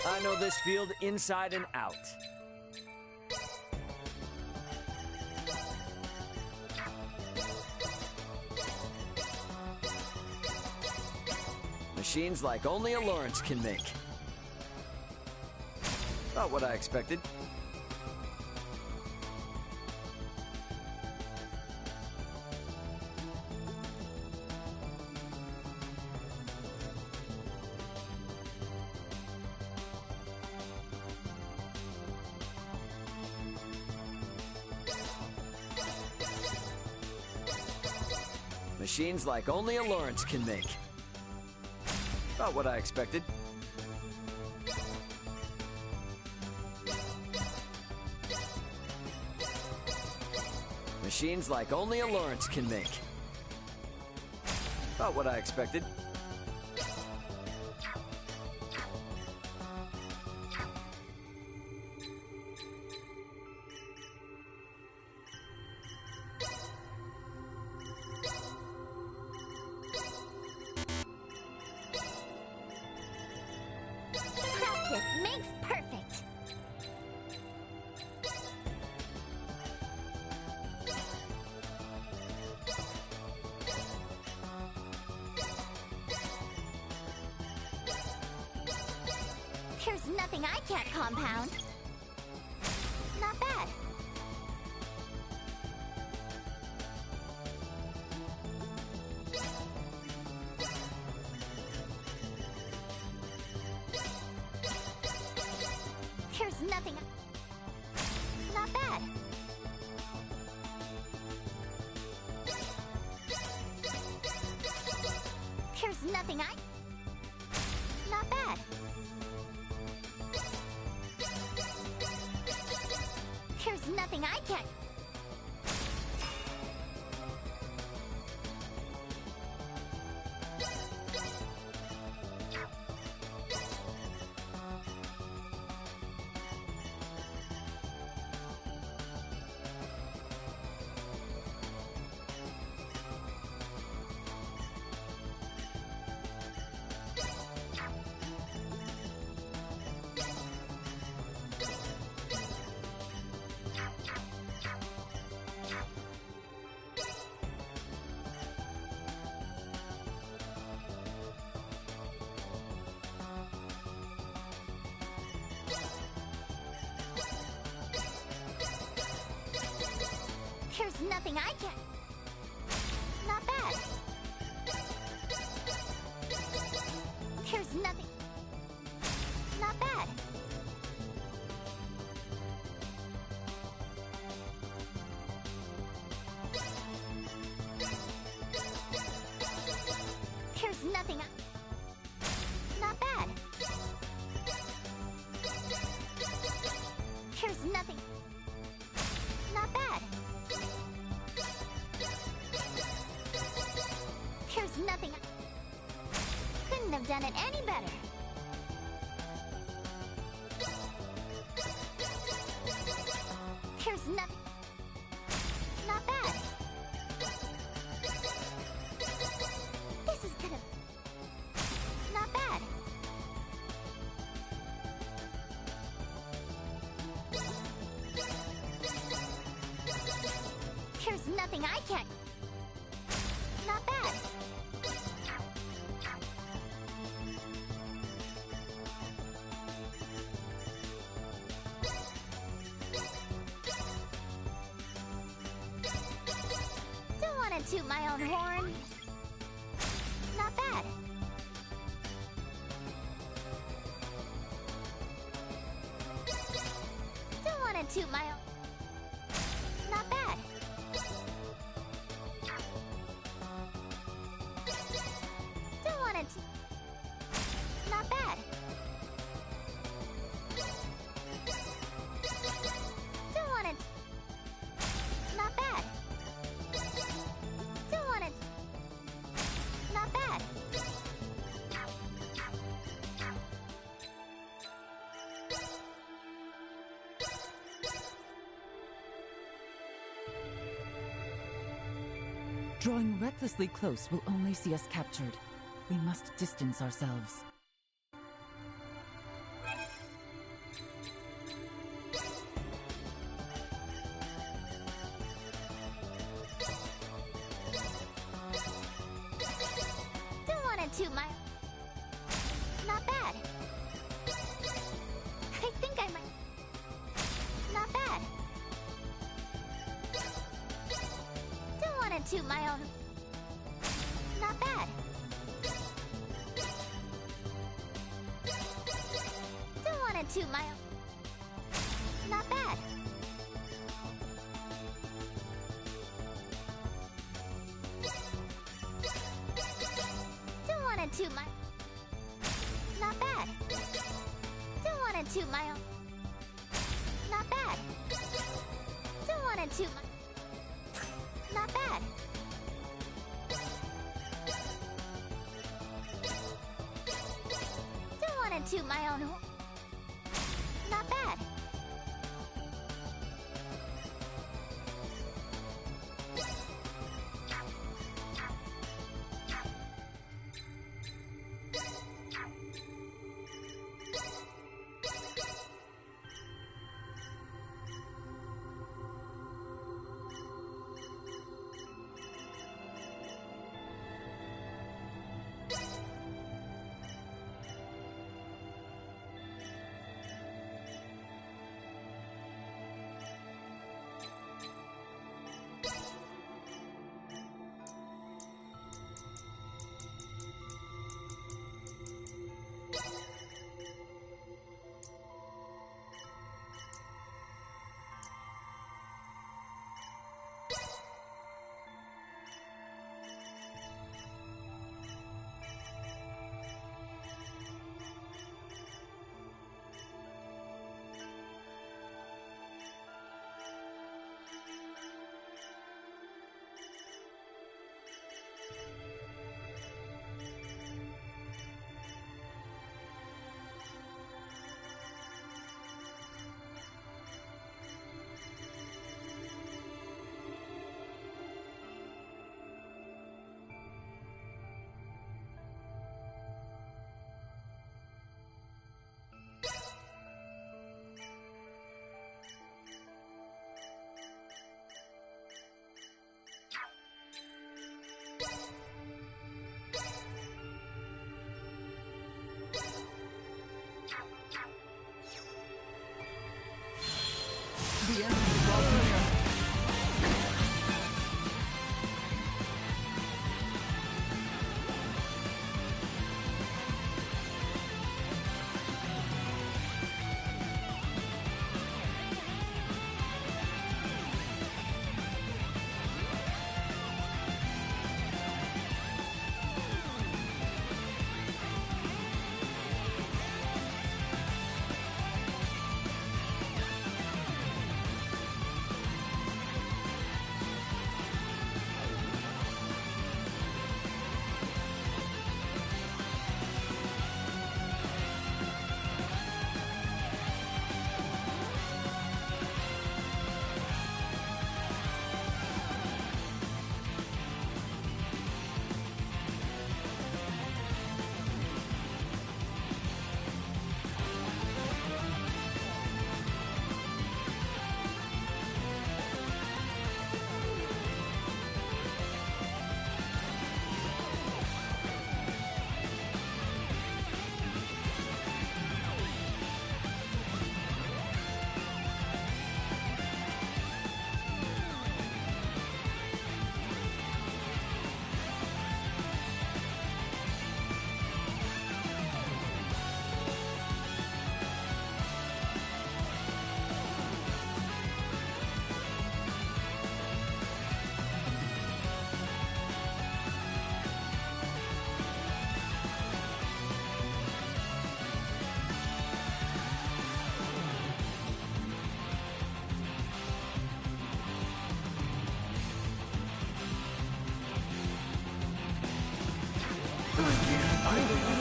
I know this field inside and out. Machines like only a Lawrence can make. Not what I expected. Machines like only a Lawrence can make. Not what I expected. Machines like only a Lawrence can make. Not what I expected. Practice makes perfect. There's nothing I can't compound. Not bad. There's nothing. Not bad. There's nothing I. Not bad. There's nothing I can't. There's nothing I can. Not bad. There's nothing. Not bad. There's nothing. Not bad. There's nothing. Not bad. There's nothing. Couldn't have done it any better. There's nothing. Not bad. This is gonna. Not bad. There's nothing I can't. Not bad. Don't want to toot my own horn. Not bad. Don't want to toot my own. Not bad. Don't want to. Not bad. Don't want to. Not bad. Don't want to. Not bad. Drawing recklessly close will only see us captured. We must distance ourselves. toot my... Not bad. I think I might... Not bad. Don't want to toot my own... Not bad. Don't want to toot my own... Not bad. Don't want to toot my... Not bad. Don't want to toot my own... Not bad. Don't want to toot my... Not bad. Don't want to toot my own horn. Not bad. The enemy draws near.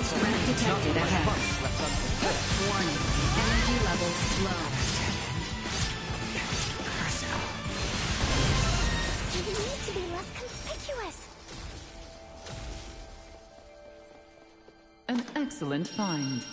Threat detected ahead. Warning. Energy levels low. You need to be less conspicuous. An excellent find.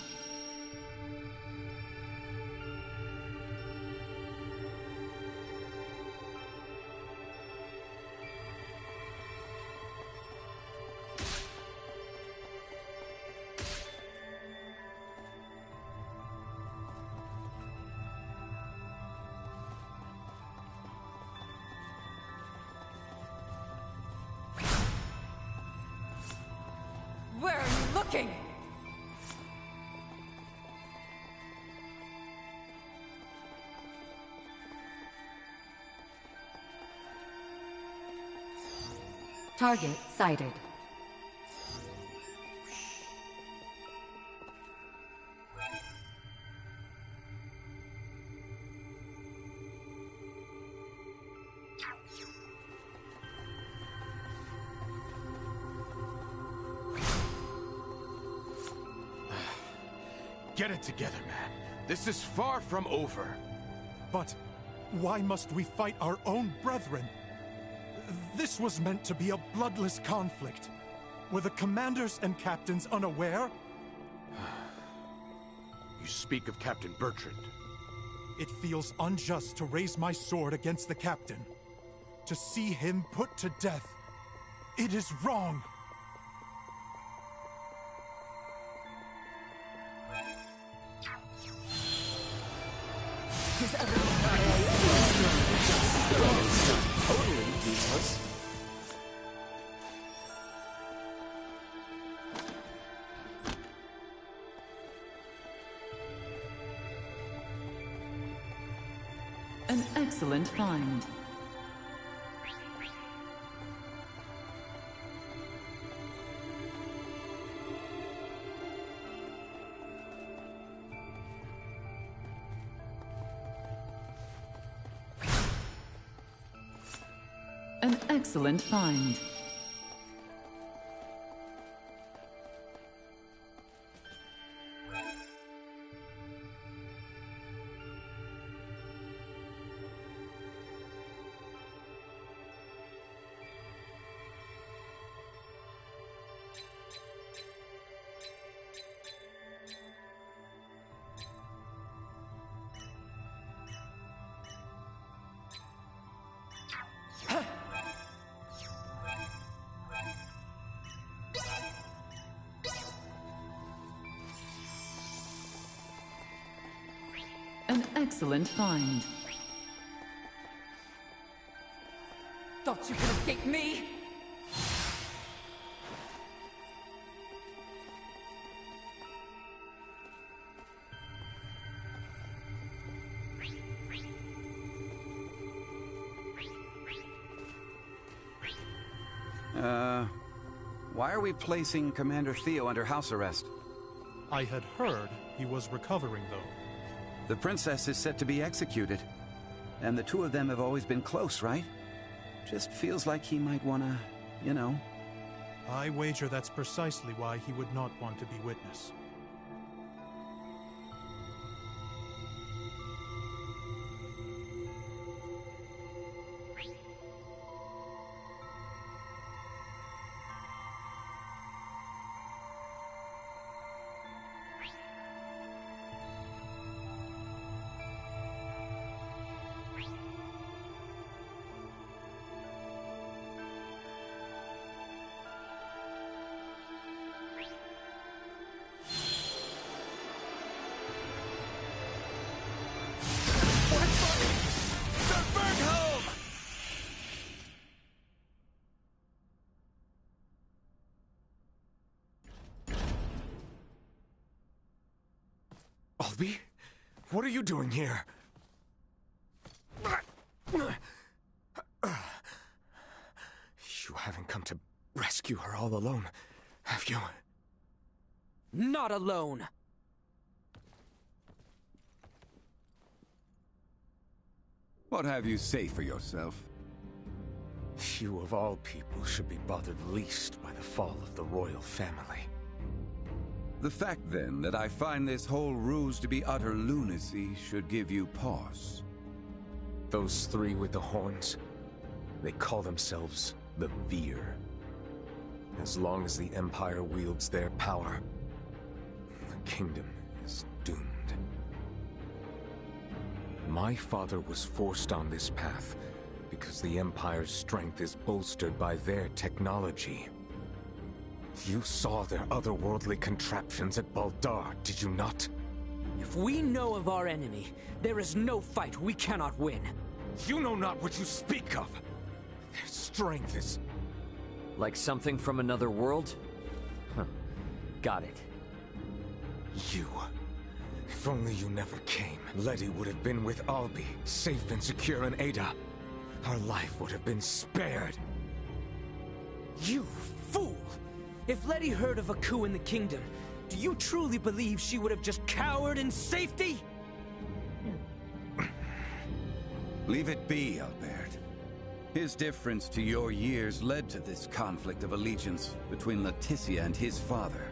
Where are you looking? Target sighted. Get it together, man. This is far from over. But why must we fight our own brethren? This was meant to be a bloodless conflict. Were the commanders and captains unaware? You speak of Captain Bertrand. It feels unjust to raise my sword against the captain. To see him put to death. It is wrong. His other Totally useless. An excellent find. An excellent find. An excellent find. Thought you could escape me? Why are we placing Commander Theo under house arrest? I had heard he was recovering, though. The princess is set to be executed. And the two of them have always been close, right? Just feels like he might wanna, you know. I wager that's precisely why he would not want to be witness. Albie? What are you doing here? You haven't come to rescue her all alone, have you? Not alone. What have you say for yourself? You of all people should be bothered least by the fall of the royal family. The fact, then, that I find this whole ruse to be utter lunacy should give you pause. Those three with the horns, they call themselves the Veer. As long as the Empire wields their power, the kingdom is doomed. My father was forced on this path because the Empire's strength is bolstered by their technology. You saw their otherworldly contraptions at Baldar, did you not? If we know of our enemy, there is no fight we cannot win. You know not what you speak of! Their strength is... Like something from another world? Huh. Got it. You. If only you never came, Letty would have been with Albi, safe and secure in Ada. Her life would have been spared. You fool! If Letty heard of a coup in the kingdom, do you truly believe she would have just cowered in safety? Leave it be, Albert. His difference to your years led to this conflict of allegiance between Leticia and his father.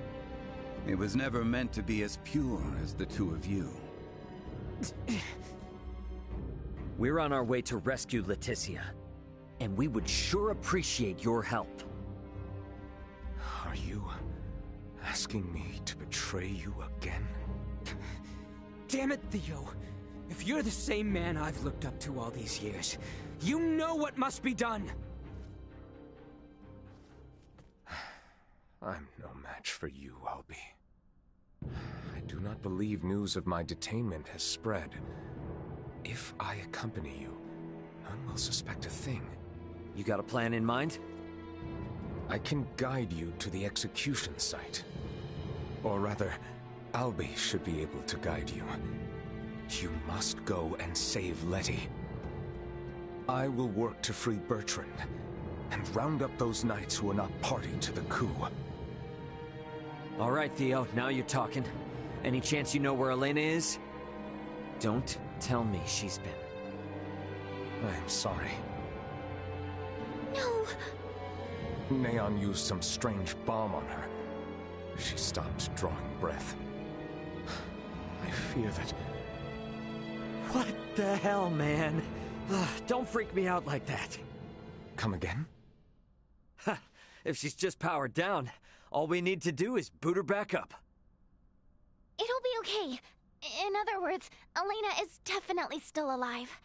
It was never meant to be as pure as the two of you. We're on our way to rescue Leticia, and we would sure appreciate your help. Are you asking me to betray you again? Damn it, Theo! If you're the same man I've looked up to all these years, you know what must be done! I'm no match for you, Albi. I do not believe news of my detainment has spread. If I accompany you, none will suspect a thing. You got a plan in mind? I can guide you to the execution site. Or rather, Albi should be able to guide you. You must go and save Letty. I will work to free Bertrand, and round up those knights who are not party to the coup. All right, Theo, now you're talking. Any chance you know where Elena is? Don't tell me she's been... I'm sorry. No! Neon used some strange bomb on her. She stopped drawing breath. I fear that... What the hell, man? Don't freak me out like that. Come again? Ha! If she's just powered down, all we need to do is boot her back up. It'll be okay. In other words, Elena is definitely still alive.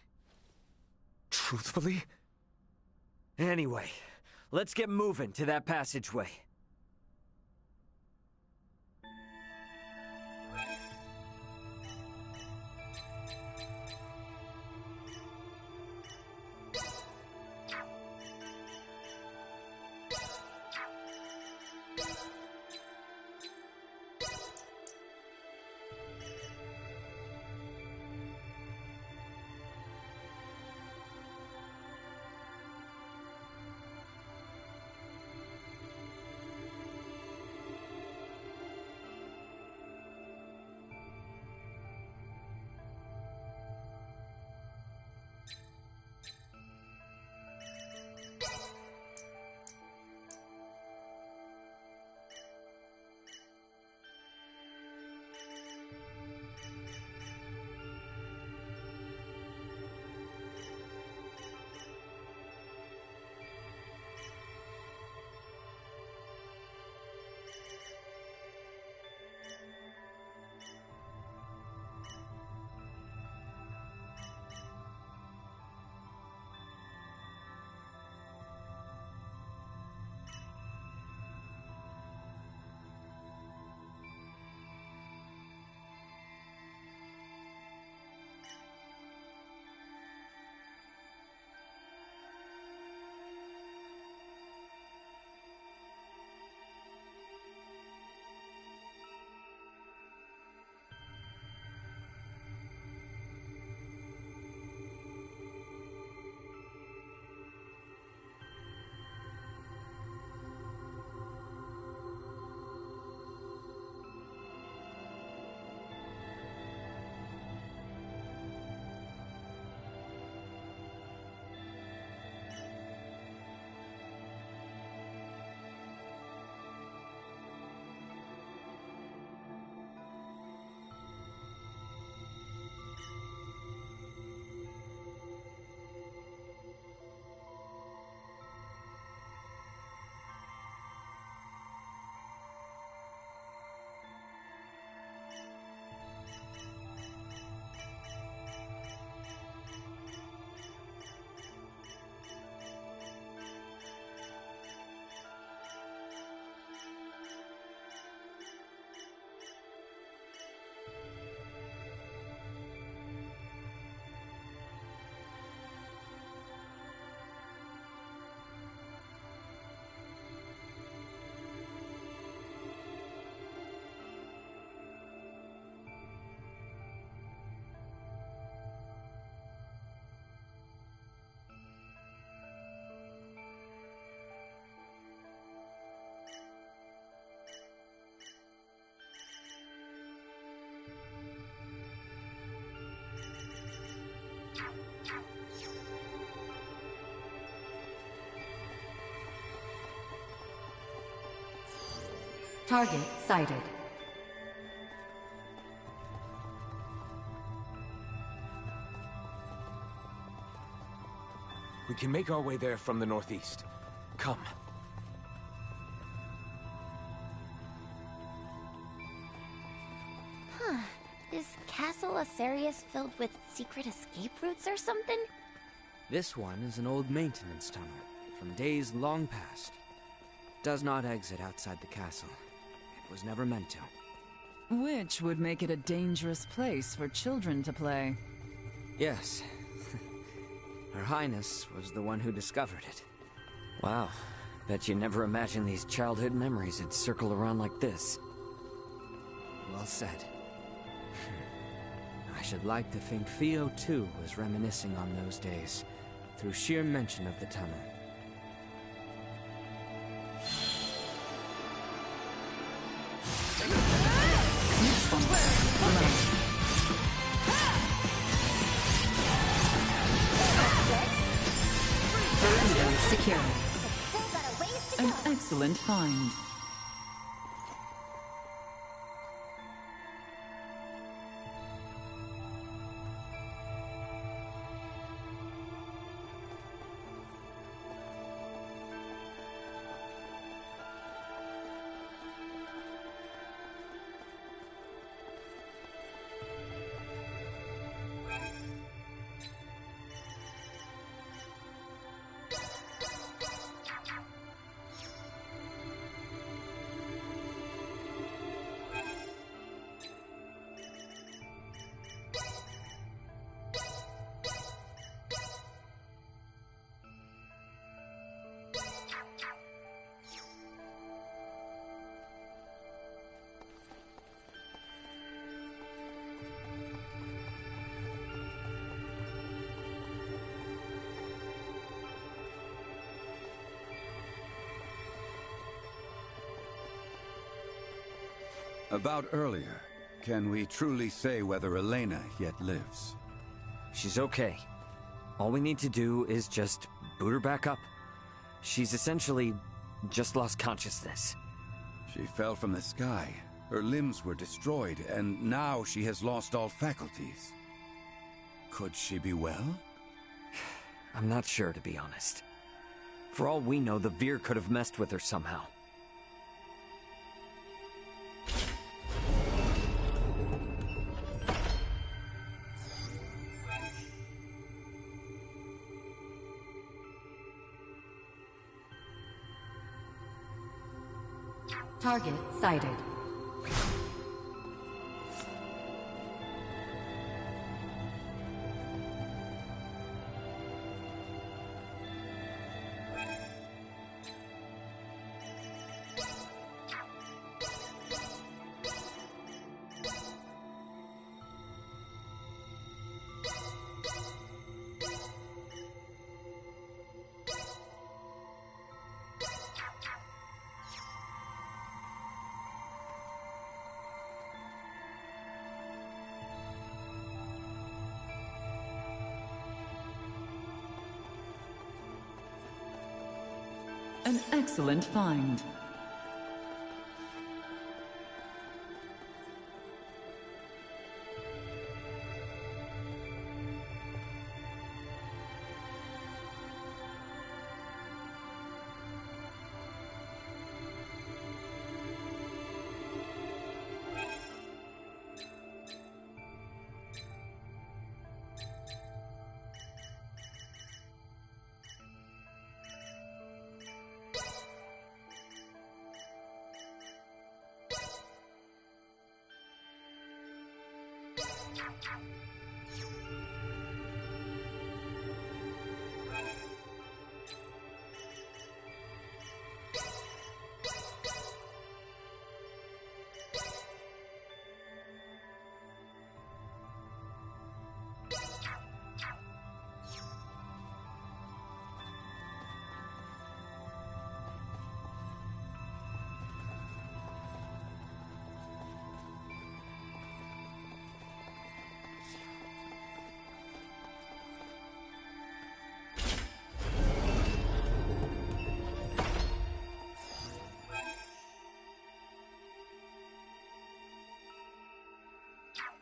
Truthfully? Anyway, let's get moving to that passageway. Target sighted. We can make our way there from the northeast. Come. Is Castle Asarius filled with secret escape routes or something? This one is an old maintenance tunnel from days long past. Does not exit outside the castle. It was never meant to. Which would make it a dangerous place for children to play. Yes. Her Highness was the one who discovered it. Wow. Bet you never imagined these childhood memories would circle around like this. Well said. I should like to think Theo, too, was reminiscing on those days, through sheer mention of the tunnel. Secure. Still got a ways to An go. excellent find. About earlier, can we truly say whether Elena yet lives? She's okay. All we need to do is just boot her back up. She's essentially just lost consciousness. She fell from the sky. Her limbs were destroyed, and now she has lost all faculties. Could she be well? I'm not sure, to be honest. For all we know, the Veer could have messed with her somehow. Target sighted. An excellent find.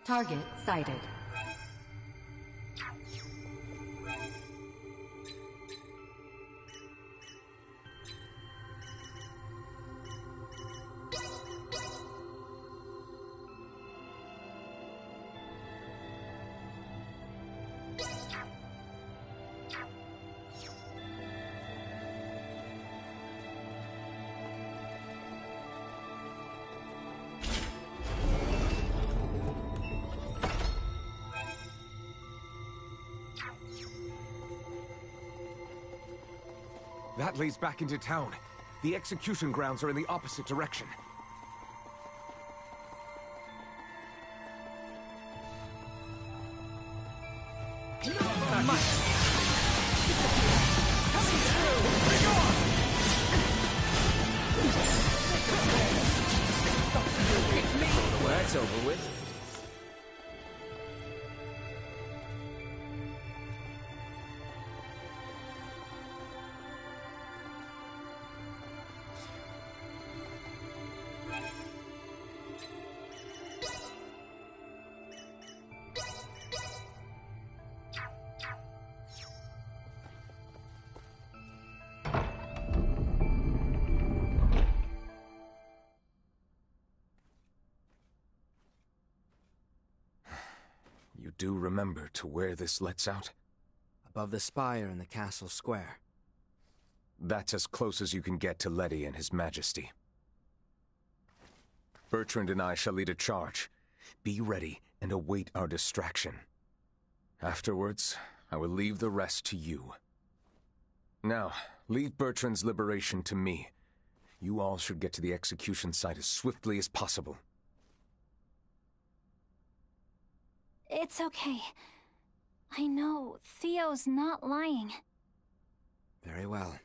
Target sighted. That leads back into town. The execution grounds are in the opposite direction. That's over with. You do remember to where this lets out? Above the spire in the castle square. That's as close as you can get to Letty and His Majesty. Bertrand and I shall lead a charge. Be ready and await our distraction. Afterwards, I will leave the rest to you. Now, leave Bertrand's liberation to me. You all should get to the execution site as swiftly as possible. It's okay. I know Theo's not lying. Very well.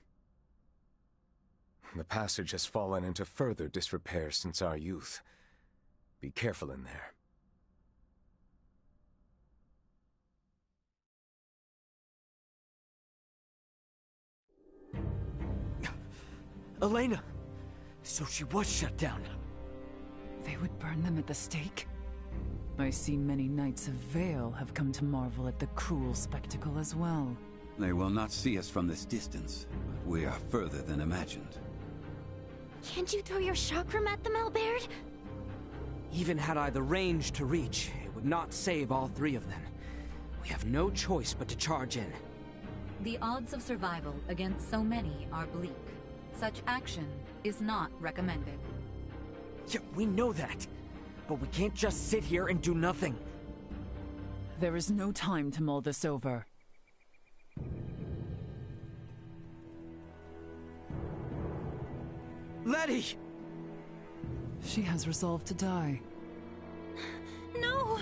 The passage has fallen into further disrepair since our youth. Be careful in there. Elena! So she was shut down. They would burn them at the stake? I see many Knights of Vale have come to marvel at the cruel spectacle as well. They will not see us from this distance, but we are further than imagined. Can't you throw your chakram at them, Albert? Even had I the range to reach, it would not save all three of them. We have no choice but to charge in. The odds of survival against so many are bleak. Such action is not recommended. Yeah, we know that. But we can't just sit here and do nothing. There is no time to mull this over. Letty! She has resolved to die. No!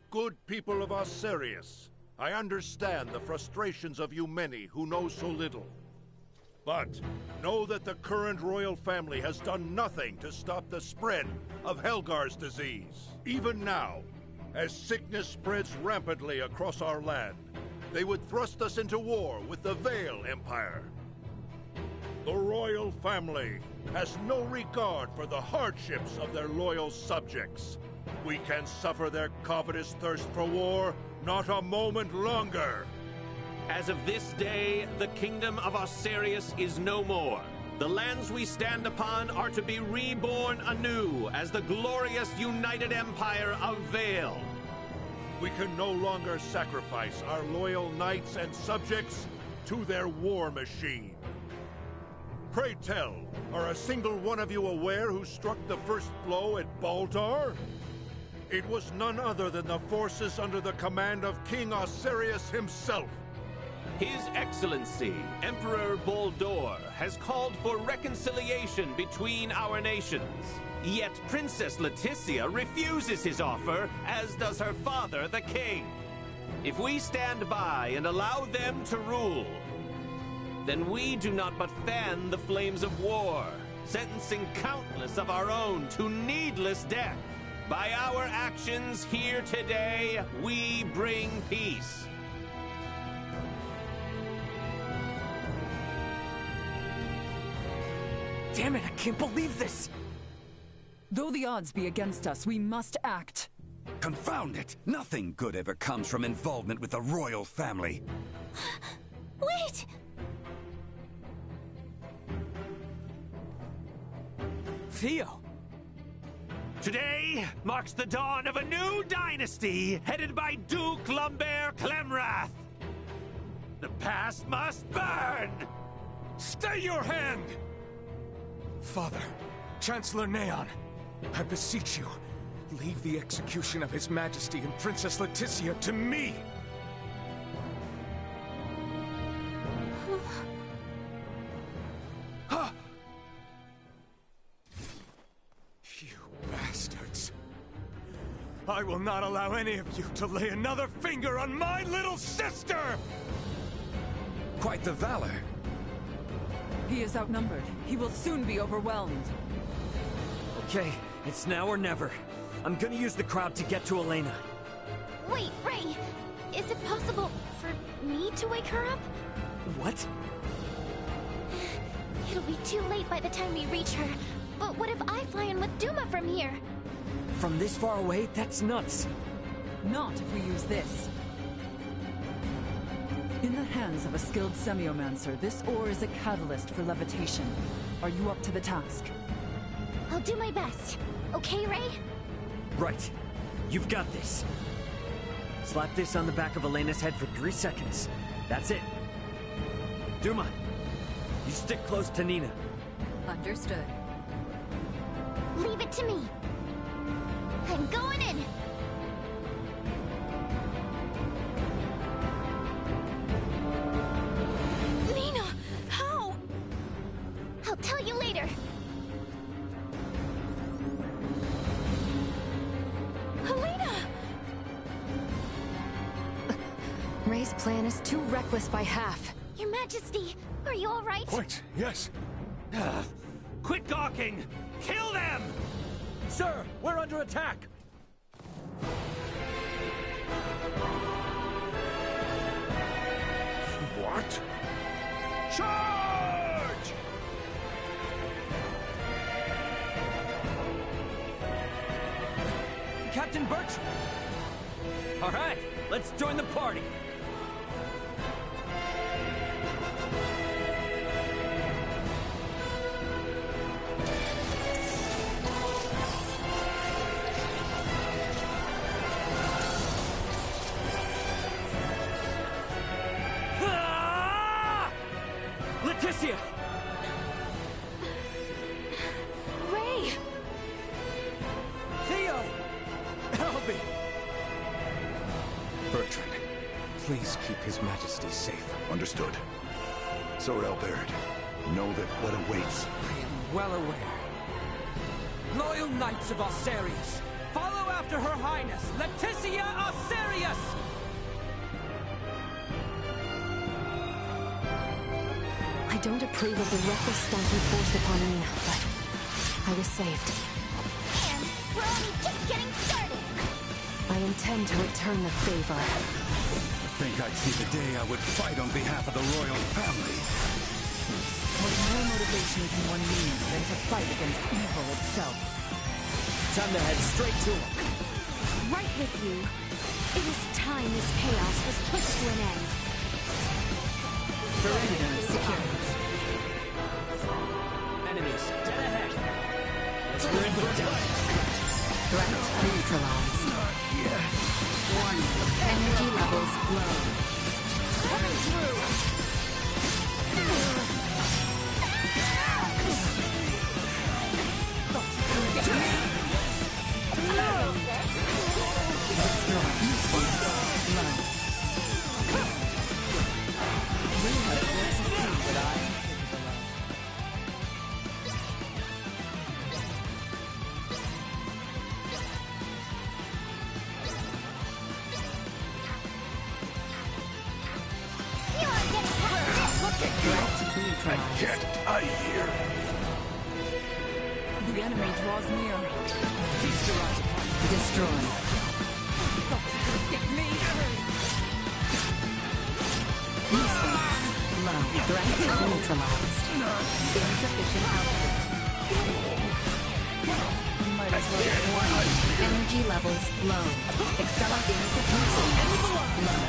Good people of Osirius, I understand the frustrations of you many who know so little. But know that the current royal family has done nothing to stop the spread of Helgar's disease. Even now, as sickness spreads rampantly across our land, they would thrust us into war with the Vale Empire. The royal family has no regard for the hardships of their loyal subjects. We can suffer their covetous thirst for war not a moment longer. As of this day, the kingdom of Osirius is no more. The lands we stand upon are to be reborn anew as the glorious United Empire of Vale. We can no longer sacrifice our loyal knights and subjects to their war machine. Pray tell, are a single one of you aware who struck the first blow at Baldar? It was none other than the forces under the command of King Osirius himself. His Excellency, Emperor Boldor, has called for reconciliation between our nations. Yet Princess Leticia refuses his offer, as does her father, the king. If we stand by and allow them to rule, then we do not but fan the flames of war, sentencing countless of our own to needless death. By our actions here today, we bring peace. Damn it, I can't believe this! Though the odds be against us, we must act. Confound it! Nothing good ever comes from involvement with the royal family. Wait! Theo! Today marks the dawn of a new dynasty, headed by Duke Lambert Clemrath. The past must burn! Stay your hand! Father, Chancellor Neon, I beseech you, leave the execution of His Majesty and Princess Leticia to me! You bastards! I will not allow any of you to lay another finger on my little sister! Quite the valor. He is outnumbered. He will soon be overwhelmed. Okay, it's now or never. I'm gonna use the crowd to get to Elena. Wait, Ray! Is it possible for me to wake her up? What? It'll be too late by the time we reach her. But what if I fly in with Duma from here? From this far away? That's nuts. Not if we use this. In the hands of a skilled semiomancer, this ore is a catalyst for levitation. Are you up to the task? I'll do my best. Okay, Ray? Right. You've got this. Slap this on the back of Elena's head for 3 seconds. That's it. Duma, you stick close to Nina. Understood. Leave it to me. I'm going in! Nina! How? I'll tell you later. Helena! Ray's plan is too reckless by half. Your Majesty, are you all right? What? Yes. Quit gawking! Kill them! Sir, we're under attack! What? Charge! Captain Bertram! All right, let's join the party. Leticia! Ray! Theo! Albie! Bertrand, please keep His Majesty safe. Understood. Sir Albert, know that what awaits. I am well aware. Loyal Knights of Osarius, follow after Her Highness, Leticia Osarius! I don't approve of the reckless stunt he forced upon Nina, but I was saved. And we're only just getting started! I intend to return the favor. I think I'd see the day I would fight on behalf of the royal family. What more motivation can one need than to fight against evil itself? Time to head straight to him. Right with you. It is time this chaos was put to an end. Perimeter secured. Enemies, dead ahead. Let's rip it down. Threat neutralized. Warning. Energy levels low. Coming through! Get out of here! The enemy draws near. Feast your eyes upon me. Destroy. Escape me! Useless. Low. Threat neutralized. Insufficient output. Energy levels low. Accelerating sequence low.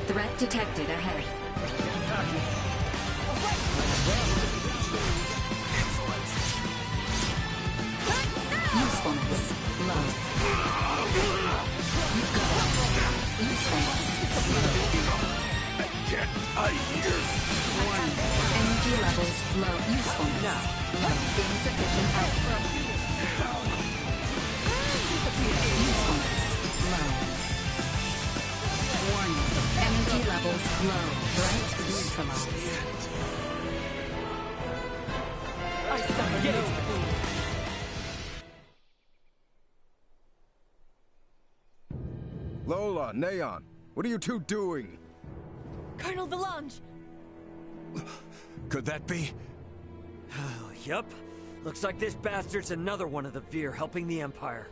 Threat detected ahead. Usefulness low. Usefulness low. Get out of here! Energy levels low. Usefulness low. Insufficient output. Usefulness low. Warning. Energy levels low. Threat neutralized. I summon you! Lola, Neon, what are you two doing? Colonel Valange! Could that be? Yup. Looks like this bastard's another one of the Veer helping the Empire.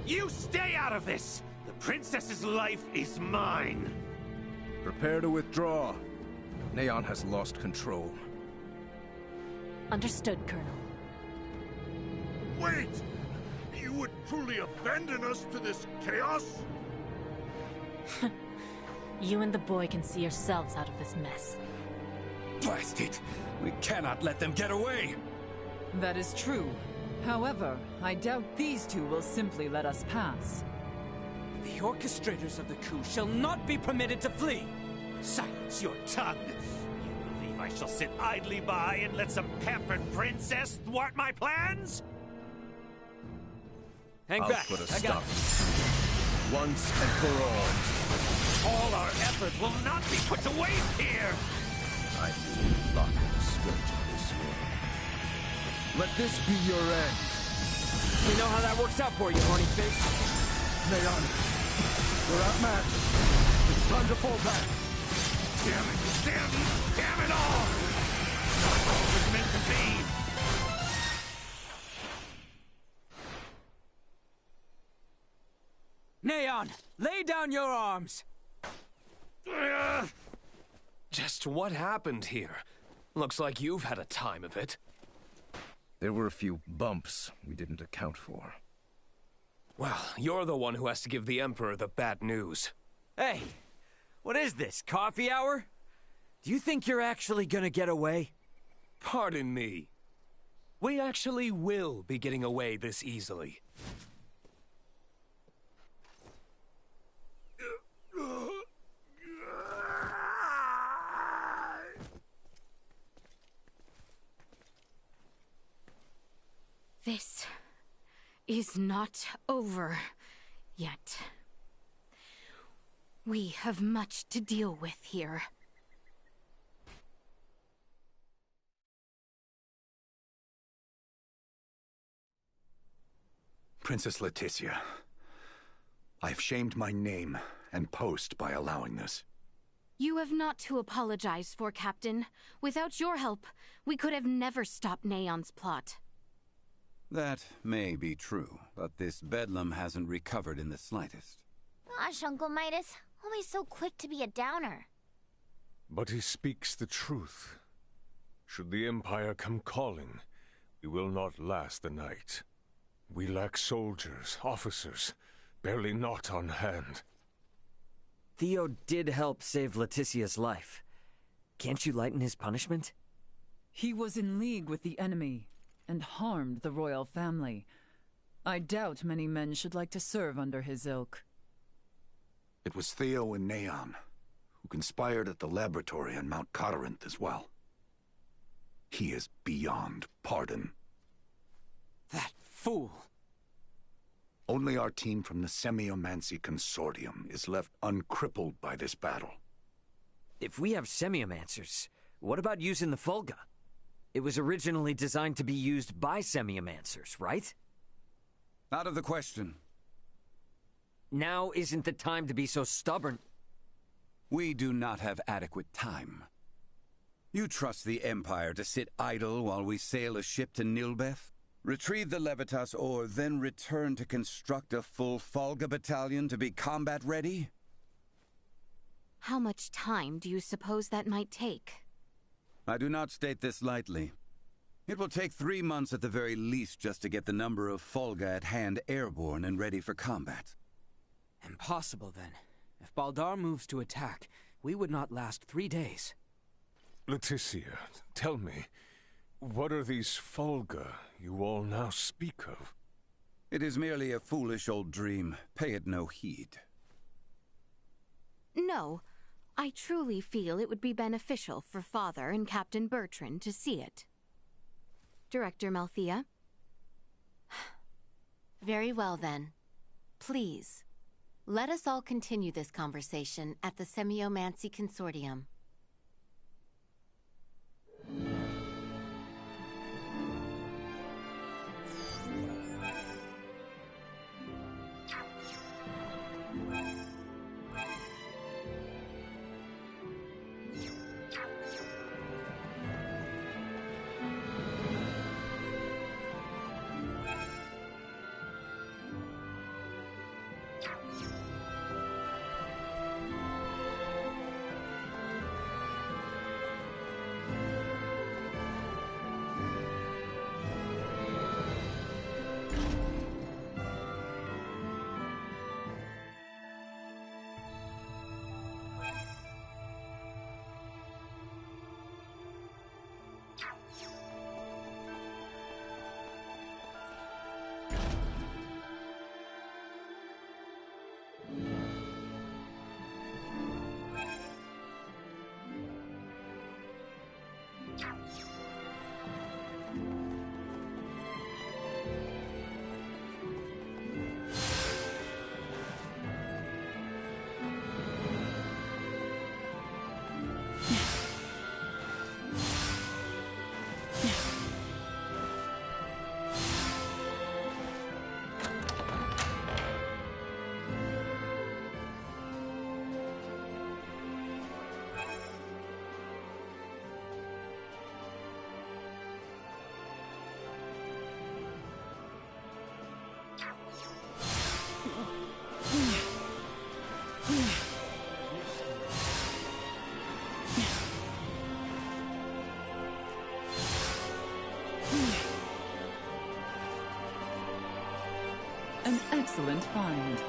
You stay out of this! The princess's life is mine! Prepare to withdraw. Neon has lost control. Understood, Colonel. Wait! You would truly abandon us to this chaos? You and the boy can see yourselves out of this mess. Blast it! We cannot let them get away! That is true. However, I doubt these two will simply let us pass. The orchestrators of the coup shall not be permitted to flee! Silence your tongue! You believe I shall sit idly by and let some pampered princess thwart my plans? Hang I'll back, put a I got stop. it. Once and for all. All our effort will not be put to waste here! I will lock the scourge of this world. Let this be your end. We know how that works out for you, horny face. Neon, we're outmatched. It's time to fall back. Damn it! Damn it all! Not all was meant to be! Neon, lay down your arms! Just what happened here? Looks like you've had a time of it. There were a few bumps we didn't account for. Well, you're the one who has to give the Emperor the bad news. Hey, what is this, coffee hour? Do you think you're actually gonna get away? Pardon me. We actually will be getting away this easily. This is not over yet. We have much to deal with here. Princess Leticia, I've shamed my name and post by allowing this. You have not to apologize for, Captain. Without your help, we could have never stopped Neon's plot. That may be true, but this bedlam hasn't recovered in the slightest. Gosh, Uncle Midas, always so quick to be a downer. But he speaks the truth. Should the Empire come calling, we will not last the night. We lack soldiers, officers, barely not on hand. Theo did help save Leticia's life. Can't you lighten his punishment? He was in league with the enemy and harmed the royal family. I doubt many men should like to serve under his ilk. It was Theo and Neon, who conspired at the laboratory on Mount Corinth as well. He is beyond pardon. That fool! Only our team from the Semiomancy Consortium is left uncrippled by this battle. If we have Semiomancers, what about using the Fulga? It was originally designed to be used by Semiomancers, right? Out of the question. Now isn't the time to be so stubborn. We do not have adequate time. You trust the Empire to sit idle while we sail a ship to Nilbeth? Retrieve the Levitas ore, then return to construct a full Fulga battalion to be combat ready? How much time do you suppose that might take? I do not state this lightly. It will take 3 months at the very least just to get the number of Fulga at hand airborne and ready for combat. Impossible, then. If Baldar moves to attack, we would not last 3 days. Leticia, tell me, what are these Fulga you all now speak of? It is merely a foolish old dream. Pay it no heed. No. I truly feel it would be beneficial for Father and Captain Bertrand to see it. Director Malthea? Very well, then. Please, let us all continue this conversation at the Semiomancy Consortium. An excellent find.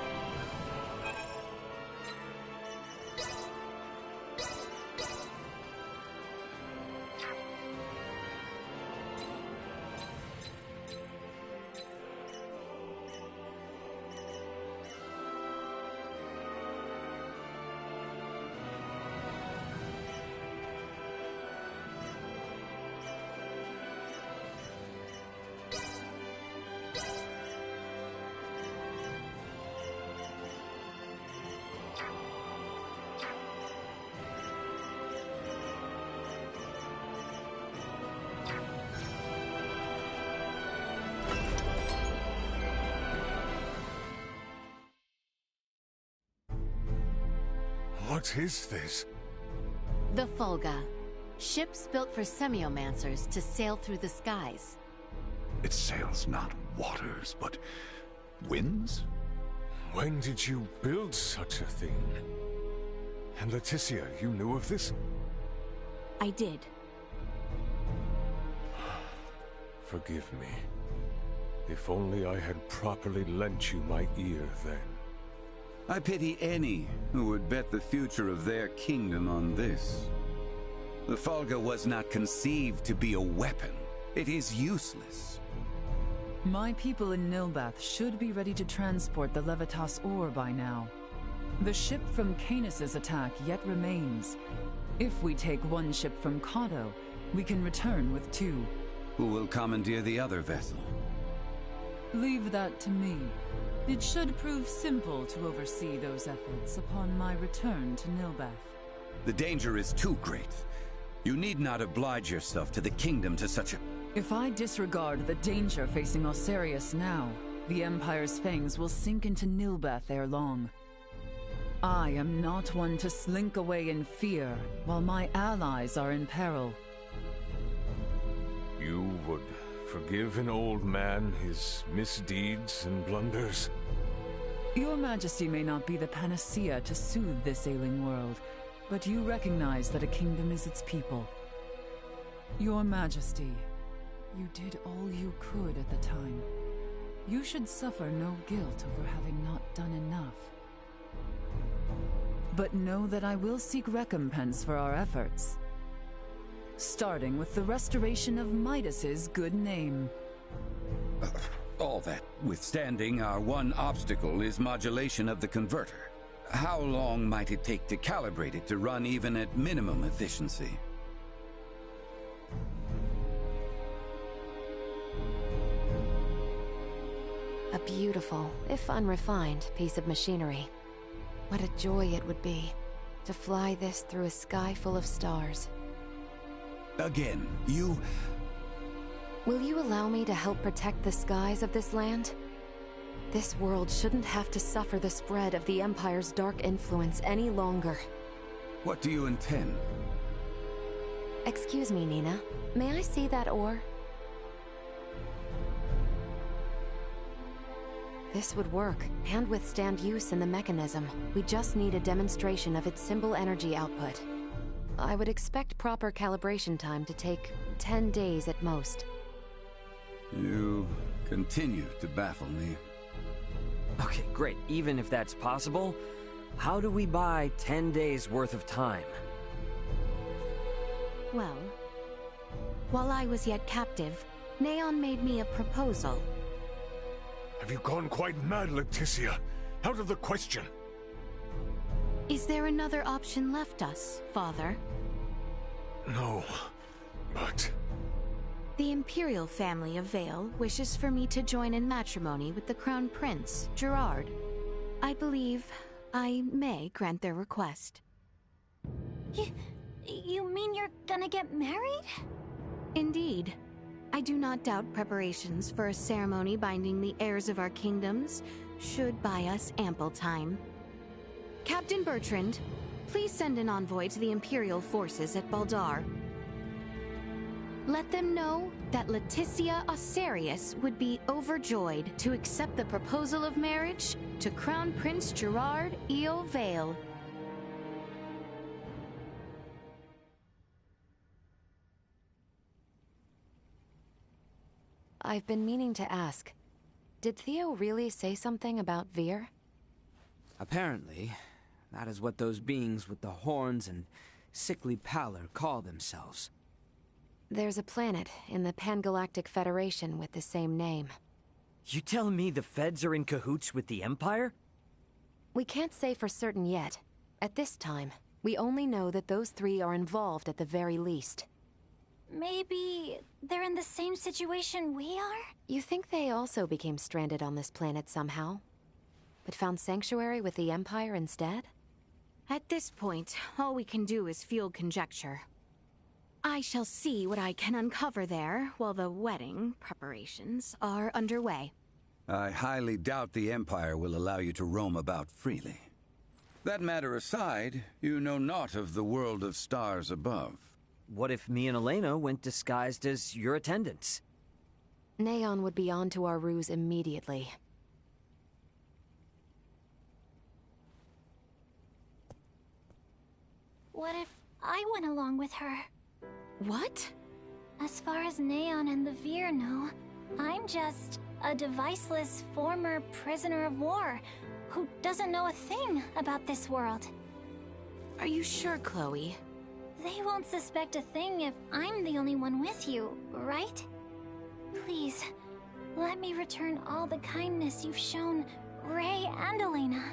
What is this? The Fulga. Ships built for Semiomancers to sail through the skies. It sails not waters, but winds? When did you build such a thing? And Leticia, you knew of this? I did. Forgive me. If only I had properly lent you my ear then. I pity any who would bet the future of their kingdom on this. The Fulga was not conceived to be a weapon. It is useless. My people in Nilbeth should be ready to transport the Levitas ore by now. The ship from Canis' attack yet remains. If we take one ship from Cado, we can return with 2. Who will commandeer the other vessel? Leave that to me. It should prove simple to oversee those efforts upon my return to Nilbeth. The danger is too great. You need not oblige yourself to the kingdom to such a... If I disregard the danger facing Osarius now, the Empire's fangs will sink into Nilbeth ere long. I am not one to slink away in fear while my allies are in peril. You would forgive an old man his misdeeds and blunders? Your Majesty may not be the panacea to soothe this ailing world, but you recognize that a kingdom is its people. Your Majesty, you did all you could at the time. You should suffer no guilt over having not done enough. But know that I will seek recompense for our efforts. Starting with the restoration of Midas's good name. All that withstanding, our one obstacle is modulation of the converter. How long might it take to calibrate it to run even at minimum efficiency? A beautiful, if unrefined, piece of machinery. What a joy it would be to fly this through a sky full of stars. Again, you... Will you allow me to help protect the skies of this land? This world shouldn't have to suffer the spread of the Empire's dark influence any longer. What do you intend? Excuse me, Nina. May I see that ore? This would work, and withstand use in the mechanism. We just need a demonstration of its symbol energy output. I would expect proper calibration time to take 10 days at most. You continue to baffle me. Okay, great. Even if that's possible, how do we buy 10 days worth of time? Well, while I was yet captive, Neon made me a proposal. Have you gone quite mad, Leticia? Out of the question. Is there another option left us, Father? No, but... The Imperial family of Vale wishes for me to join in matrimony with the Crown Prince, Gerard. I believe I may grant their request. You mean you're gonna get married? Indeed. I do not doubt preparations for a ceremony binding the heirs of our kingdoms should buy us ample time. Captain Bertrand, please send an envoy to the Imperial forces at Baldar. Let them know that Leticia Osarius would be overjoyed to accept the proposal of marriage to Crown Prince Gerard Eo Vale. I've been meaning to ask, did Theo really say something about Vir? Apparently, that is what those beings with the horns and sickly pallor call themselves. There's a planet in the Pangalactic Federation with the same name. You telling me the Feds are in cahoots with the Empire? We can't say for certain yet. At this time, we only know that those three are involved at the very least. Maybe they're in the same situation we are? You think they also became stranded on this planet somehow? But found sanctuary with the Empire instead? At this point, all we can do is field conjecture. I shall see what I can uncover there while the wedding preparations are underway. I highly doubt the Empire will allow you to roam about freely. That matter aside, you know naught of the world of stars above. What if me and Elena went disguised as your attendants? Neon would be on to our ruse immediately. What if I went along with her? What? As far as Neon and the Vir know, I'm just a deviceless former prisoner of war who doesn't know a thing about this world. Are you sure, Chloe? They won't suspect a thing if I'm the only one with you, right? Please, let me return all the kindness you've shown Ray and Elena.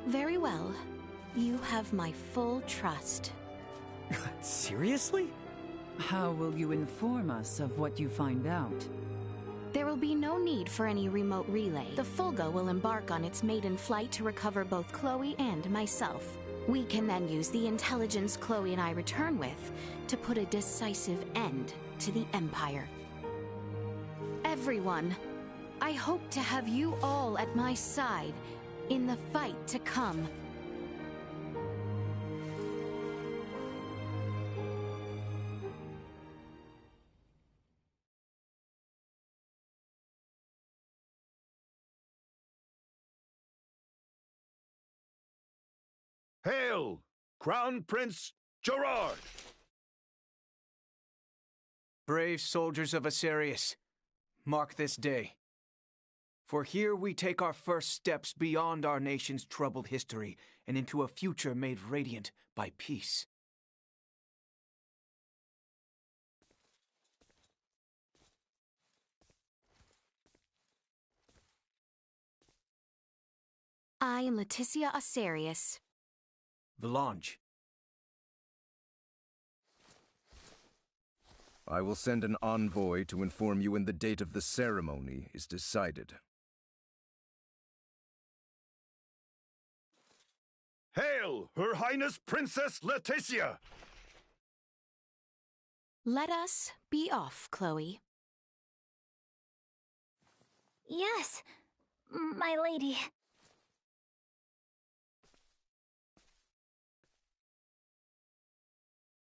Very well. You have my full trust. Seriously? How will you inform us of what you find out? There will be no need for any remote relay. The Fulga will embark on its maiden flight to recover both Chloe and myself. We can then use the intelligence Chloe and I return with to put a decisive end to the Empire. Everyone, I hope to have you all at my side in the fight to come. Hail, Crown Prince Gerard! Brave soldiers of Asarius, mark this day. For here we take our first steps beyond our nation's troubled history and into a future made radiant by peace. I am Leticia Asarius. Valange. I will send an envoy to inform you when the date of the ceremony is decided. Hail, Her Highness Princess Leticia! Let us be off, Chloe. Yes, my lady.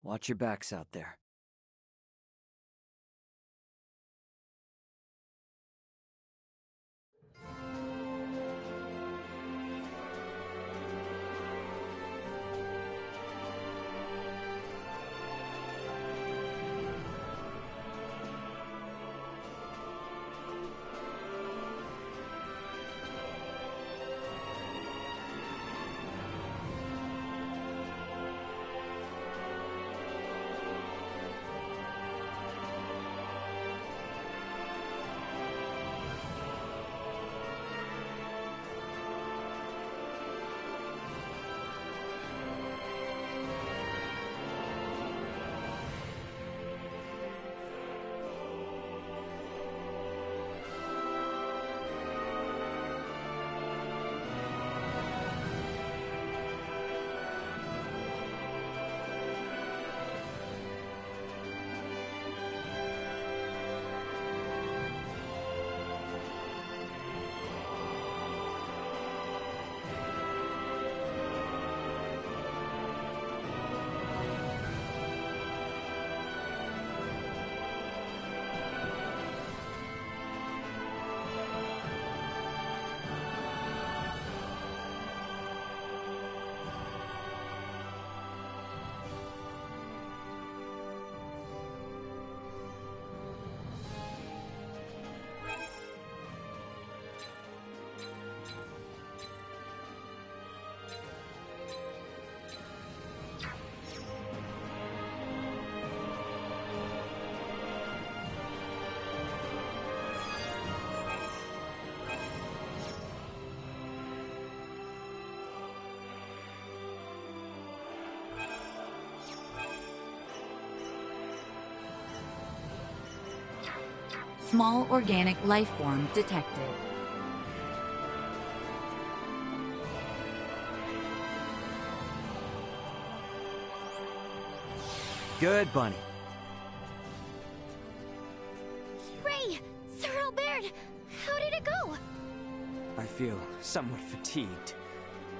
Watch your backs out there. Small organic life form detected. Good, Bunny. Ray! Sir Albert! How did it go? I feel somewhat fatigued.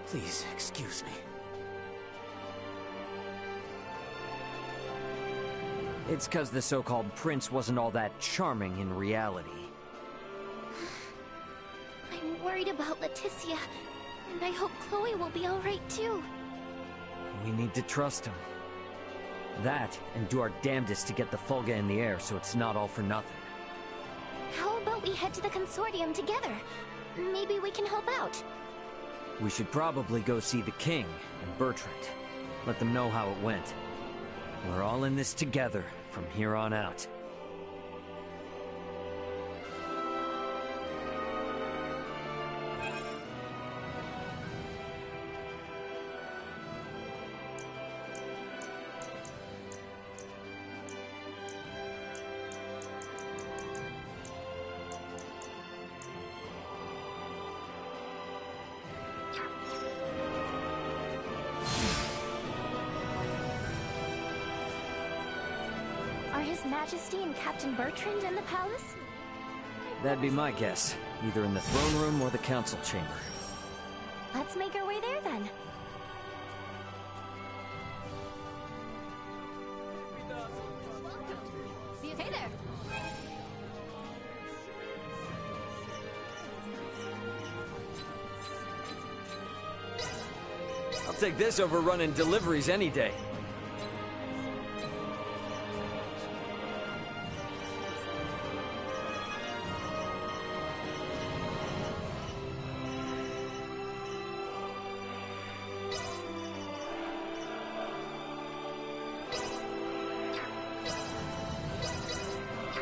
Please excuse me. It's 'cause the so-called prince wasn't all that charming in reality. I'm worried about Leticia, and I hope Chloe will be alright too. We need to trust him. That, and do our damnedest to get the Fulga in the air so it's not all for nothing. How about we head to the Consortium together? Maybe we can help out. We should probably go see the king and Bertrand. Let them know how it went. We're all in this together from here on out. Are His Majesty and Captain Bertrand in the palace? That'd be my guess. Either in the throne room or the council chamber. Let's make our way there then. Hey there! I'll take this over running deliveries any day.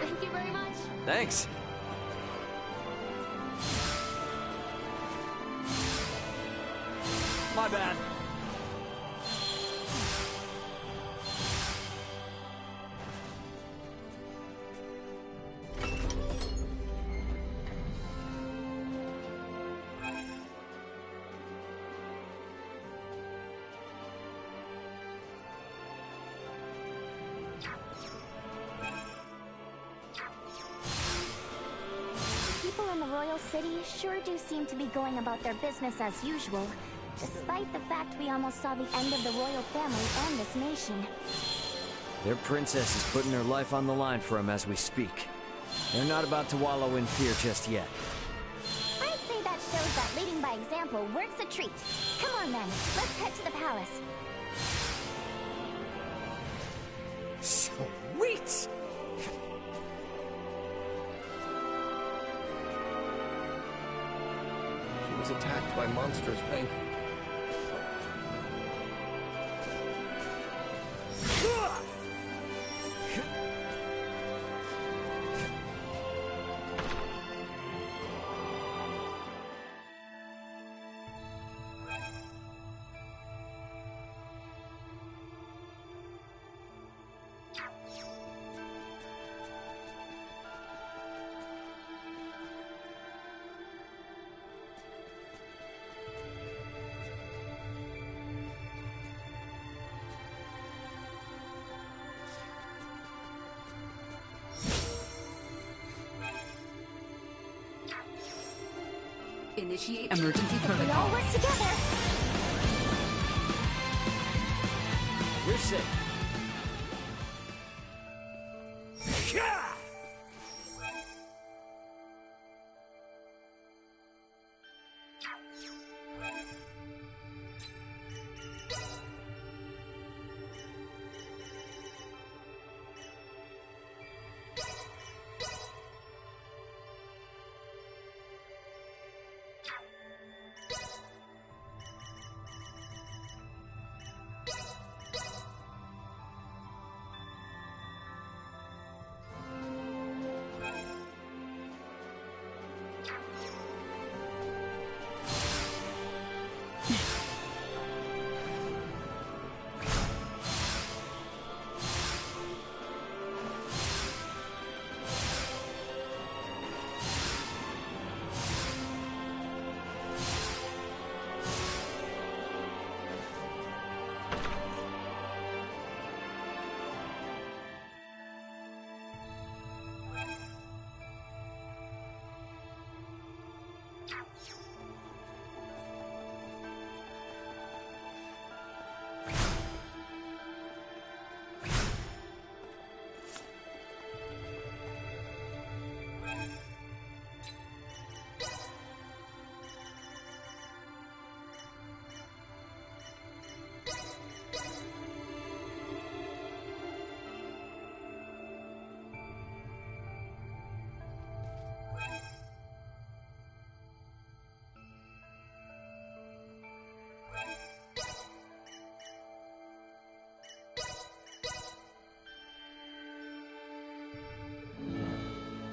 Thank you very much. Thanks. My bad. People in the Royal City sure do seem to be going about their business as usual, despite the fact we almost saw the end of the royal family and this nation. Their princess is putting her life on the line for him as we speak. They're not about to wallow in fear just yet. I'd say that shows that leading by example works a treat. Come on then, let's head to the palace. Sweet! She was attacked by monsters, Bank. Initiate emergency If we all protocol. work together, You're safe.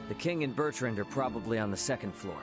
The King and Bertrand are probably on the second floor.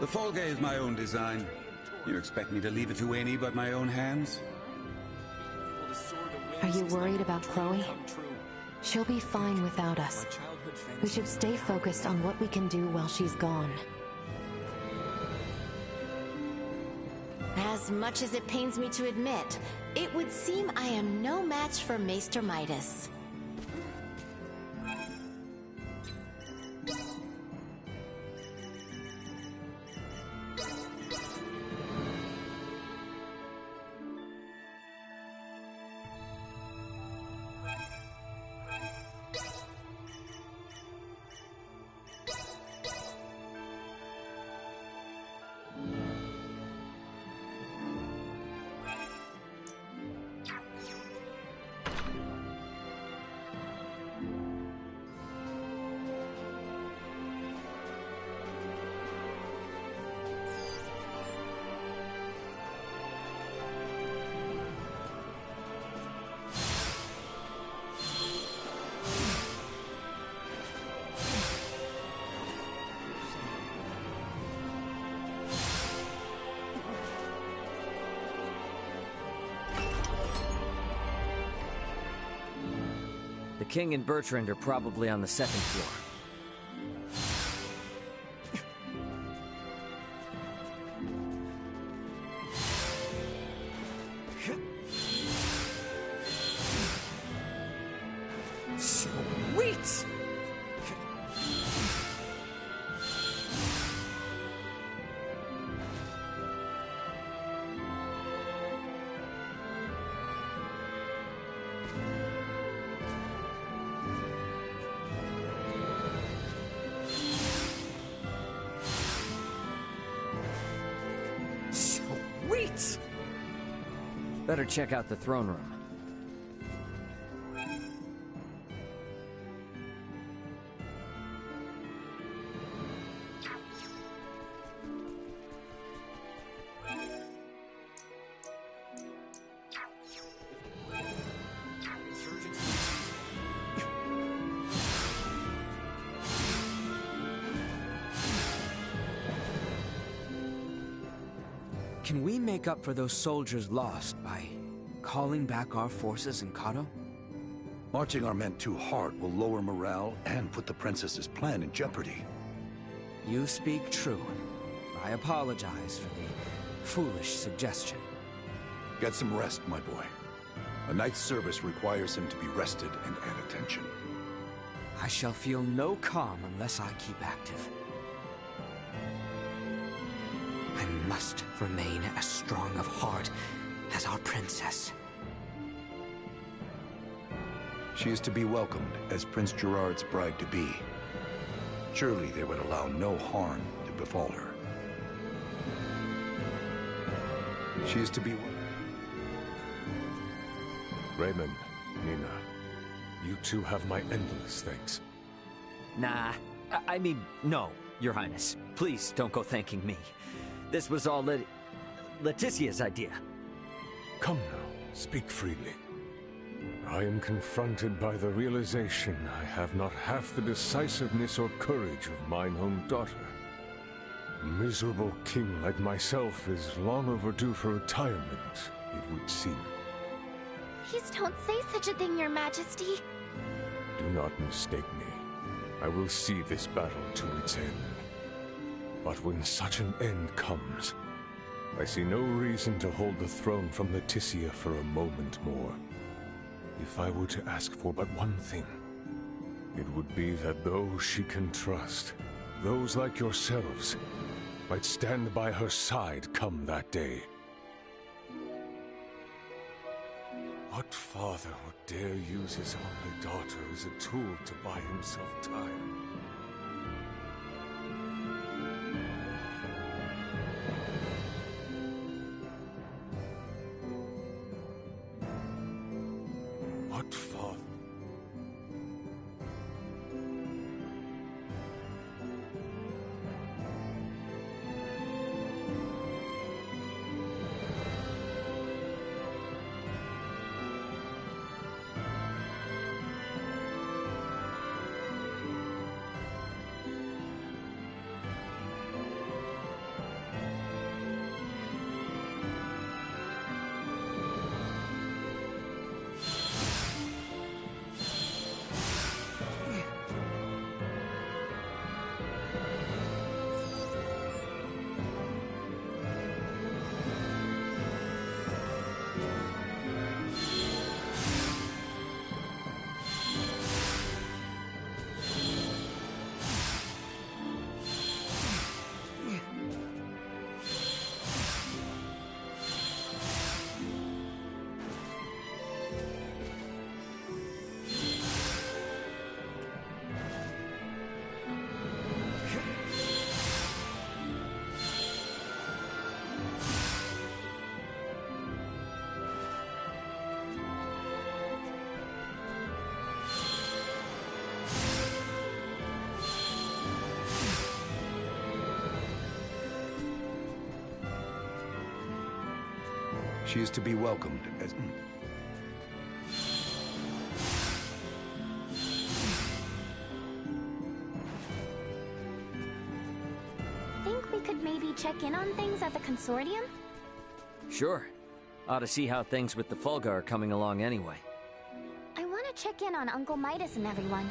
The Folga is my own design. You expect me to leave it to any but my own hands? Are you worried about Chloe? She'll be fine without us. We should stay focused on what we can do while she's gone. As much as it pains me to admit, it would seem I am no match for Maester Midas. The King and Bertrand are probably on the second floor. Sweet! Sweet! Better check out the throne room. Can we make up for those soldiers lost by calling back our forces in Kato? Marching our men too hard will lower morale and put the princess's plan in jeopardy. You speak true. I apologize for the foolish suggestion. Get some rest, my boy. A night's service requires him to be rested and at attention. I shall feel no calm unless I keep active. I must remain as strong of heart as our princess. She is to be welcomed as Prince Gerard's bride-to-be. Surely they would allow no harm to befall her. She is to be... Raymond, Nina, you two have my endless thanks. Nah, I mean, no, Your Highness. Please don't go thanking me. This was all Leticia's idea. Come now, speak freely. I am confronted by the realization I have not half the decisiveness or courage of mine own daughter. A miserable king like myself is long overdue for retirement, it would seem. Please don't say such a thing, Your Majesty. Do not mistake me. I will see this battle to its end. But when such an end comes, I see no reason to hold the throne from Leticia for a moment more. If I were to ask for but one thing, it would be that those she can trust, those like yourselves, might stand by her side come that day. What father would dare use his only daughter as a tool to buy himself time? What father? She is to be welcomed as... Think we could maybe check in on things at the Consortium? Sure. Ought to see how things with the Fulga are coming along anyway. I want to check in on Uncle Midas and everyone.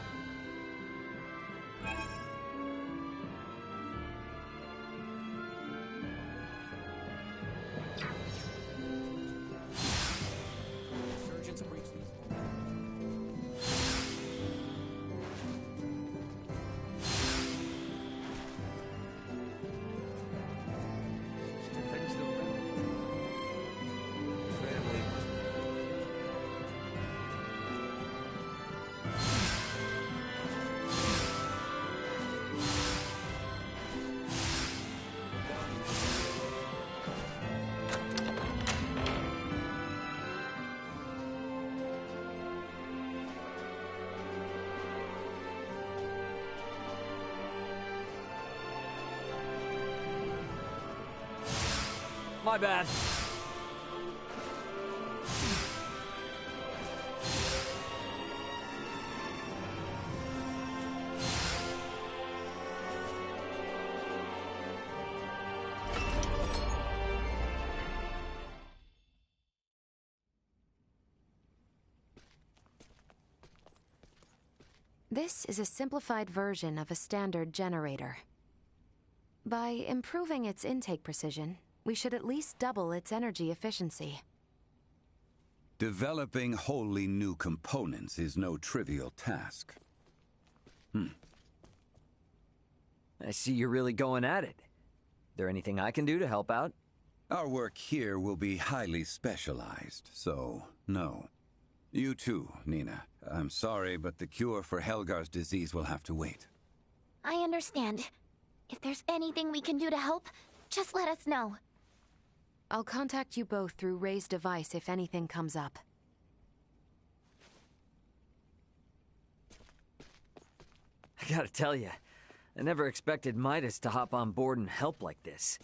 My bad. This is a simplified version of a standard generator. By improving its intake precision, we should at least double its energy efficiency. Developing wholly new components is no trivial task. I see you're really going at it. There anything I can do to help out? Our work here will be highly specialized, so no. You too, Nina. I'm sorry, but the cure for Helgar's disease will have to wait. I understand. If there's anything we can do to help, just let us know. I'll contact you both through Ray's device if anything comes up. I gotta tell you, I never expected Midas to hop on board and help like this.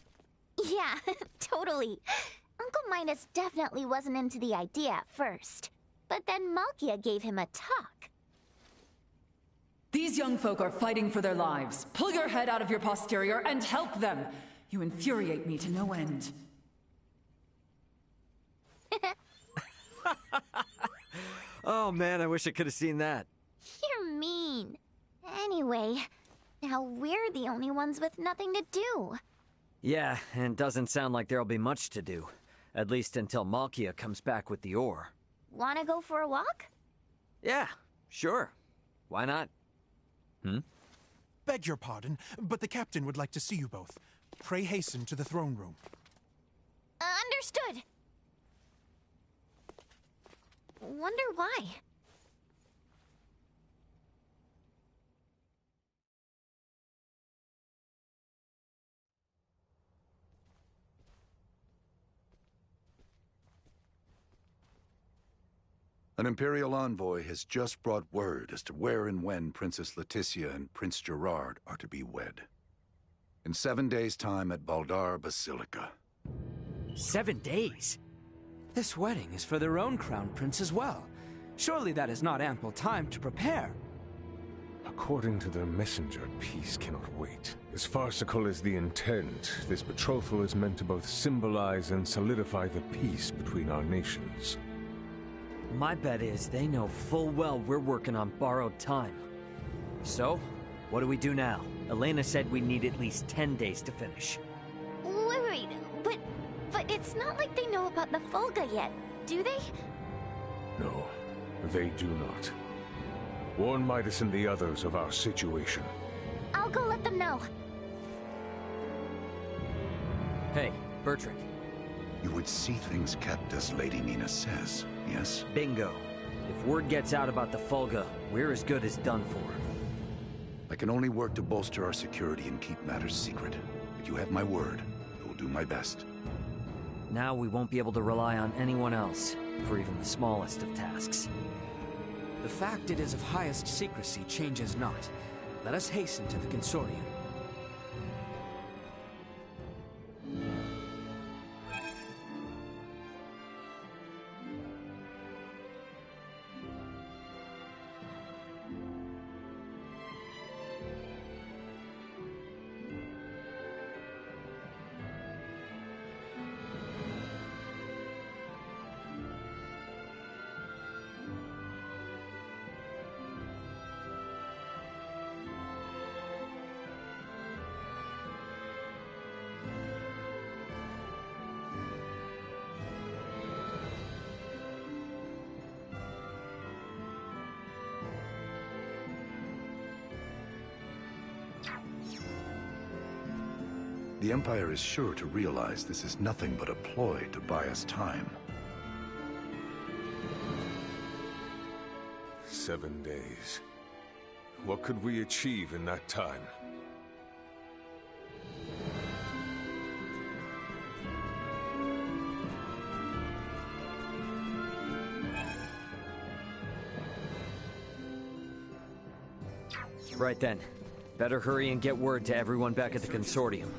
Yeah, totally. Uncle Midas definitely wasn't into the idea at first. But then Malkia gave him a talk. These young folk are fighting for their lives. Pull your head out of your posterior and help them! You infuriate me to no end. Oh man, I wish I could have seen that. You're mean. Anyway, now we're the only ones with nothing to do. Yeah, and doesn't sound like there'll be much to do. At least until Malkia comes back with the ore. Wanna go for a walk? Yeah, sure. Why not? Beg your pardon, but the captain would like to see you both. Pray hasten to the throne room. Understood. Wonder why. An Imperial envoy has just brought word as to where and when Princess Leticia and Prince Gerard are to be wed. In 7 days' time at Baldar Basilica. 7 days? This wedding is for their own crown prince as well. Surely that is not ample time to prepare. According to their messenger, peace cannot wait. As farcical as the intent, this betrothal is meant to both symbolize and solidify the peace between our nations. My bet is they know full well we're working on borrowed time. So, what do we do now? Elena said we need at least 10 days to finish. Wait, but it's not like they know about the Fulga yet, do they? No, they do not. Warn Midas and the others of our situation. I'll go let them know. Hey, Bertrand. You would see things kept as Lady Nina says, yes? Bingo. If word gets out about the Fulga, we're as good as done for. I can only work to bolster our security and keep matters secret. But you have my word. I will do my best. Now we won't be able to rely on anyone else, for even the smallest of tasks. The fact it is of highest secrecy changes not. Let us hasten to the Consortium. The Empire is sure to realize this is nothing but a ploy to buy us time. 7 days. What could we achieve in that time? Right then. Better hurry and get word to everyone back at the Consortium.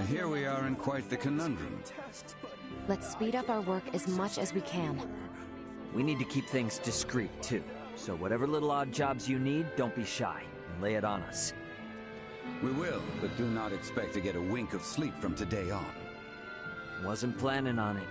Here we are in quite the conundrum. Let's speed up our work as much as we can. We need to keep things discreet, too. So whatever little odd jobs you need, don't be shy, and lay it on us. We will, but do not expect to get a wink of sleep from today on. Wasn't planning on it.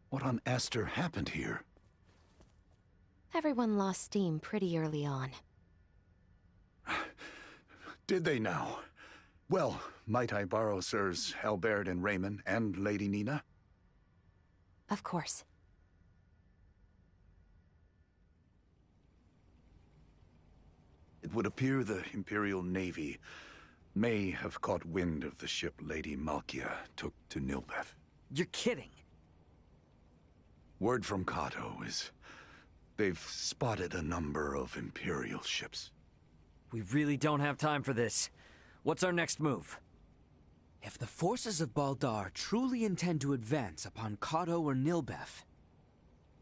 What on Aster happened here? Everyone lost steam pretty early on. Did they now? Well, might I borrow Sirs Albert and Raymond and Lady Nina? Of course. It would appear the Imperial Navy may have caught wind of the ship Lady Malkia took to Nilbeth. You're kidding! Word from Kato is they've spotted a number of Imperial ships. We really don't have time for this. What's our next move? If the forces of Baldar truly intend to advance upon Kato or Nilbeth,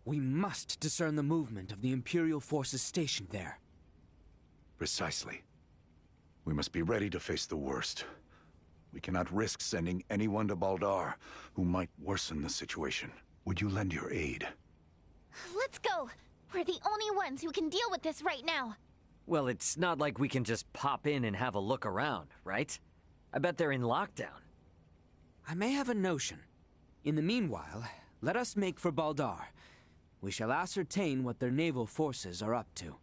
we must discern the movement of the Imperial forces stationed there. Precisely. We must be ready to face the worst. We cannot risk sending anyone to Baldar who might worsen the situation. Would you lend your aid? Let's go! We're the only ones who can deal with this right now. Well, it's not like we can just pop in and have a look around, right? I bet they're in lockdown. I may have a notion. In the meanwhile, let us make for Baldar. We shall ascertain what their naval forces are up to.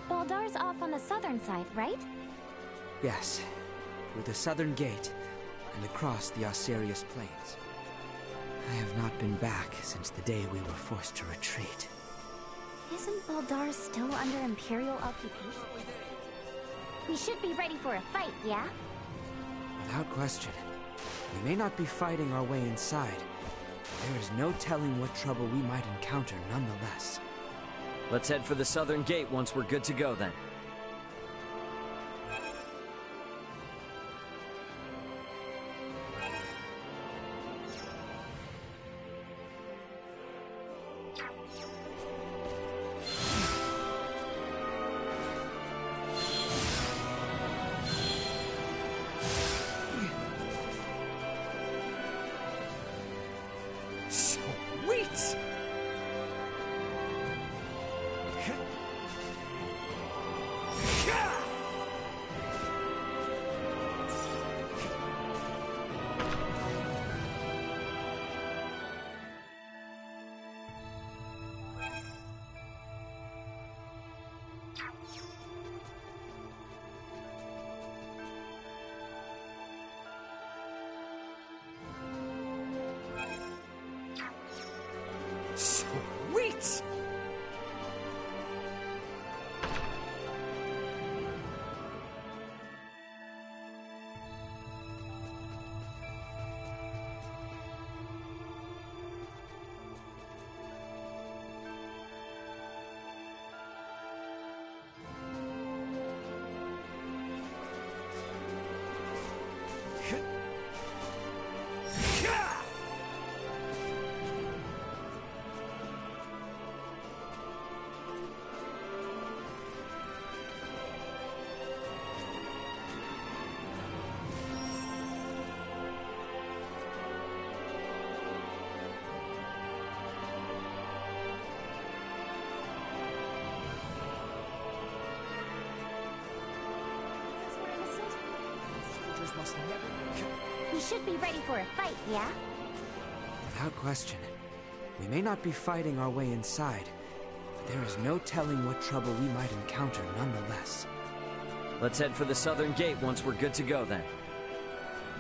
Baldar's off on the southern side, right? Yes, through the southern gate and across the Osirius Plains. I have not been back since the day we were forced to retreat. Isn't Baldar still under Imperial occupation? We should be ready for a fight, yeah? Without question. We may not be fighting our way inside. There is no telling what trouble we might encounter nonetheless. Let's head for the southern gate once we're good to go then. Sweet! Sweet! We should be ready for a fight, yeah? Without question. We may not be fighting our way inside, but there is no telling what trouble we might encounter nonetheless. Let's head for the southern gate once we're good to go then.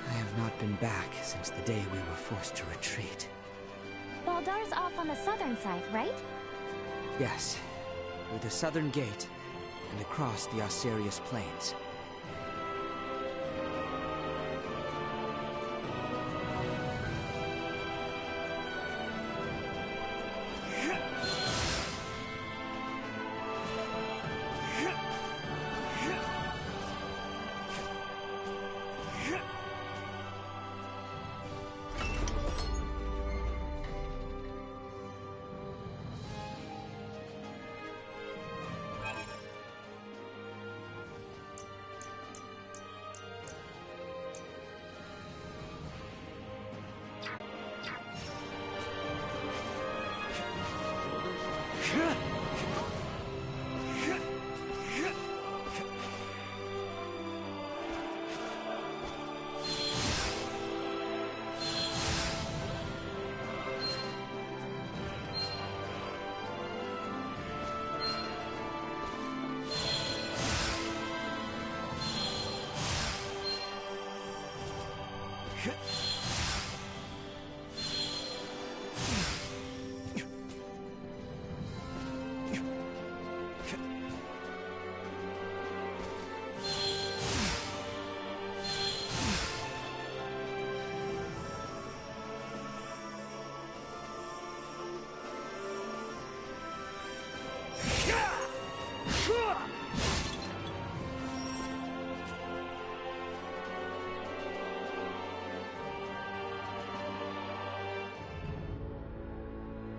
I have not been back since the day we were forced to retreat. Baldar's off on the southern side, right? Yes, through the southern gate and across the Osirius Plains.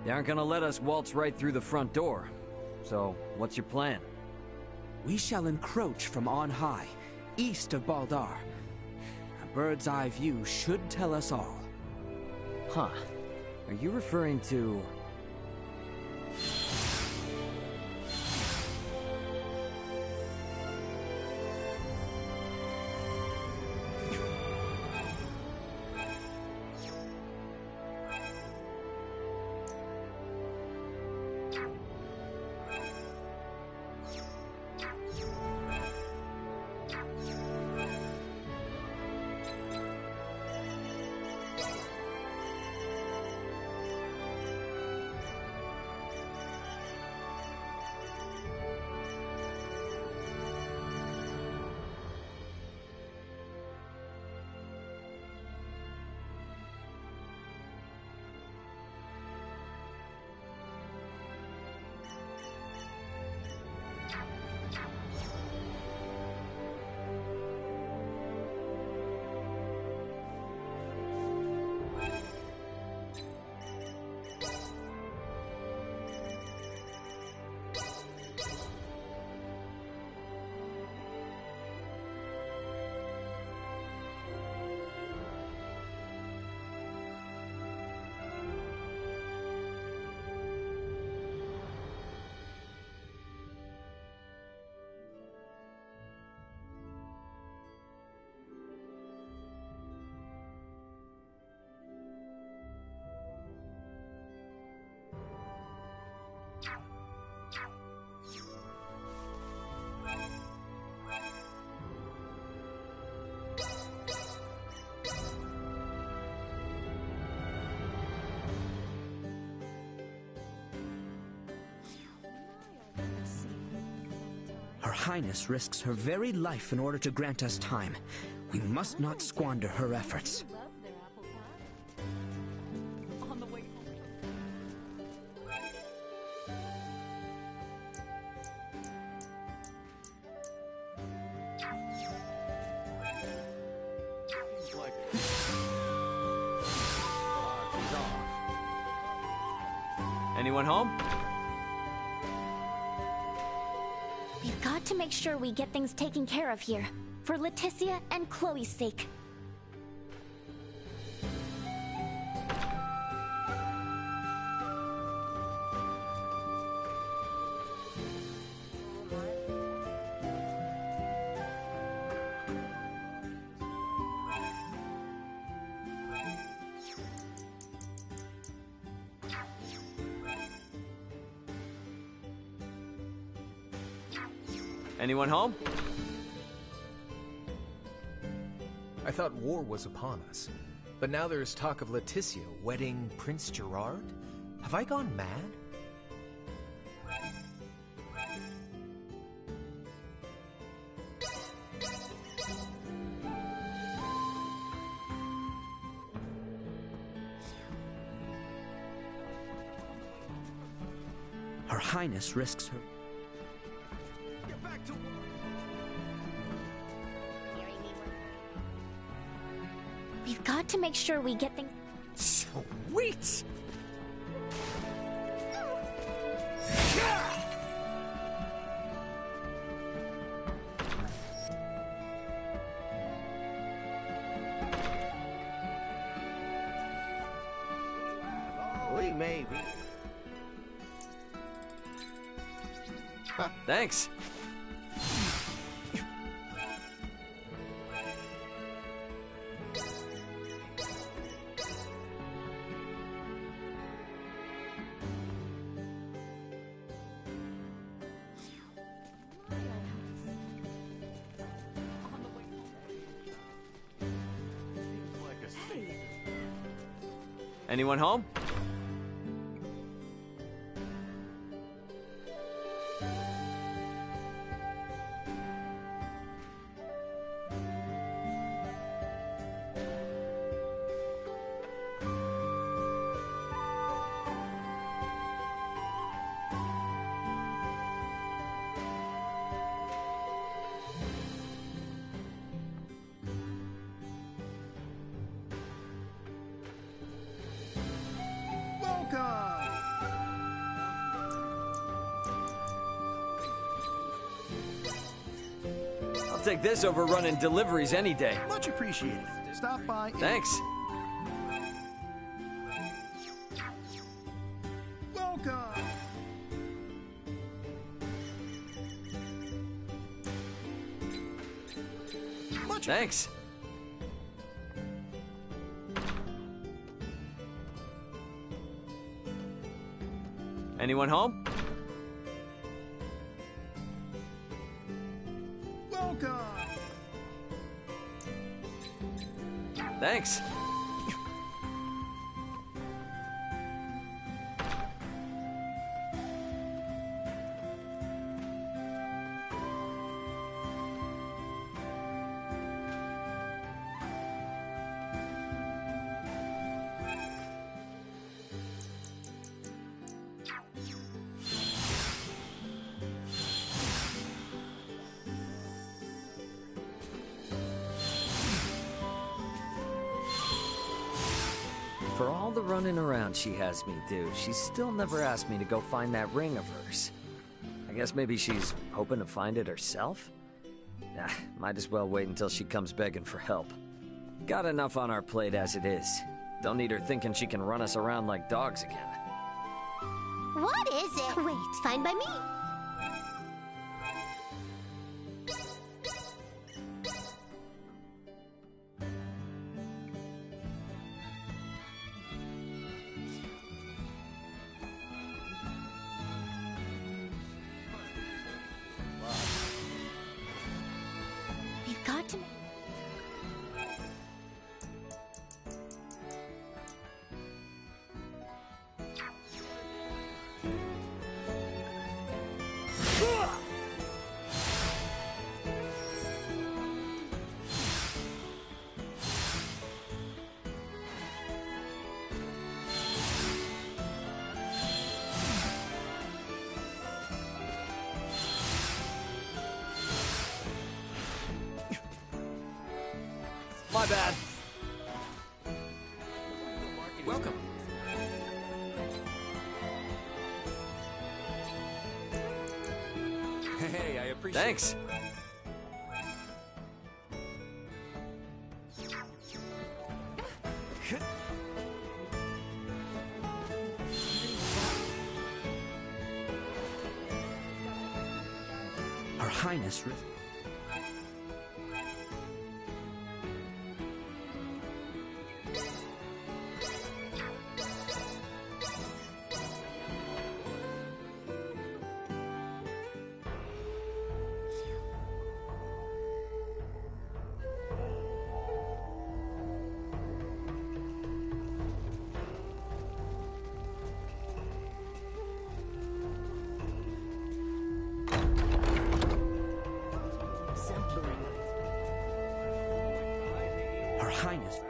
They aren't gonna let us waltz right through the front door. So, what's your plan? We shall encroach from on high, east of Baldar. A bird's eye view should tell us all. Huh. Are you referring to... Highness risks her very life in order to grant us time. We must not squander her efforts. Anyone home? We've got to make sure we get things taken care of here, for Leticia and Chloe's sake. Anyone home? I thought war was upon us. But now there's talk of Leticia wedding Prince Gerard? Have I gone mad? Her Highness risks her... We've got to make sure we get things... Sweet! We maybe. Thanks. Anyone home? I'll take this over running deliveries any day. Much appreciated. Stop by. Thanks. Welcome. Thanks. Anyone home? Welcome. Thanks. For all the running around she has me do, she's still never asked me to go find that ring of hers. I guess maybe she's hoping to find it herself? Might as well wait until she comes begging for help. Got enough on our plate as it is. Don't need her thinking she can run us around like dogs again. What is it? Wait, fine by me. We've got to... My bad. Welcome. Hey, I appreciate Thanks. Her Highness... Her Highness...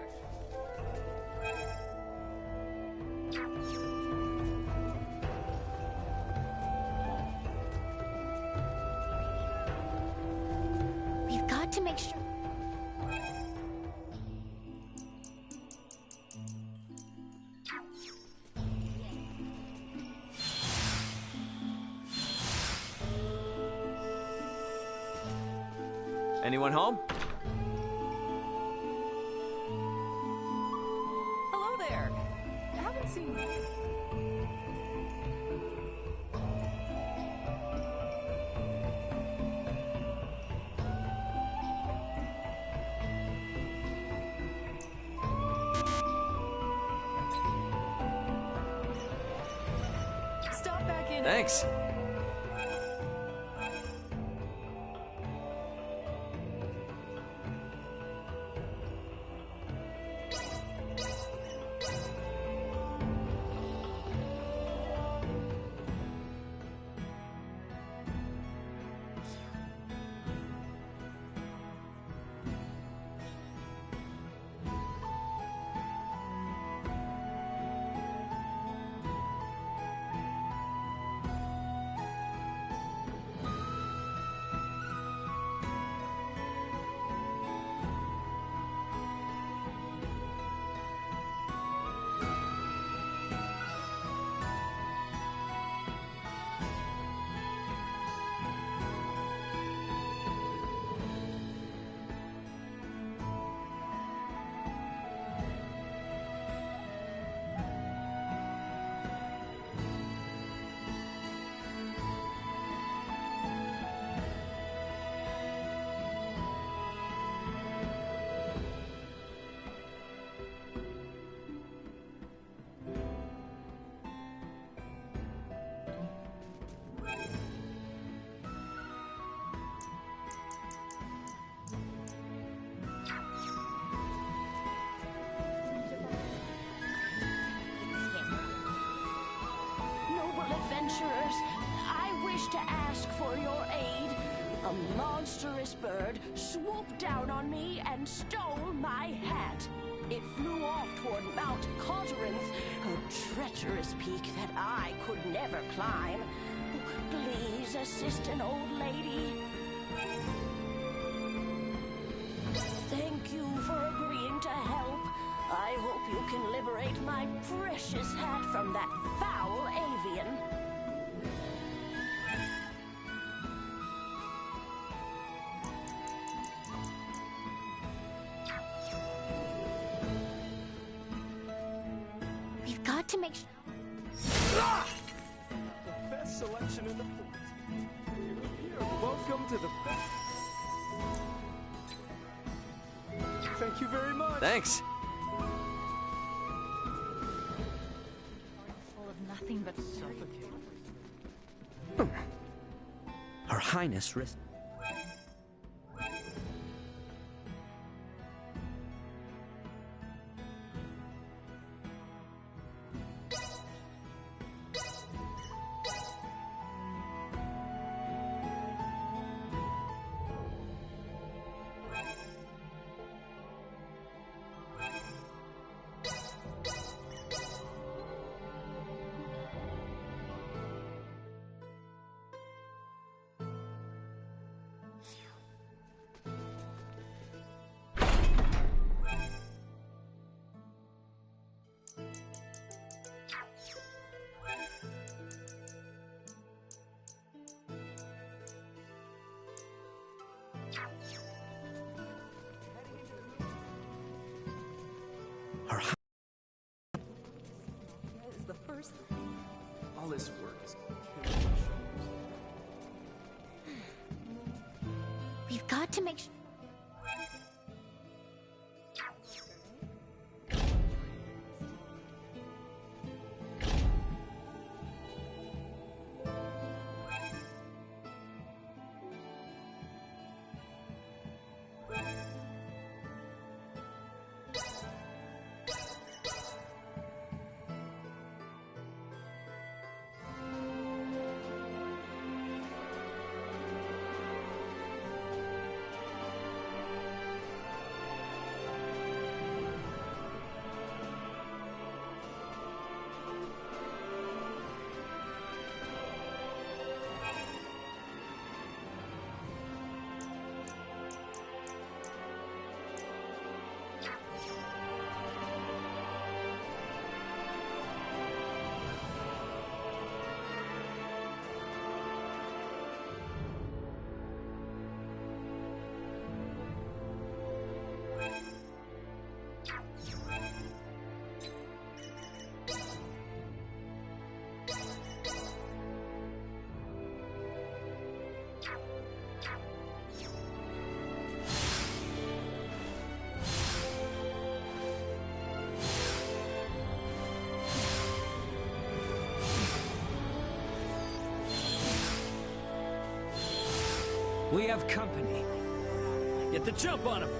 We've got to make sure. Anyone home? Hello there. Haven't seen you. Stop back in. Thanks. Adventurers, I wish to ask for your aid. A monstrous bird swooped down on me and stole my hat. It flew off toward Mount Cauterinth, a treacherous peak that I could never climb. Please assist an old lady. Thank you for agreeing to help. I hope you can liberate my precious hat from that foul avian. We've got to make sure. The best selection in the port. Welcome to the best. Thank you very much. Thanks. Full of nothing but suffocating. Her Highness... got to make sure. We have company. Get the jump on him!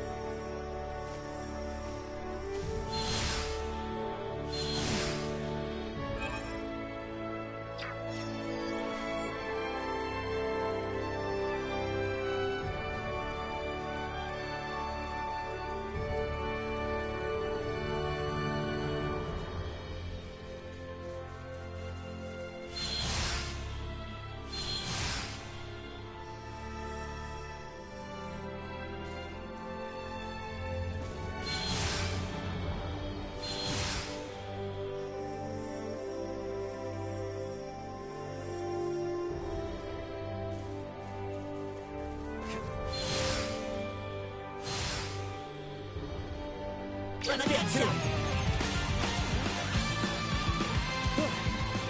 Let's get to it!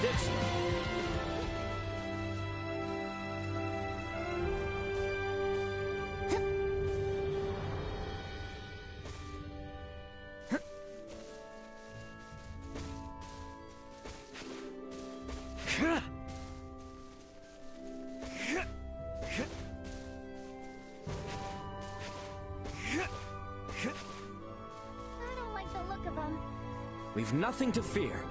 This. We've nothing to fear.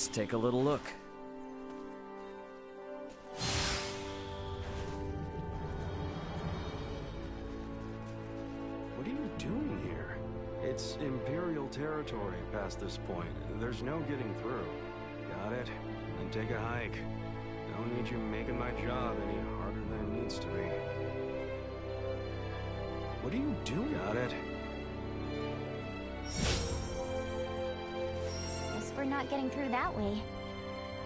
Let's take a little look. What are you doing here? It's Imperial territory past this point. There's no getting through. Got it? Then take a hike. Don't need you making my job any harder than it needs to be. What are you doing? Got it? We're not getting through that way.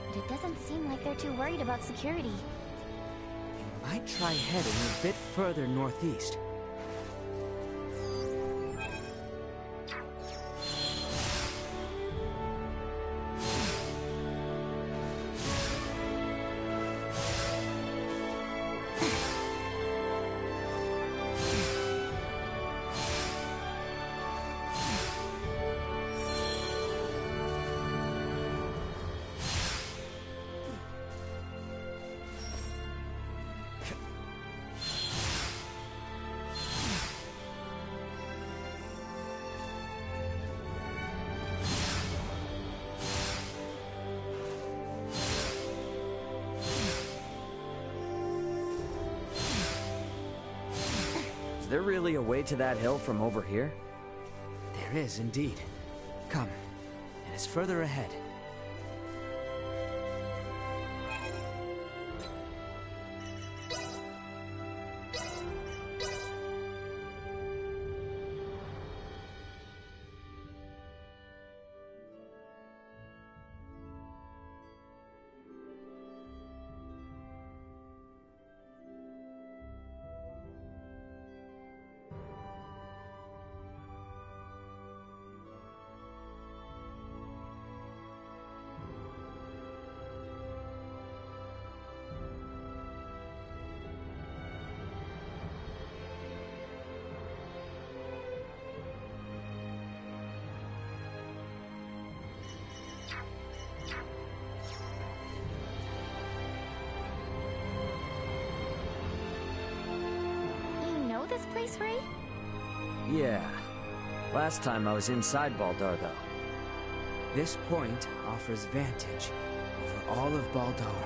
But it doesn't seem like they're too worried about security. You might try heading a bit further northeast. Is there really a way to that hill from over here? There is, indeed. Come. It is further ahead. This place, Ray? Yeah. Last time I was inside Baldar, though. This point offers vantage over all of Baldar.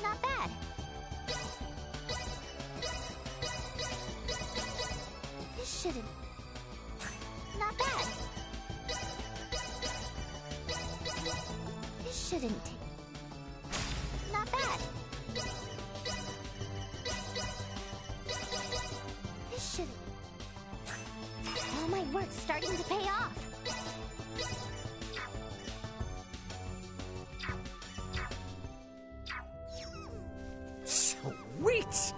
Not bad. This shouldn't... Not bad. This shouldn't take... Not bad. This shouldn't... All my work's starting to pay off. Sweet!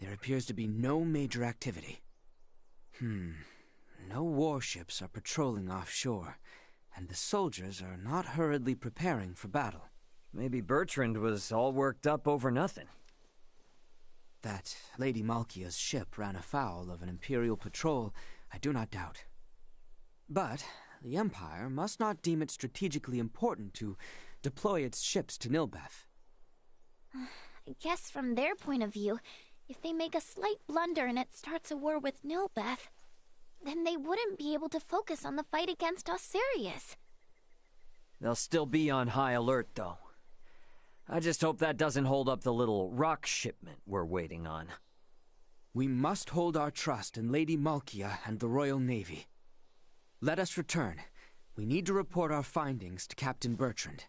There appears to be no major activity. No warships are patrolling offshore, and the soldiers are not hurriedly preparing for battle. Maybe Bertrand was all worked up over nothing. That Lady Malkia's ship ran afoul of an Imperial patrol, I do not doubt. But the Empire must not deem it strategically important to deploy its ships to Nilbeth. I guess from their point of view, if they make a slight blunder and it starts a war with Nilbeth, then they wouldn't be able to focus on the fight against Osirius. They'll still be on high alert, though. I just hope that doesn't hold up the little rock shipment we're waiting on. We must hold our trust in Lady Malkia and the Royal Navy. Let us return. We need to report our findings to Captain Bertrand.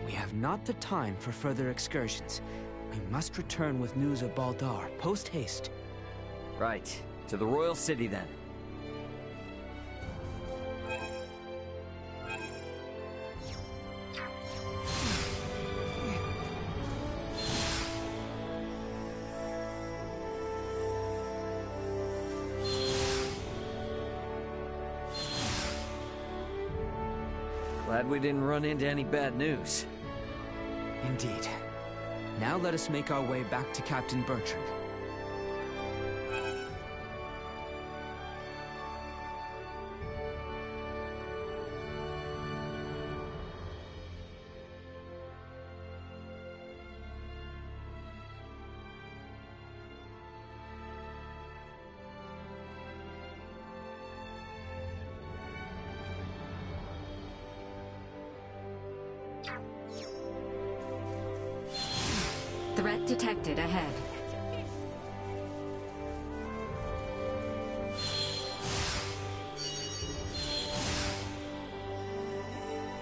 We have not the time for further excursions. We must return with news of Baldar, post-haste. Right. To the Royal City, then. Glad we didn't run into any bad news. Indeed. Now let us make our way back to Captain Bertrand. Threat detected ahead.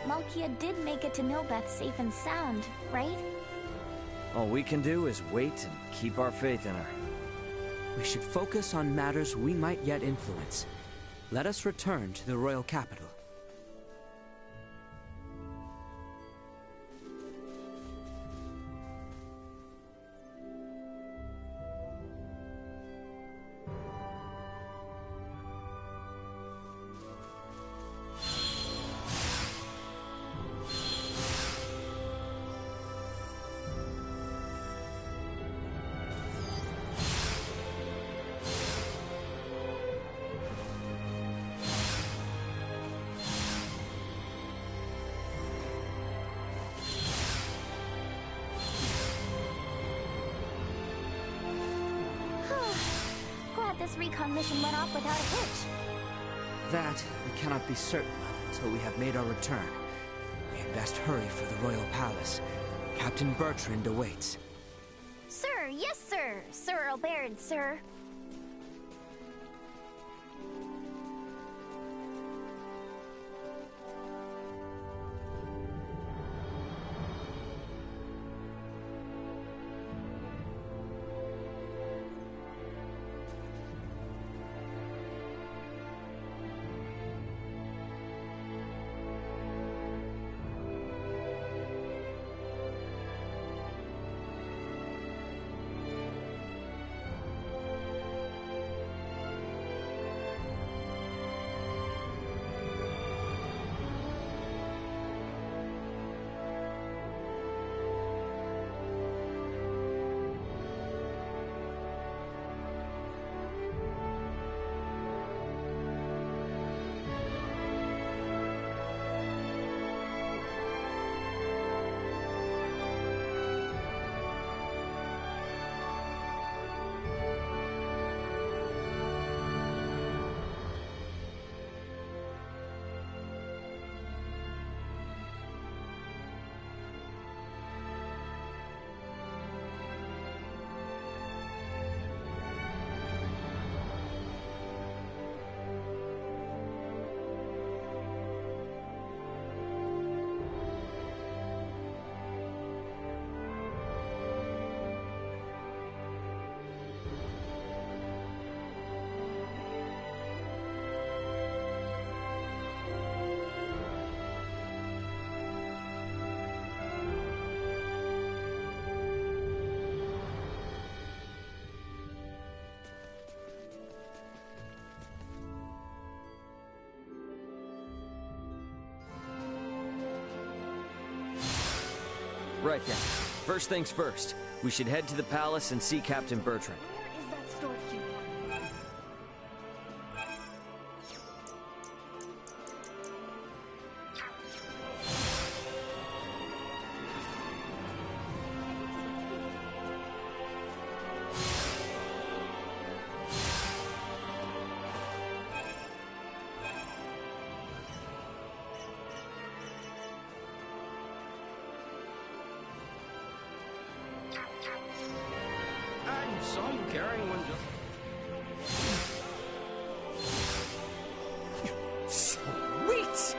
Malkia did make it to Nilbeth safe and sound, right? All we can do is wait and keep our faith in her. We should focus on matters we might yet influence. Let us return to the royal capital. This recon mission went off without a hitch. That we cannot be certain of until we have made our return. We had best hurry for the royal palace. Captain Bertrand awaits. Sir, yes sir! Sir Albert, sir. Right then. First things first. We should head to the palace and see Captain Bertrand. Where is that storekeeper? I saw you carrying one just... Sweet!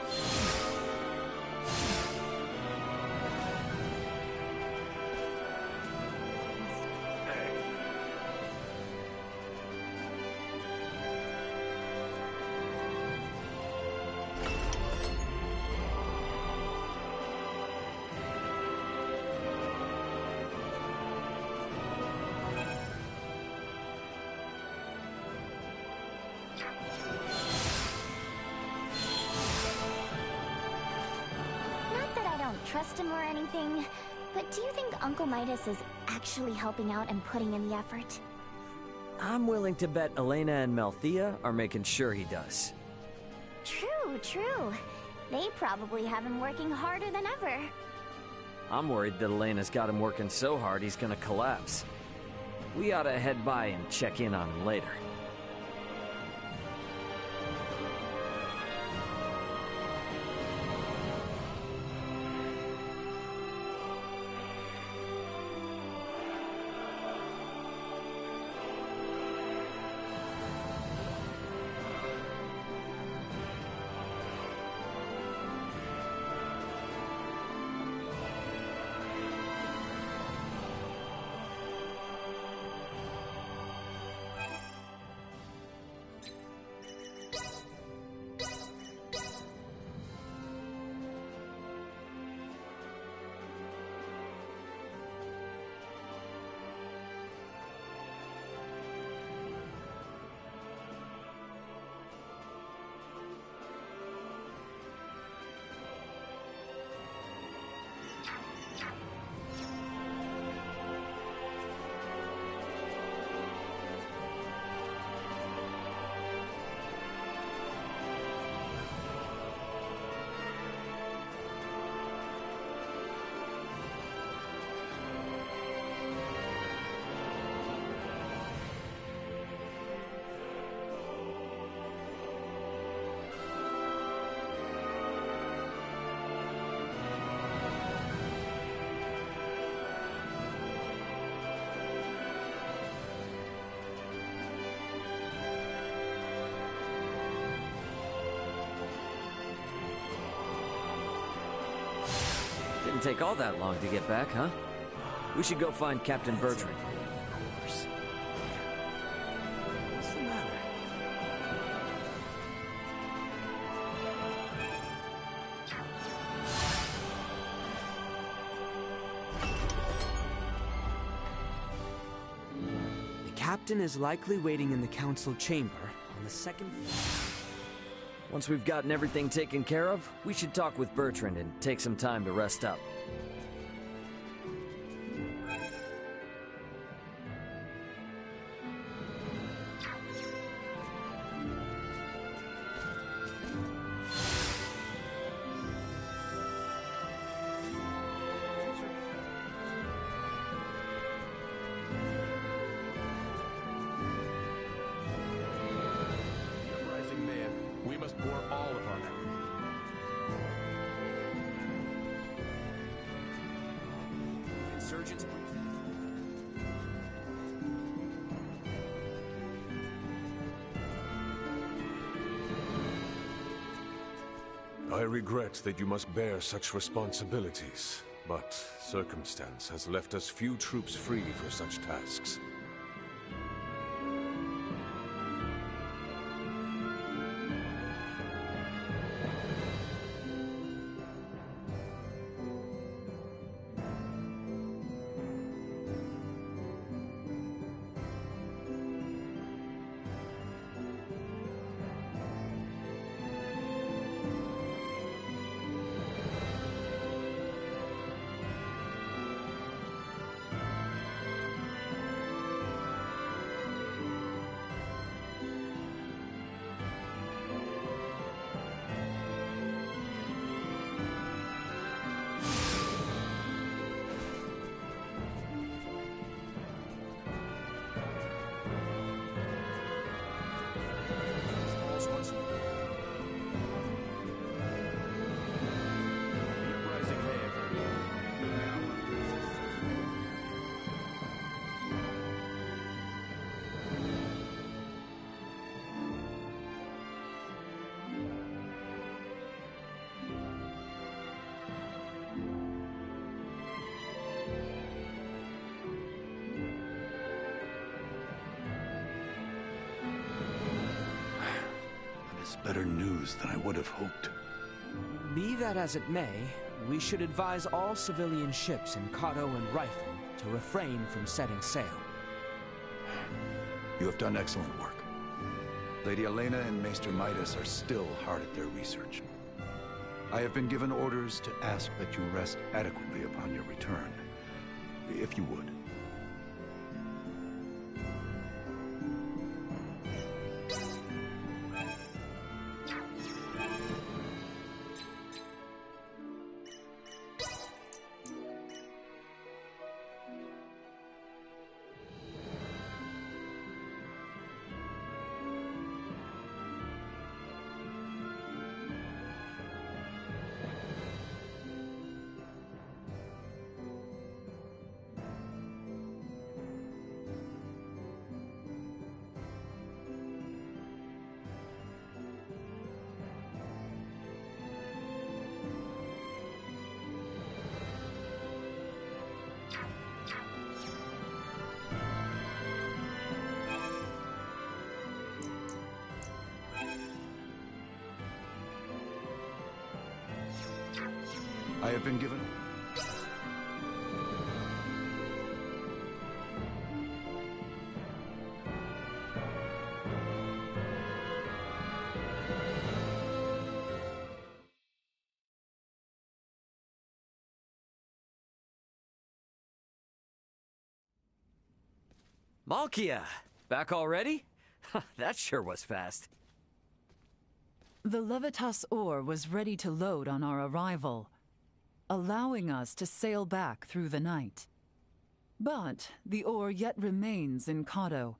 trust him or anything, but do you think Uncle Midas is actually helping out and putting in the effort? I'm willing to bet Elena and Malthea are making sure he does. True, true. They probably have him working harder than ever. I'm worried that Elena's got him working so hard he's gonna collapse. We ought to head by and check in on him later. Didn't take all that long to get back, huh? We should go find Captain Bertrand. What's the matter? The captain is likely waiting in the council chamber on the second floor. Once we've gotten everything taken care of, we should talk with Bertrand and take some time to rest up. Insurgents, I regret that you must bear such responsibilities, but circumstance has left us few troops free for such tasks. Better news than I would have hoped. Be that as it may, we should advise all civilian ships in Kato and Rifle to refrain from setting sail. You have done excellent work. Lady Elena and Maester Midas are still hard at their research. I have been given orders to ask that you rest adequately upon your return. If you would. I have been given... Malkia! Back already? That sure was fast. The Levitas ore was ready to load on our arrival, allowing us to sail back through the night. But the ore yet remains in Kato.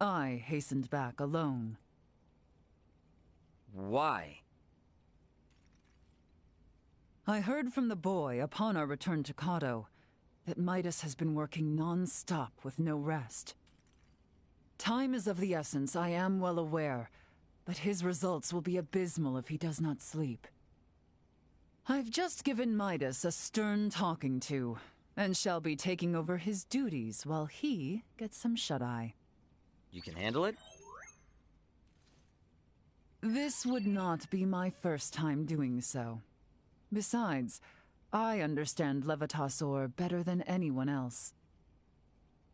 I hastened back alone. Why? I heard from the boy upon our return to Kato that Midas has been working non-stop with no rest. Time is of the essence, I am well aware, but his results will be abysmal if he does not sleep. I've just given Midas a stern talking to, and shall be taking over his duties while he gets some shut-eye. You can handle it? This would not be my first time doing so. Besides, I understand Levitas ore better than anyone else.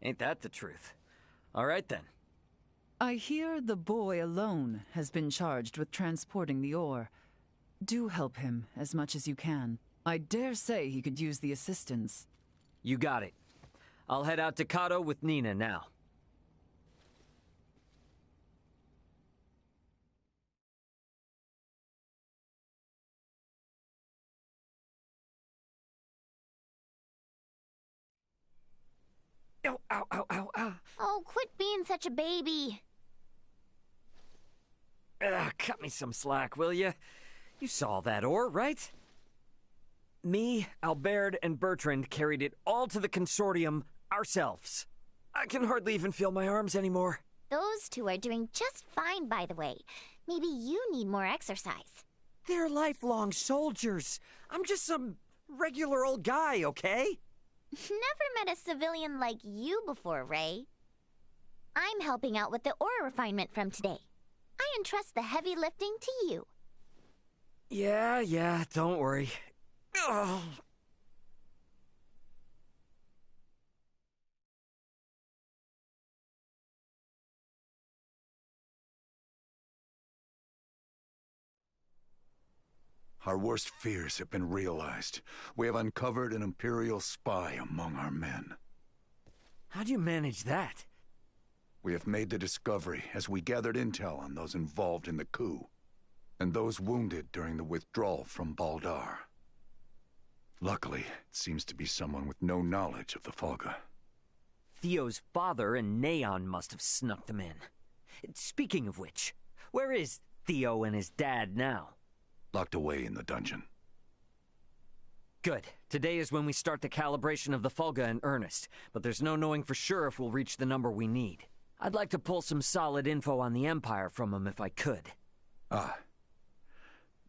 Ain't that the truth? All right then. I hear the boy alone has been charged with transporting the ore. Do help him as much as you can. I dare say he could use the assistance. You got it. I'll head out to Kato with Nina now. Ow, ow, ow, ow, ow. Oh, quit being such a baby. Cut me some slack, will ya? You saw that ore, right? Me, Albert, and Bertrand carried it all to the consortium ourselves. I can hardly even feel my arms anymore. Those two are doing just fine, by the way. Maybe you need more exercise. They're lifelong soldiers. I'm just some regular old guy, okay? Never met a civilian like you before, Ray. I'm helping out with the ore refinement from today. I entrust the heavy lifting to you. Yeah, don't worry. Ugh. Our worst fears have been realized. We have uncovered an Imperial spy among our men. How do you manage that? We have made the discovery as we gathered intel on those involved in the coup, and those wounded during the withdrawal from Baldar. Luckily, it seems to be someone with no knowledge of the Folga. Theo's father and Neon must have snuck them in. Speaking of which, where is Theo and his dad now? Locked away in the dungeon. Good. Today is when we start the calibration of the Folga in earnest, but there's no knowing for sure if we'll reach the number we need. I'd like to pull some solid info on the Empire from him if I could. Ah.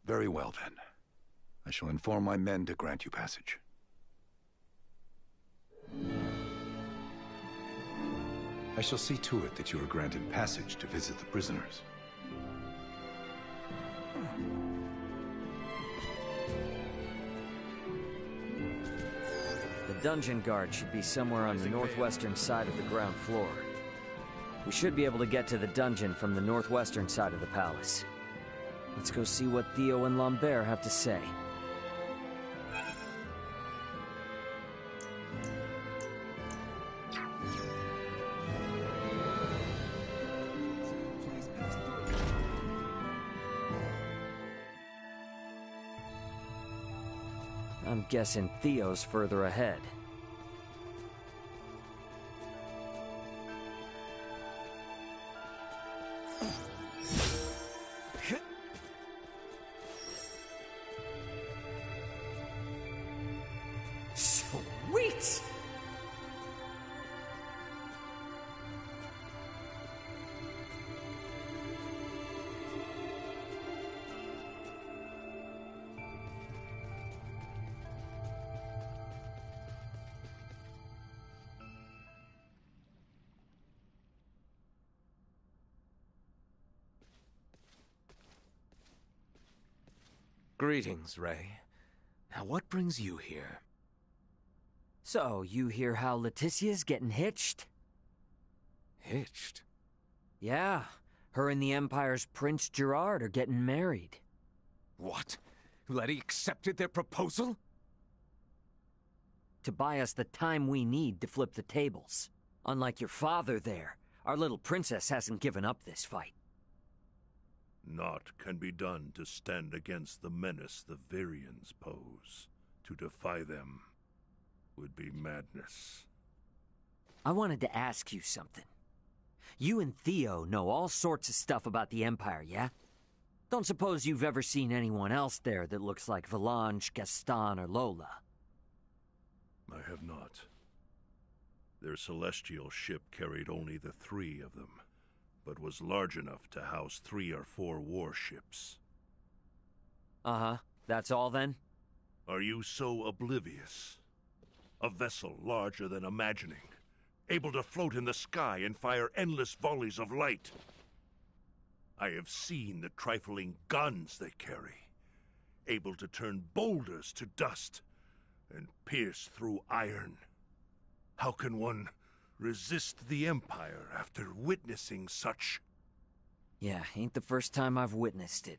Very well then. I shall inform my men to grant you passage. I shall see to it that you are granted passage to visit the prisoners. The dungeon guard should be somewhere on the northwestern side of the ground floor. We should be able to get to the dungeon from the northwestern side of the palace. Let's go see what Theo and Lambert have to say. I'm guessing Theo's further ahead. Sweet! Greetings, Ray. Now what brings you here? So, you hear how Leticia's getting hitched? Hitched? Yeah, her and the Empire's Prince Gerard are getting married. What? Letty accepted their proposal? To buy us the time we need to flip the tables. Unlike your father there, our little princess hasn't given up this fight. Naught can be done to stand against the menace the Virians pose. To defy them would be madness. I wanted to ask you something. You and Theo know all sorts of stuff about the Empire, yeah? Don't suppose you've ever seen anyone else there that looks like Valange, Gaston, or Lola? I have not. Their celestial ship carried only the 3 of them, but was large enough to house 3 or 4 warships. Uh-huh. That's all then? Are you so oblivious? A vessel larger than imagining, able to float in the sky and fire endless volleys of light. I have seen the trifling guns they carry, able to turn boulders to dust and pierce through iron. How can one resist the Empire after witnessing such? Yeah, ain't the first time I've witnessed it.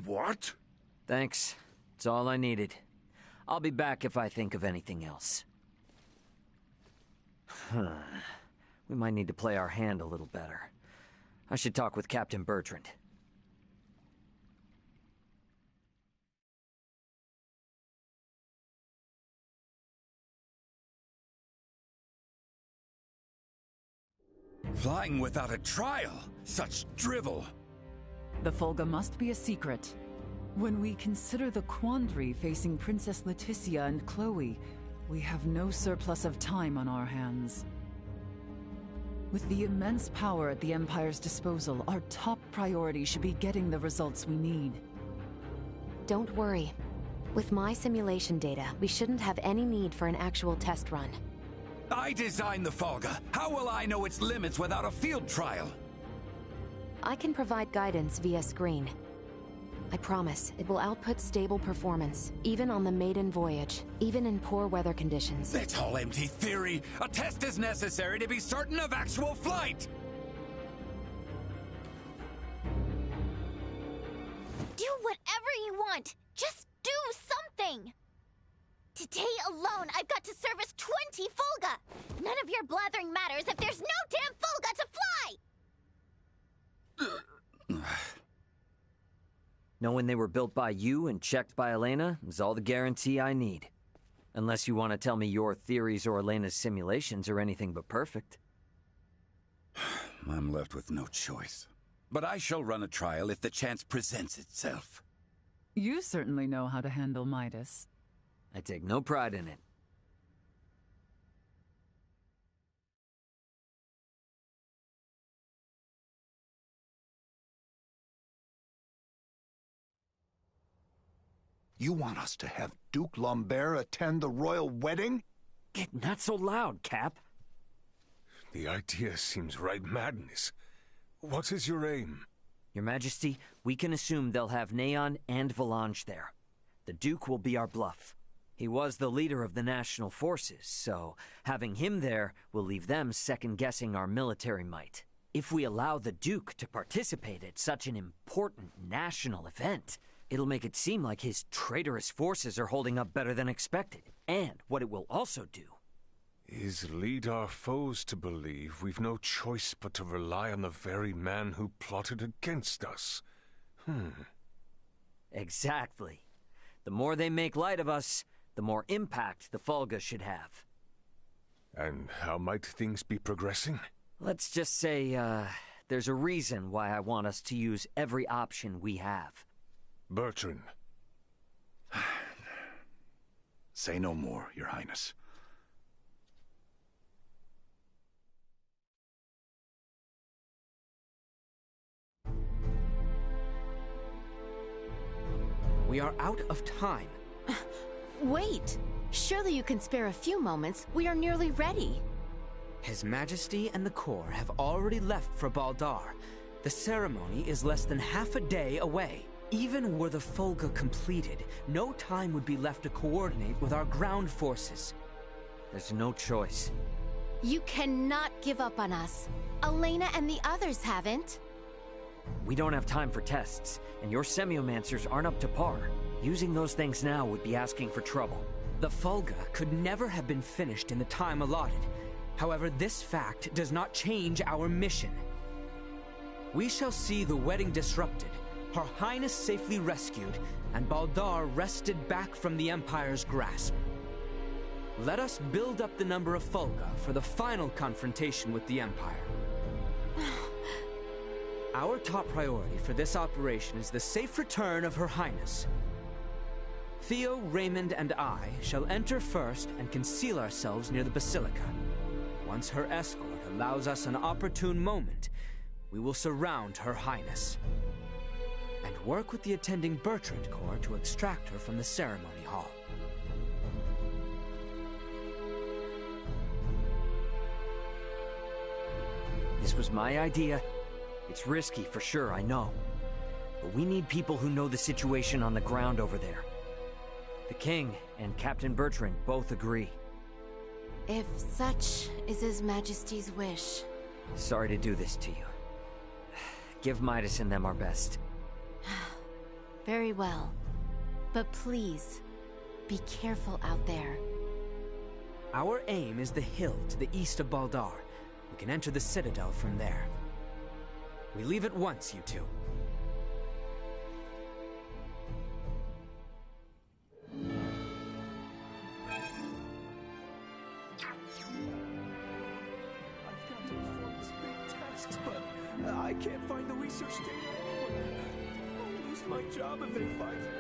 What? Thanks. It's all I needed. I'll be back if I think of anything else. We might need to play our hand a little better. I should talk with Captain Bertrand. Flying without a trial? Such drivel! The Fulga must be a secret. When we consider the quandary facing Princess Leticia and Chloe, we have no surplus of time on our hands. With the immense power at the Empire's disposal, our top priority should be getting the results we need. Don't worry. With my simulation data, we shouldn't have any need for an actual test run. I designed the Fulga. How will I know its limits without a field trial? I can provide guidance via screen. I promise, it will output stable performance, even on the maiden voyage, even in poor weather conditions. It's all empty theory! A test is necessary to be certain of actual flight! Do whatever you want! Just do something! Today alone, I've got to service 20 Fulga! None of your blathering matters if there's no damn Fulga to fly! Knowing they were built by you and checked by Elena is all the guarantee I need. Unless you want to tell me your theories or Elena's simulations are anything but perfect. I'm left with no choice. But I shall run a trial if the chance presents itself. You certainly know how to handle Midas. I take no pride in it. You want us to have Duke Lambert attend the royal wedding? Not so loud, Cap. The idea seems right madness. What is your aim? Your Majesty, we can assume they'll have Neon and Valange there. The Duke will be our bluff. He was the leader of the national forces, so having him there will leave them second-guessing our military might. If we allow the Duke to participate at such an important national event, it'll make it seem like his traitorous forces are holding up better than expected. And what it will also do is lead our foes to believe we've no choice but to rely on the very man who plotted against us. Exactly. The more they make light of us, the more impact the Fulga should have. And how might things be progressing? Let's just say, there's a reason why I want us to use every option we have. Bertrand. Say no more, Your Highness. We are out of time. Wait! Surely you can spare a few moments. We are nearly ready. His Majesty and the Corps have already left for Baldar. The ceremony is less than half a day away. Even were the Fulga completed, no time would be left to coordinate with our ground forces. There's no choice. You cannot give up on us. Elena and the others haven't. We don't have time for tests, and your semiomancers aren't up to par. Using those things now would be asking for trouble. The Fulga could never have been finished in the time allotted. However, this fact does not change our mission. We shall see the wedding disrupted, Her Highness safely rescued, and Baldar wrested back from the Empire's grasp. Let us build up the number of Fulga for the final confrontation with the Empire. Our top priority for this operation is the safe return of Her Highness. Theo, Raymond, and I shall enter first and conceal ourselves near the Basilica. Once her escort allows us an opportune moment, we will surround Her Highness and work with the attending Bertrand Corps to extract her from the ceremony hall. This was my idea. It's risky for sure, I know. But we need people who know the situation on the ground over there. The King and Captain Bertrand both agree. If such is His Majesty's wish. Sorry to do this to you. Give Midas and them our best. Very well. But please, be careful out there. Our aim is the hill to the east of Baldar. We can enter the Citadel from there. We leave at once, you two. But I can't find the research data anywhere. I'll lose my job if they find it.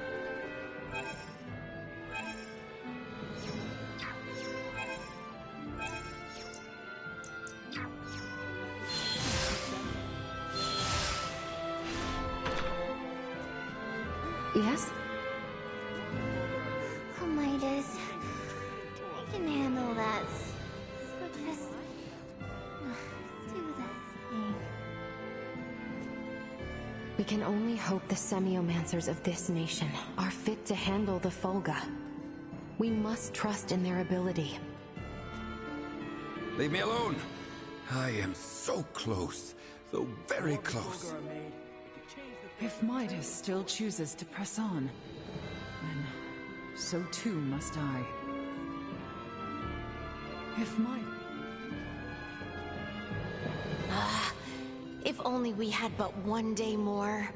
Yes? Oh, Midas. I can handle that. So just... do that thing. We can only hope the semiomancers of this nation are fit to handle the Fulga. We must trust in their ability. Leave me alone! I am so close. So very close. If Midas still chooses to press on, then so too must I. If If only we had but one day more.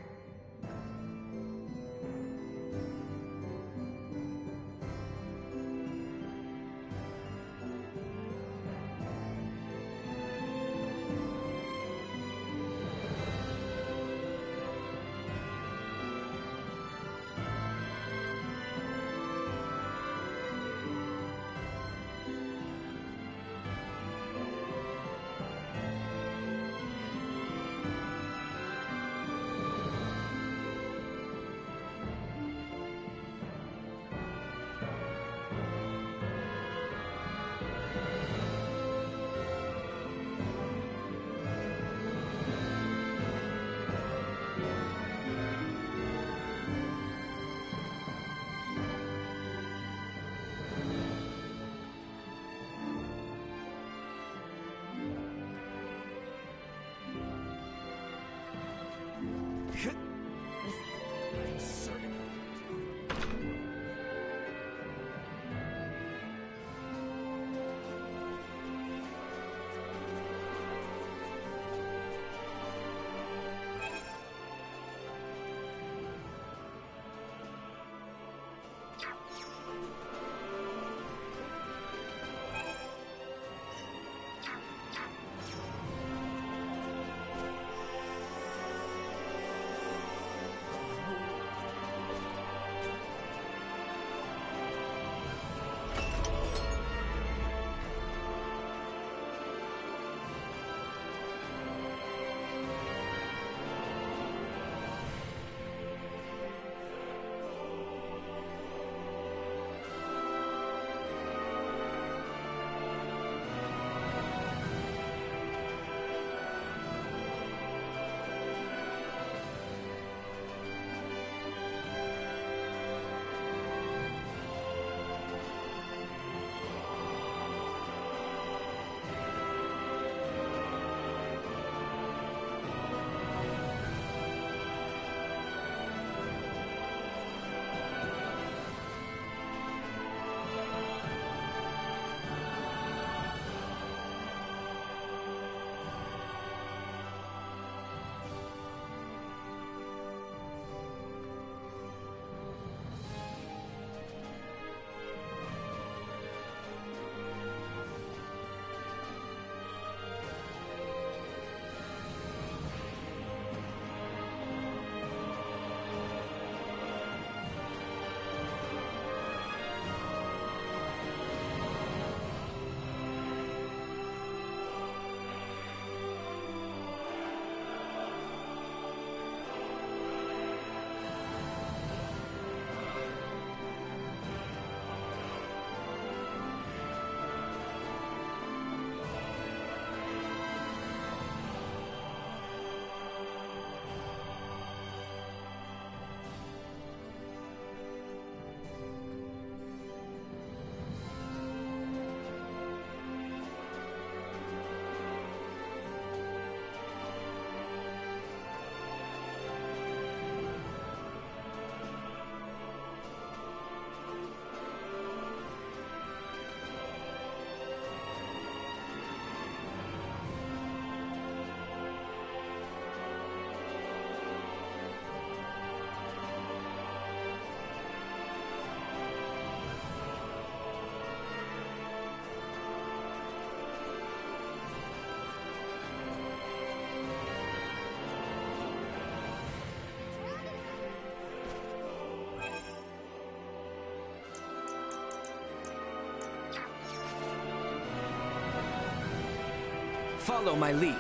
Follow my lead.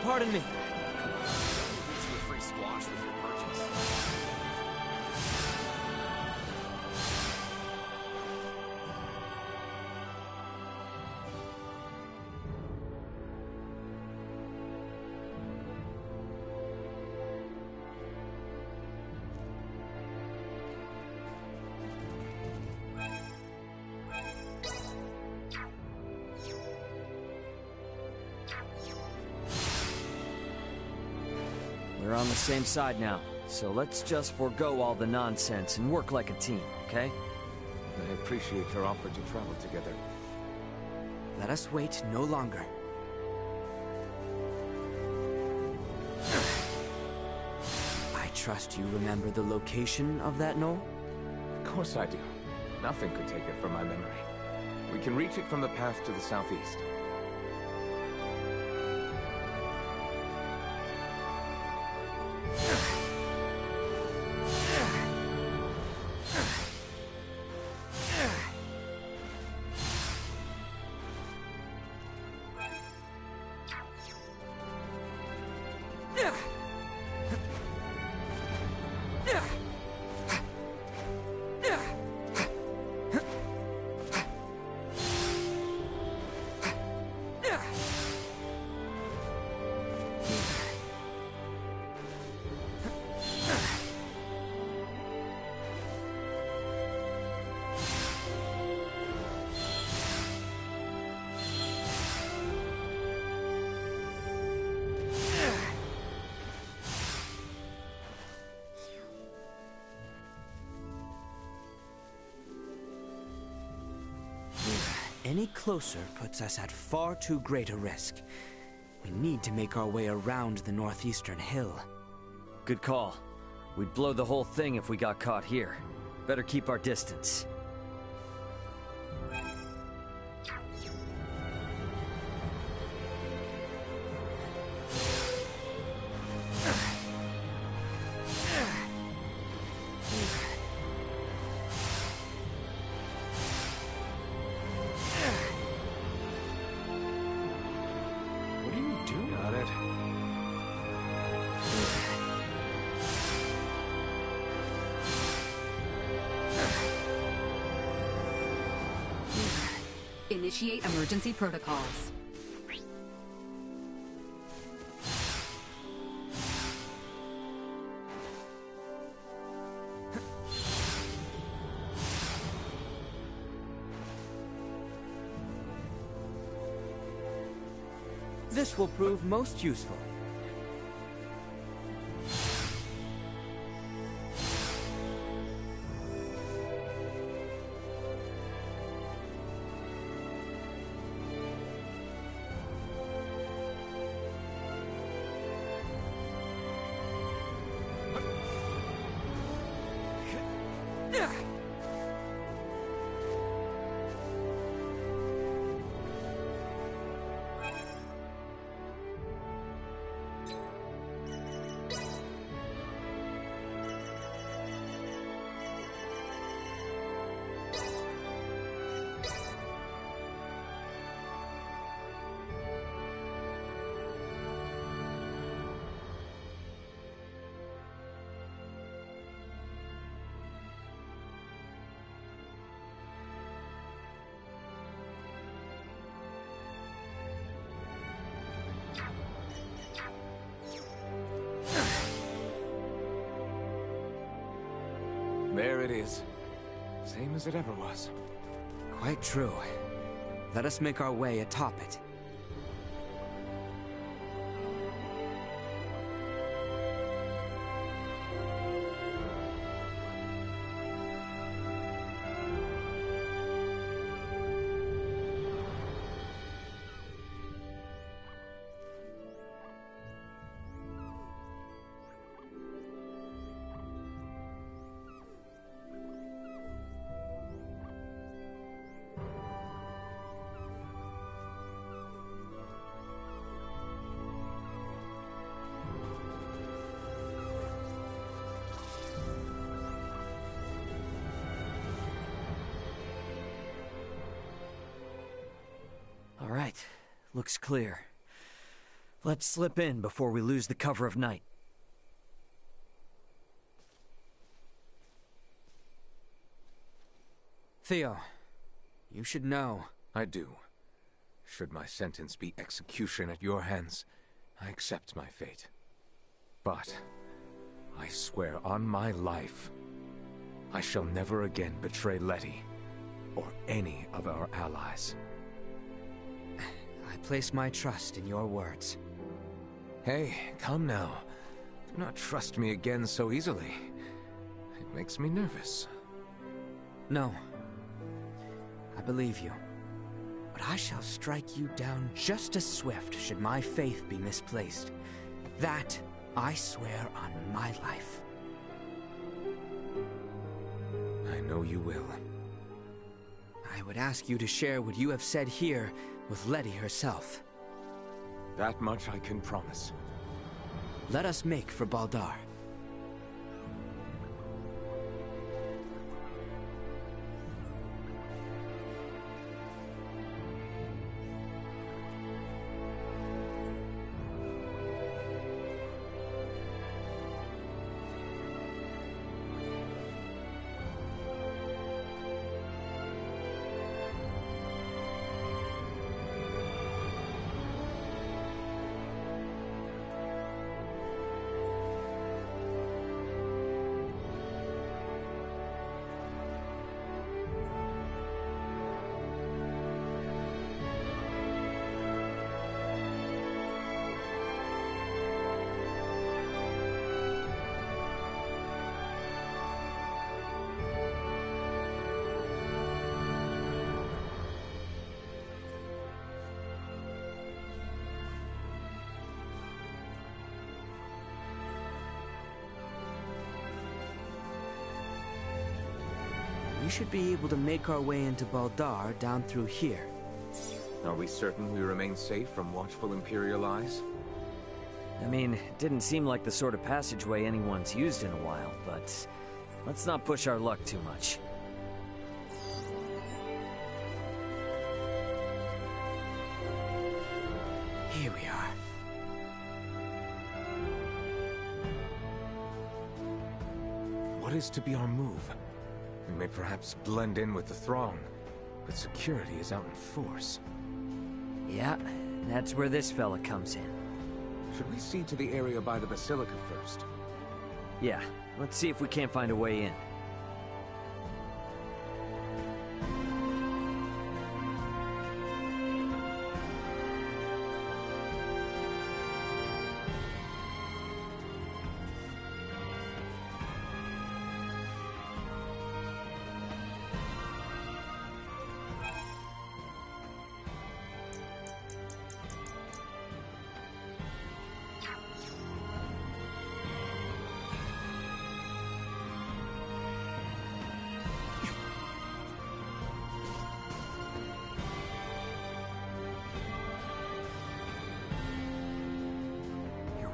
Pardon me. Free squash with your purchase. We're on the same side now, so let's just forego all the nonsense and work like a team, okay? I appreciate your offer to travel together. Let us wait no longer. I trust you remember the location of that knoll? Of course I do. Nothing could take it from my memory. We can reach it from the path to the southeast. Any closer puts us at far too great a risk. We need to make our way around the northeastern hill. Good call. We'd blow the whole thing if we got caught here. Better keep our distance. Got it. Initiate emergency protocols. This will prove most useful. There it is. Same as it ever was. Quite true. Let us make our way atop it. Looks clear. Let's slip in before we lose the cover of night. Theo, you should know. I do. Should my sentence be execution at your hands, I accept my fate. But I swear on my life, I shall never again betray Letty or any of our allies. I place my trust in your words. Hey, come now. Do not trust me again so easily. It makes me nervous. No. I believe you. But I shall strike you down just as swift should my faith be misplaced. That I swear on my life. I know you will. I would ask you to share what you have said here with Letty herself. That much I can promise. Let us make for Baldar. We should be able to make our way into Baldar down through here. Are we certain we remain safe from watchful Imperial eyes? I mean, it didn't seem like the sort of passageway anyone's used in a while, but let's not push our luck too much. Here we are. What is to be our move? We may perhaps blend in with the throng, but security is out in force. Yeah, that's where this fella comes in. Should we see to the area by the Basilica first? Yeah, let's see if we can't find a way in.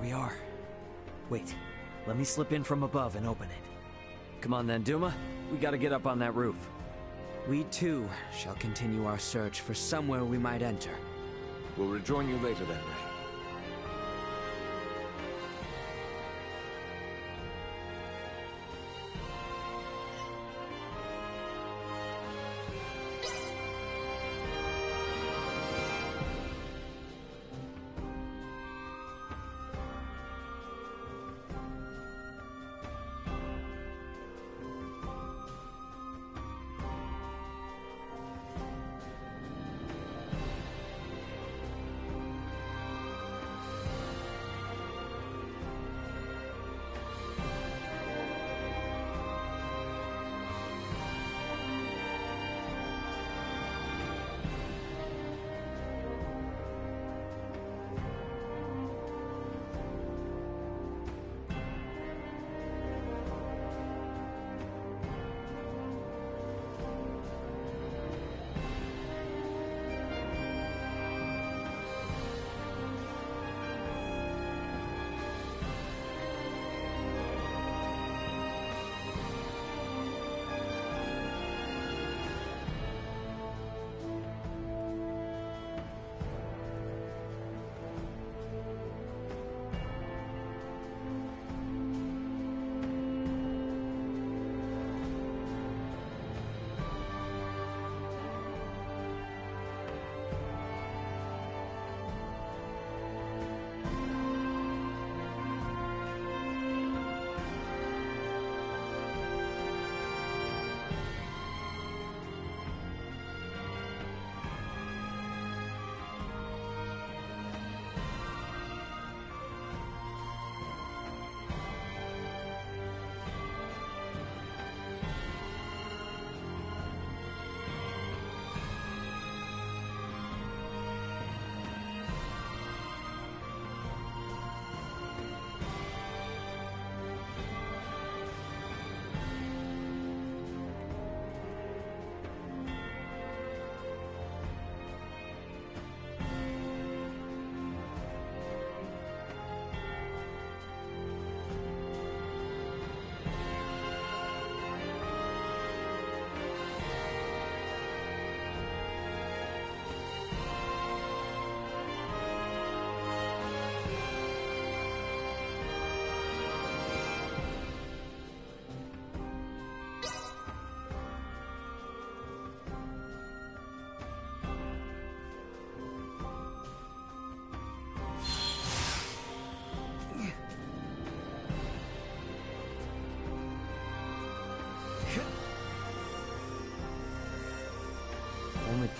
We are. Wait, let me slip in from above and open it. Come on then, Duma. We gotta get up on that roof. We too shall continue our search for somewhere we might enter. We'll rejoin you later then, Ray.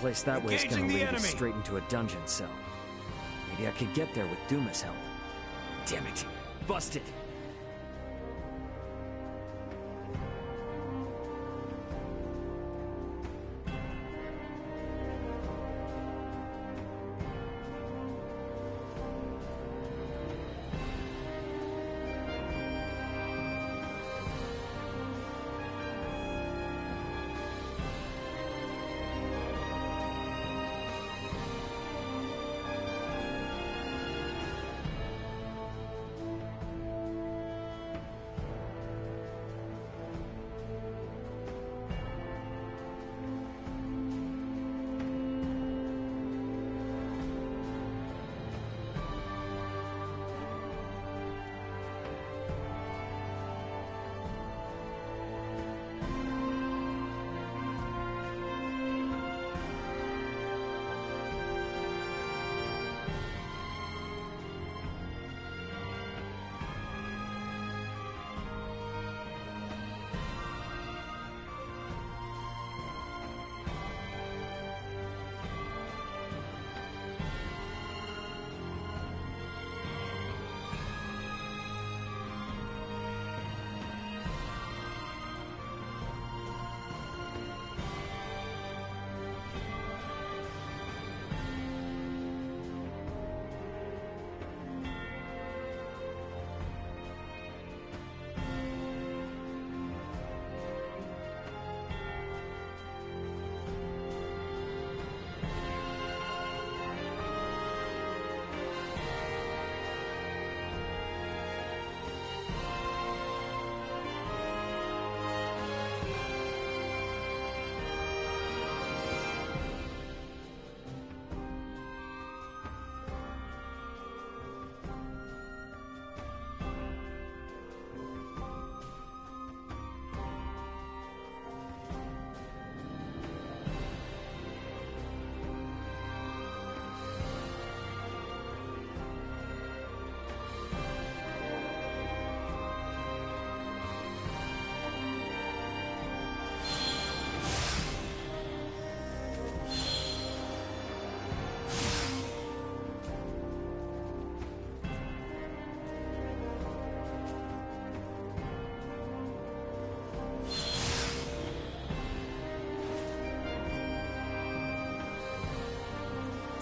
place that way is gonna Engaging the lead enemy. us straight into a dungeon cell. Maybe I could get there with Duma's help. Damn it! Busted!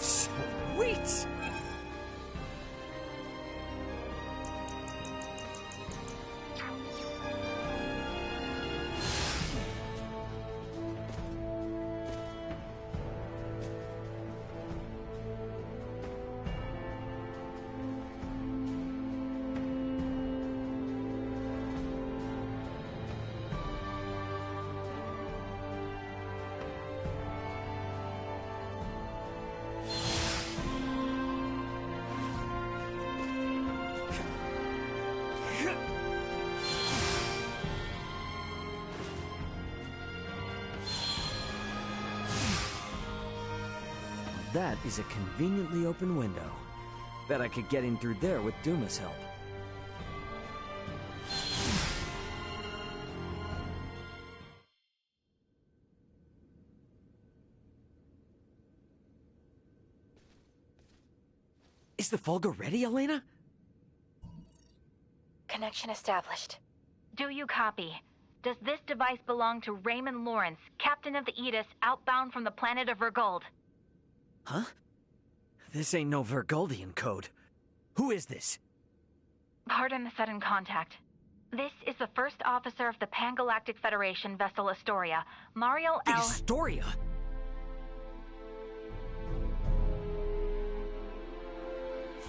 Sweet! That is a conveniently open window. Bet I could get in through there with Duma's help. Is the Fulgur ready, Elena? Connection established. Do you copy? Does this device belong to Raymond Lawrence, captain of the Aegis, outbound from the planet of Vergold? Huh? This ain't no Vergoldian code. Who is this? Pardon the sudden contact. This is the first officer of the Pan-Galactic Federation vessel Astoria, Mario The L. Astoria?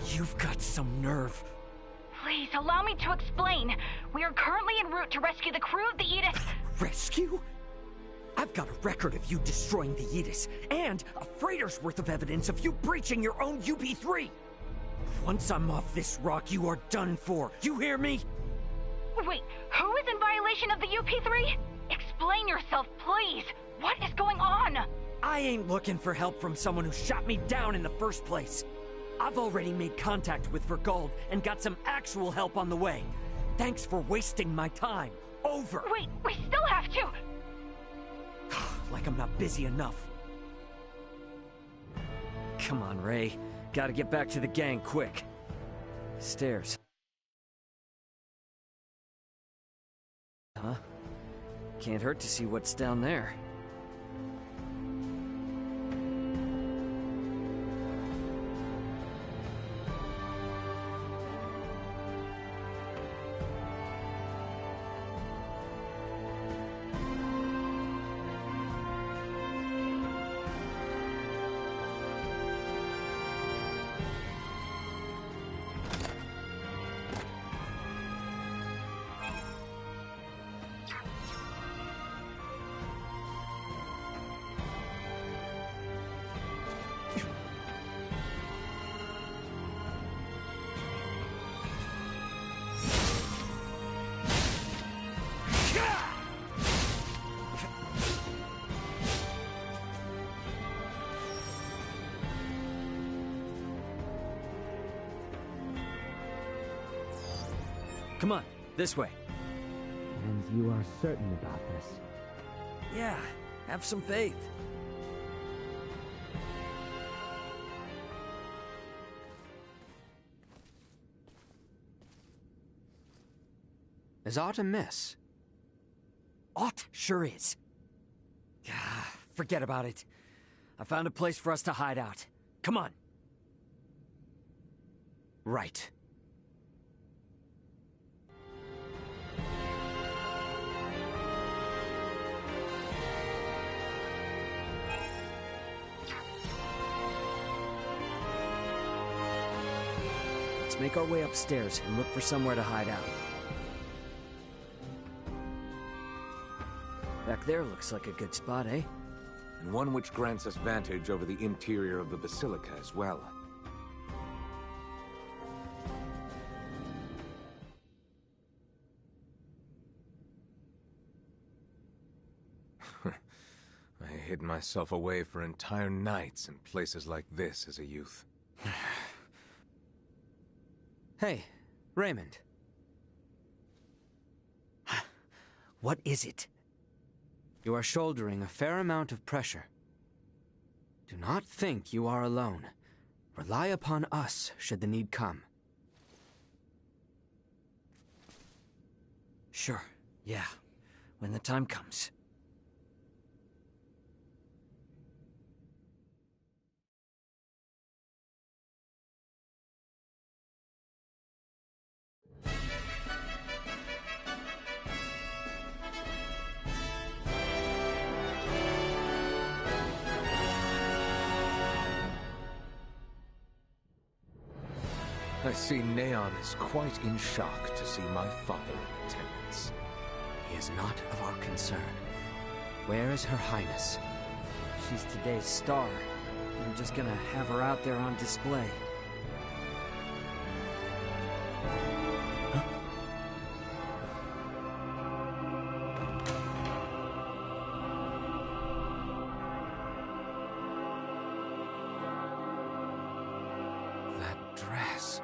You've got some nerve. Please, allow me to explain. We are currently en route to rescue the crew of the Aegis. Rescue? I've got a record of you destroying the Aegis, and a freighter's worth of evidence of you breaching your own UP-3. Once I'm off this rock, you are done for. You hear me? Wait, who is in violation of the UP-3? Explain yourself, please. What is going on? I ain't looking for help from someone who shot me down in the first place. I've already made contact with Vergold and got some actual help on the way. Thanks for wasting my time. Over. Wait, we still have to... Like I'm not busy enough. Come on, Ray. Gotta get back to the gang quick. Stairs. Huh? Can't hurt to see what's down there. Come on, this way. And you are certain about this? Yeah, have some faith. Is aught amiss? Aught sure is. Forget about it. I found a place for us to hide out. Come on. Right. Let's make our way upstairs and look for somewhere to hide out. Back there looks like a good spot, eh? And one which grants us vantage over the interior of the Basilica as well. I hid myself away for entire nights in places like this as a youth. Hey, Raymond. What is it? You are shouldering a fair amount of pressure. Do not think you are alone. Rely upon us should the need come. Sure, yeah. When the time comes. I see Neon is quite in shock to see my father in attendance. He is not of our concern. Where is Her Highness? She's today's star. We're just gonna have her out there on display. That dress.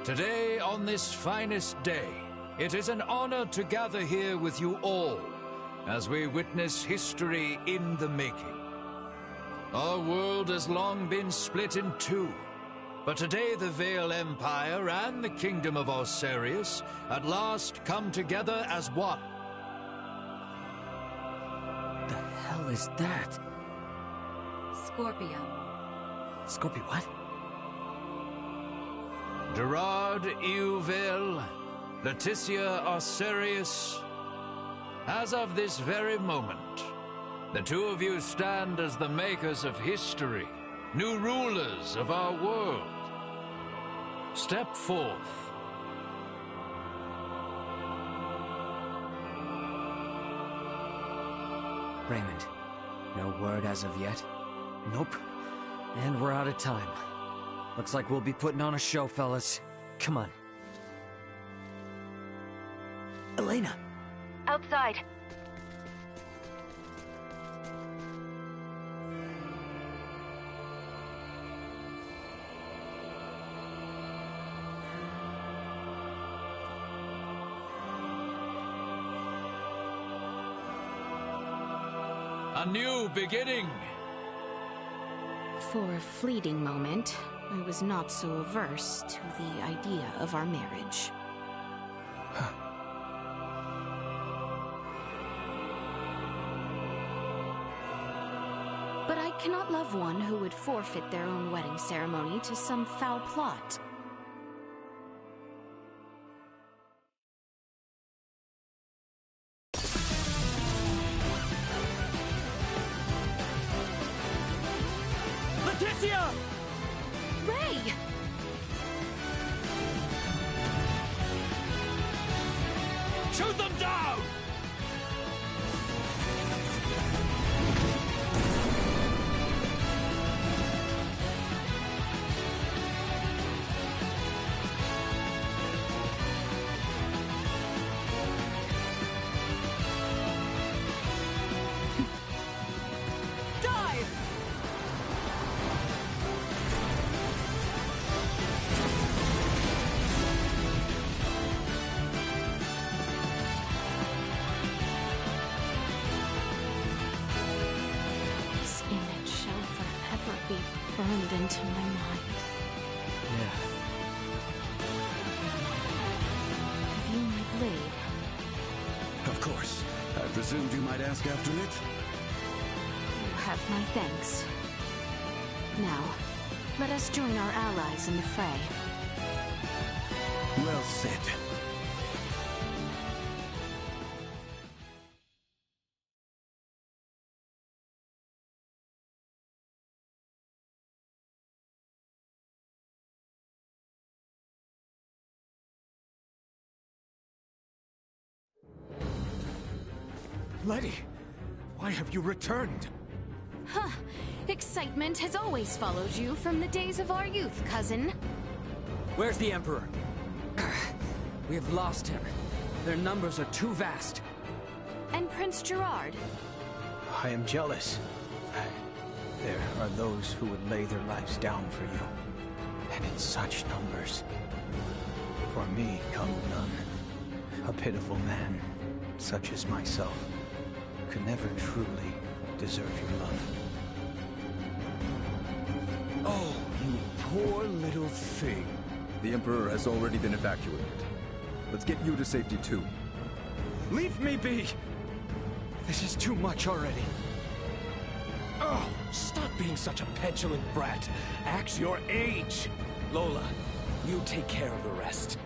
Today, on this finest day, it is an honor to gather here with you all as we witness history in the making. Our world has long been split in two, but today the Vale Empire and the Kingdom of Osarius at last come together as one. The hell is that? Scorpio. Scorpio what? Gerard Euville, Leticia Osarius. As of this very moment, the two of you stand as the makers of history, new rulers of our world. Step forth. Raymond, no word as of yet? Nope. And we're out of time. Looks like we'll be putting on a show, fellas. Come on. Elena. outside. A new beginning! For a fleeting moment, I was not so averse to the idea of our marriage. But I cannot love one who would forfeit their own wedding ceremony to some foul plot. Leticia! Ray! Shoot them down! This image shall forever be burned into my mind. Yeah. Have you my blade? Of course. I presumed you might ask after it? You have my thanks. Now, let us join our allies in the fray. Well said. Letty, why have you returned? Huh. Excitement has always followed you from the days of our youth, cousin. Where's the Emperor? We have lost him. Their numbers are too vast. And Prince Gerard. I am jealous. There are those who would lay their lives down for you, and in such numbers. For me come none. A pitiful man, such as myself, could never truly deserve your love. Oh, you poor little thing. The Emperor has already been evacuated. Let's get you to safety too. Leave me be! This is too much already. Oh, stop being such a petulant brat. Act your age. Lola, you take care of the rest.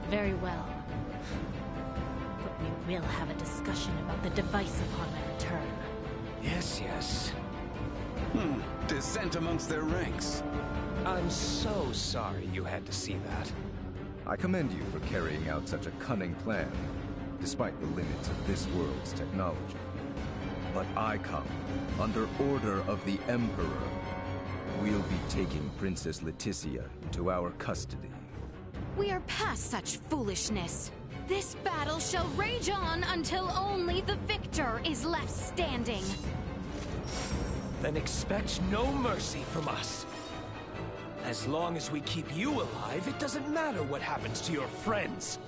Very well. But we will have a discussion about the device upon my return. Yes, yes. Dissent amongst their ranks. I'm so sorry you had to see that. I commend you for carrying out such a cunning plan, despite the limits of this world's technology. But I come under order of the Emperor. We'll be taking Princess Leticia into our custody. We are past such foolishness. This battle shall rage on until only the victor is left standing. Then expect no mercy from us. As long as we keep you alive, it doesn't matter what happens to your friends.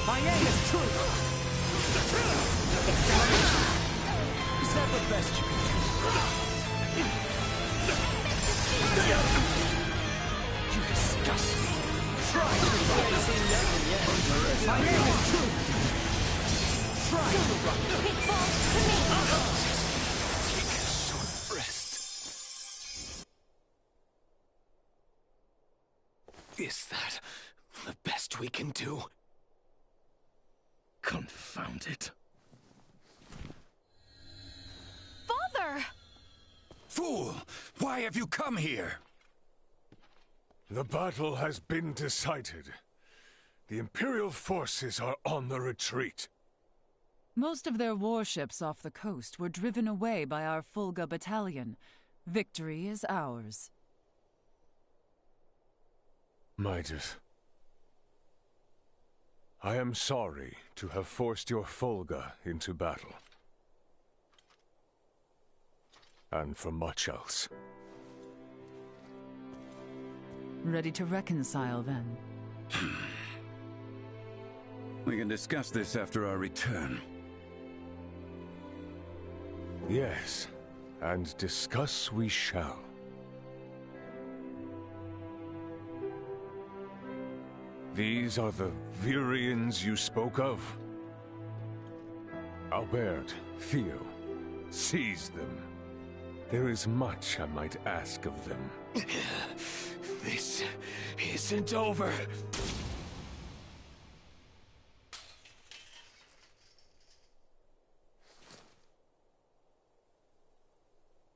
My aim is true! Acceleration! Is that the best you can do? You disgust me! Try to my aim is true! Try to run! It falls to me! Take a short rest. Is that the best we can do? Confound it. Father! Fool! Why have you come here? The battle has been decided. The Imperial forces are on the retreat. Most of their warships off the coast were driven away by our Fulga battalion. Victory is ours. Midas, I am sorry to have forced your Fulga into battle. And for much else. Ready to reconcile, then? We can discuss this after our return. Yes, and discuss we shall. These are the Virians you spoke of? Albert, Theo, seize them. There is much I might ask of them. This isn't over.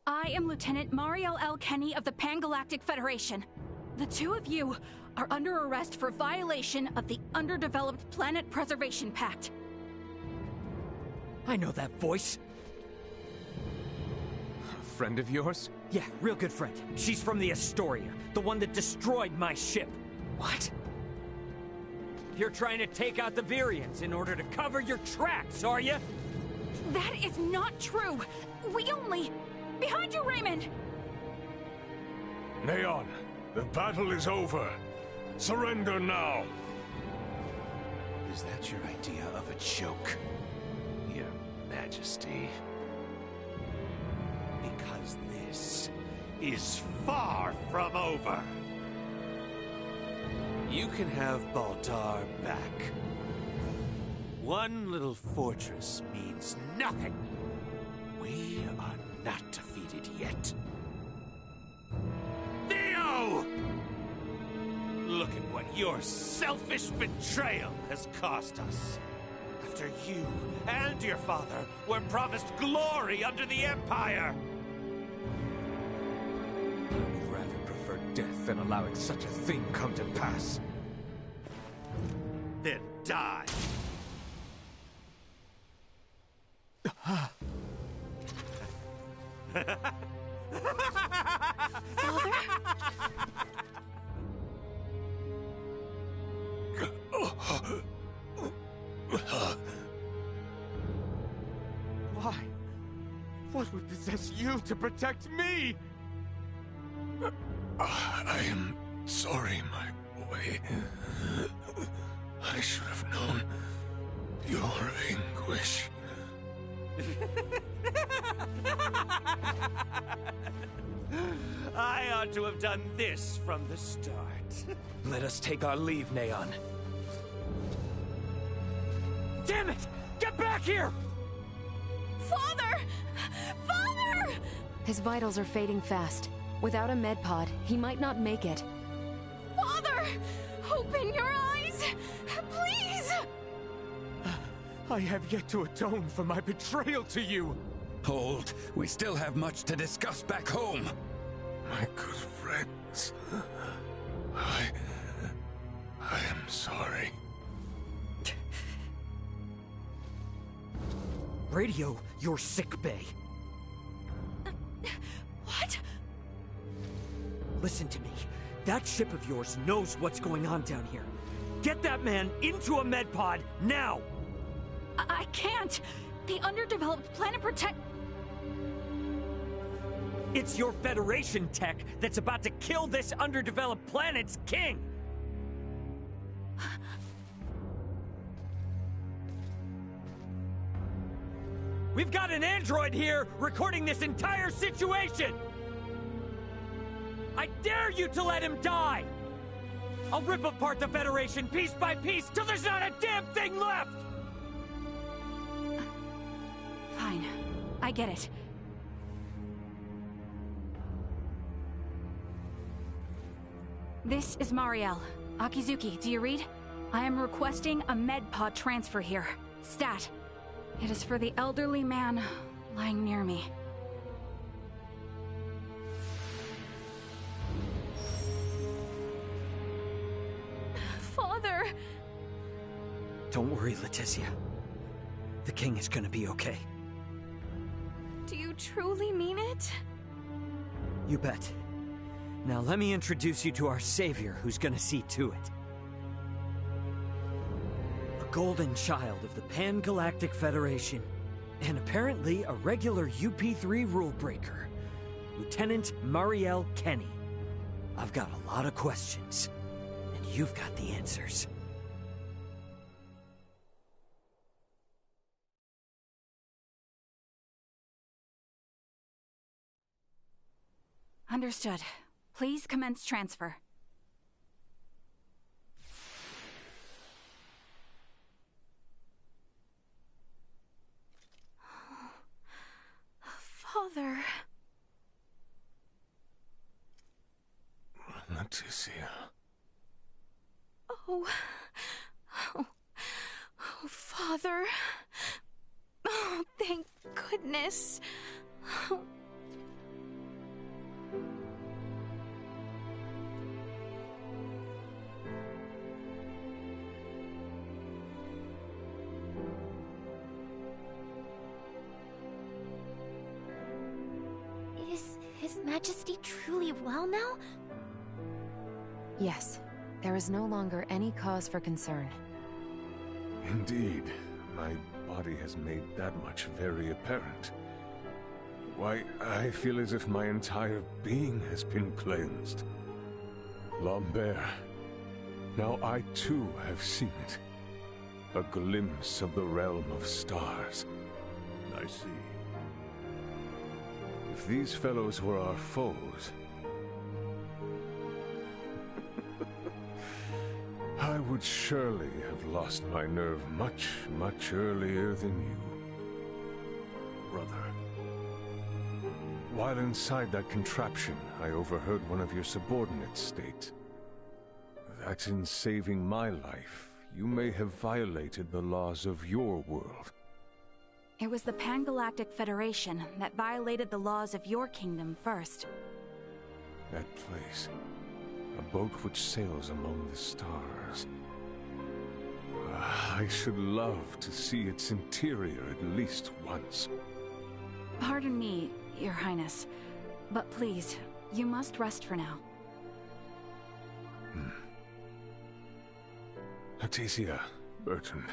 I am Lieutenant Mariel L. Kenny of the Pan-Galactic Federation. The two of you are under arrest for violation of the Underdeveloped Planet Preservation Pact. I know that voice. A friend of yours? Yeah, real good friend. She's from the Astoria, the one that destroyed my ship. What? You're trying to take out the Virians in order to cover your tracks, are you? That is not true. We only... Behind you, Raymond! Neon, the battle is over. Surrender now! Is that your idea of a joke, Your Majesty? Because this is far from over. You can have Baldar back. One little fortress means nothing. We are not defeated yet. Theo! Look at what your selfish betrayal has cost us. After you and your father were promised glory under the Empire. I would rather prefer death than allowing such a thing come to pass. Then die. Father? Why? What would possess you to protect me? I am sorry, my boy. I should have known your anguish. I ought to have done this from the start. Let us take our leave, Neon. Damn it! Get back here! Father! Father! His vitals are fading fast. Without a med pod, he might not make it. Father! Open your eyes! Please! I have yet to atone for my betrayal to you. Hold. We still have much to discuss back home. My good friends. I am sorry. Radio your sick bay. What? Listen to me. That ship of yours knows what's going on down here. Get that man into a med pod now! I can't! The underdeveloped planet protect... It's your Federation tech that's about to kill this underdeveloped planet's king! We've got an android here recording this entire situation! I dare you to let him die! I'll rip apart the Federation piece by piece till there's not a damn thing left! Fine. I get it. This is Mariel. Akizuki, do you read? I am requesting a medpod transfer here. Stat. It is for the elderly man lying near me. Father! Don't worry, Leticia. The king is gonna be okay. Do you truly mean it? You bet. Now let me introduce you to our savior who's gonna see to it. A golden child of the Pan-Galactic Federation, and apparently a regular UP3 rule breaker, Lieutenant Mariel Kenny. I've got a lot of questions, and you've got the answers. Understood. Please commence transfer. Father... Leticia. Oh, Father. Oh, thank goodness. Is His Majesty truly well now? Yes. There is no longer any cause for concern. Indeed. My body has made that much very apparent. Why, I feel as if my entire being has been cleansed. Lambert, now I too have seen it. A glimpse of the realm of stars. I see. If these fellows were our foes, I would surely have lost my nerve much, much earlier than you. Brother. While inside that contraption, I overheard one of your subordinates state that in saving my life, you may have violated the laws of your world. It was the Pan-Galactic Federation that violated the laws of your kingdom first. That place. A boat which sails among the stars. I should love to see its interior at least once. Pardon me, Your Highness, but please, you must rest for now. Leticia, Bertrand,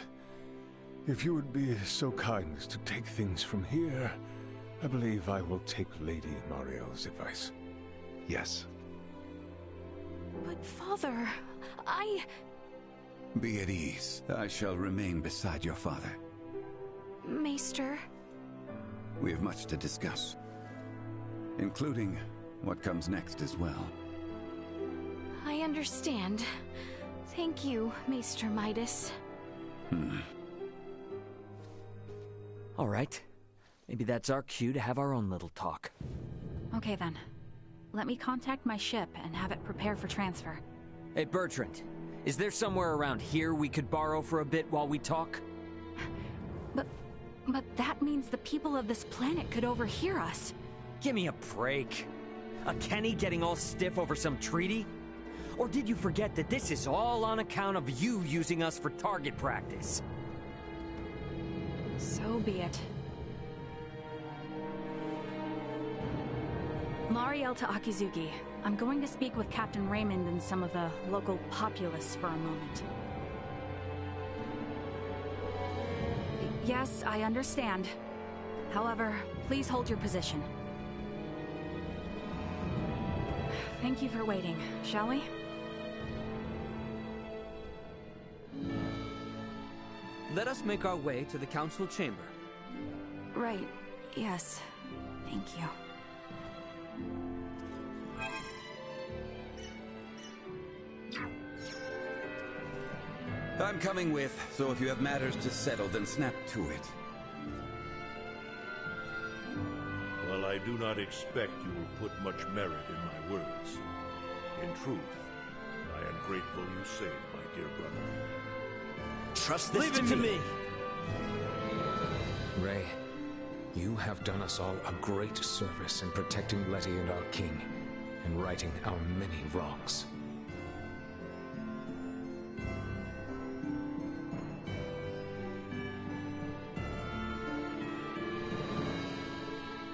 if you would be so kind as to take things from here, I believe I will take Lady Mariel's advice. Yes. But Father, Be at ease. I shall remain beside your father. Maester... We have much to discuss, including what comes next as well. I understand. Thank you, Maester Midas. All right. Maybe that's our cue to have our own little talk. Okay then. Let me contact my ship and have it prepare for transfer. Hey, Bertrand. Is there somewhere around here we could borrow for a bit while we talk? But that means the people of this planet could overhear us. Give me a break. A Kenny getting all stiff over some treaty? Or did you forget that this is all on account of you using us for target practice? So be it. Mariel to Akizuki. I'm going to speak with Captain Raymond and some of the local populace for a moment. Yes, I understand. However, please hold your position. Thank you for waiting, shall we? Let us make our way to the council chamber. Right. Yes. Thank you. I'm coming with, so if you have matters to settle, then snap to it. While I do not expect you will put much merit in my words, in truth, I am grateful you saved my dear brother. Trust this Leave it to me! Ray, you have done us all a great service in protecting Letty and our king, and righting our many wrongs.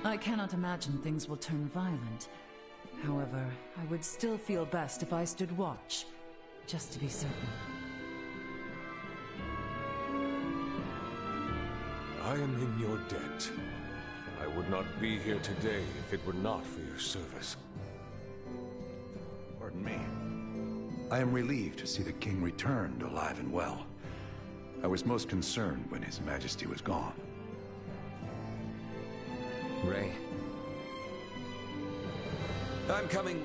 I cannot imagine things will turn violent. However, I would still feel best if I stood watch, just to be certain. I am in your debt. I would not be here today if it were not for your service. Pardon me. I am relieved to see the king returned alive and well. I was most concerned when His Majesty was gone. Ray. I'm coming.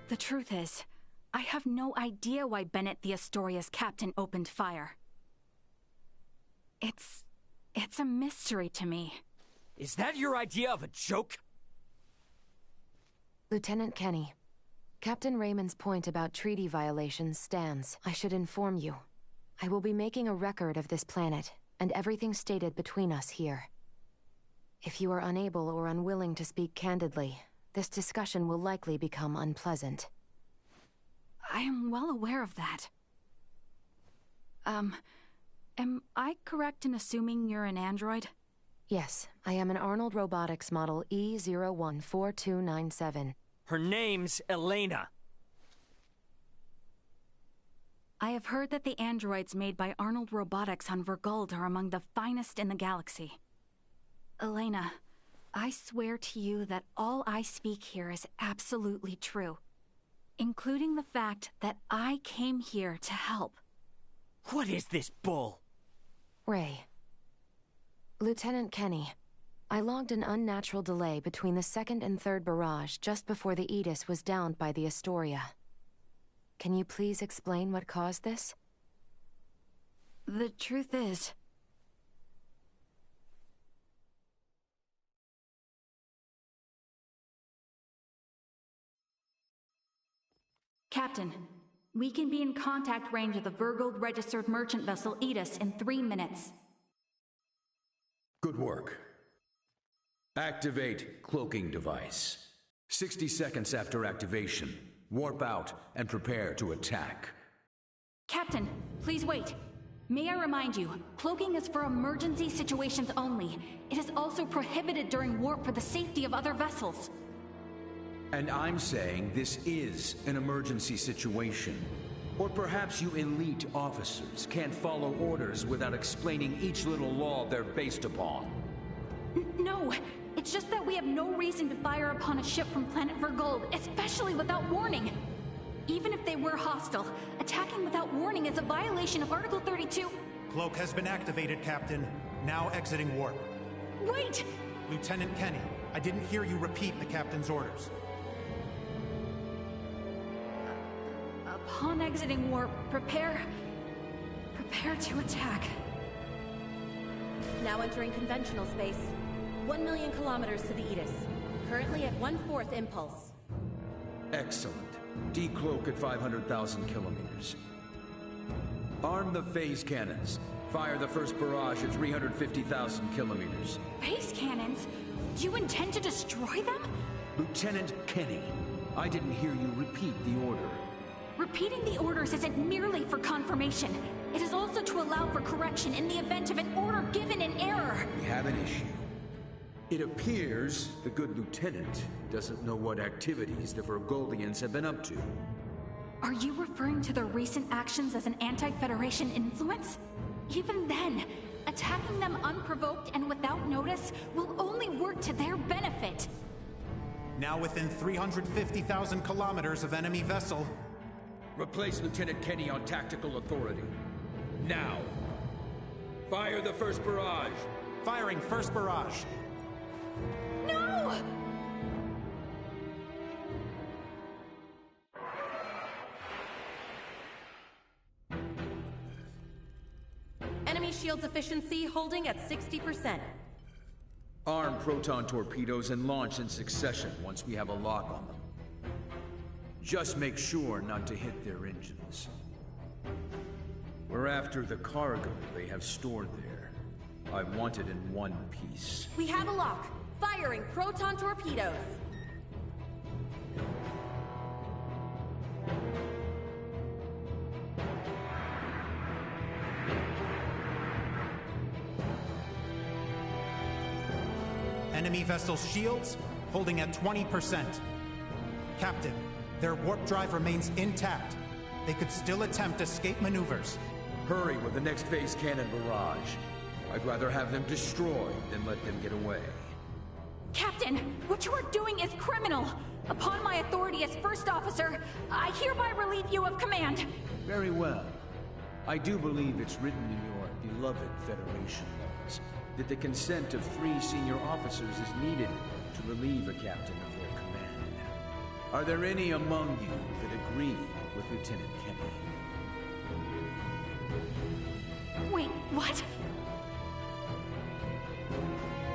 The truth is, I have no idea why Bennett the Astoria's captain opened fire. It's a mystery to me. Is that your idea of a joke? Lieutenant Kenny, Captain Raymond's point about treaty violations stands. I should inform you. I will be making a record of this planet, and everything stated between us here. If you are unable or unwilling to speak candidly, this discussion will likely become unpleasant. I am well aware of that. Am I correct in assuming you're an android? Yes, I am an Arnold Robotics model E014297. Her name's Elena. I have heard that the androids made by Arnold Robotics on Verguld are among the finest in the galaxy. Elena, I swear to you that all I speak here is absolutely true, including the fact that I came here to help. What is this bull? Ray. Lieutenant Kenny, I logged an unnatural delay between the second and third barrage just before the Aegis was downed by the Astoria. Can you please explain what caused this? The truth is, Captain, we can be in contact range of the Verguld registered merchant vessel Aegis in 3 minutes. Good work. Activate cloaking device. 60 seconds after activation, warp out and prepare to attack. Captain, please wait. May I remind you, cloaking is for emergency situations only. It is also prohibited during warp for the safety of other vessels. And I'm saying this is an emergency situation. Or perhaps you elite officers can't follow orders without explaining each little law they're based upon. No, it's just that we have no reason to fire upon a ship from planet Verguld, especially without warning. Even if they were hostile, attacking without warning is a violation of Article 32. Cloak has been activated, Captain. Now exiting warp. Wait! Lieutenant Kenny, I didn't hear you repeat the captain's orders. Upon exiting warp, prepare to attack. Now entering conventional space. 1 million kilometers to the Edis. Currently at 1/4 impulse. Excellent. Decloak at 500,000 kilometers. Arm the phase cannons. Fire the first barrage at 350,000 kilometers. Phase cannons? Do you intend to destroy them? Lieutenant Kenny, I didn't hear you repeat the order. Repeating the orders isn't merely for confirmation. It is also to allow for correction in the event of an order given in error. We have an issue. It appears the good lieutenant doesn't know what activities the Virgoldians have been up to. Are you referring to their recent actions as an anti-Federation influence? Even then, attacking them unprovoked and without notice will only work to their benefit. Now within 350,000 kilometers of enemy vessel. Replace Lieutenant Kenny on tactical authority. Now! Fire the first barrage! Firing first barrage. No! Enemy shields efficiency holding at 60%. Arm proton torpedoes and launch in succession once we have a lock on them. Just make sure not to hit their engines. We're after the cargo they have stored there. I want it in one piece. We have a lock. Firing proton torpedoes. Enemy vessel's shields holding at 20%. Captain, their warp drive remains intact. They could still attempt escape maneuvers. Hurry with the next phase cannon barrage. I'd rather have them destroyed than let them get away. Captain, what you are doing is criminal. Upon my authority as first officer, I hereby relieve you of command. Very well. I do believe it's written in your beloved Federation laws that the consent of 3 senior officers is needed to relieve a captain of their command. Are there any among you that agree with Lieutenant Kenny? Wait, what?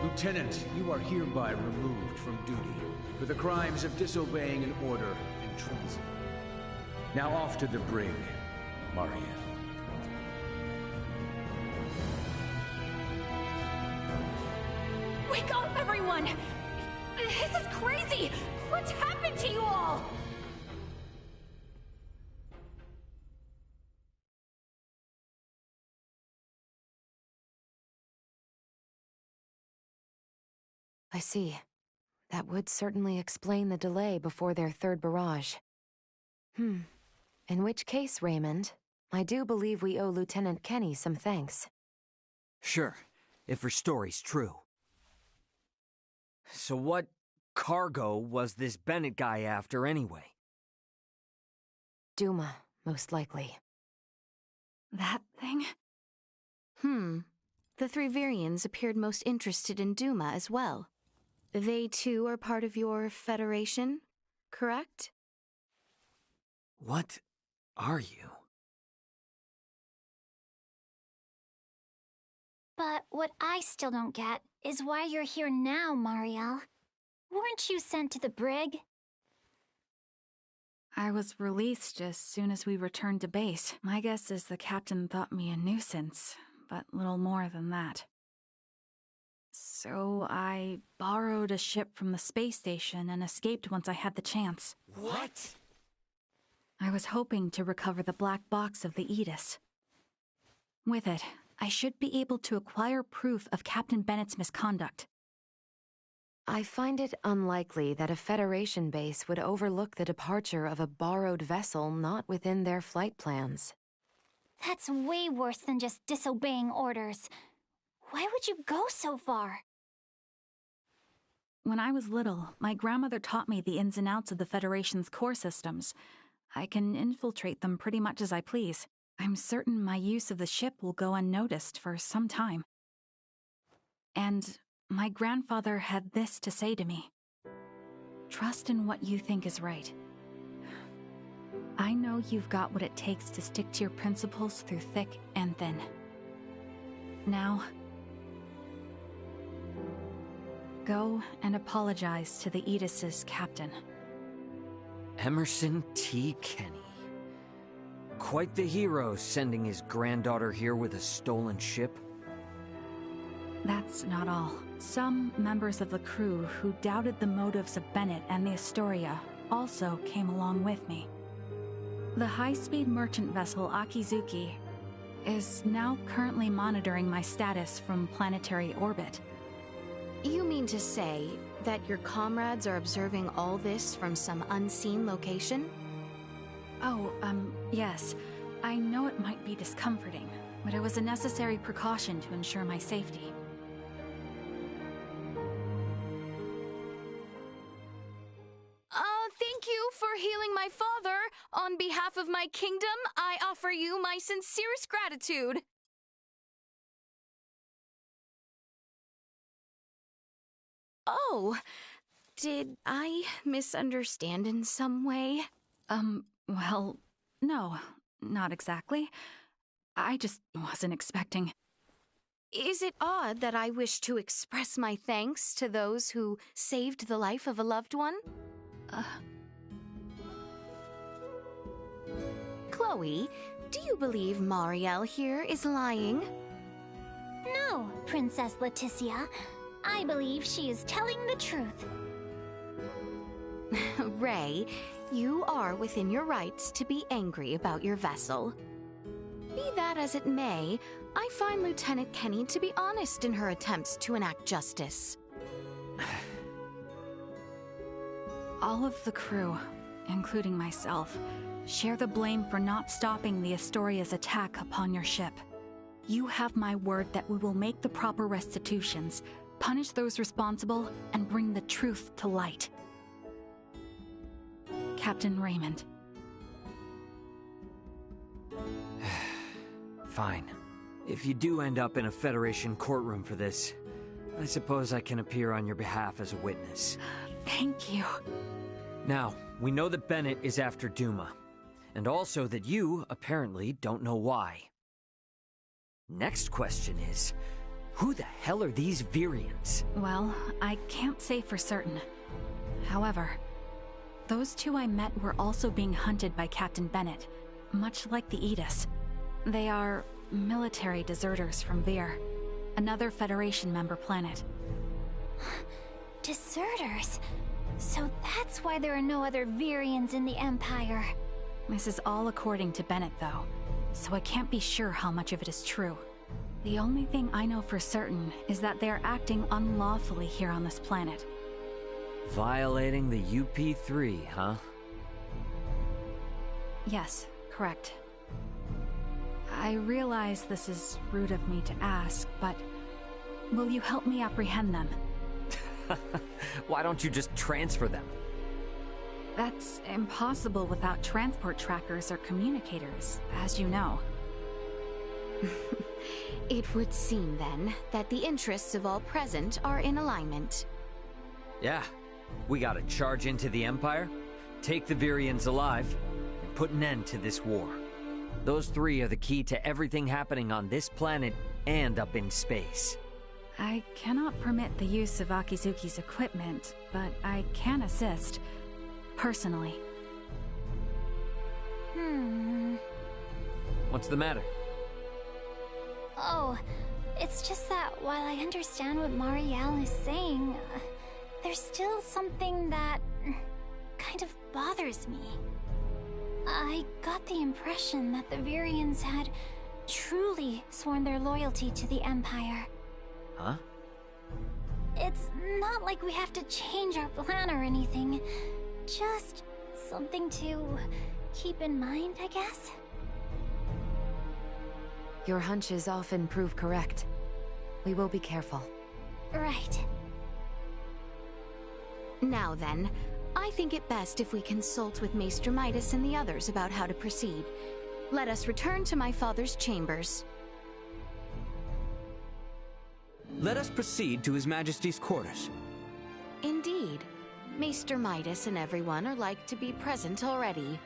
Lieutenant, you are hereby removed from duty for the crimes of disobeying an order and treason. Now off to the brig, Mariel. Wake up, everyone! This is crazy! What's happened to you all? I see. That would certainly explain the delay before their third barrage. In which case, Raymond, I do believe we owe Lieutenant Kenny some thanks. Sure, if her story's true. So what cargo was this Bennett guy after anyway? Duma, most likely. That thing? The 3 Virians appeared most interested in Duma as well. They too are part of your Federation, correct? What are you? But what I still don't get is why you're here now, Mariel. Weren't you sent to the brig? I was released as soon as we returned to base. My guess is the captain thought me a nuisance, but little more than that. So I borrowed a ship from the space station and escaped once I had the chance. What? I was hoping to recover the black box of the Edis. With it, I should be able to acquire proof of Captain Bennett's misconduct. I find it unlikely that a Federation base would overlook the departure of a borrowed vessel not within their flight plans. That's way worse than just disobeying orders. Why would you go so far? When I was little, my grandmother taught me the ins and outs of the Federation's core systems. I can infiltrate them pretty much as I please. I'm certain my use of the ship will go unnoticed for some time. And my grandfather had this to say to me. Trust in what you think is right. I know you've got what it takes to stick to your principles through thick and thin. Now, go and apologize to the Aegis's captain. Emerson T. Kenny. Quite the hero, sending his granddaughter here with a stolen ship. That's not all. Some members of the crew who doubted the motives of Bennett and the Astoria also came along with me. The high-speed merchant vessel Akizuki is now currently monitoring my status from planetary orbit. You mean to say that your comrades are observing all this from some unseen location? Oh, yes. I know it might be discomforting, but it was a necessary precaution to ensure my safety. Thank you for healing my father. On behalf of my kingdom, I offer you my sincerest gratitude. Oh, did I misunderstand in some way? Well, no, not exactly. I just wasn't expecting. Is it odd that I wish to express my thanks to those who saved the life of a loved one? Chloe, do you believe Marielle here is lying? No, Princess Leticia. I believe she is telling the truth. Ray, you are within your rights to be angry about your vessel. Be that as it may, I find Lieutenant Kenny to be honest in her attempts to enact justice. All of the crew, including myself, share the blame for not stopping the Astoria's attack upon your ship. You have my word that we will make the proper restitutions, punish those responsible, and bring the truth to light. Captain Raymond. Fine. If you do end up in a Federation courtroom for this, I suppose I can appear on your behalf as a witness. Thank you. Now, we know that Bennett is after Duma, and also that you, apparently, don't know why. Next question is, who the hell are these Virians? Well, I can't say for certain. However, those two I met were also being hunted by Captain Bennett, much like the Aegis. They are military deserters from Vir, another Federation member planet. Deserters? So that's why there are no other Virians in the Empire. This is all according to Bennett, though, so I can't be sure how much of it is true. The only thing I know for certain is that they are acting unlawfully here on this planet. Violating the UP3, huh? Yes, correct. I realize this is rude of me to ask, but will you help me apprehend them? Why don't you just transfer them? That's impossible without transport trackers or communicators, as you know. It would seem, then, that the interests of all present are in alignment. Yeah. We gotta charge into the Empire, take the Virians alive, and put an end to this war. Those three are the key to everything happening on this planet and up in space. I cannot permit the use of Akizuki's equipment, but I can assist, personally. What's the matter? Oh, it's just that while I understand what Marielle is saying, there's still something that kind of bothers me. I got the impression that the Virians had truly sworn their loyalty to the Empire. Huh? It's not like we have to change our plan or anything. Just something to keep in mind, I guess? Your hunches often prove correct. We will be careful. Right. Now then, I think it best if we consult with Maester Midas and the others about how to proceed. Let us return to my father's chambers. let us proceed to His Majesty's quarters. Indeed. Maester Midas and everyone are like to be present already.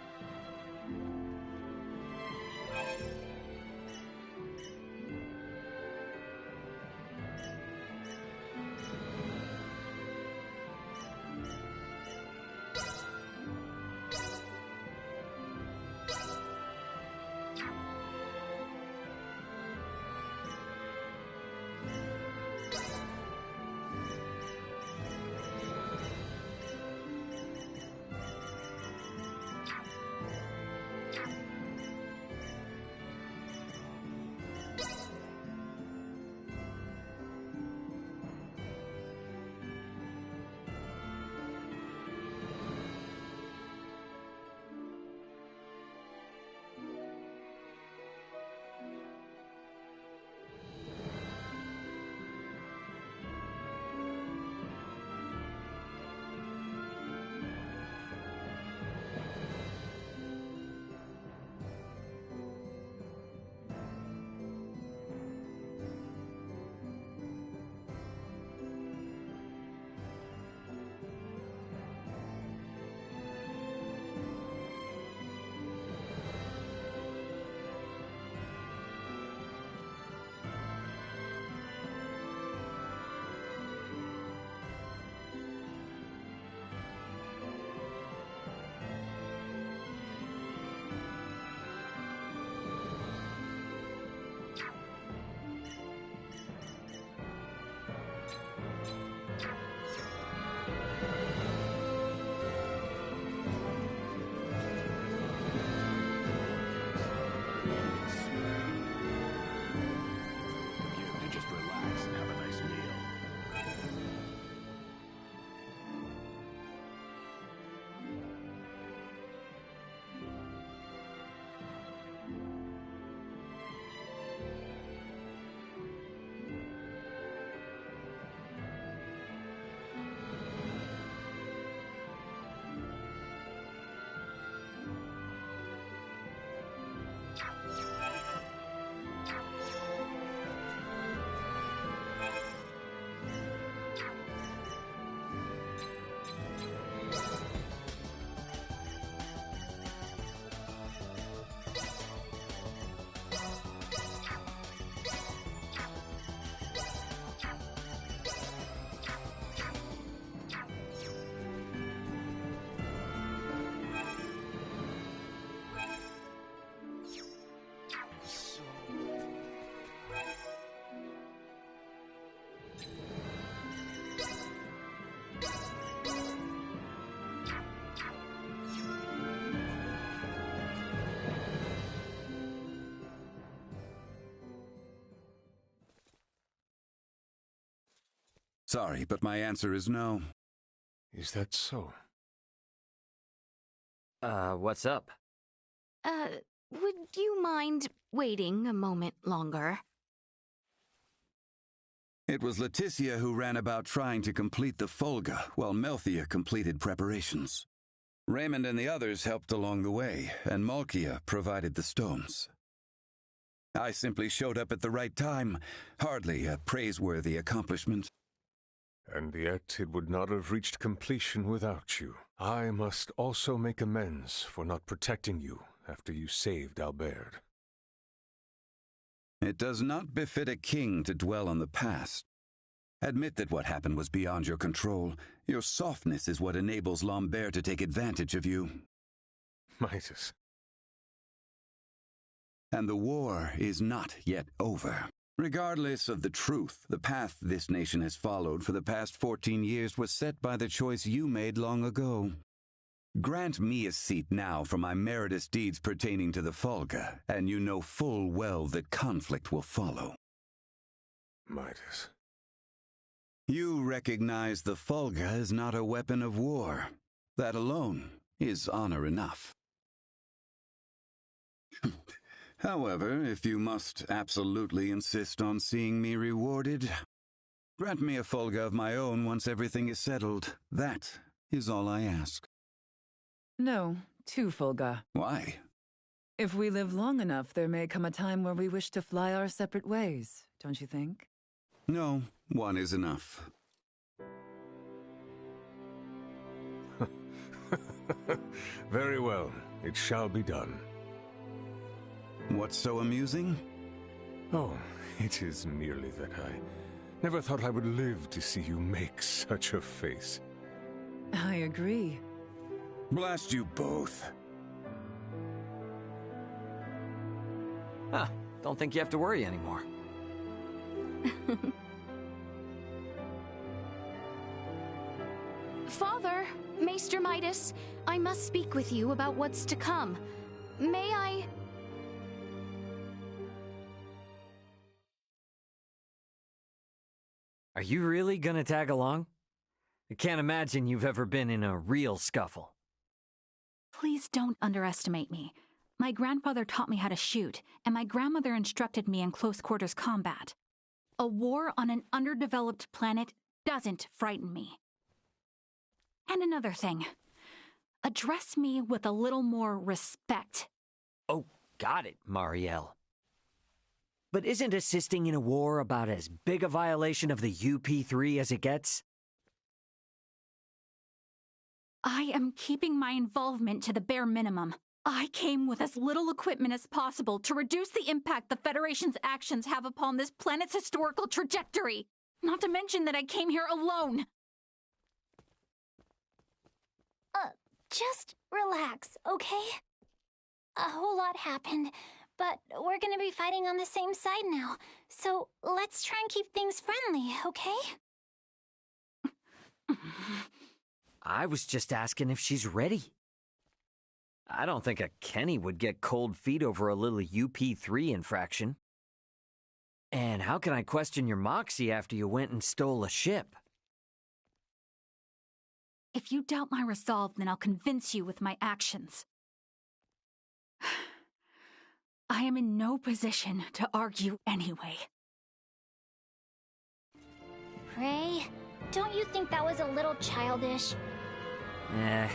Sorry, but my answer is no. Is that so? What's up? Would you mind waiting a moment longer? It was Leticia who ran about trying to complete the Folga, while Melthia completed preparations. Raymond and the others helped along the way, and Malkia provided the stones. I simply showed up at the right time, hardly a praiseworthy accomplishment. And yet it would not have reached completion without you. I must also make amends for not protecting you after you saved Albert. It does not befit a king to dwell on the past. Admit that what happened was beyond your control. Your softness is what enables Lambert to take advantage of you. Midas. And the war is not yet over. Regardless of the truth, the path this nation has followed for the past 14 years was set by the choice you made long ago. Grant me a seat now for my meritorious deeds pertaining to the Folga, and you know full well that conflict will follow. Midas. You recognize the Folga is not a weapon of war. That alone is honor enough. However, if you must absolutely insist on seeing me rewarded, grant me a Folga of my own once everything is settled. That is all I ask. No, 2 Folga. Why? If we live long enough, there may come a time where we wish to fly our separate ways, don't you think? No, One is enough. Very well. It shall be done. What's so amusing? Oh, it is merely that I never thought I would live to see you make such a face. I agree. Blast you both. Huh. Don't think you have to worry anymore. Father, Maester Midas, I must speak with you about what's to come. May I... Are you really gonna tag along? I can't imagine you've ever been in a real scuffle. Please don't underestimate me. My grandfather taught me how to shoot, and my grandmother instructed me in close quarters combat. A war on an underdeveloped planet doesn't frighten me. And another thing. Address me with a little more respect. Oh, got it, Marielle. But isn't assisting in a war about as big a violation of the UP3 as it gets? I am keeping my involvement to the bare minimum. I came with as little equipment as possible to reduce the impact the Federation's actions have upon this planet's historical trajectory. Not to mention that I came here alone. Just relax, okay? A whole lot happened, but we're gonna be fighting on the same side now. So let's try and keep things friendly, okay? I was just asking if she's ready. I don't think a Kenny would get cold feet over a little UP3 infraction. And how can I question your moxie after you went and stole a ship? If you doubt my resolve, then I'll convince you with my actions. I am in no position to argue anyway. Ray, don't you think that was a little childish?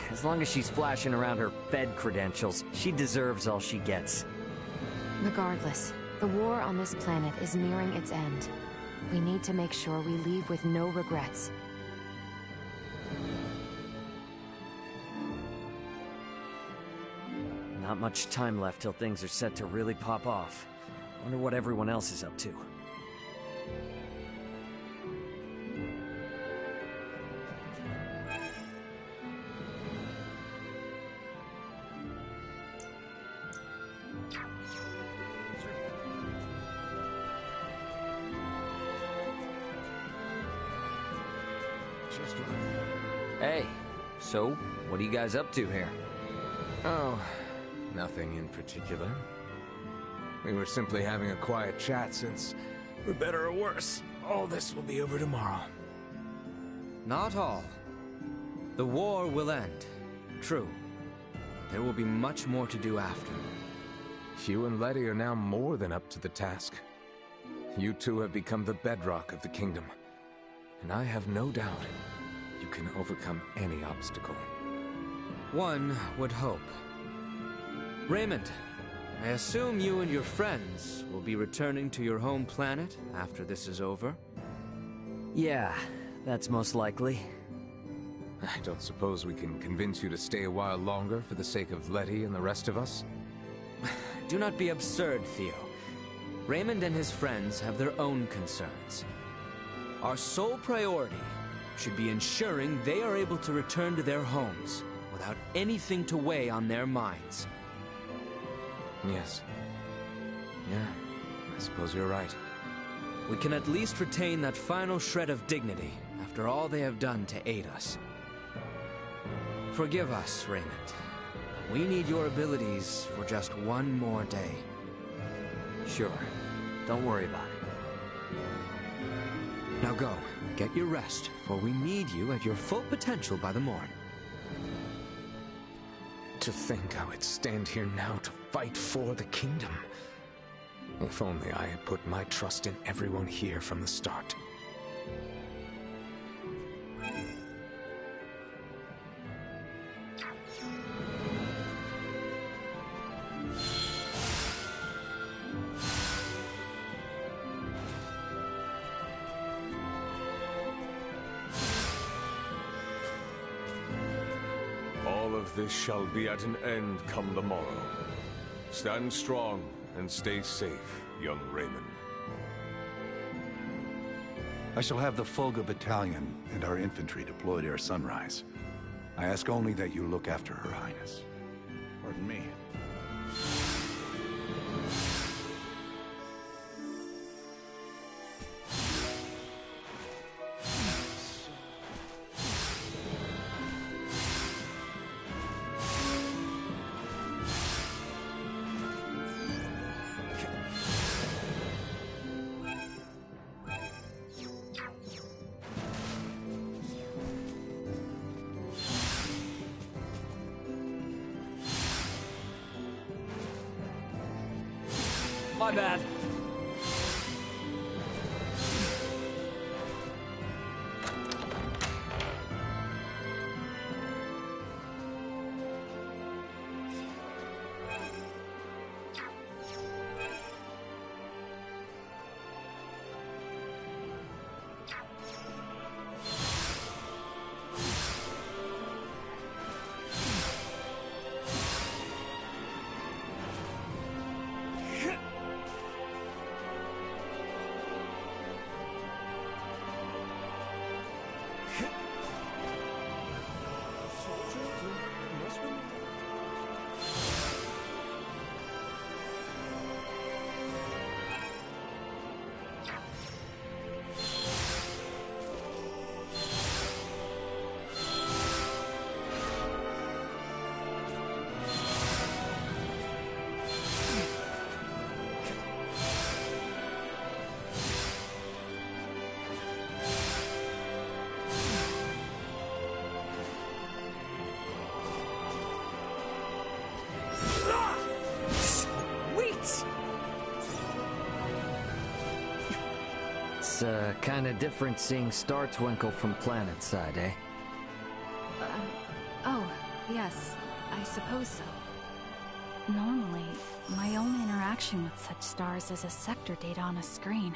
As long as she's flashing around her Fed credentials, she deserves all she gets. Regardless, the war on this planet is nearing its end. We need to make sure we leave with no regrets. Not much time left till things are set to really pop off. Wonder what everyone else is up to. Hey, so what are you guys up to here? Oh, nothing in particular. We were simply having a quiet chat since, for better or worse, all this will be over tomorrow. Not all. The war will end. True. There will be much more to do after. You and Letty are now more than up to the task. You two have become the bedrock of the kingdom. And I have no doubt you can overcome any obstacle. One would hope. Raymond, I assume you and your friends will be returning to your home planet after this is over? Yeah, that's most likely. I don't suppose we can convince you to stay a while longer for the sake of Letty and the rest of us? Do not be absurd, Theo. Raymond and his friends have their own concerns. Our sole priority should be ensuring they are able to return to their homes without anything to weigh on their minds. Yes. Yeah, I suppose you're right. We can at least retain that final shred of dignity after all they have done to aid us. Forgive us, Raymond. We need your abilities for just one more day. Sure. Don't worry about it. Now go, get your rest, for we need you at your full potential by the morn. To think I would stand here now to fight for the kingdom. If only I had put my trust in everyone here from the start. of this shall be at an end come the morrow. Stand strong and stay safe, young Raymond. I shall have the Fulga Battalion and our infantry deployed ere sunrise. I ask only that you look after Her Highness. Pardon me. My bad. It's kinda different seeing Star Twinkle from planet side, eh? Oh, yes, I suppose so. Normally, my only interaction with such stars is a sector data on a screen.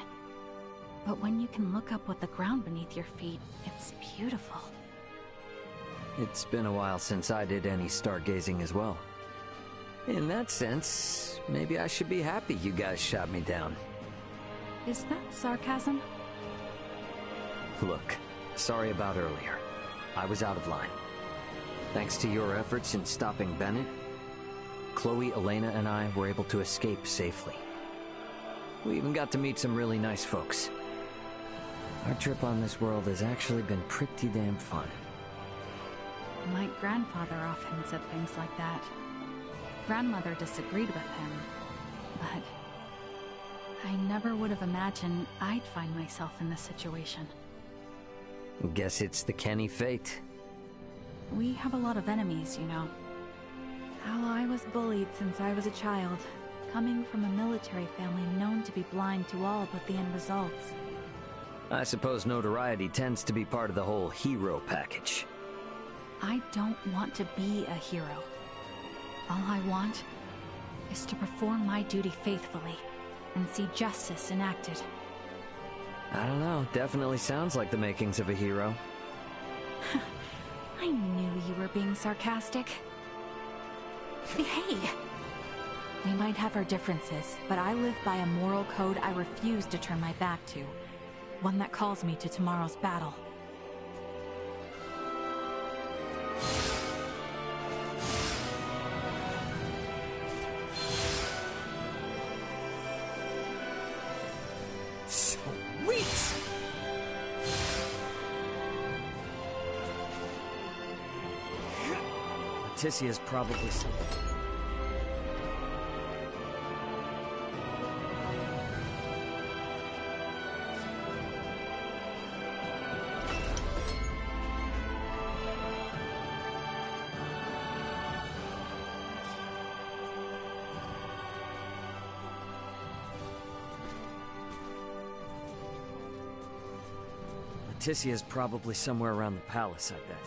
But when you can look up what the ground beneath your feet, it's beautiful. It's been a while since I did any stargazing as well. In that sense, maybe I should be happy you guys shot me down. Is that sarcasm? Look, sorry about earlier. I was out of line. Thanks to your efforts in stopping Bennett, Chloe, Elena, and I were able to escape safely. We even got to meet some really nice folks. Our trip on this world has actually been pretty damn fun. My grandfather often said things like that. Grandmother disagreed with him, but I never would have imagined I'd find myself in this situation. Guess it's the Kenny fate. We have a lot of enemies, you know. How I was bullied since I was a child, coming from a military family known to be blind to all but the end results. I suppose notoriety tends to be part of the whole hero package. I don't want to be a hero. All I want is to perform my duty faithfully and see justice enacted. I don't know, definitely sounds like the makings of a hero. I knew you were being sarcastic. Hey! We might have our differences, but I live by a moral code I refuse to turn my back to. One that calls me to tomorrow's battle. Sweet! Leticia's probably something. Leticia's probably somewhere around the palace, I bet.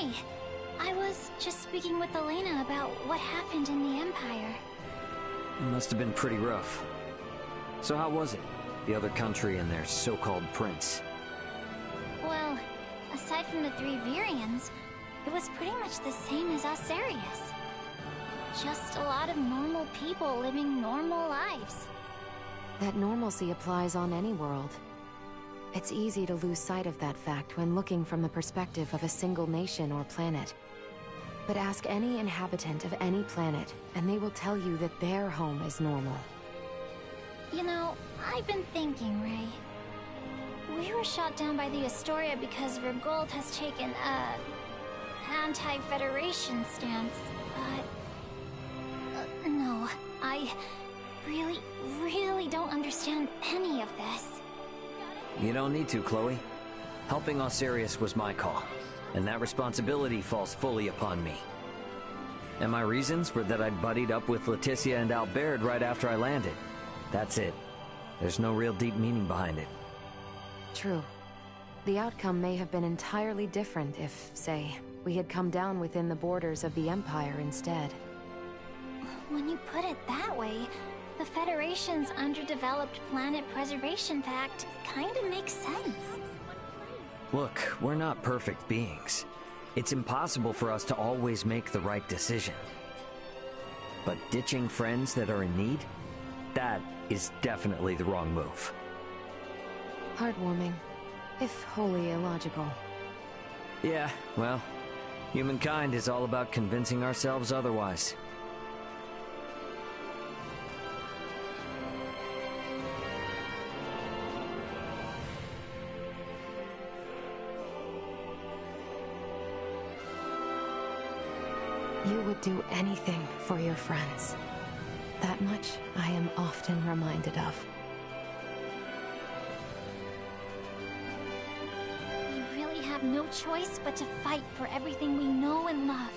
Hey, I was just speaking with Elena about what happened in the Empire. It must have been pretty rough. So how was it? The other country and their so-called prince? Well, aside from the 3 Virians, it was pretty much the same as Osarius. Just a lot of normal people living normal lives. That normalcy applies on any world. It's easy to lose sight of that fact when looking from the perspective of a single nation or planet. But ask any inhabitant of any planet, and they will tell you that their home is normal. You know, I've been thinking, Ray. We were shot down by the Astoria because Vergold has taken a anti-Federation stance, but... no, I really don't understand any of this. You don't need to, Chloe. Helping Osarius was my call, and that responsibility falls fully upon me. And my reasons were that I'd buddied up with Leticia and Albert right after I landed. That's it. There's no real deep meaning behind it. True. The outcome may have been entirely different if, say, we had come down within the borders of the Empire instead. When you put it that way, the Federation's underdeveloped Planet Preservation Pact kinda makes sense. Look, we're not perfect beings. It's impossible for us to always make the right decision. But ditching friends that are in need? That is definitely the wrong move. Heartwarming, if wholly illogical. Yeah, well, humankind is all about convincing ourselves otherwise. You would do anything for your friends. That much I am often reminded of. We really have no choice but to fight for everything we know and love.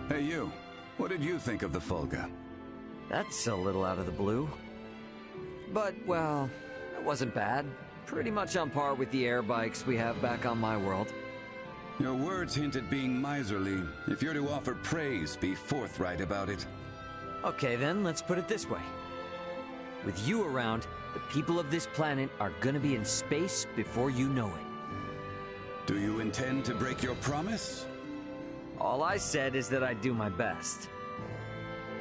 Hey you, what did you think of the Fulga? That's a little out of the blue. But, well, it wasn't bad. Pretty much on par with the air bikes we have back on my world. Your words hint at being miserly. If you're to offer praise, be forthright about it. Okay then, let's put it this way. With you around, the people of this planet are gonna be in space before you know it. Do you intend to break your promise? All I said is that I'd do my best.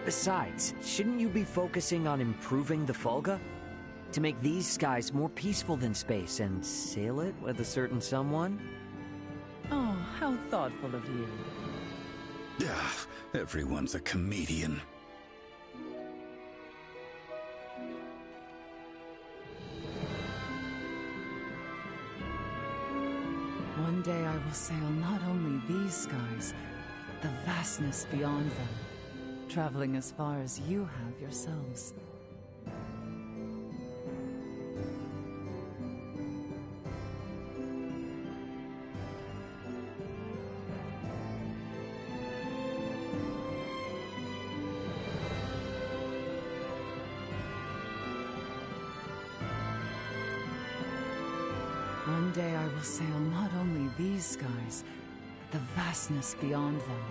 Besides, shouldn't you be focusing on improving the Fulga? To make these skies more peaceful than space and sail it with a certain someone? Oh, how thoughtful of you. Ah, everyone's a comedian. One day I will sail not only these skies, but the vastness beyond them, traveling as far as you have yourselves. One day I will sail not only these skies, but the vastness beyond them,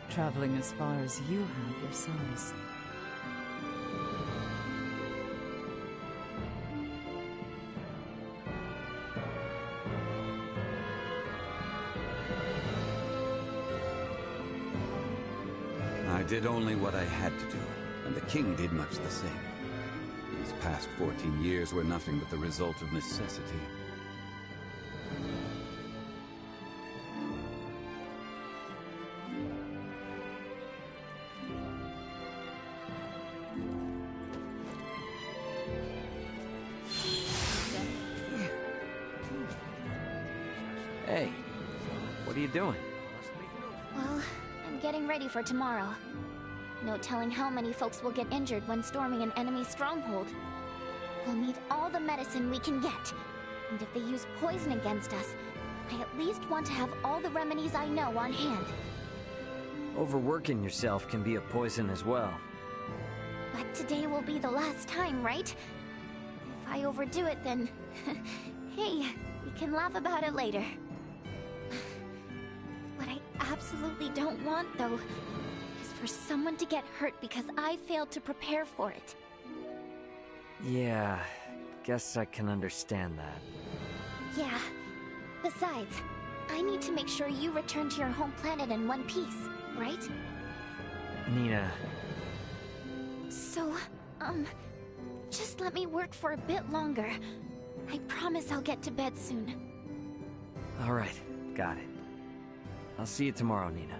traveling as far as you have yourselves. I did only what I had to do, and the king did much the same. These past 14 years were nothing but the result of necessity. Hey, what are you doing? Well, I'm getting ready for tomorrow. No telling how many folks will get injured when storming an enemy stronghold. We'll need all the medicine we can get. And if they use poison against us, I at least want to have all the remedies I know on hand. Overworking yourself can be a poison as well. But today will be the last time, right? If I overdo it, then... hey, we can laugh about it later. What I absolutely don't want, though, is for someone to get hurt because I failed to prepare for it. Yeah, guess I can understand that. Yeah. Besides, I need to make sure you return to your home planet in one piece, right? Nina... So, just let me work for a bit longer. I promise I'll get to bed soon. Alright, got it. I'll see you tomorrow, Nina.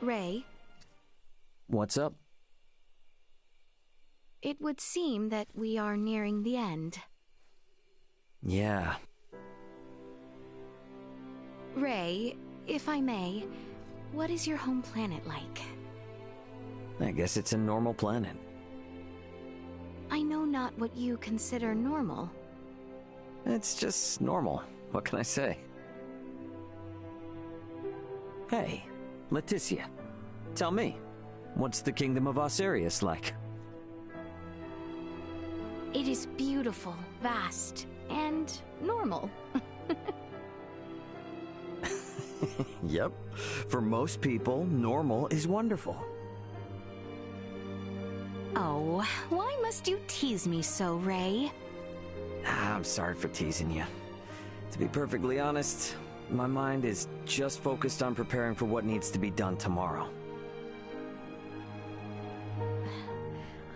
Ray, What's up? it would seem that we are nearing the end. Yeah. Ray, if I may, what is your home planet like? I guess it's a normal planet. I know not what you consider normal. It's just normal. What can I say? Hey, Leticia. Tell me, what's the Kingdom of Osirius like? It is beautiful, vast, and normal. Yep. For most people, normal is wonderful. Oh, why must you tease me so, Ray? I'm sorry for teasing you. To be perfectly honest, my mind is just focused on preparing for what needs to be done tomorrow.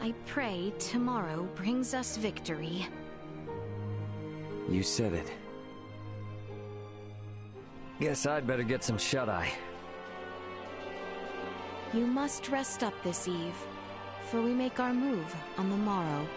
I pray tomorrow brings us victory. You said it. Guess I'd better get some shut-eye. You must rest up this eve, for we make our move on the morrow.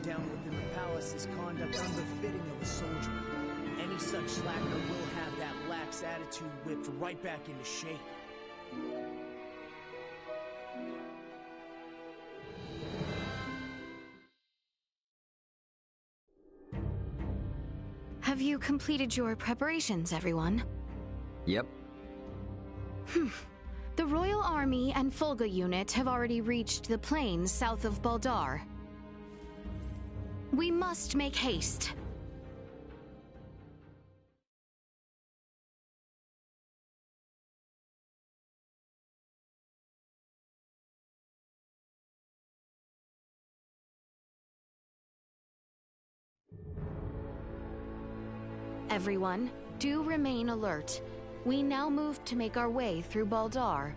Down within the palace is conduct unbefitting of a soldier. Any such slacker will have that lax attitude whipped right back into shape. Have you completed your preparations, everyone? Yep. The Royal Army and Fulga unit have already reached the plains south of Baldar. We must make haste. Everyone, do remain alert. We now move to make our way through Baldar.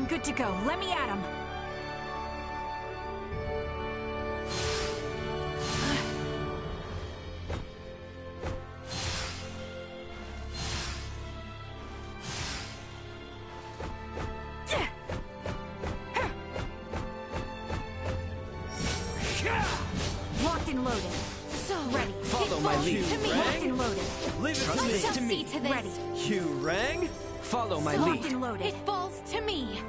I'm good to go. Let me at him. Locked and loaded. So Ready. Follow my lead. To me. Locked and loaded. Leave it Let to us me. see to this. Ready. You rang? Follow my Locked lead. and loaded. It falls to me.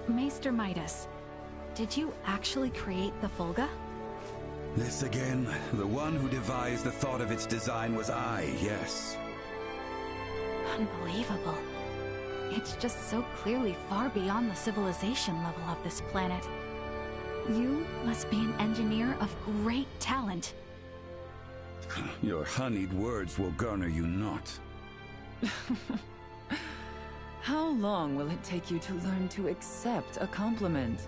Maester Midas, did you actually create the Fulga? This again? The one who devised the thought of its design was I, yes. Unbelievable. It's just so clearly far beyond the civilization level of this planet. You must be an engineer of great talent. Your honeyed words will garner you not. How long will it take you to learn to accept a compliment?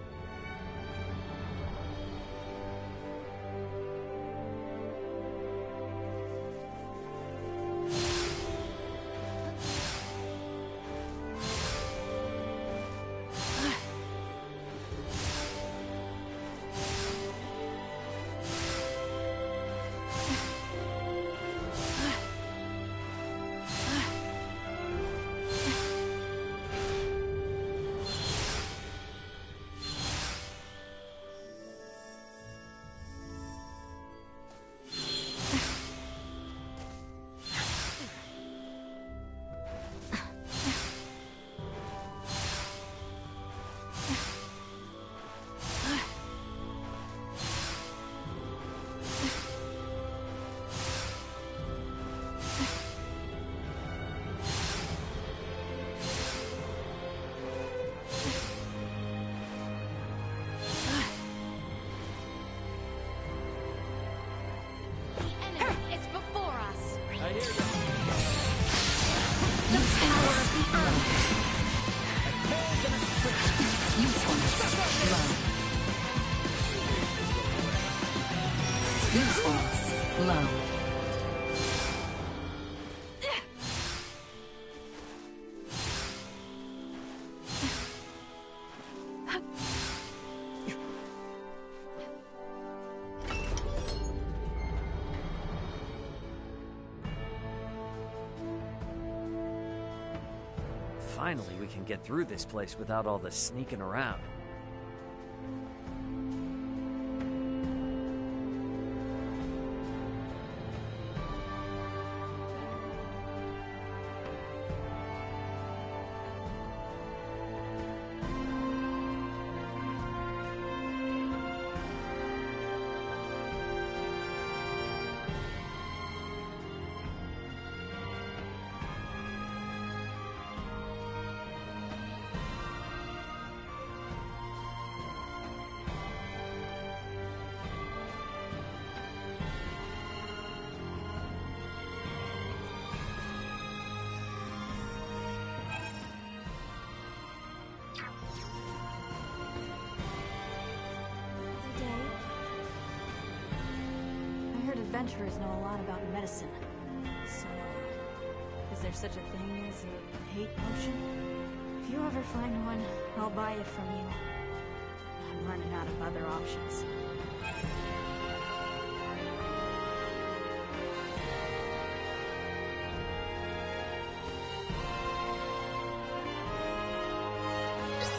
Finally, we can get through this place without all the sneaking around. Adventurers know a lot about medicine. So, is there such a thing as a hate potion? If you ever find one, I'll buy it from you. I'm running out of other options.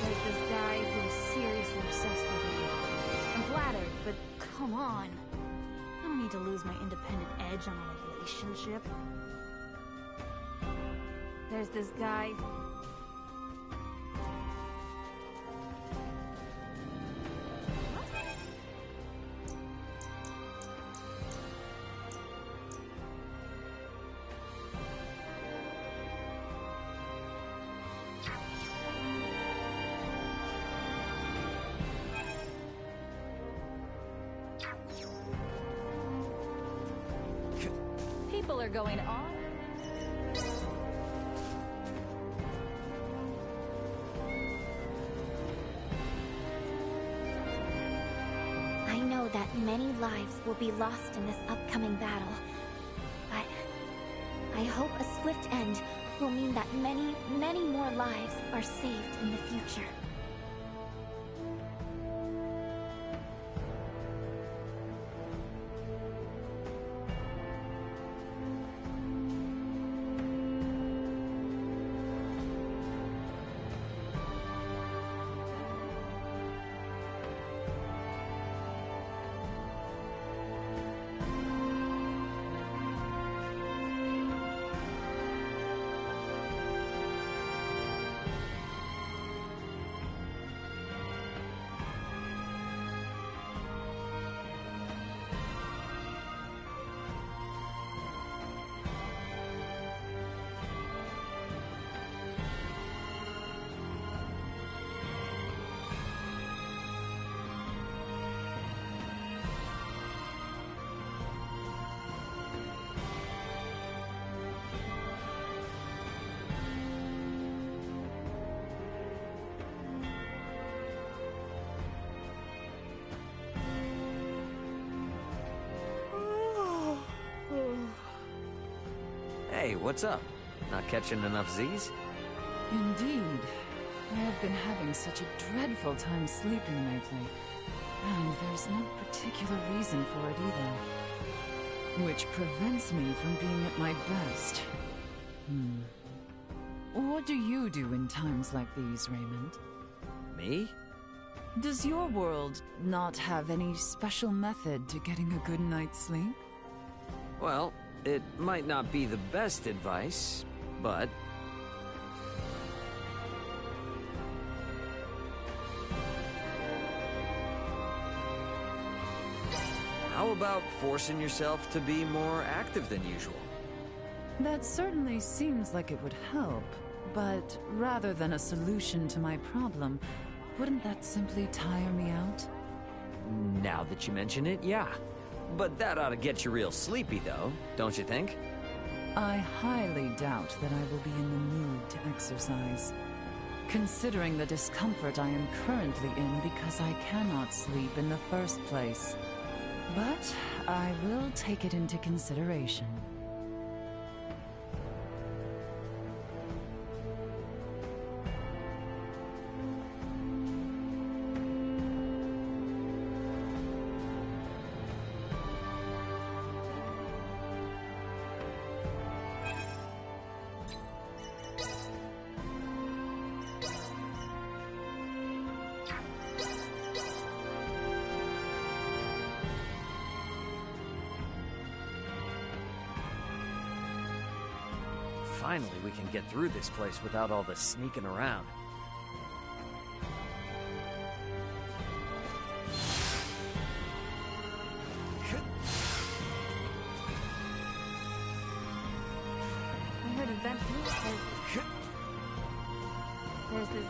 There's this guy who's seriously obsessed with me. I'm flattered, but come on. I don't need to lose my independent edge on a relationship. There's this guy. People are going on. I know that many lives will be lost in this upcoming battle, but I hope a swift end will mean that many, many more lives are saved in the future. Hey, what's up? Not catching enough Z's? Indeed. I have been having such a dreadful time sleeping lately. And there's no particular reason for it either. Which prevents me from being at my best. What do you do in times like these, Raymond? Me? Does your world not have any special method to getting a good night's sleep? Well, it might not be the best advice, but... How about forcing yourself to be more active than usual? That certainly seems like it would help, but rather than a solution to my problem, wouldn't that simply tire me out? Now that you mention it, yeah. But that ought to get you real sleepy, though, don't you think? I highly doubt that I will be in the mood to exercise. Considering the discomfort I am currently in because I cannot sleep in the first place. But I will take it into consideration. Finally, we can get through this place without all the sneaking around. I heard a vent here. There's this...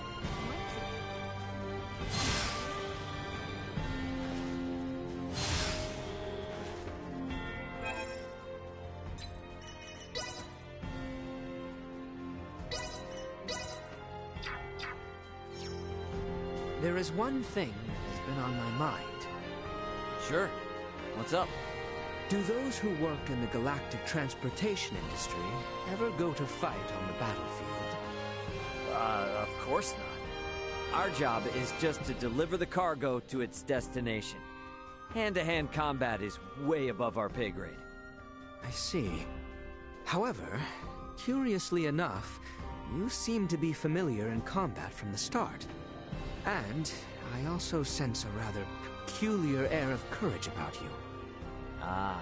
There is one thing that has been on my mind. Sure. What's up? Do those who work in the galactic transportation industry ever go to fight on the battlefield? Of course not. Our job is just to deliver the cargo to its destination. Hand-to-hand combat is way above our pay grade. I see. However, curiously enough, you seem to be familiar in combat from the start. And I also sense a rather peculiar air of courage about you. Ah,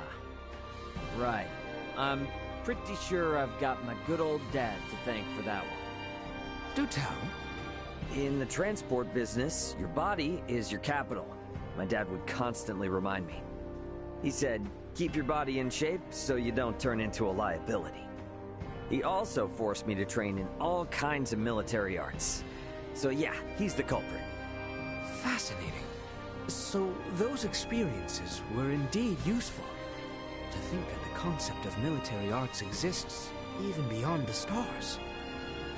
right. I'm pretty sure I've got my good old dad to thank for that one. Do tell. In the transport business, your body is your capital. My dad would constantly remind me. He said, keep your body in shape so you don't turn into a liability. He also forced me to train in all kinds of military arts. So yeah, he's the culprit. Fascinating. So those experiences were indeed useful. To think that the concept of military arts exists even beyond the stars.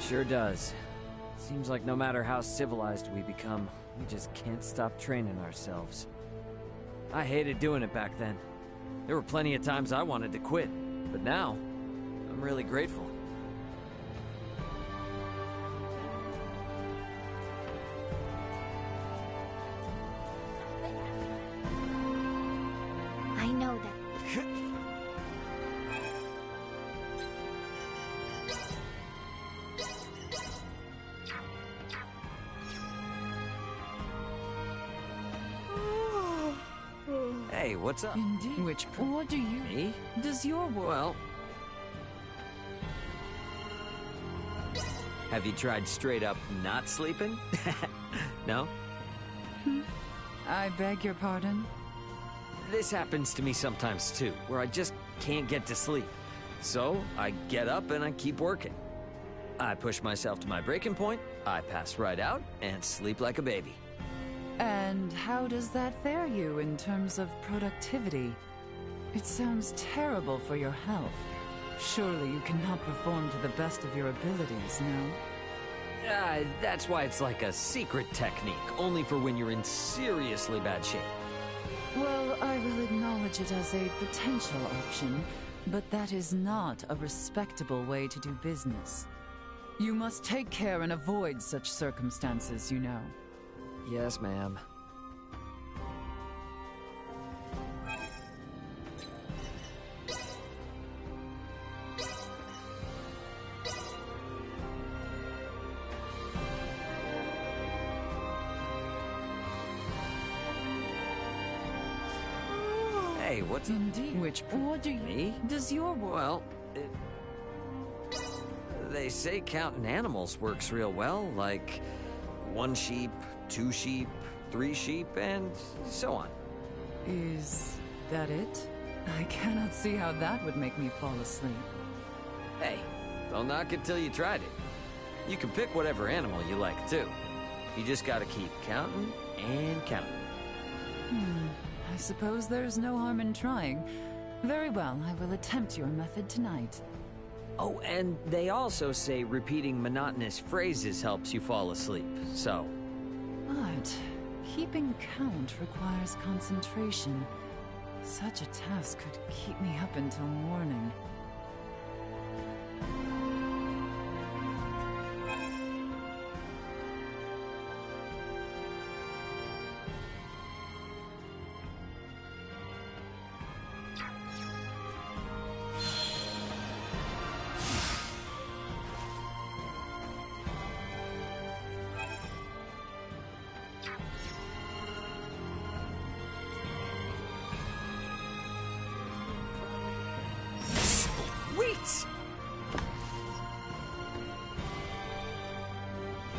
Sure does. Seems like no matter how civilized we become, we just can't stop training ourselves. I hated doing it back then. There were plenty of times I wanted to quit, but now, I'm really grateful. I know that. Hey, what's up? Indeed. What do you... Me? Does your world... Well... Have you tried straight up not sleeping? No? I beg your pardon? This happens to me sometimes too, where I just can't get to sleep. So, I get up and I keep working. I push myself to my breaking point, I pass right out, and sleep like a baby. And how does that fare you in terms of productivity? It sounds terrible for your health. Surely you cannot perform to the best of your abilities, no? That's why it's like a secret technique, only for when you're in seriously bad shape. Well, I will acknowledge it as a potential option, But that is not a respectable way to do business. You must take care and avoid such circumstances, you know. Yes, ma'am. Hey, what's indeed? Which what do you? Me? Does your well? They say counting animals works real well, like 1 sheep, 2 sheep, 3 sheep, and so on. Is that it? I cannot see how that would make me fall asleep. Hey, don't knock it till you tried it. You can pick whatever animal you like too. You just gotta keep counting and counting. I suppose there's no harm in trying. Very well, I will attempt your method tonight. Oh, and they also say repeating monotonous phrases helps you fall asleep, so... But keeping count requires concentration. Such a task could keep me up until morning.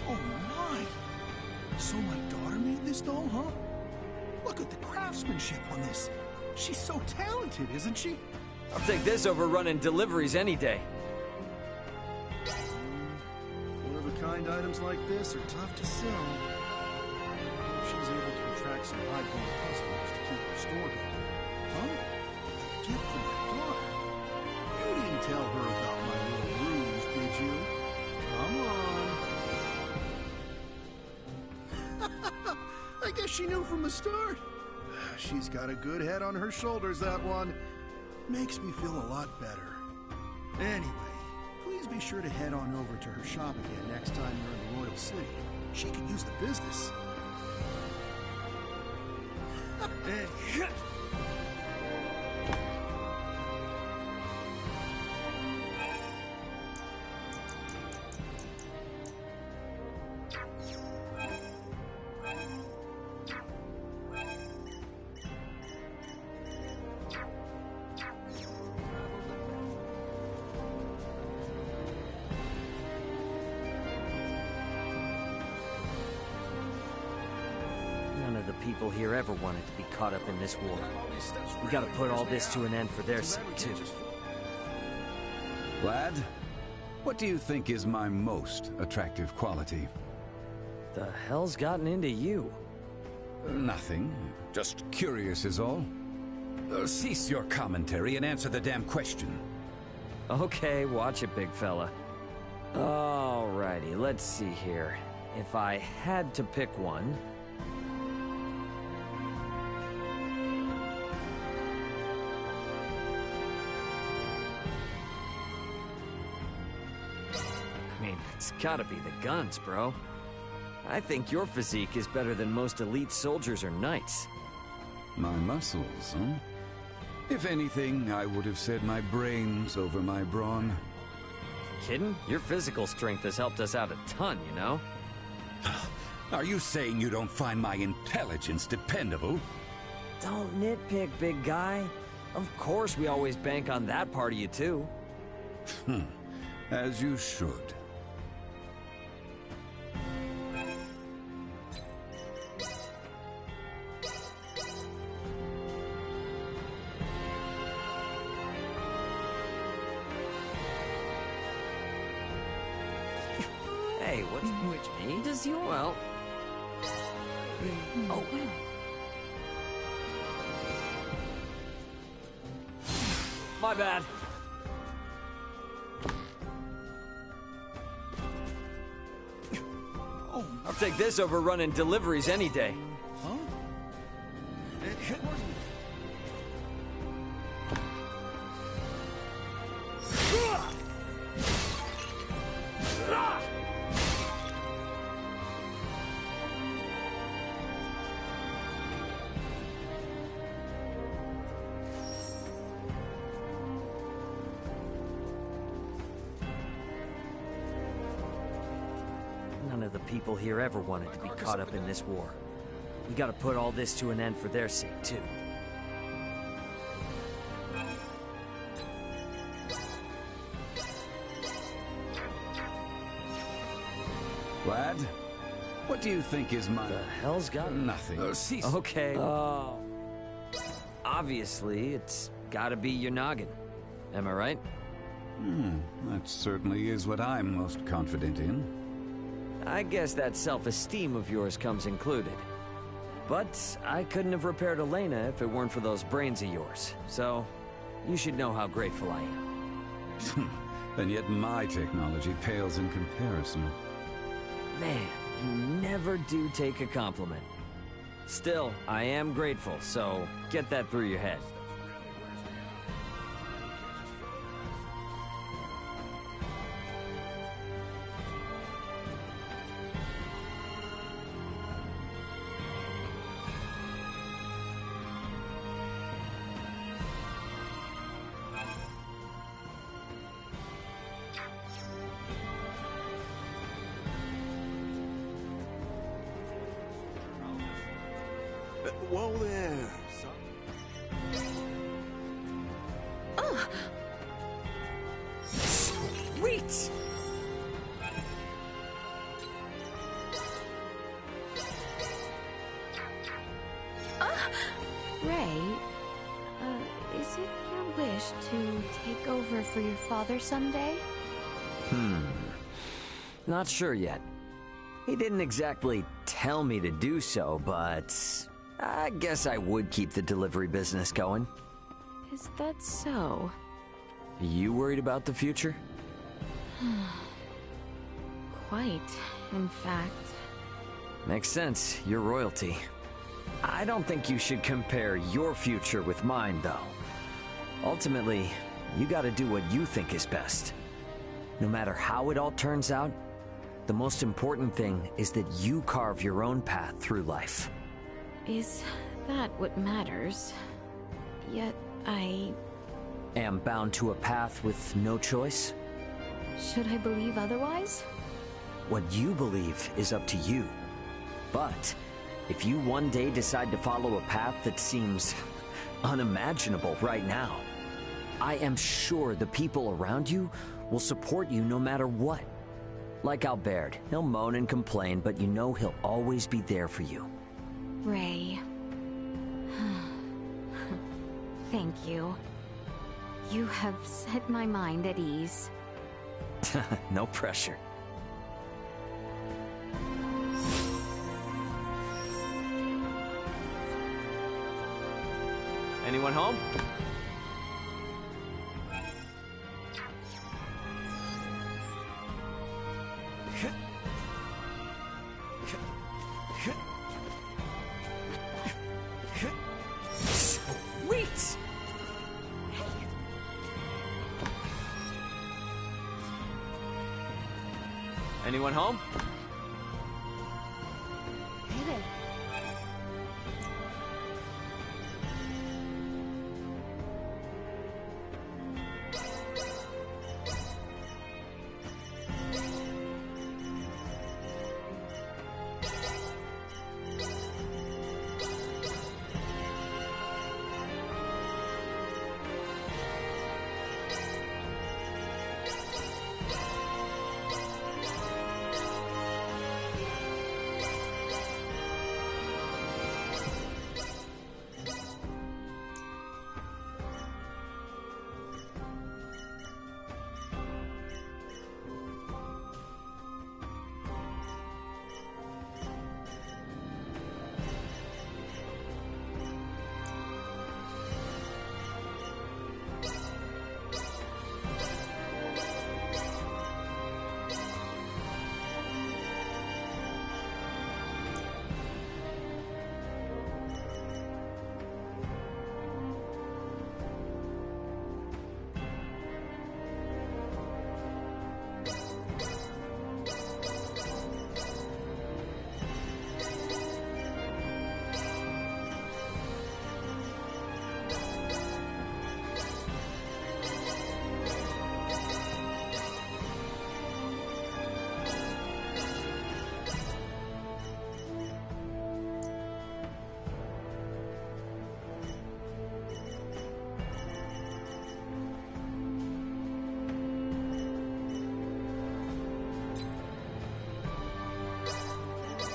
Oh my! So my daughter made this doll, huh? Look at the craftsmanship on this. She's so talented, isn't she? I'll take this over running deliveries any day. One-of-a-kind items like this are tough to sell. She's able to attract some high-quality customers to keep her store going. Huh? A gift from my daughter? You didn't tell her about my little ruse, did you? Come on. I guess she knew from the start. She's got a good head on her shoulders, that one. Makes me feel a lot better. Anyway, please be sure to head on over to her shop again next time you're in the Royal City. She could use the business. None of the people here ever wanted to be caught up in this war. We gotta put all this to an end for their sake, too. Lad, what do you think is my most attractive quality? The hell's gotten into you? Nothing. Just curious is all. Cease your commentary and answer the damn question. Okay, watch it, big fella. Alrighty, let's see here. If I had to pick one... I mean, it's gotta be the guns, bro. I think your physique is better than most elite soldiers or knights. My muscles, huh? If anything, I would have said my brains over my brawn. Kidding? Your physical strength has helped us out a ton, you know? Are you saying you don't find my intelligence dependable? Don't nitpick, big guy. Of course we always bank on that part of you, too. As you should. Hey, what's... Which me? Does your... Well... Oh. My bad. Oh, I'll take this over running deliveries any day. huh? None of the people here ever wanted to be caught up in this war. We gotta put all this to an end for their sake, too. Lad, what do you think is my... The hell's got... Nothing. Okay. Obviously, it's gotta be your noggin. Am I right? That certainly is what I'm most confident in. I guess that self-esteem of yours comes included. But I couldn't have repaired Elena if it weren't for those brains of yours. So, you should know how grateful I am. And yet my technology pales in comparison. Man, you never do take a compliment. Still, I am grateful, so get that through your head. Whoa there, Sweet! Ray, is it your wish to take over for your father someday? Not sure yet. He didn't exactly tell me to do so, but I guess I would keep the delivery business going. Is that so? You worried about the future? Quite, in fact. Makes sense. You're royalty. I don't think you should compare your future with mine, though. Ultimately, you gotta do what you think is best. No matter how it all turns out, the most important thing is that you carve your own path through life. Is that what matters? Yet I... am bound to a path with no choice? Should I believe otherwise? What you believe is up to you. But if you one day decide to follow a path that seems unimaginable right now, I am sure the people around you will support you no matter what. Like Albert, he'll moan and complain, but you know he'll always be there for you. Ray. Thank you. You have set my mind at ease. No pressure. Anyone home? Sweet! Anyone home? Hey there.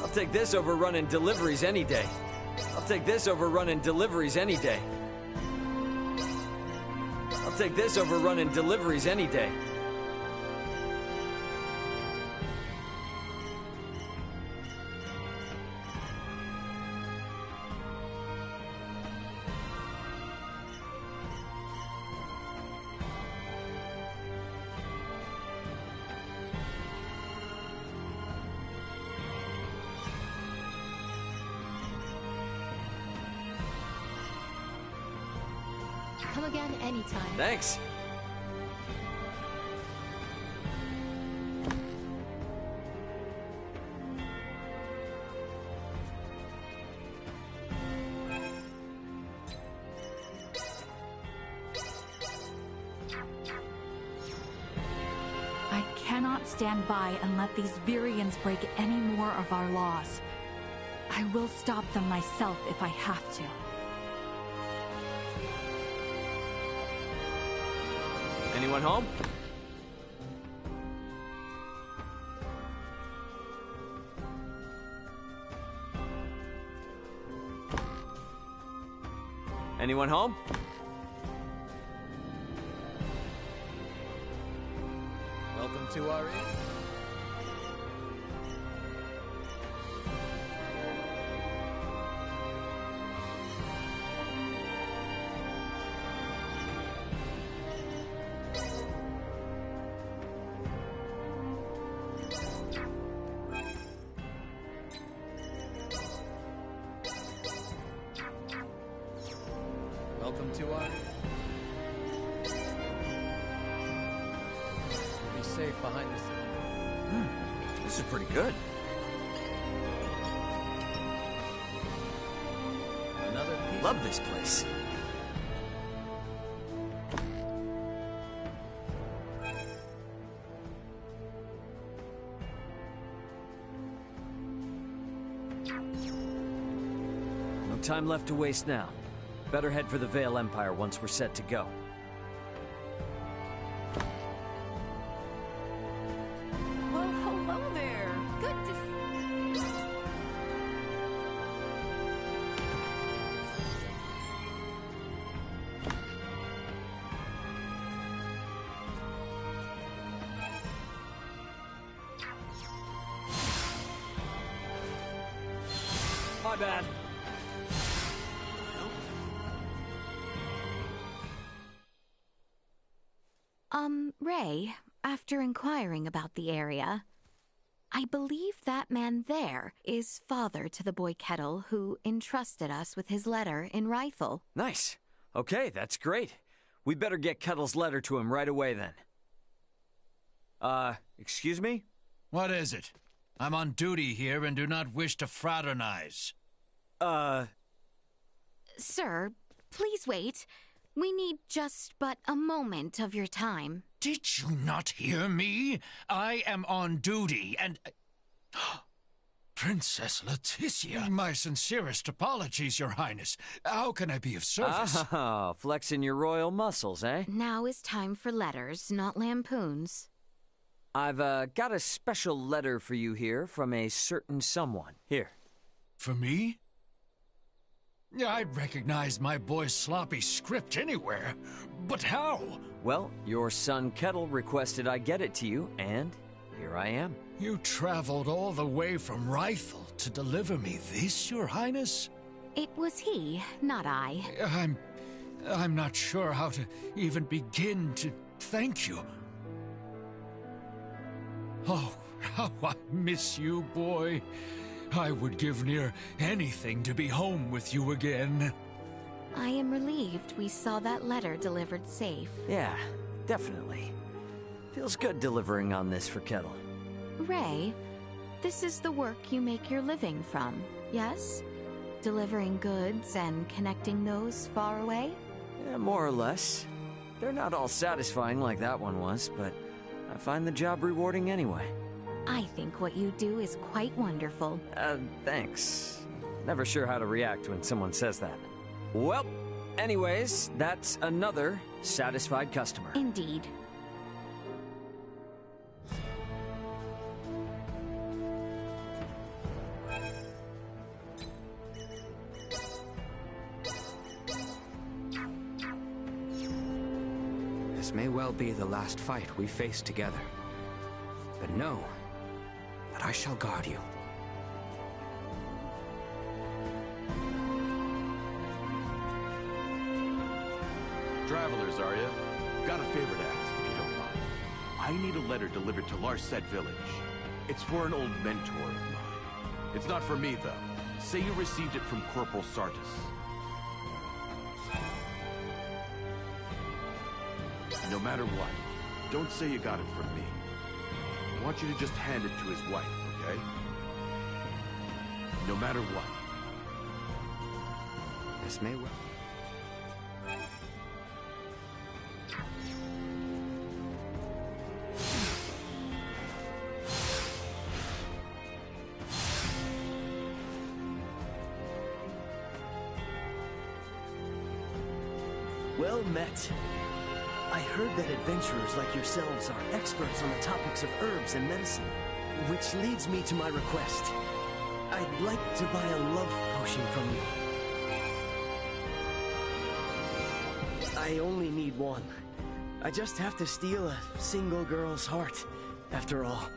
I'll take this over running deliveries any day. I'll take this over running deliveries any day. I'll take this over running deliveries any day. Come again anytime. Thanks. I cannot stand by and let these Virians break any more of our laws. I will stop them myself if I have to. Anyone home? Anyone home? Welcome to our inn. Welcome to our inn. Be safe behind this. This is pretty good. Another piece. Love this place. No time left to waste now. Better head for the Vale Empire once we're set to go. Well, hello there. Good to see. My bad. Ray, after inquiring about the area, I believe that man there is father to the boy Kettle who entrusted us with his letter in Rifle. Nice. Okay, that's great. We better get Kettle's letter to him right away then. Excuse me? What is it? I'm on duty here and do not wish to fraternize. Sir, please wait. We need just but a moment of your time. Did you not hear me? I am on duty and... Princess Leticia! My sincerest apologies, Your Highness. How can I be of service? Ah, flexing your royal muscles, eh? Now is time for letters, not lampoons. I've, got a special letter for you here from a certain someone. Here. For me? I'd recognize my boy's sloppy script anywhere. But how? Well, your son Kettle requested I get it to you, and here I am. You traveled all the way from Rifle to deliver me this, Your Highness? It was he, not I. I'm not sure how to even begin to thank you. Oh, how I miss you, boy. I would give near anything to be home with you again. I am relieved we saw that letter delivered safe. Yeah, definitely. Feels good delivering on this for Kettle. Ray, this is the work you make your living from, yes? Delivering goods and connecting those far away? Yeah, more or less. They're not all satisfying like that one was, but I find the job rewarding anyway. I think what you do is quite wonderful. Thanks. Never sure how to react when someone says that. Well, anyways, that's another satisfied customer. Indeed. This may well be the last fight we face together. But know that I shall guard you. Travelers, are ya? Got a favor to ask, if you don't mind. I need a letter delivered to Larset Village. It's for an old mentor of mine. It's not for me, though. Say you received it from Corporal Sartis. No matter what, don't say you got it from me. I want you to just hand it to his wife, okay? No matter what. This may well... Well met. I heard that adventurers like yourselves are experts on the topics of herbs and medicine, which leads me to my request. I'd like to buy a love potion from you. I only need one. I just have to steal a single girl's heart, after all.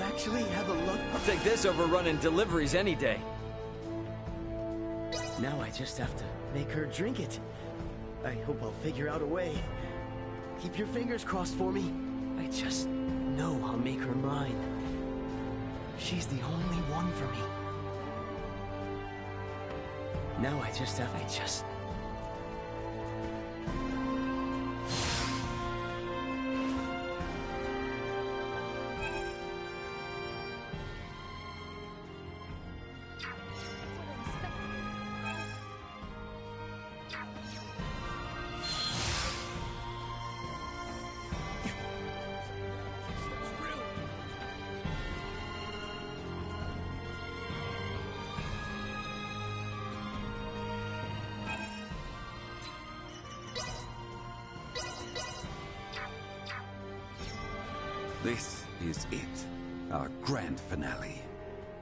Actually have a love... I'll take this over running deliveries any day. Now I just have to make her drink it. I hope I'll figure out a way. Keep your fingers crossed for me. I just know I'll make her mine. She's the only one for me. Now I just have... This is it, our grand finale,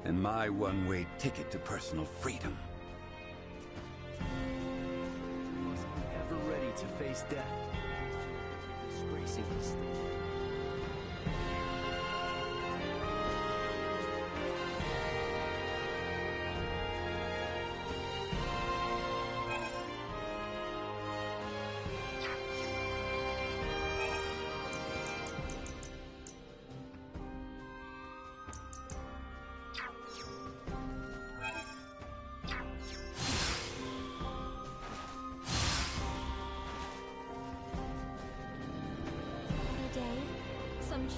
and my one-way ticket to personal freedom. Must be ever ready to face death. Disgracing this thing.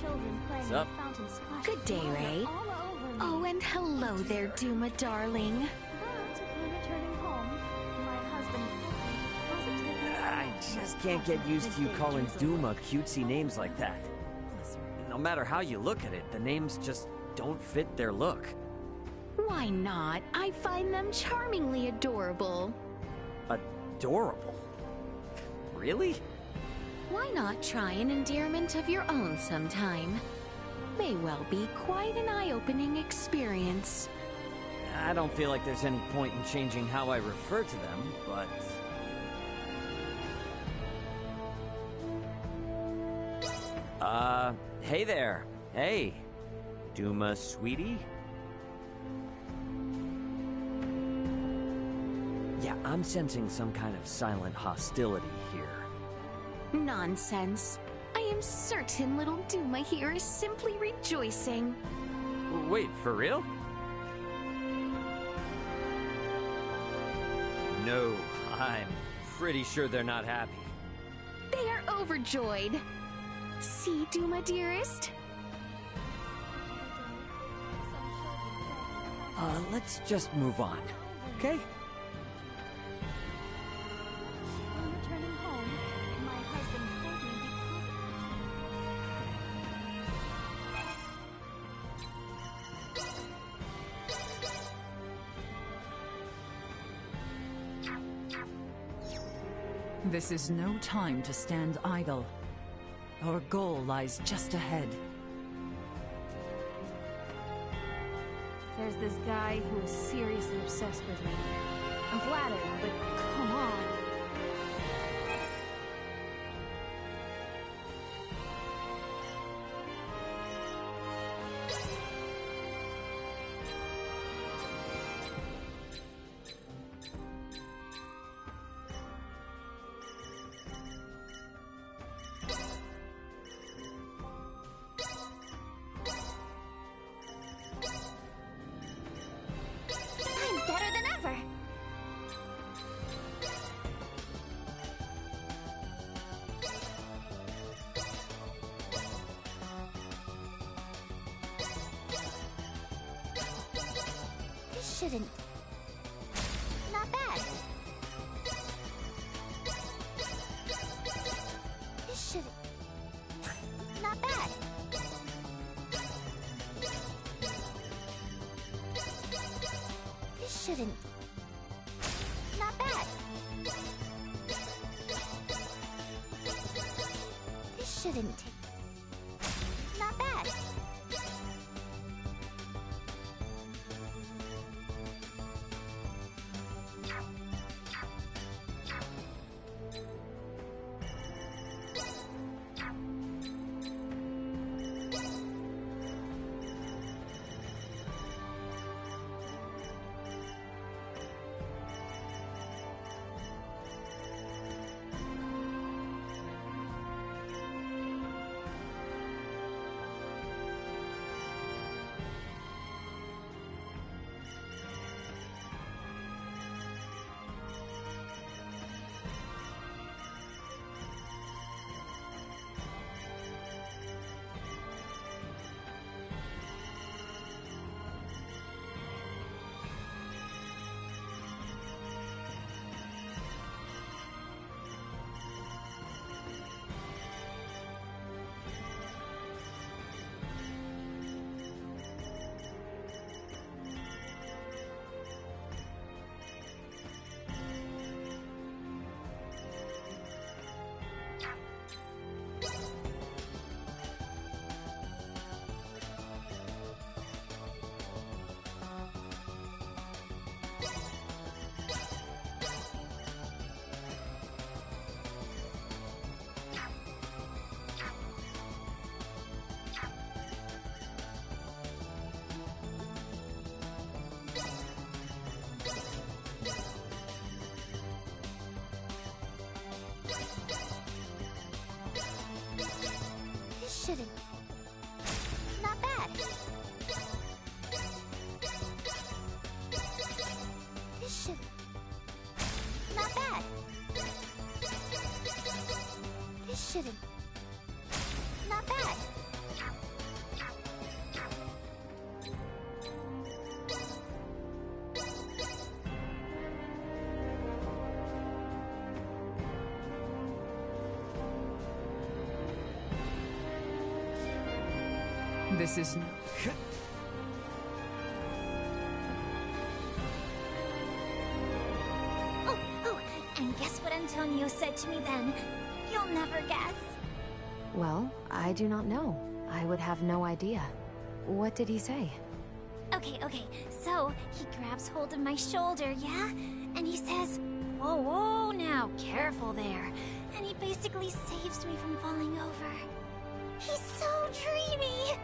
Children playing What's up? with fountain splash. Good day, Ray. Oh, and hello there, Duma darling. But upon returning home, my husband positively... I just can't get used to you calling Duma cutesy names like that. No matter how you look at it, the names just don't fit their look. Why not? I find them charmingly adorable. Adorable? Really? Why not try an endearment of your own sometime? May well be quite an eye-opening experience. I don't feel like there's any point in changing how I refer to them, but... hey there. Hey. Duma sweetie? Yeah, I'm sensing some kind of silent hostility here. Nonsense. I am certain little Duma here is simply rejoicing. Wait, for real? No, I'm pretty sure they're not happy. They are overjoyed. See, Duma dearest? Let's just move on, okay? I'm returning home, and my husband told me This is no time to stand idle. Our goal lies just ahead. There's this guy who is seriously obsessed with me. I'm flattered, but come on. I'm better than ever! This shouldn't... Not bad. This shouldn't... Not bad. This shouldn't... Not bad. This shouldn't... Not bad. This shouldn't... Not bad. This shouldn't... Not bad. This shouldn't... Not bad. This is... Oh, and guess what Antonio said to me then? You'll never guess. Well, I do not know. I would have no idea. What did he say? Okay, so he grabs hold of my shoulder, yeah? And he says, whoa, whoa, now, careful there. And he basically saves me from falling over. He's so dreamy!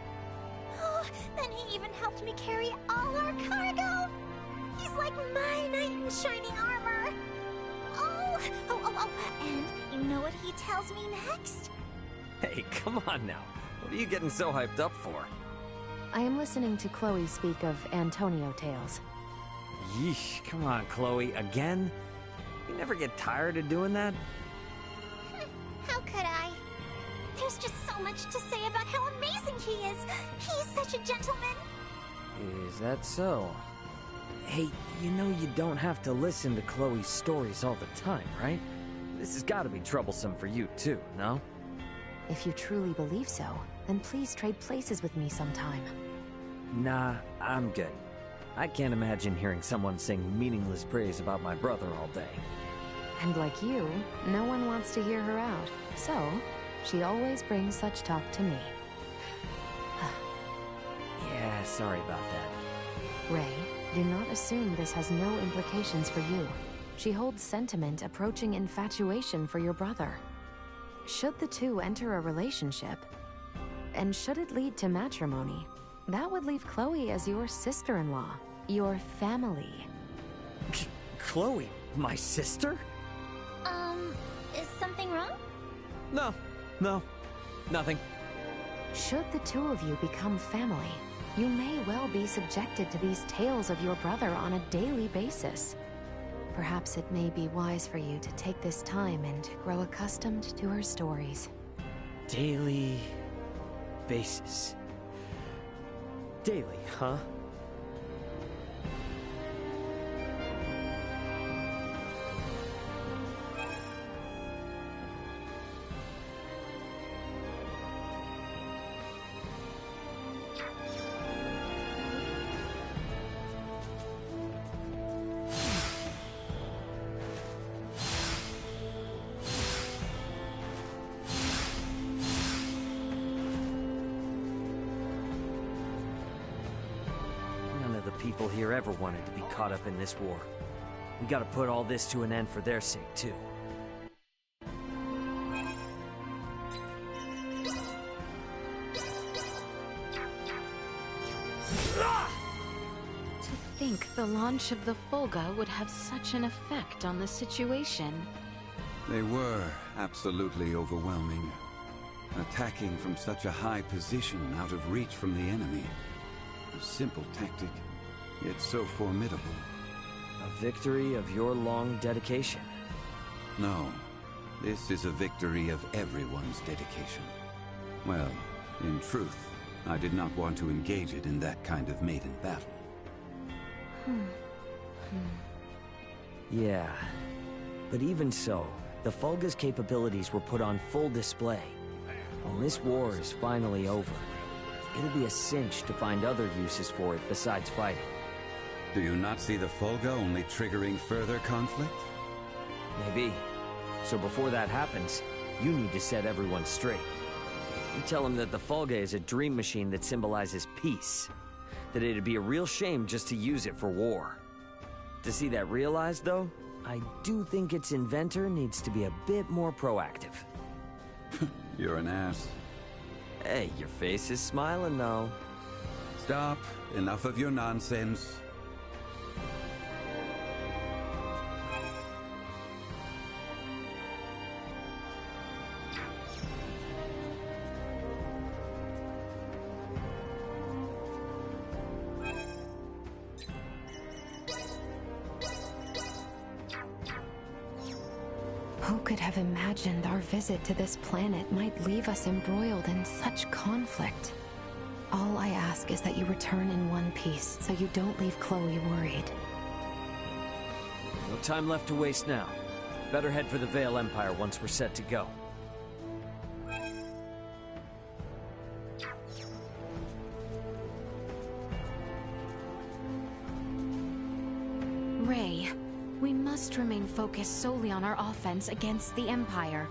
Oh, then he even helped me carry all our cargo! He's like my knight in shining armor! Oh, and you know what he tells me next? Hey, come on now. What are you getting so hyped up for? I am listening to Chloe speak of Antonio tales. Yeesh, come on, Chloe, again? You never get tired of doing that? How could I? There's just so much to say about how amazing he is. He's such a gentleman. Is that so? Hey, you know you don't have to listen to Chloe's stories all the time, right? This has got to be troublesome for you too, no? If you truly believe so, then please trade places with me sometime. Nah, I'm good. I can't imagine hearing someone sing meaningless praise about my brother all day. And like you, no one wants to hear her out. So, she always brings such talk to me. Yeah, sorry about that. Ray, do not assume this has no implications for you. She holds sentiment approaching infatuation for your brother. Should the two enter a relationship, and should it lead to matrimony, that would leave Chloe as your sister-in-law, your family. Chloe, my sister? Is something wrong? No, nothing. Should the two of you become family, you may well be subjected to these tales of your brother on a daily basis. Perhaps it may be wise for you to take this time and grow accustomed to her stories. Daily basis. Daily, huh? People here ever wanted to be caught up in this war. We gotta put all this to an end for their sake, too. To think the launch of the Fulga would have such an effect on the situation. They were absolutely overwhelming. Attacking from such a high position out of reach from the enemy. A simple tactic, yet so formidable. A victory of your long dedication. No, this is a victory of everyone's dedication. Well, in truth, I did not want to engage it in that kind of maiden battle. Yeah, but even so, the Fulga's capabilities were put on full display. When this war is finally over, it'll be a cinch to find other uses for it besides fighting. Do you not see the Fulga only triggering further conflict? Maybe. So before that happens, you need to set everyone straight. You tell them that the Fulga is a dream machine that symbolizes peace. That it'd be a real shame just to use it for war. To see that realized, though, I do think its inventor needs to be a bit more proactive. You're an ass. Hey, your face is smiling, though. Stop. Enough of your nonsense. Who could have imagined our visit to this planet might leave us embroiled in such conflict? All I ask is that you return in one piece, so you don't leave Chloe worried. No time left to waste now. Better head for the Vale Empire once we're set to go. Ray, we must remain focused solely on our offense against the Empire.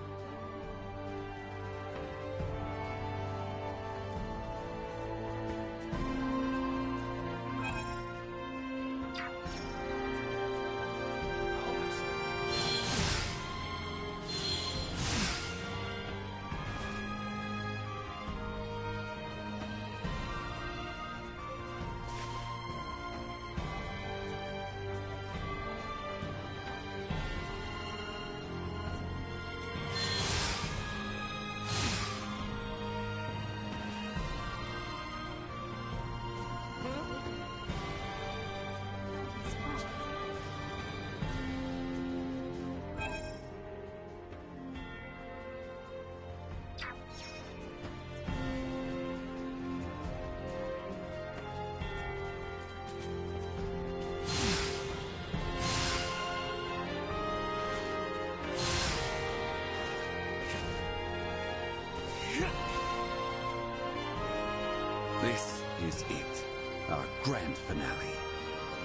This is it. Our grand finale.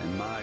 And my...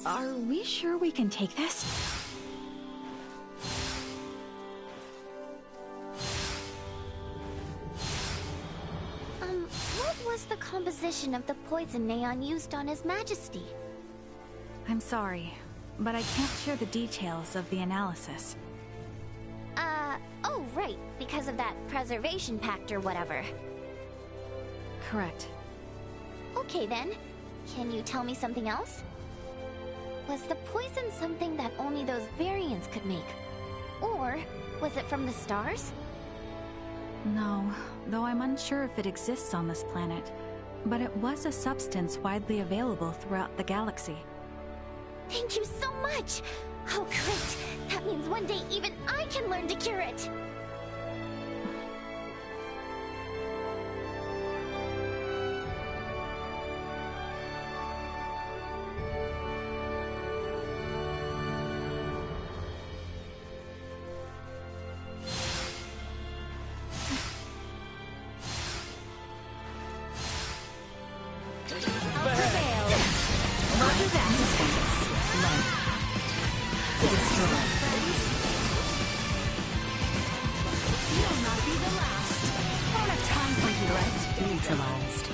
Are we sure we can take this? What was the composition of the poison Neon used on His Majesty? I'm sorry, but I can't share the details of the analysis. Oh right, because of that preservation pact or whatever. Correct. Okay then, can you tell me something else? Was the poison something that only those variants could make? Or was it from the stars? No, though I'm unsure if it exists on this planet. But it was a substance widely available throughout the galaxy. Thank you so much! Oh great! That means one day even I can learn to cure it! You'll not be the last. Don't have time for you. Neutralized.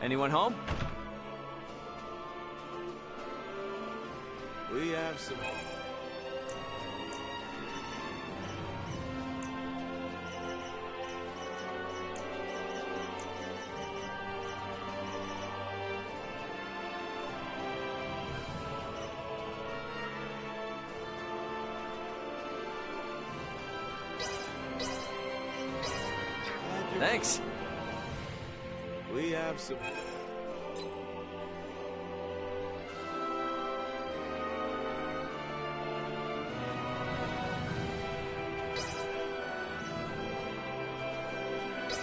Anyone home? We have some... Thanks. We have some...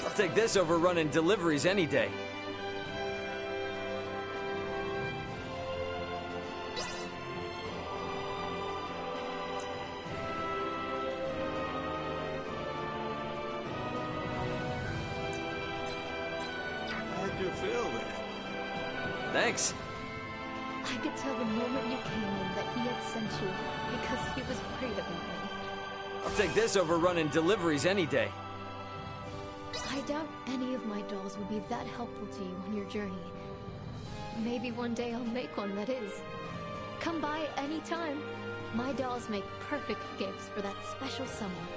I'll take this over running deliveries any day. How'd you feel that? Thanks. I could tell the moment you came in that he had sent you because he was worried about me. I'll take this over running deliveries any day. I doubt any of my dolls would be that helpful to you on your journey. Maybe one day I'll make one that is. Come by any time. My dolls make perfect gifts for that special someone.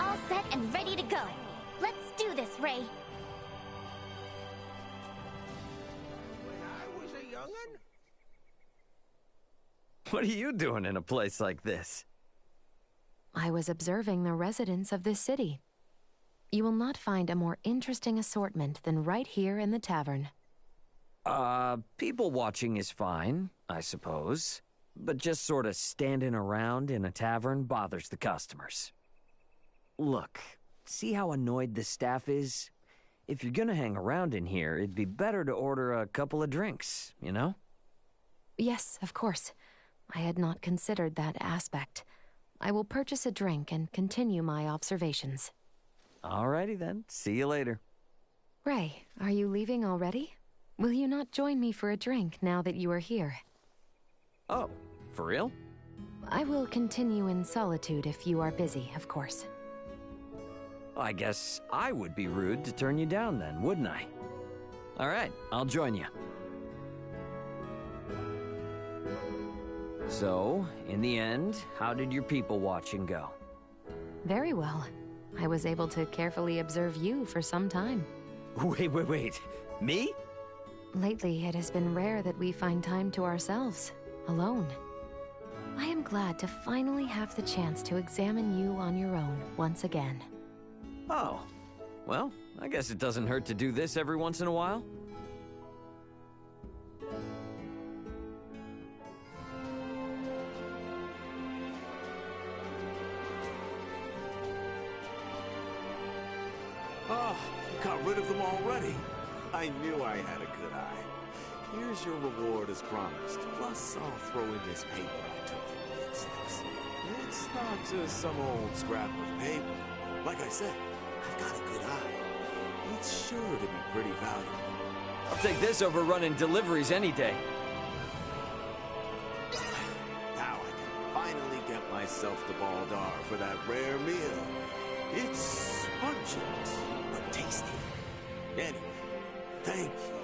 All set and ready to go. Let's do this, Ray. When I was a young'un? What are you doing in a place like this? I was observing the residents of this city. You will not find a more interesting assortment than right here in the tavern. People watching is fine, I suppose. But just sort of standing around in a tavern bothers the customers. Look, see how annoyed the staff is? If you're gonna hang around in here, it'd be better to order a couple of drinks, you know? Yes, of course. I had not considered that aspect. I will purchase a drink and continue my observations. Alrighty then. See you later. Ray, are you leaving already? Will you not join me for a drink now that you are here? Oh, for real? I will continue in solitude if you are busy, of course. I guess I would be rude to turn you down then, wouldn't I? Alright, I'll join you. So, in the end, how did your people watching go? Very well. I was able to carefully observe you for some time. Wait. Me? Lately, it has been rare that we find time to ourselves, alone. I am glad to finally have the chance to examine you on your own once again. Oh, well, I guess it doesn't hurt to do this every once in a while. Oh, you got rid of them already. I knew I had a good eye. Here's your reward as promised. Plus, I'll throw in this paper I took from the insects. It's not just some old scrap of paper. Like I said, I've got a good eye. It's sure to be pretty valuable. I'll take this over running deliveries any day. Now I can finally get myself to Baldar for that rare meal. It's pungent, but tasty. Anyway, thank you.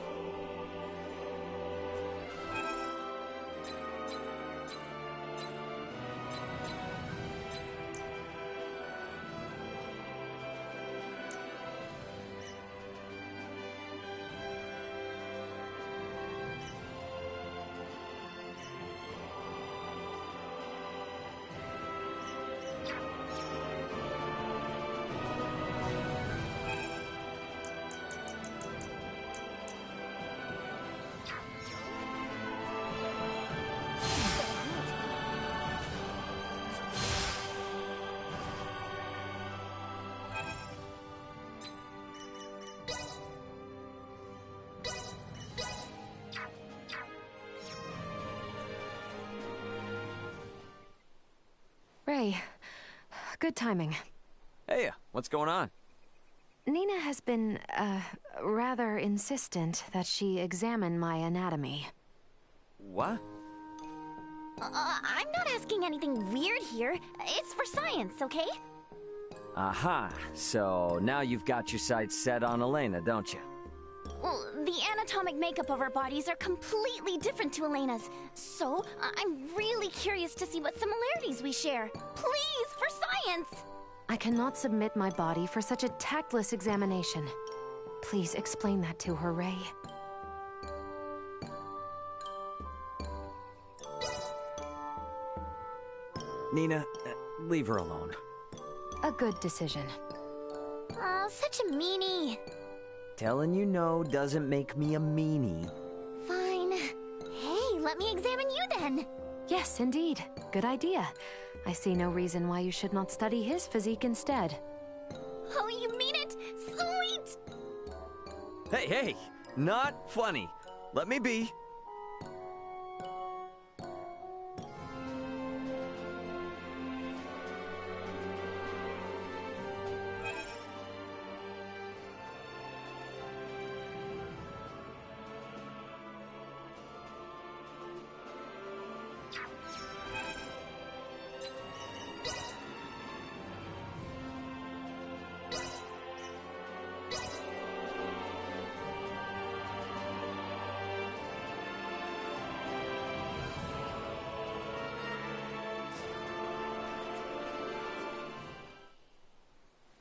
Ray, good timing. Hey, what's going on? Nina has been, rather insistent that she examine my anatomy. What? I'm not asking anything weird here. It's for science, okay? Aha, so now you've got your sights set on Elena, don't you? Well, the anatomic makeup of our bodies are completely different to Elena's. So, I'm really curious to see what similarities we share. Please, for science! I cannot submit my body for such a tactless examination. Please explain that to her, Ray. Nina, leave her alone. A good decision. Oh, such a meanie. Telling you no doesn't make me a meanie. Fine. Hey, let me examine you then. Yes, indeed. Good idea. I see no reason why you should not study his physique instead. Oh, you mean it? Sweet! Hey, not funny. Let me be.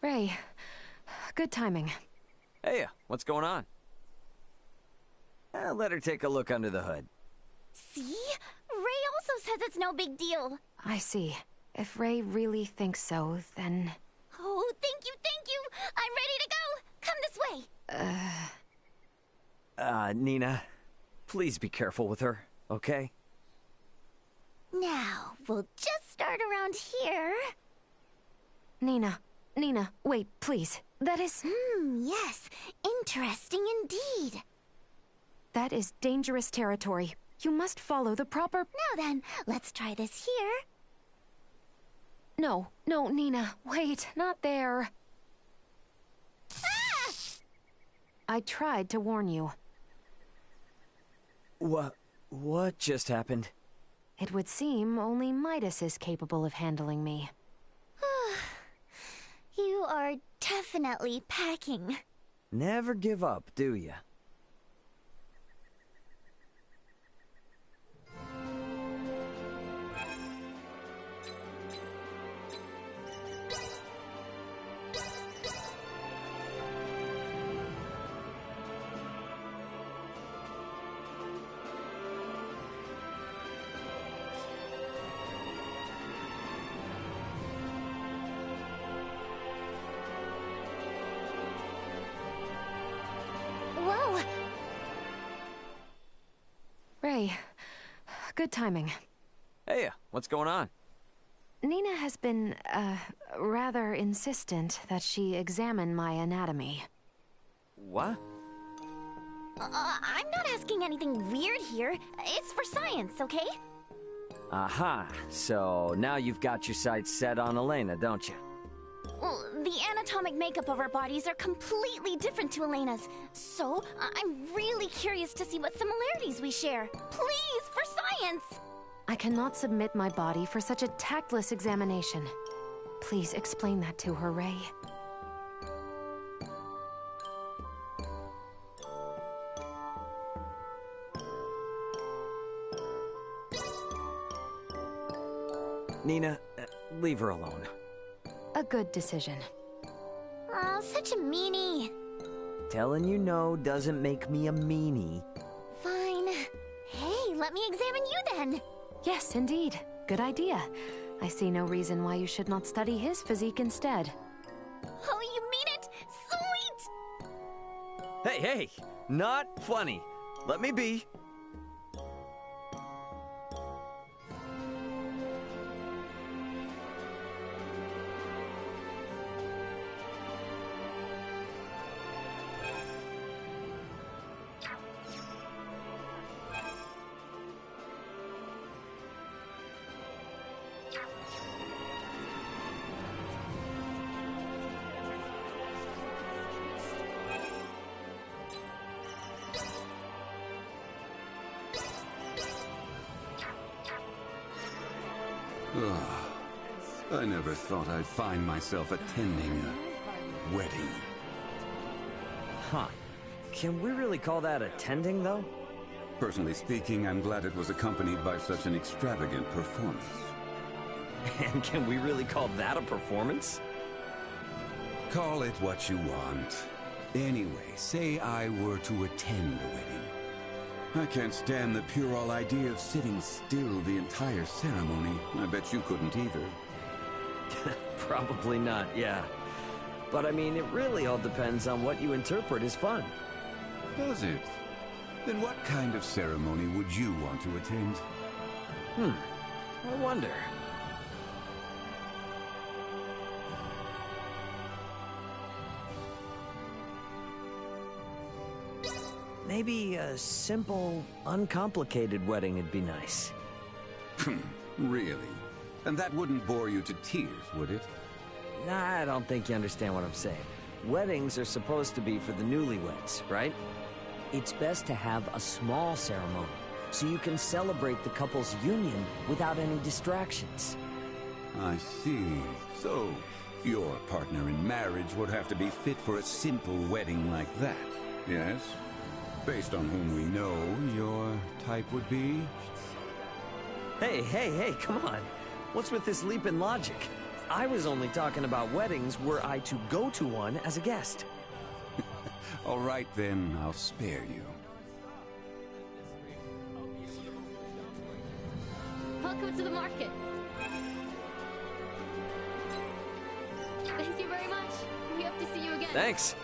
Ray, good timing. Hey, what's going on? Let her take a look under the hood. See? Ray also says it's no big deal. I see. If Ray really thinks so, then... Oh, thank you! I'm ready to go! Come this way! Nina, please be careful with her, okay? Now, we'll just start around here. Nina, wait, please. That is... yes. Interesting indeed. That is dangerous territory. You must follow the proper... Now then, let's try this here. No, Nina, wait, not there. Ah! I tried to warn you. What just happened? It would seem only Midas is capable of handling me. You are definitely packing. Never give up, do ya? Whoa! Ray, good timing. Hey, what's going on? Nina has been, rather insistent that she examine my anatomy. What? I'm not asking anything weird here. It's for science, okay? Aha, so now you've got your sights set on Elena, don't you? Well, the anatomic makeup of our bodies are completely different to Elena's. So, I'm really curious to see what similarities we share. Please, for science! I cannot submit my body for such a tactless examination. Please explain that to her, Ray. Nina, leave her alone. A good decision. Oh, such a meanie. Telling you no doesn't make me a meanie. Fine. Hey, let me examine you then. Yes, indeed. Good idea. I see no reason why you should not study his physique instead. Oh, you mean it? Sweet! Hey, hey! Not funny. Let me be. I never thought I'd find myself attending a wedding. Huh. Can we really call that attending, though? Personally speaking, I'm glad it was accompanied by such an extravagant performance. And can we really call that a performance? Call it what you want. Anyway, say I were to attend a wedding. I can't stand the puerile idea of sitting still the entire ceremony. I bet you couldn't either. Probably not, yeah. But I mean, it really all depends on what you interpret as fun. Does it? Then what kind of ceremony would you want to attend? I wonder. Maybe a simple, uncomplicated wedding would be nice. Really? And that wouldn't bore you to tears, would it? Nah, I don't think you understand what I'm saying. Weddings are supposed to be for the newlyweds, right? It's best to have a small ceremony, so you can celebrate the couple's union without any distractions. I see. So, your partner in marriage would have to be fit for a simple wedding like that, yes? Based on whom we know, your type would be? Hey, come on. What's with this leap in logic? I was only talking about weddings were I to go to one as a guest. All right then, I'll spare you. Welcome to the market. Thank you very much. We hope to see you again. Thanks.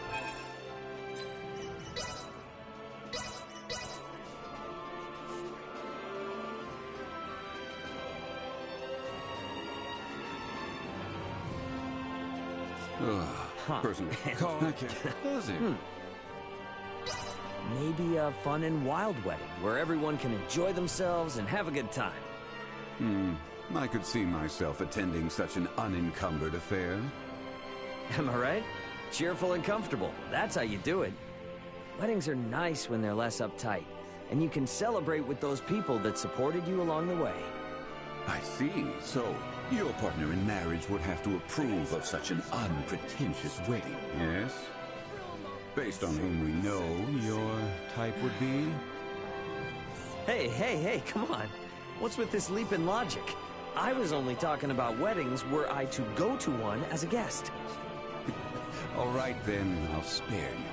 Personally, does it? Maybe a fun and wild wedding where everyone can enjoy themselves and have a good time. I could see myself attending such an unencumbered affair. Am I right? Cheerful and comfortable. That's how you do it. Weddings are nice when they're less uptight, and you can celebrate with those people that supported you along the way. I see. So, your partner in marriage would have to approve of such an unpretentious wedding, yes? Based on whom we know, your type would be? Hey, come on. What's with this leap in logic? I was only talking about weddings were I to go to one as a guest. All right then, I'll spare you.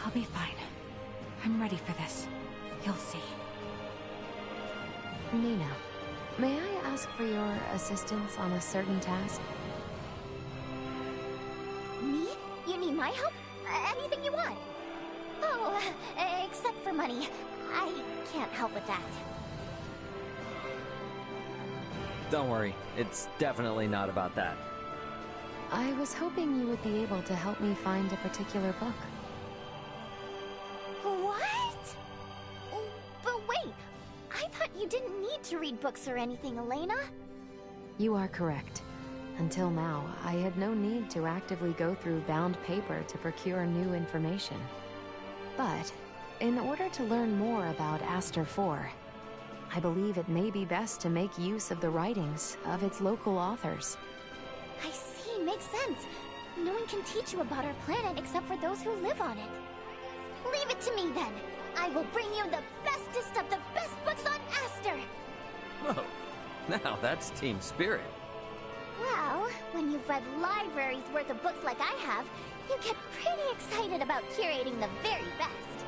I'll be fine. I'm ready for this. You'll see. Nina, may I ask for your assistance on a certain task? Me? You need my help? Anything you want. No, except for money. I can't help with that. Don't worry, it's definitely not about that. I was hoping you would be able to help me find a particular book. What? But wait, I thought you didn't need to read books or anything, Elena. You are correct. Until now, I had no need to actively go through bound paper to procure new information. But, in order to learn more about Aster 4, I believe it may be best to make use of the writings of its local authors. I see, makes sense. No one can teach you about our planet except for those who live on it. Leave it to me then. I will bring you the bestest of the best books on Aster. Whoa, now that's team spirit. Well, when you've read libraries worth of books like I have, you get pretty excited about curating the very best.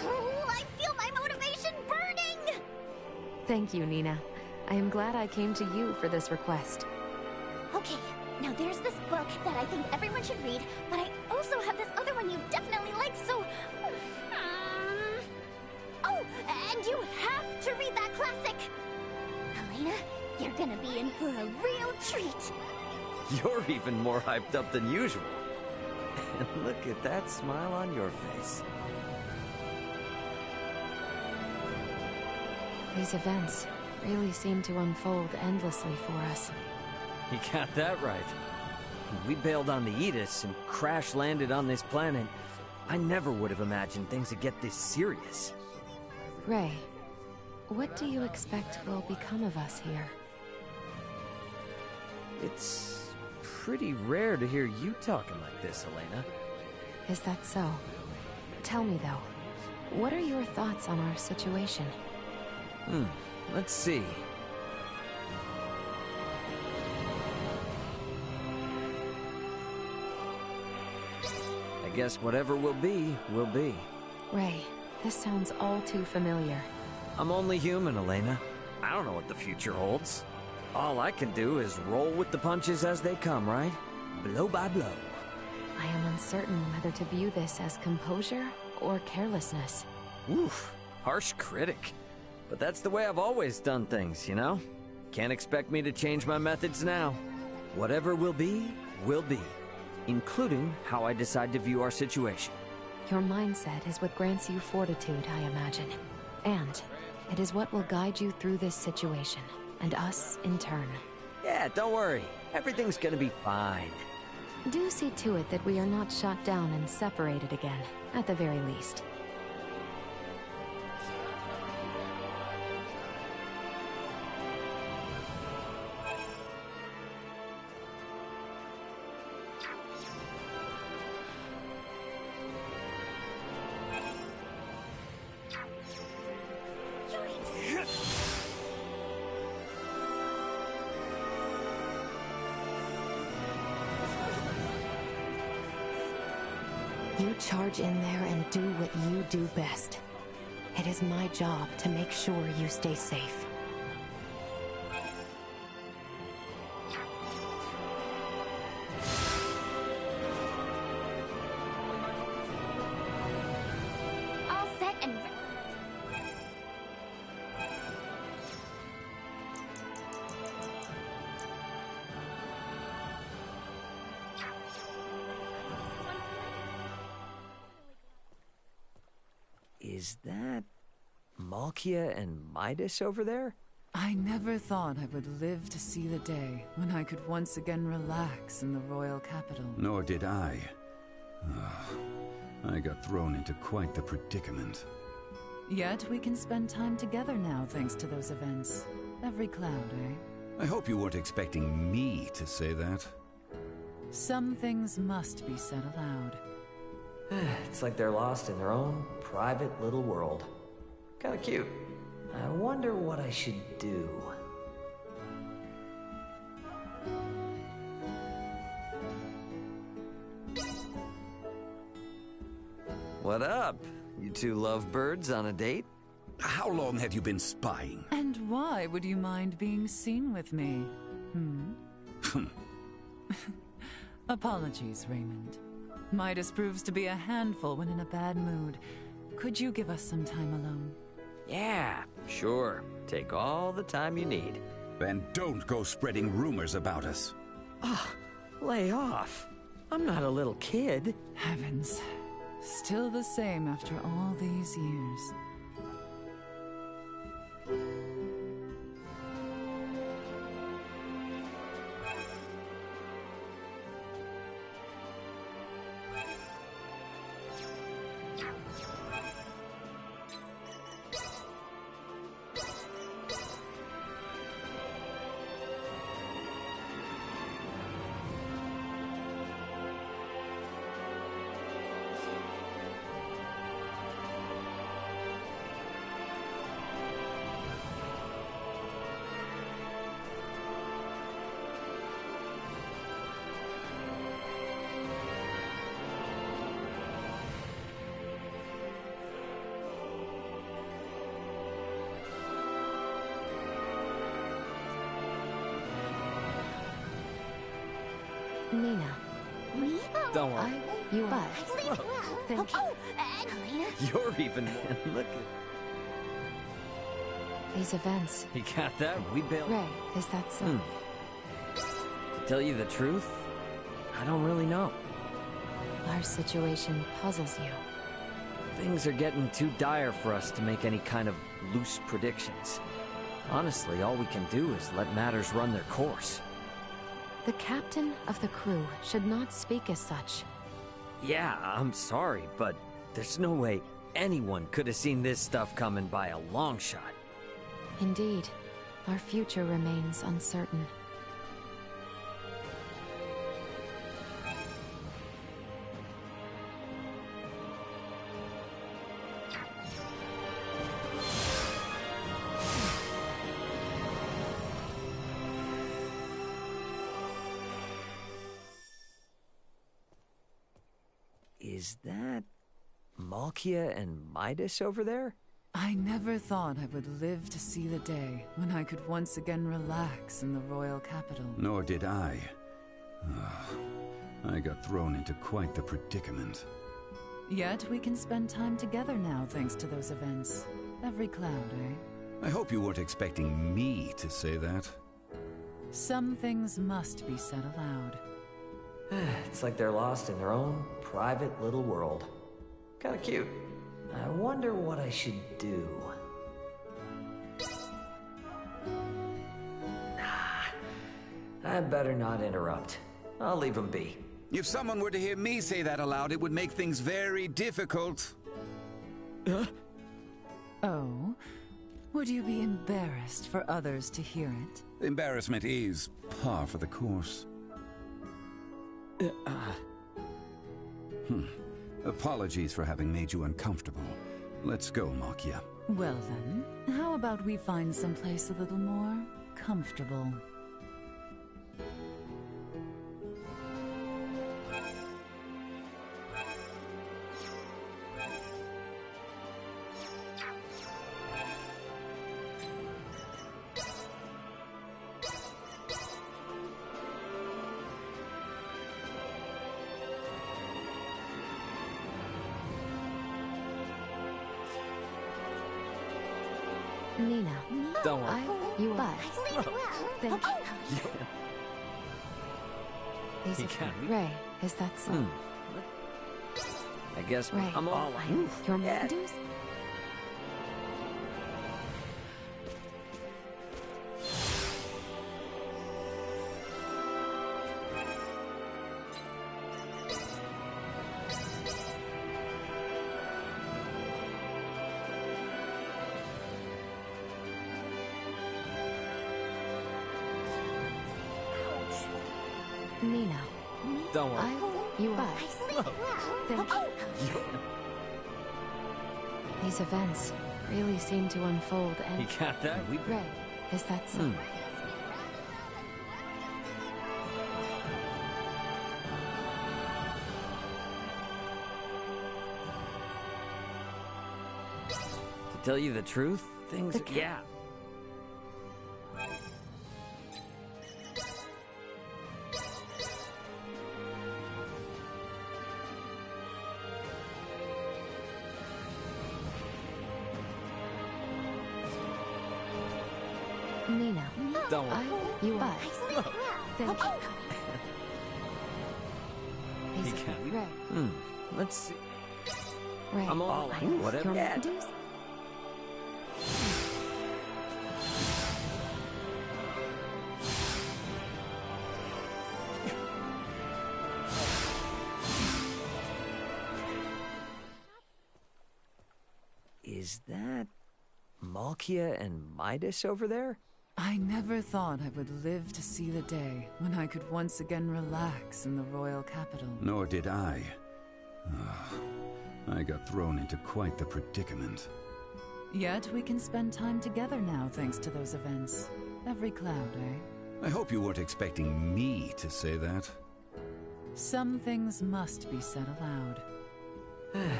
Oh, I feel my motivation burning! Thank you, Nina. I am glad I came to you for this request. Okay, now there's this book that I think everyone should read, but I also have this other one you definitely like, so... Oh, and you have to read that classic! Elena, you're gonna be in for a real treat! You're even more hyped up than usual. And look at that smile on your face. These events really seem to unfold endlessly for us. You got that right. We bailed on the Aetus and crash-landed on this planet. I never would have imagined things would get this serious. Ray, what do you expect will become of us here? It's pretty rare to hear you talking like this, Elena. Is that so? Tell me, though, what are your thoughts on our situation? Let's see. I guess whatever will be, will be. Ray, this sounds all too familiar. I'm only human, Elena. I don't know what the future holds. All I can do is roll with the punches as they come, right? Blow by blow. I am uncertain whether to view this as composure or carelessness. Oof, harsh critic. But that's the way I've always done things, you know? Can't expect me to change my methods now. Whatever will be, including how I decide to view our situation. Your mindset is what grants you fortitude, I imagine. And it is what will guide you through this situation, and us in turn. Yeah, don't worry. Everything's gonna be fine. Do see to it that we are not shot down and separated again, at the very least. You charge in there and do what you do best. It is my job to make sure you stay safe. All set and... Is that Malkia and Midas over there? I never thought I would live to see the day when I could once again relax in the royal capital. Nor did I. I got thrown into quite the predicament. Yet we can spend time together now thanks to those events. Every cloud, eh? I hope you weren't expecting me to say that. Some things must be said aloud. It's like they're lost in their own private little world. Kinda cute. I wonder what I should do. What up? You two lovebirds on a date? How long have you been spying? And why would you mind being seen with me? Apologies, Raymond. Midas proves to be a handful when in a bad mood. Could you give us some time alone? Yeah, sure. Take all the time you need. And don't go spreading rumors about us. Ah, lay off. I'm not a little kid. Heavens. Still the same after all these years. Nina. Me? Don't worry. You are. Thank you. Elena. You're even more. Look at... These events. You got that? We bailed. Ray, is that so? To tell you the truth, I don't really know. Our situation puzzles you. Things are getting too dire for us to make any kind of loose predictions. Honestly, all we can do is let matters run their course. The captain of the crew should not speak as such. Yeah, I'm sorry, but there's no way anyone could have seen this stuff coming by a long shot. Indeed, our future remains uncertain. Is that Malkia and Midas over there? I never thought I would live to see the day when I could once again relax in the royal capital. Nor did I. I got thrown into quite the predicament. Yet we can spend time together now thanks to those events. Every cloud, eh? I hope you weren't expecting me to say that. Some things must be said aloud. It's like they're lost in their own private little world. Kinda cute. I wonder what I should do. I'd better not interrupt. I'll leave them be. If someone were to hear me say that aloud, it would make things very difficult. Oh? Would you be embarrassed for others to hear it? Embarrassment is par for the course. Apologies for having made you uncomfortable. Let's go, Malkia. Well then, how about we find someplace a little more comfortable? Nina. Don't worry. You are. Thank you. These You are can't. Ray, is that so? I guess Ray, I'm all your yeah. dues? Nina. Don't worry. You are. Thank you. These events really seem to unfold and... You got that? Ray, is that so? To tell you the truth, things... Yeah. Nina. Don't worry. You are. Thank you. He can. Ray. Let's see. Ray. I'm all whatever. Yeah. Is that Malkia and Midas over there? I never thought I would live to see the day when I could once again relax in the royal capital. Nor did I. I got thrown into quite the predicament. Yet we can spend time together now thanks to those events. Every cloud, eh? I hope you weren't expecting me to say that. Some things must be said aloud.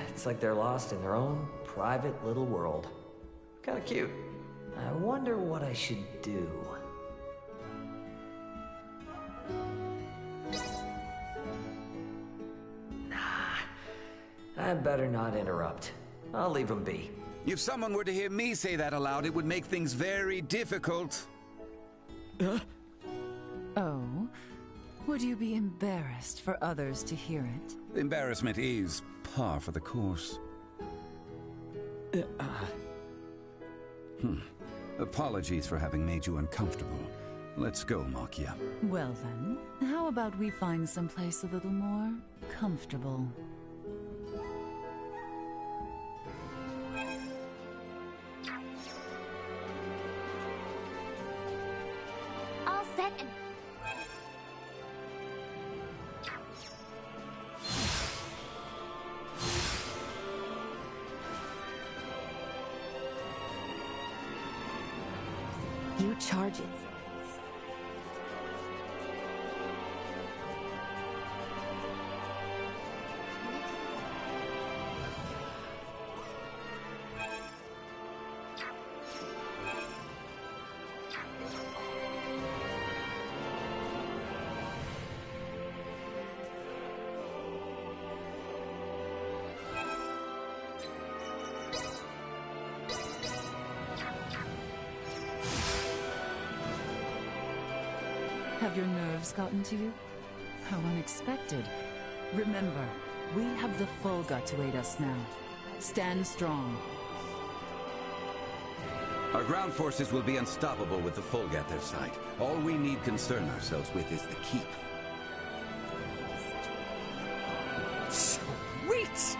It's like they're lost in their own private little world. Kinda cute. I wonder what I should do. Nah, I better not interrupt. I'll leave them be. If someone were to hear me say that aloud, it would make things very difficult. Oh? Would you be embarrassed for others to hear it? Embarrassment is par for the course. Apologies for having made you uncomfortable. Let's go, Malkia. Well then, how about we find someplace a little more comfortable? All set and... You charge it. Have your nerves gotten to you? How unexpected. Remember, we have the Fulga to aid us now. Stand strong. Our ground forces will be unstoppable with the Fulg at their side. All we need concern ourselves with is the keep. Sweet!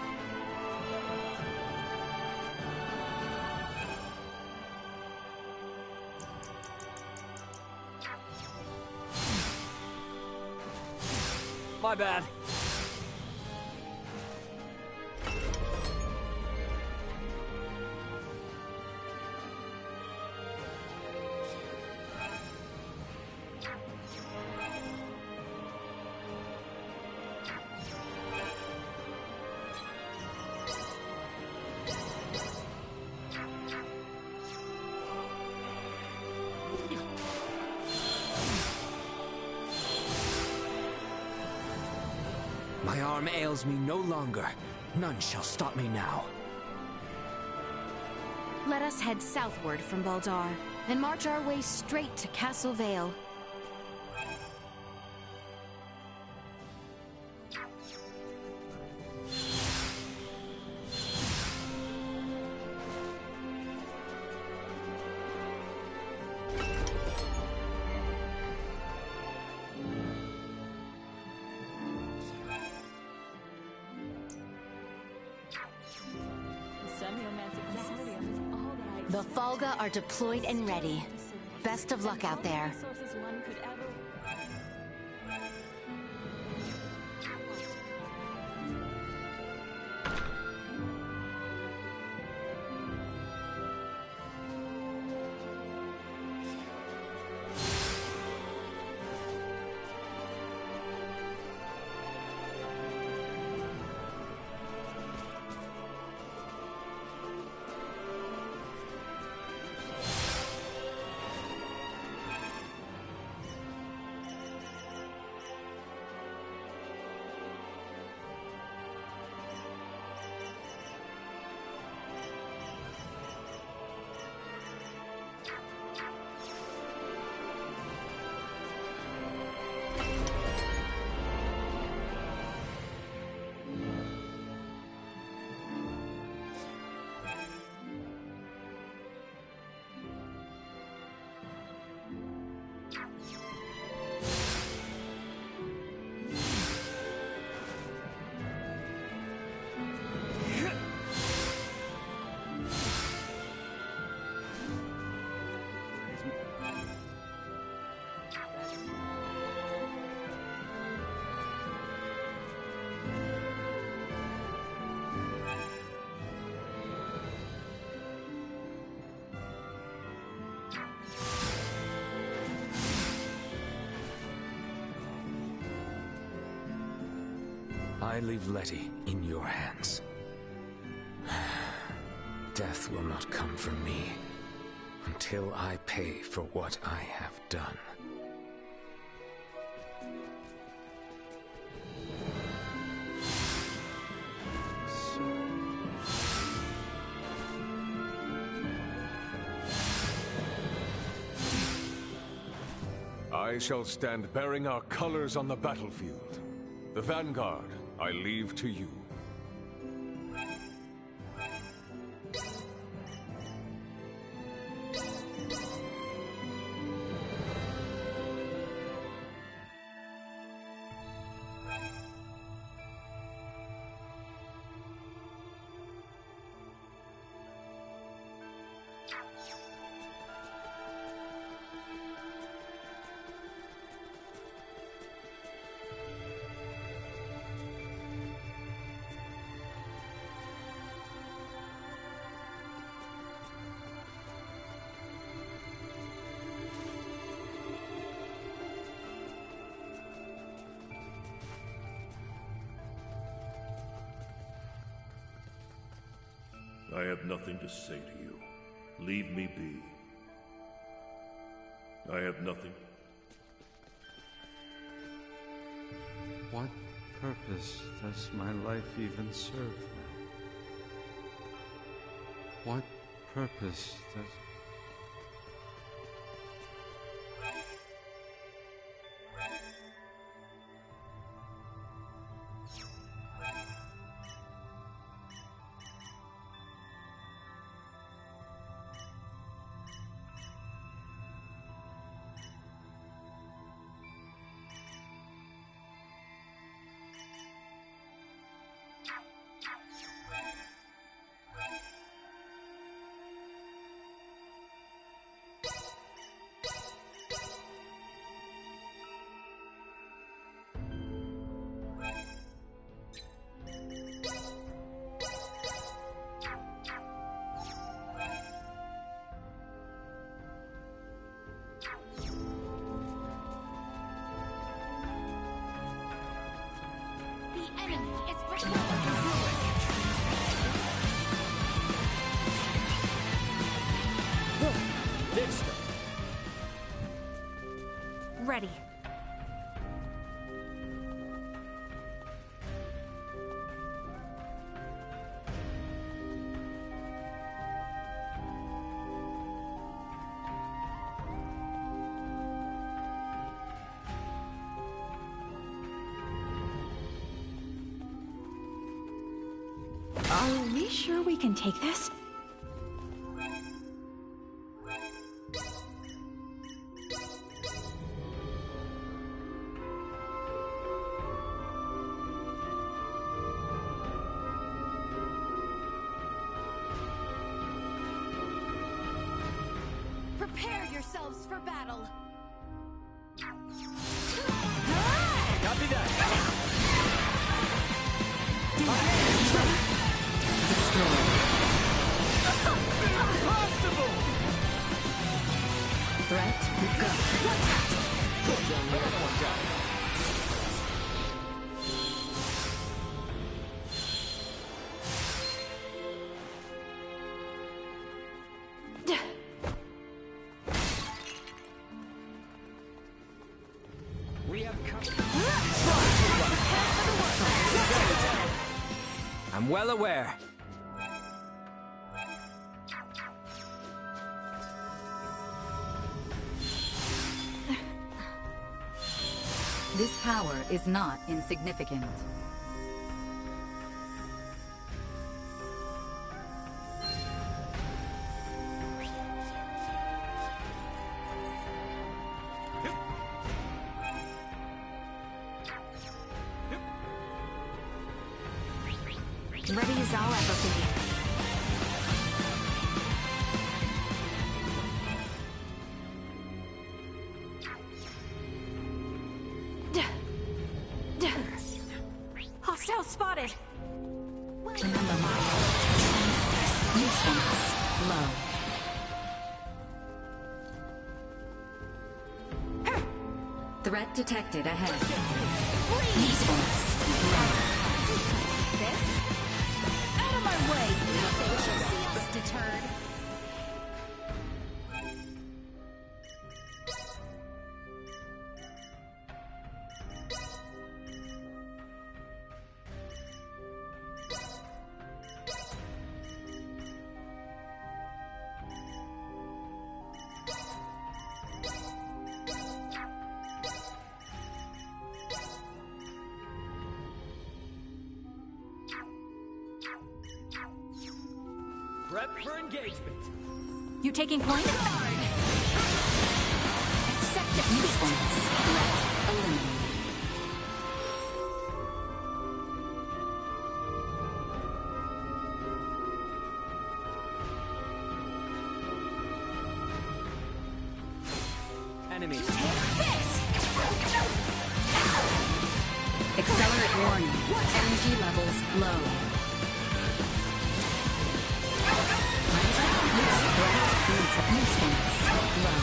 My bad. My arm ails me no longer. None shall stop me now. Let us head southward from Baldar and march our way straight to Castle Vale. The Fulga are deployed and ready. Best of luck out there. I leave Letty in your hands. Death will not come for me until I pay for what I have done. I shall stand bearing our colors on the battlefield. The vanguard I leave to you. I have nothing to say to you. Leave me be. I have nothing. What purpose does my life even serve now? What purpose does... Ready. Are we sure we can take this? Prepare yourselves for battle. Copy that. Impossible! Threat We have come. I'm well aware. This power is not insignificant. Ready as I'll ever be. Hostile spotted! Remember my usefulness. Low. Threat detected ahead. Usefulness. Low. This? Out of my way! They shall see us deterred. Prep for engagement. You taking point? Accept usefulness. Threat eliminated. Enemy. Accelerate warning. Energy levels low. Usefulness low.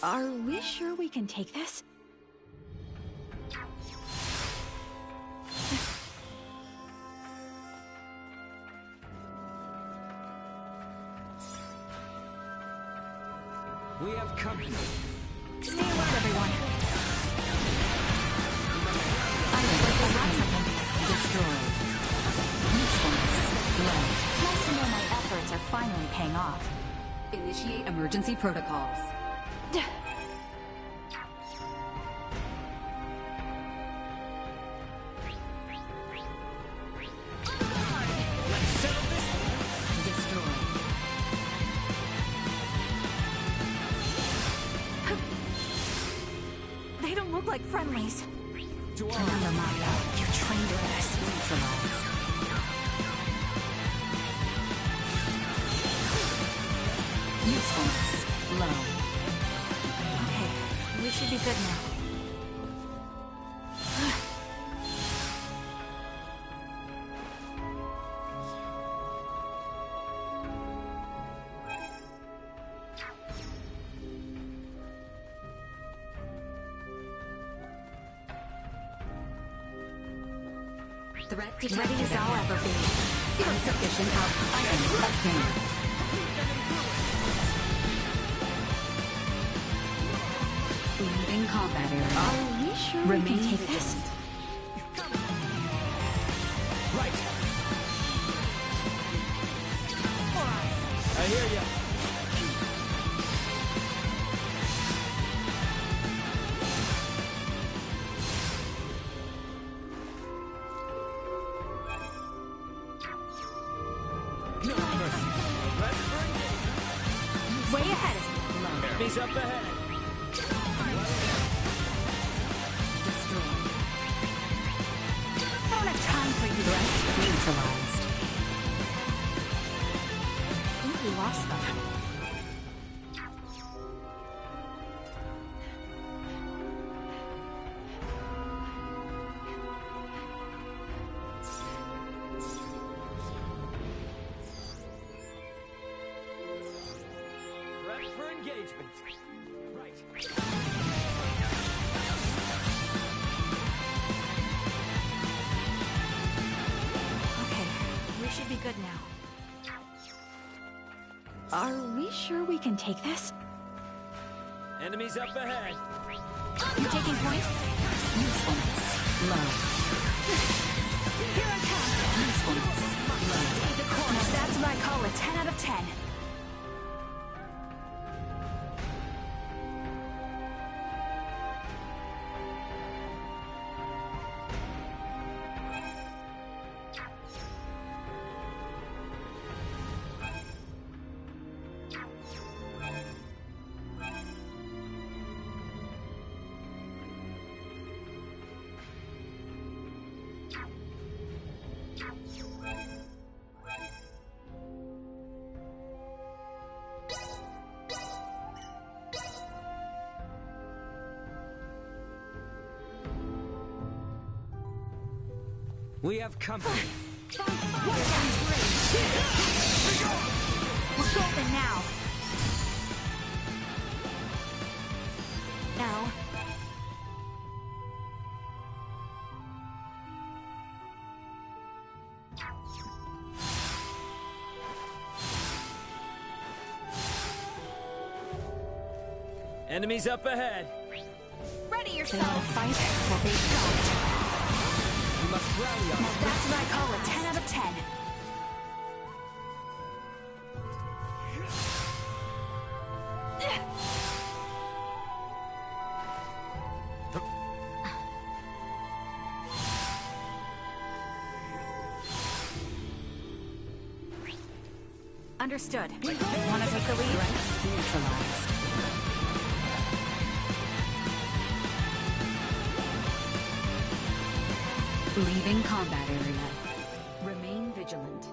Are we sure we can take this? We have company. Stay alert, everyone. Destroyed. Usefulness low. Nice to know my efforts are finally paying off. Initiate emergency protocols. They don't look like friendlies. Remember, Maya, You trained in this. neutralized. Usefulness low. Okay, we should be good now. Threat Ready detected as I'll ahead. ever be. Insufficient output. Obtained. Leaving combat area. Are we sure Remain we can take this? Right. I hear ya. No mercy. Prep for engagement. Way ahead. Enemies up ahead. Destroyed. I don't have time for you. Threat neutralized. I think we lost them. Prep for engagement. Right. Okay, we should be good now. Are we sure we can take this? Enemies up ahead. You taking point? Usefulness low. Here I come. Usefulness low. Stay the course. Now that's what I call a 10 out of 10. We have company. We're golden now. Now. Enemies up ahead. Ready yourself. They will fight or they don't. You must rally on us. That's what I call a 10 out of 10. Understood. Want to take the lead? Neutralized. Leaving combat area. Remain vigilant.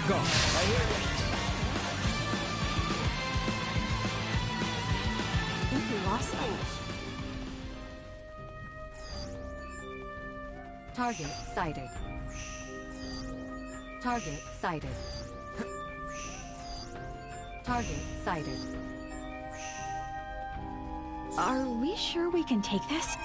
Go. I hear you. I think we lost them. Target sighted. Target sighted. Target sighted. Are we sure we can take this?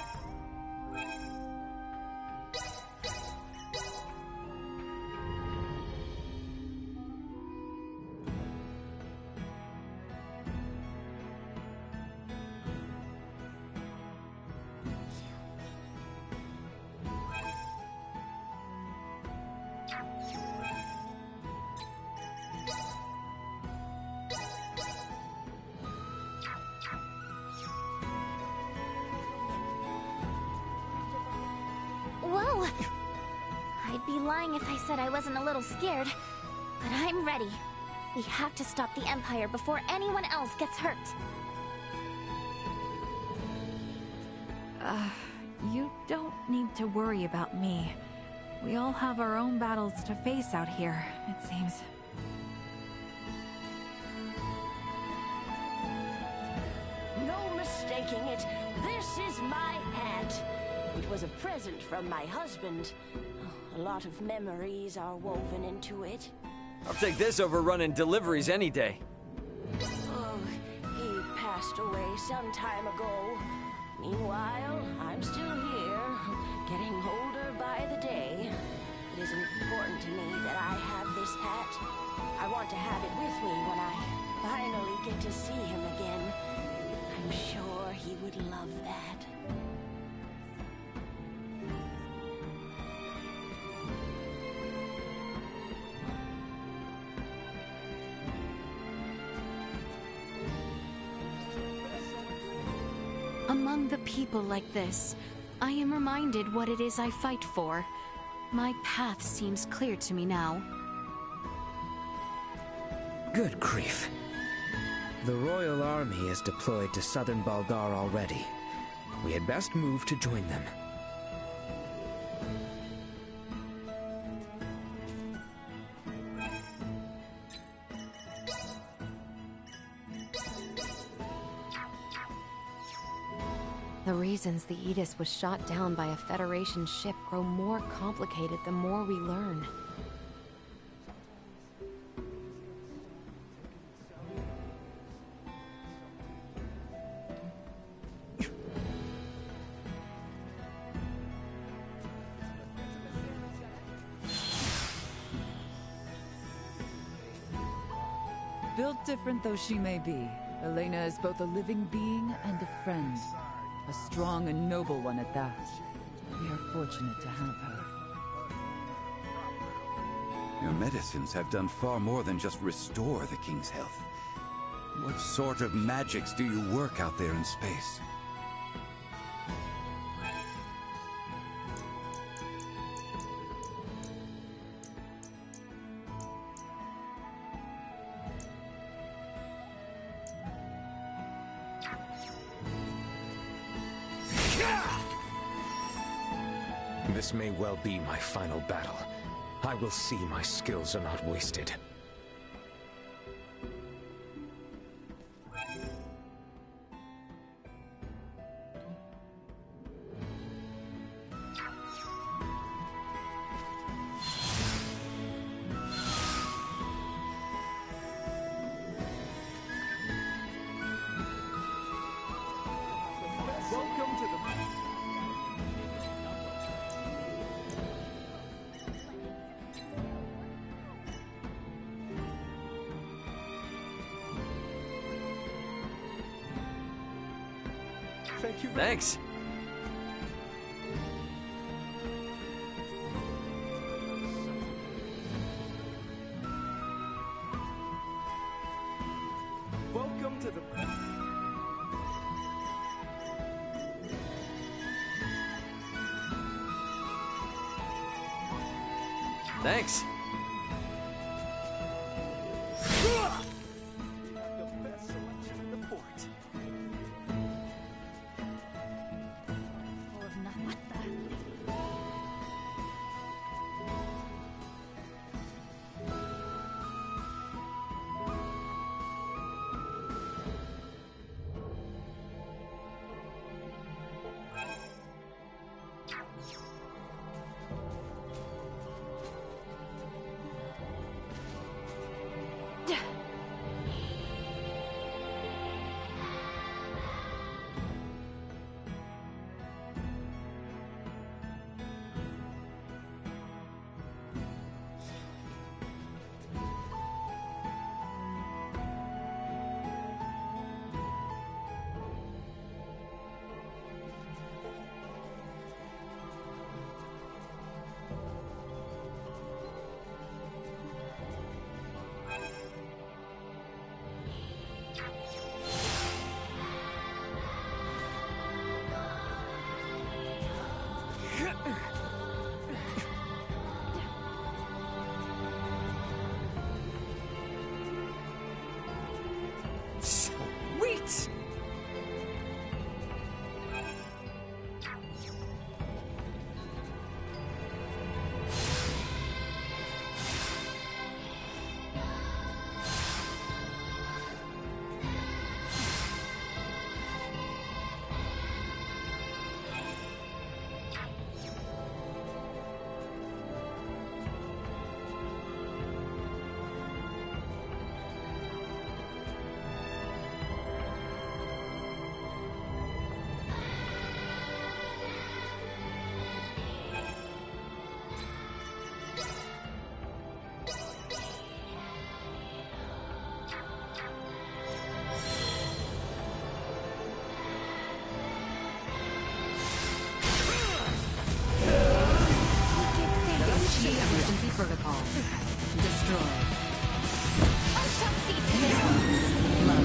Whoa! I'd be lying if I said I wasn't a little scared, but I'm ready. We have to stop the Empire before anyone else gets hurt. You don't need to worry about me. We all have our own battles to face out here, it seems. No mistaking it. This is my hat. It was a present from my husband. A lot of memories are woven into it. I'll take this over running deliveries any day. Oh, he passed away some time ago. Meanwhile, I'm still here, getting older by the day. It is important to me that I have this hat. I want to have it with me when I finally get to see him again. I'm sure he would love that. Among the people like this, I am reminded what it is I fight for. My path seems clear to me now. Good grief. The Royal Army is deployed to southern Baldar already. We had best move to join them. The reasons the Aegis was shot down by a Federation ship grow more complicated the more we learn. Built different though she may be, Elena is both a living being and a friend. A strong and noble one at that. We are fortunate to have her. Your medicines have done far more than just restore the King's health. What sort of magics do you work out there in space? This may well be my final battle. I will see my skills are not wasted. Welcome to the... Thank you. Thanks. Welcome to the... Thanks. You have the best selection in the port. Full of nut. What the? Sweet! Initiate emergency protocols. Destroy. I shall see to this. Low.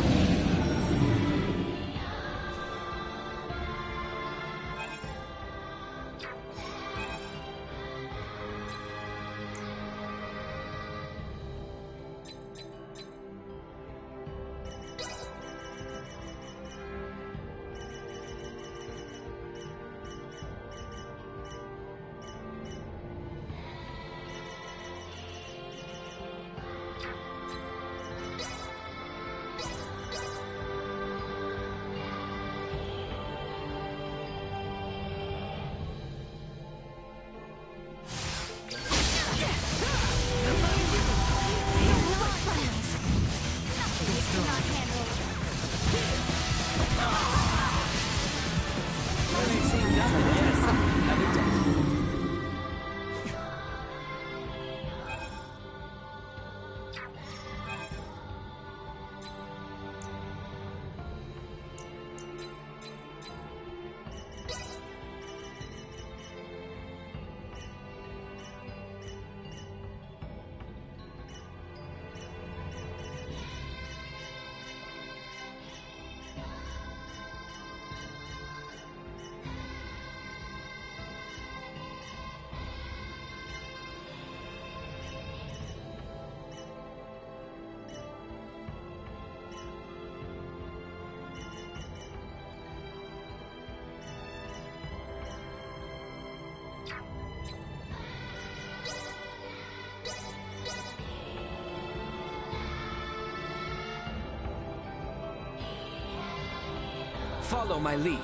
Follow my lead.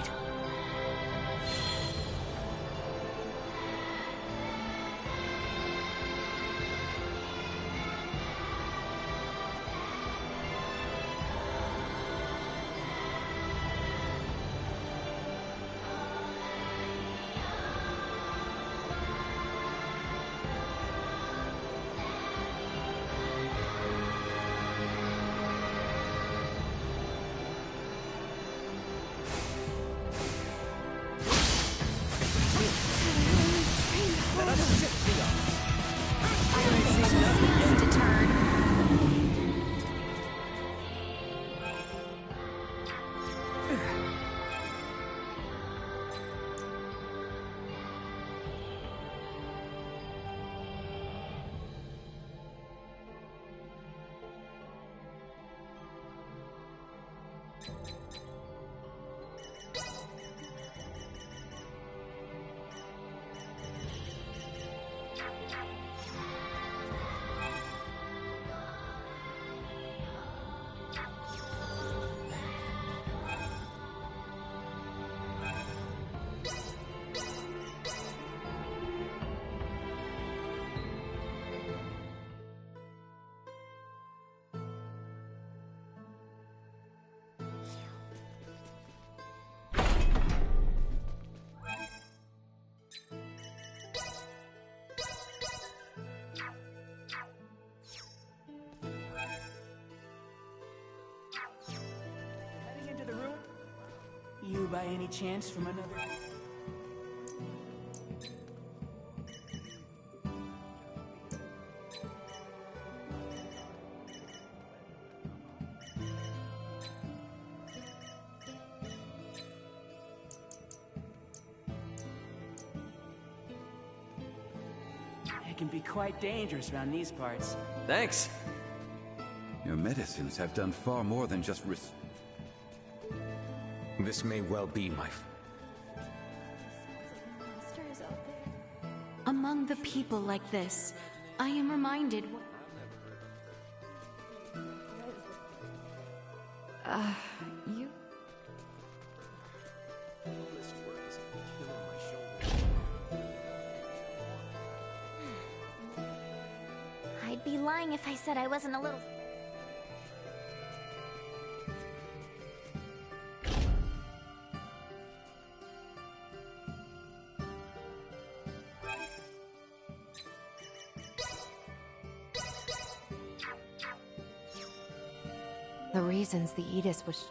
You by any chance from another... It can be quite dangerous around these parts. Thanks. Your medicines have done far more than just This may well be my... Among the people like this, I am reminded... you... I'd be lying if I said I wasn't a little... The reasons the Edis was...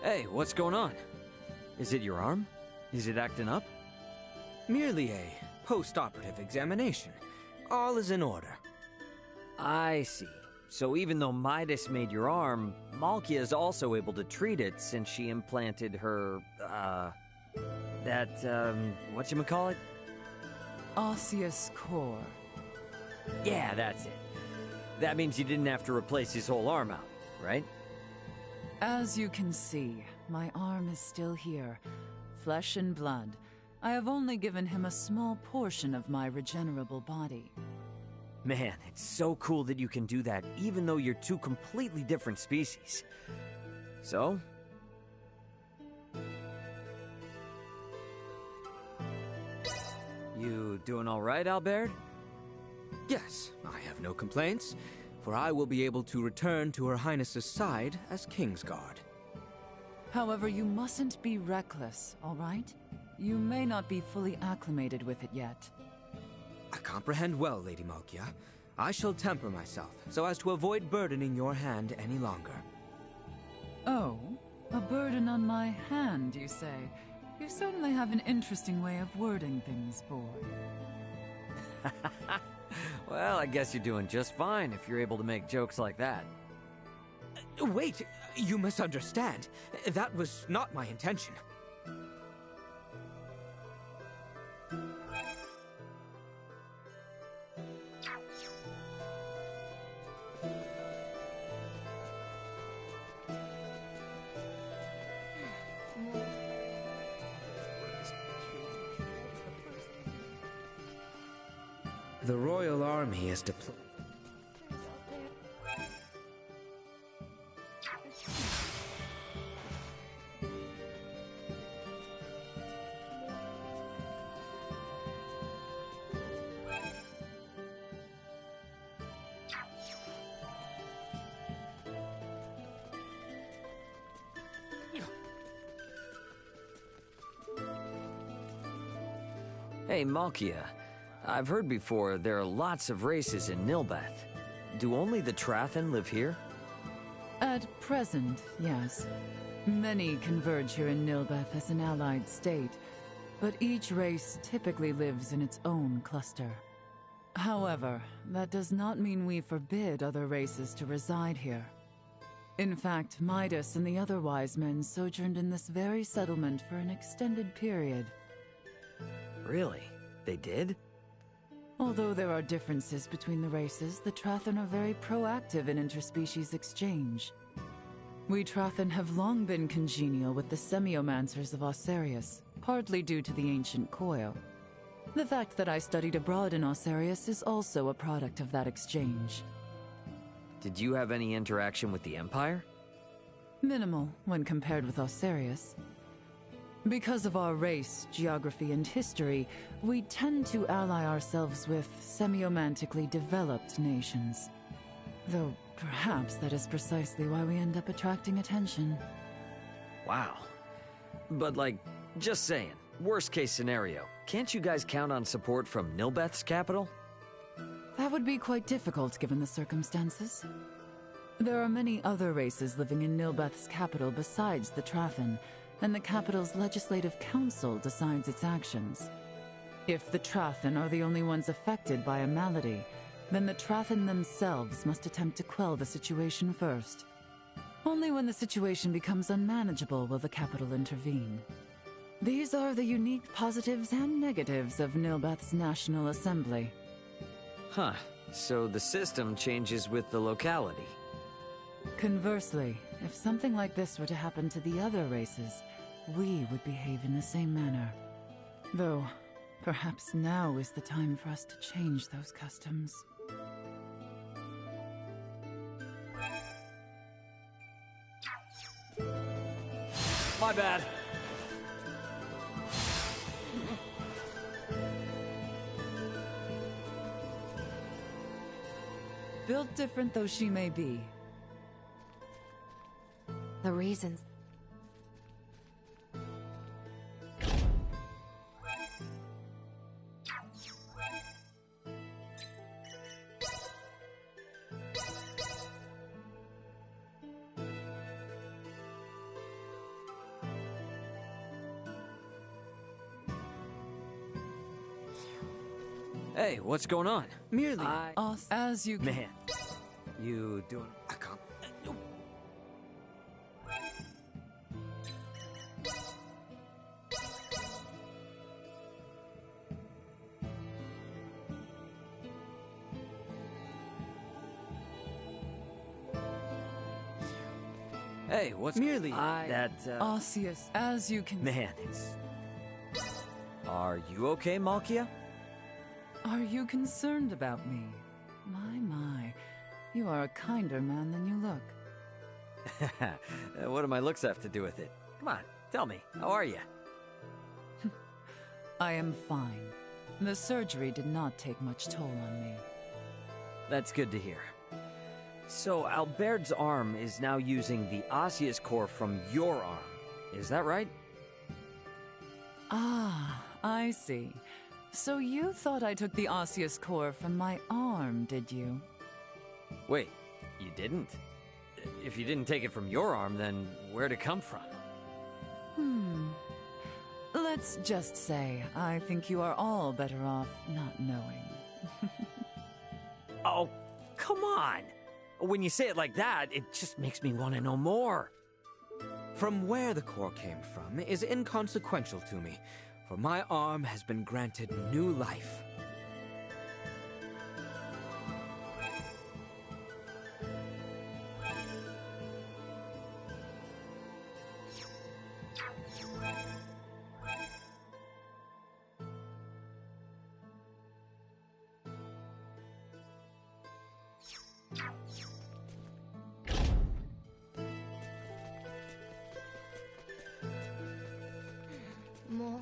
Hey, what's going on? Is it your arm? Is it acting up? Merely a post-operative examination. All is in order. I see. So even though Midas made your arm, Malkia is also able to treat it since she implanted her, whatchamacallit? Osseous core. Yeah, that's it. That means you didn't have to replace his whole arm out, right? As you can see, my arm is still here. Flesh and blood. I have only given him a small portion of my regenerable body. Man, it's so cool that you can do that even though you're two completely different species. So? You doing all right, Albert? Yes, I have no complaints, for I will be able to return to Her Highness's side as Kingsguard. However, you mustn't be reckless, all right? You may not be fully acclimated with it yet. I comprehend well, Lady Malkia. I shall temper myself, so as to avoid burdening your hand any longer. Oh, a burden on my hand, you say? You certainly have an interesting way of wording things, boy. Well, I guess you're doing just fine if you're able to make jokes like that. Wait, you misunderstand. That was not my intention. The Royal Army is deployed. Hey, Malkia. I've heard before there are lots of races in Nilbeth. Do only the Trathen live here? At present, yes. Many converge here in Nilbeth as an allied state, but each race typically lives in its own cluster. However, that does not mean we forbid other races to reside here. In fact, Midas and the other wise men sojourned in this very settlement for an extended period. Really? They did? Although there are differences between the races, the Trathen are very proactive in interspecies exchange. We Trathen have long been congenial with the Semiomancers of Osarius, partly due to the ancient coil. The fact that I studied abroad in Osarius is also a product of that exchange. Did you have any interaction with the Empire? Minimal when compared with Osarius. Because of our race, geography, and history, we tend to ally ourselves with semiomantically developed nations. Though perhaps that is precisely why we end up attracting attention. Wow. But like, just saying, worst case scenario, can't you guys count on support from Nilbeth's capital? That would be quite difficult given the circumstances. There are many other races living in Nilbeth's capital besides the Trathen, and the capital's legislative council decides its actions. If the Trathen are the only ones affected by a malady, then the Trathen themselves must attempt to quell the situation first. Only when the situation becomes unmanageable will the capital intervene. These are the unique positives and negatives of Nilbeth's National Assembly. Huh. So the system changes with the locality. Conversely, if something like this were to happen to the other races, we would behave in the same manner. Though, perhaps now is the time for us to change those customs. My bad. Built different though she may be, the reasons. Hey, what's going on? Merely, as you can. Man, you doing... Hey, what's... Merely, Osseous, as you can... Man, it's... Are you okay, Malkia? Are you concerned about me? My. You are a kinder man than you look. What do my looks have to do with it? Come on, tell me, how are you? I am fine. The surgery did not take much toll on me. That's good to hear. So, Albaird's arm is now using the osseous core from your arm. Is that right? Ah, I see. So you thought I took the osseous core from my arm, did you? Wait, you didn't? If you didn't take it from your arm, then where'd it come from? Let's just say, I think you are all better off not knowing. Oh, come on! When you say it like that, it just makes me want to know more. From where the core came from is inconsequential to me, for my arm has been granted new life. More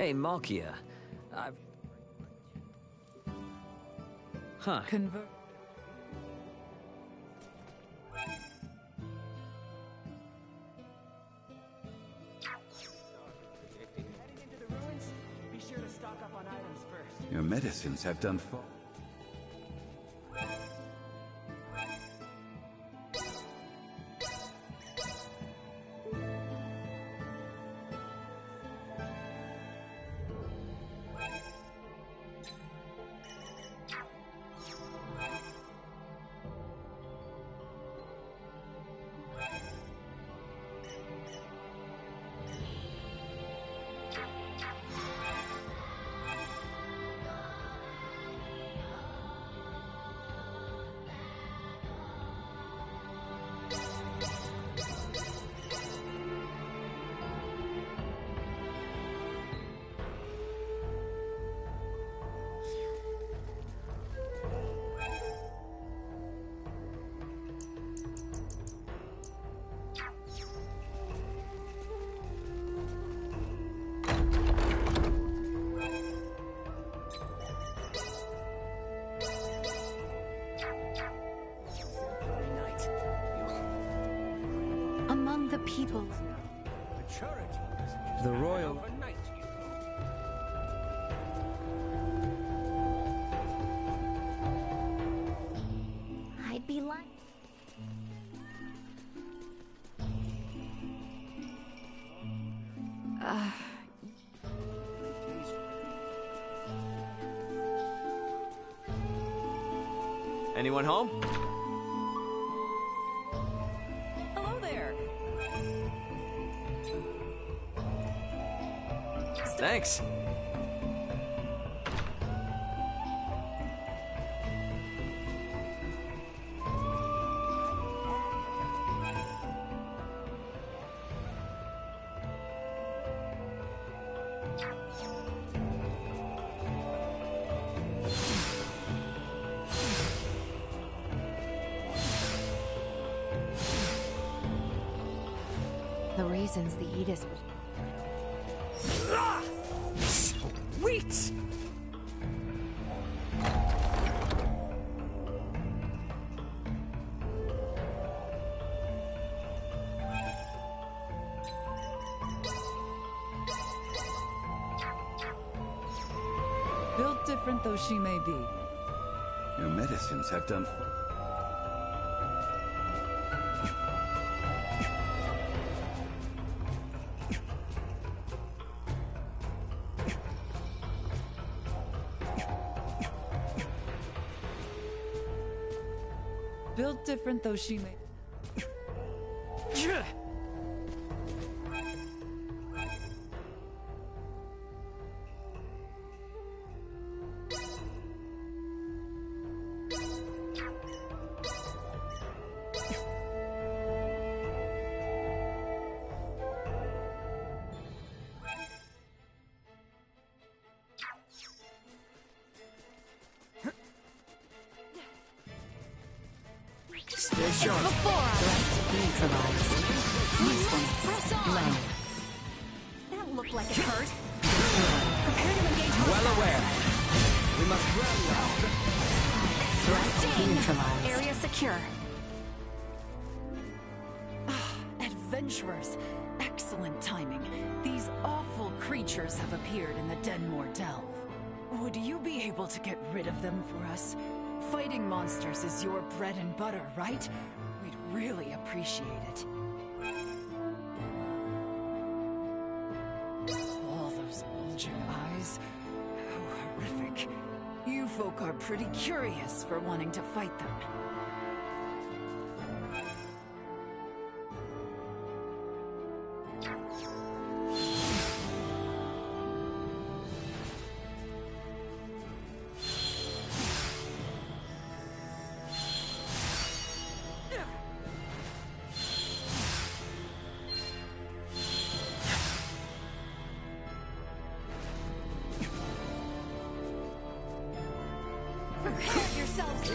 Hey, Malkia. I've... Huh. Your medicines have done far. Among the people. The royal... I'd be lying. Anyone home? Hello there. Thanks. The reasons the Edis... Sweet! Built different though she may be. Your medicines have done Built different though she may... Stay sharp. Neutralized. Press on. Low. That looked like it hurt. Prepare to engage hostiles. Well aware. We must rally out. Threat neutralized. Area secure. Adventurers. Excellent timing. These awful creatures have appeared in the Denmore Delve. Would you be able to get rid of them for us? Fighting monsters is your bread and butter, right? We'd really appreciate it. All those bulging eyes. How horrific. You folk are pretty curious for wanting to fight them. Prepare yourselves.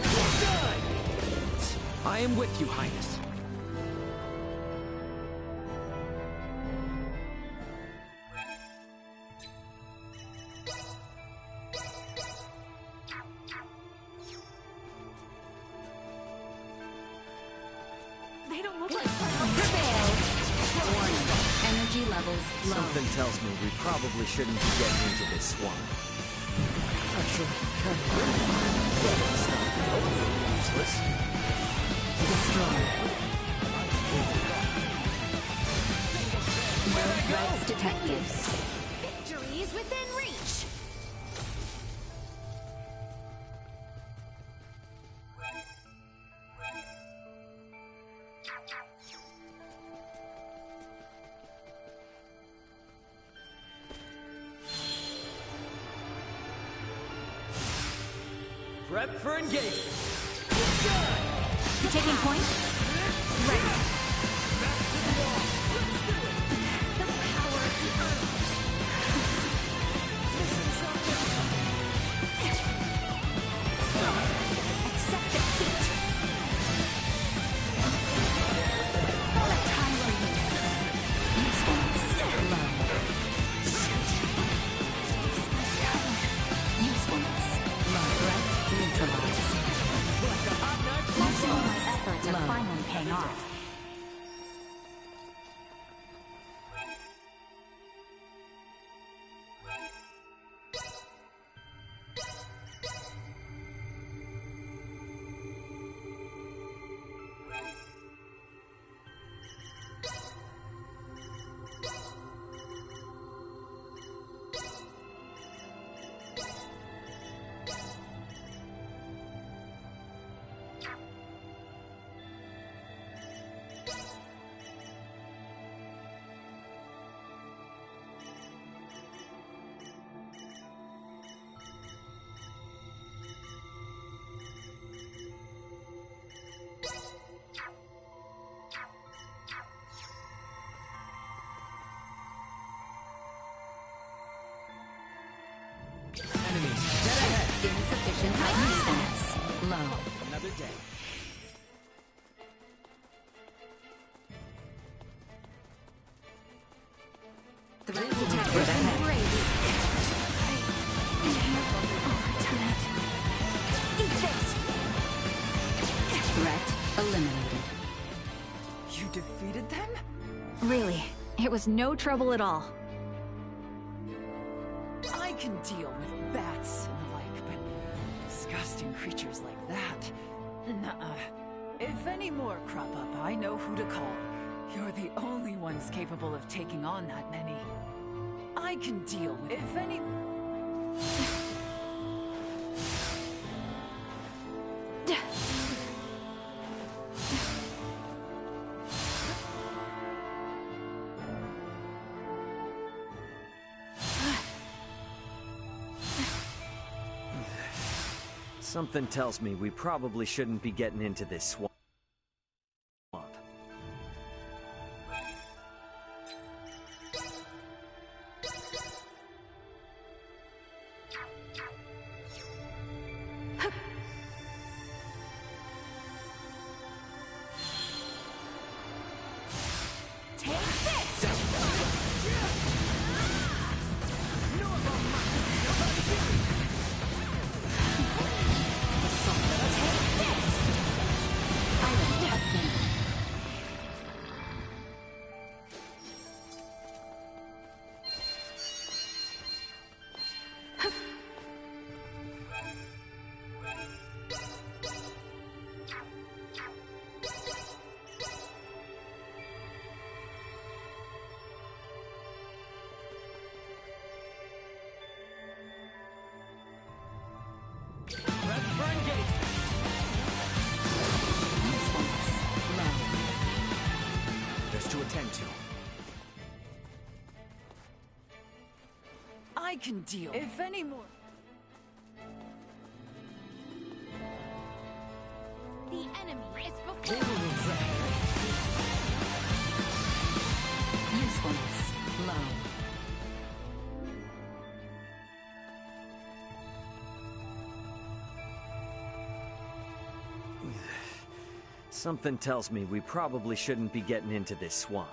I am with you, Highness. They don't look like Warning. Energy levels low. Something tells me we probably shouldn't be getting into this swamp. A actually kind of good. But it's not totally useless. Destroyed. No threats detected. Victory is within reach! Prep for engagement. Taking point. Ready. Accept defeat! Volatile. Usefulness. Low. Usefulness. Low. Threat neutralized. Usefulness. Efforts are finally paying off. Enemies dead ahead. Insufficient usefulness. Low. Another day. Threat detected ahead. Eat this! Threat eliminated. You defeated them? Really, it was no trouble at all. I can deal with bats and the like, but disgusting creatures like that. Nuh-uh. If any more crop up, I know who to call. You're the only ones capable of taking on that many. I can deal with if any... Something tells me we probably shouldn't be getting into this swamp. To attend to. I can deal if any more... The enemy is before you. Usefulness low. Something tells me we probably shouldn't be getting into this swamp.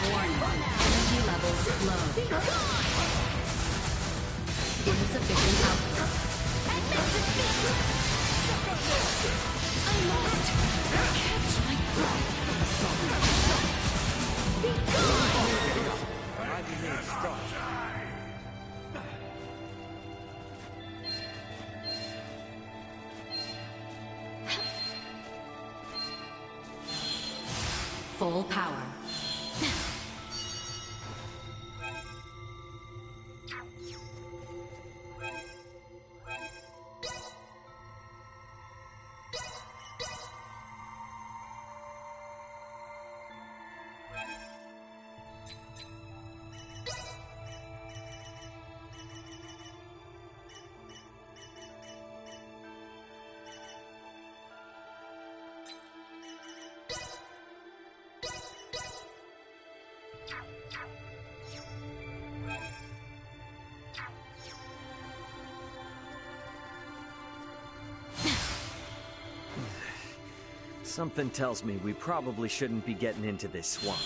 Warning. Energy levels low. Insufficient output. I'm lost. Catch my breath. Be gone! I remain strong. Full power. Something tells me we probably shouldn't be getting into this swamp.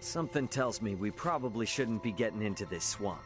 Something tells me we probably shouldn't be getting into this swamp.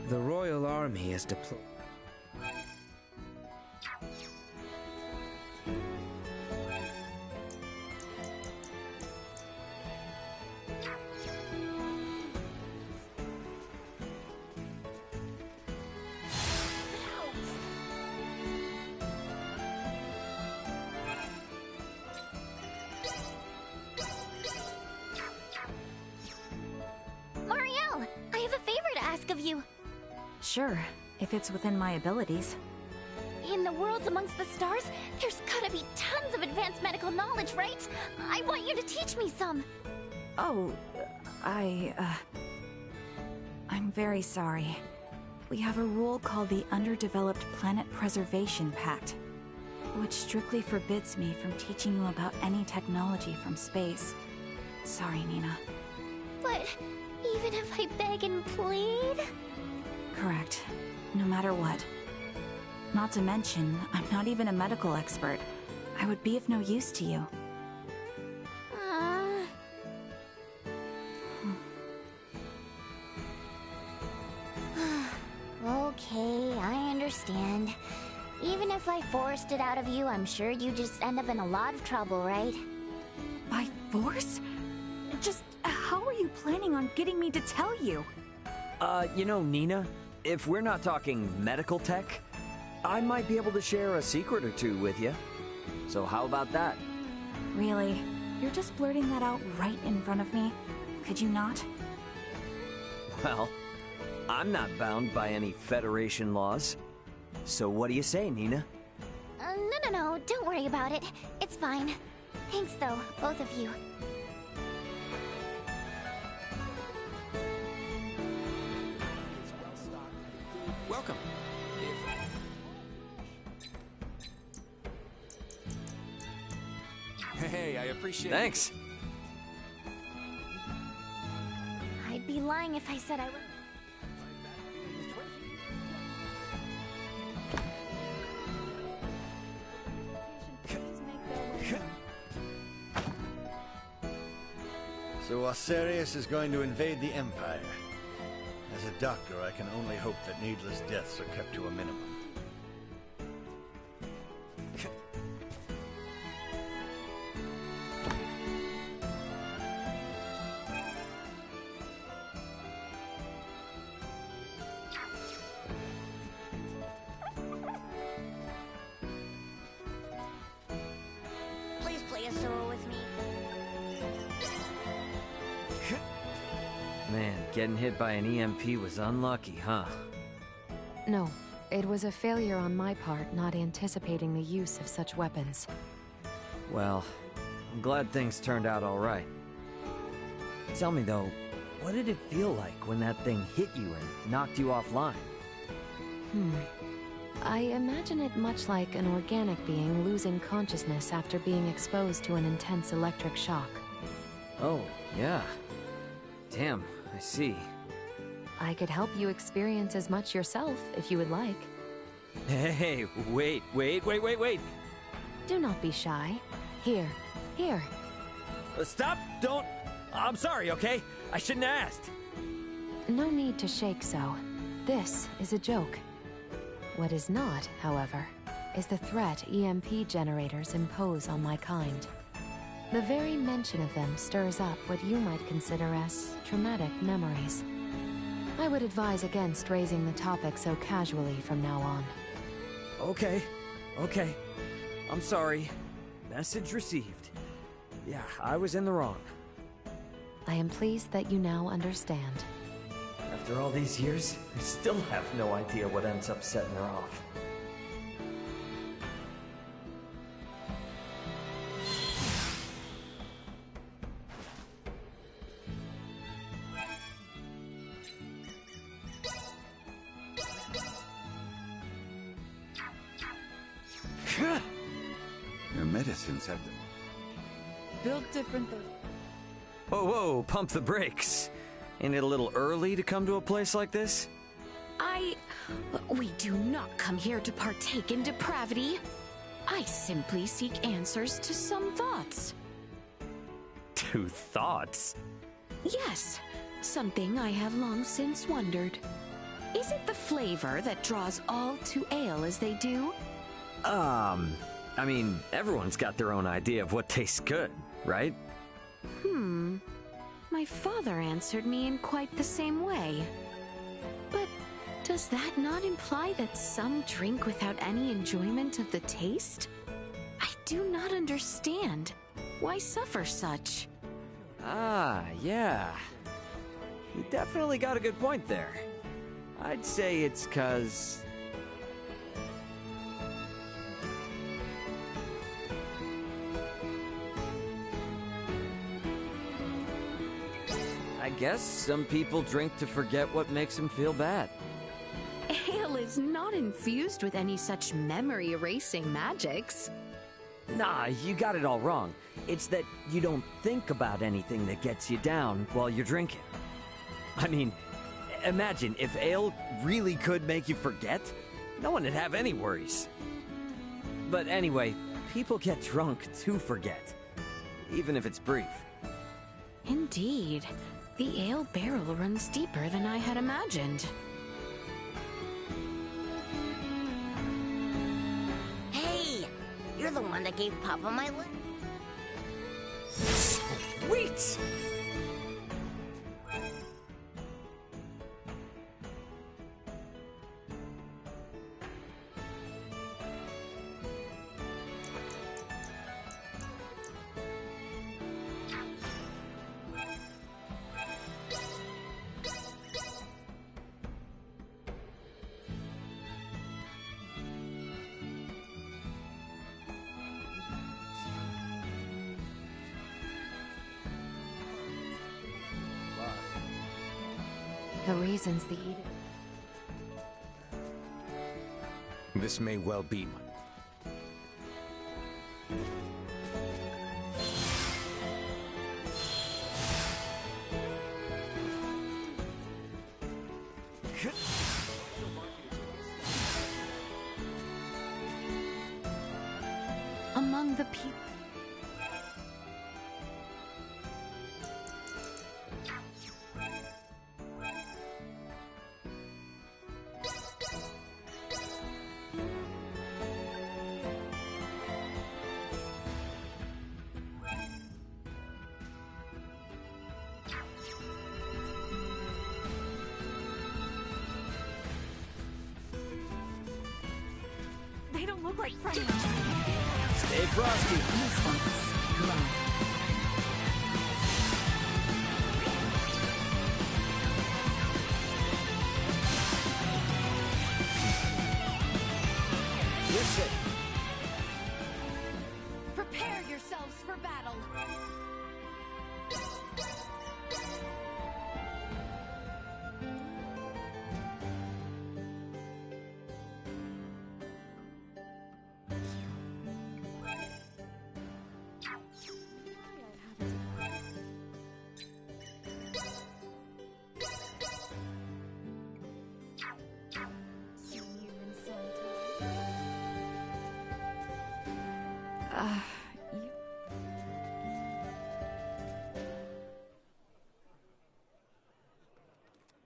The Royal Army is deployed. Marielle, I have a favor to ask of you. Sure, if it's within my abilities. In the worlds amongst the stars, there's gotta be tons of advanced medical knowledge, right? I want you to teach me some. Oh, I'm very sorry. We have a rule called the Underdeveloped Planet Preservation Pact, which strictly forbids me from teaching you about any technology from space. Sorry, Nina. But even if I beg and plead? Correct. No matter what. Not to mention, I'm not even a medical expert. I would be of no use to you. Okay, I understand. Even if I forced it out of you, I'm sure you just end up in a lot of trouble, right? By force? Just how are you planning on getting me to tell you? You know, Nina, if we're not talking medical tech, I might be able to share a secret or two with you. So how about that? Really? You're just blurting that out right in front of me? Could you not? Well, I'm not bound by any Federation laws. So what do you say, Nina? No, don't worry about it. It's fine. Thanks though, both of you. Welcome. Hey, I appreciate it. Thanks. I'd be lying if I said I would. So Asarius is going to invade the Empire. As a doctor, I can only hope that needless deaths are kept to a minimum. Please play a solo with me. Man, getting hit by an EMP was unlucky, huh? No, it was a failure on my part not anticipating the use of such weapons. Well, I'm glad things turned out all right. Tell me though, what did it feel like when that thing hit you and knocked you offline? I imagine it much like an organic being losing consciousness after being exposed to an intense electric shock. Oh, yeah. Damn, I see. I could help you experience as much yourself if you would like. Hey, wait. Do not be shy. Here. Stop! Don't! I'm sorry, okay? I shouldn't have asked. No need to shake so. This is a joke. What is not, however, is the threat EMP generators impose on my kind. The very mention of them stirs up what you might consider as traumatic memories. I would advise against raising the topic so casually from now on. Okay. I'm sorry. Message received. Yeah, I was in the wrong. I am pleased that you now understand. After all these years, I still have no idea what ends up setting her off. Your medicines have them. Built different though. Whoa, whoa, pump the brakes. Ain't it a little early to come to a place like this? We do not come here to partake in depravity. I simply seek answers to some thoughts. To thoughts? Yes, something I have long since wondered. Is it the flavor that draws all to ale as they do? I mean, everyone's got their own idea of what tastes good, right? My father answered me in quite the same way. But does that not imply that some drink without any enjoyment of the taste? I do not understand. Why suffer such? Yeah. You definitely got a good point there. I'd say it's 'cause... I guess some people drink to forget what makes them feel bad. Ale is not infused with any such memory-erasing magics. Nah, you got it all wrong. It's that you don't think about anything that gets you down while you're drinking. I mean, imagine if ale really could make you forget. No one would have any worries. But anyway, people get drunk to forget, even if it's brief. Indeed. The ale barrel runs deeper than I had imagined. Hey! You're the one that gave Papa my list. Sweet! The reasons the edict... This may well be. Among the people... They don't look like friends. Stay frosty. You're safe. Prepare yourselves for battle.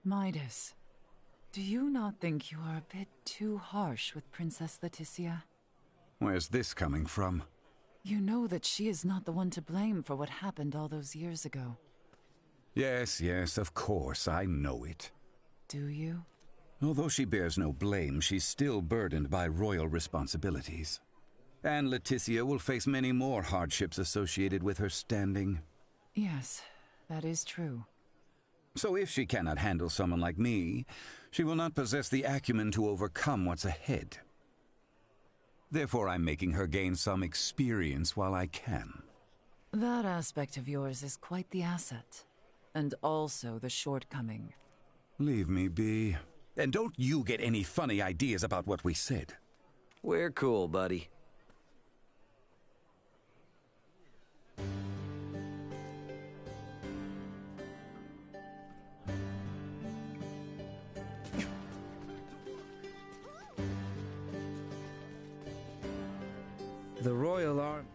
Midas, do you not think you are a bit too harsh with Princess Leticia? Where's this coming from? You know that she is not the one to blame for what happened all those years ago. Yes, yes, of course, I know it. Do you? Although she bears no blame, she's still burdened by royal responsibilities. And Leticia will face many more hardships associated with her standing. Yes, that is true. So if she cannot handle someone like me, she will not possess the acumen to overcome what's ahead. Therefore, I'm making her gain some experience while I can. That aspect of yours is quite the asset. And also the shortcoming. Leave me be. And don't you get any funny ideas about what we said. We're cool, buddy. The Royal Army.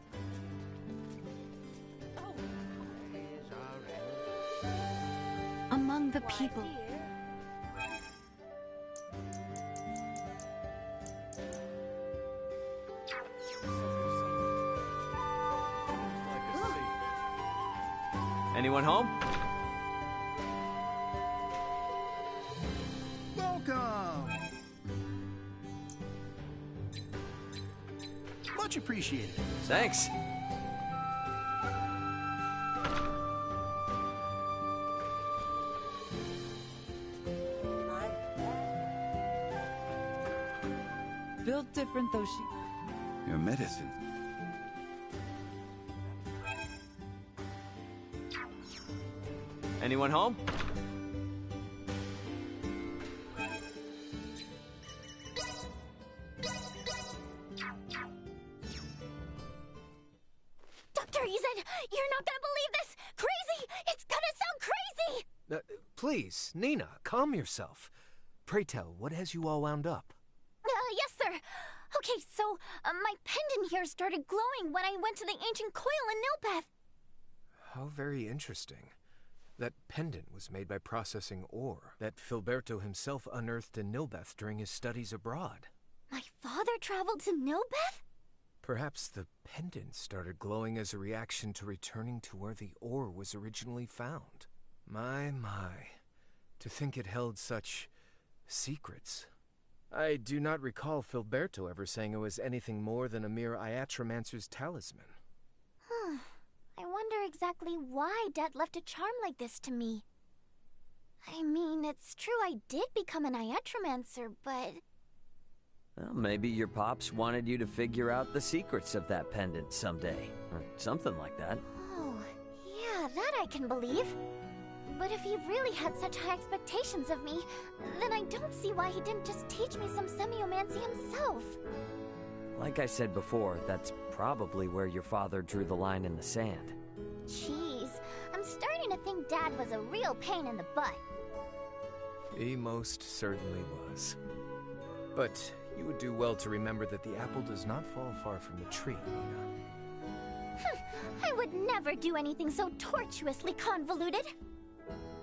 Among the people. Anyone home? Welcome! Much appreciated. Thanks. Built different though she... Your medicine. Anyone home? Dr. Eason, you're not gonna believe this! Crazy! It's gonna sound crazy! Please, Nina, calm yourself. Pray tell, what has you all wound up? Yes, sir. Okay, so my pendant here started glowing when I went to the ancient coil in Nilbeth. How very interesting. That pendant was made by processing ore that Filberto himself unearthed in Nilbeth during his studies abroad. My father traveled to Nilbeth? Perhaps the pendant started glowing as a reaction to returning to where the ore was originally found. My. To think it held such secrets. I do not recall Filberto ever saying it was anything more than a mere Iatromancer's talisman. I wonder exactly why Dad left a charm like this to me. I mean, it's true I did become an Iatromancer, but... Well, maybe your pops wanted you to figure out the secrets of that pendant someday, or something like that. Oh, yeah, that I can believe. But if he really had such high expectations of me, then I don't see why he didn't just teach me some semiomancy himself. Like I said before, that's probably where your father drew the line in the sand. Jeez, I'm starting to think Dad was a real pain in the butt. He most certainly was. But you would do well to remember that the apple does not fall far from the tree, Nina. I would never do anything so tortuously convoluted.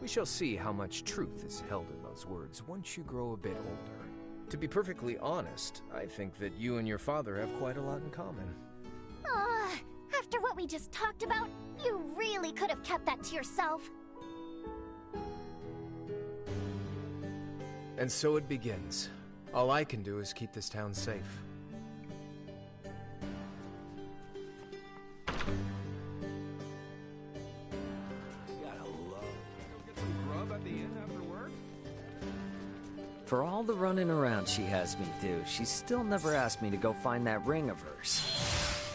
We shall see how much truth is held in those words once you grow a bit older. To be perfectly honest, I think that you and your father have quite a lot in common. After what we just talked about, you really could have kept that to yourself. And so it begins. All I can do is keep this town safe. For all the running around she has me do, she's still never asked me to go find that ring of hers.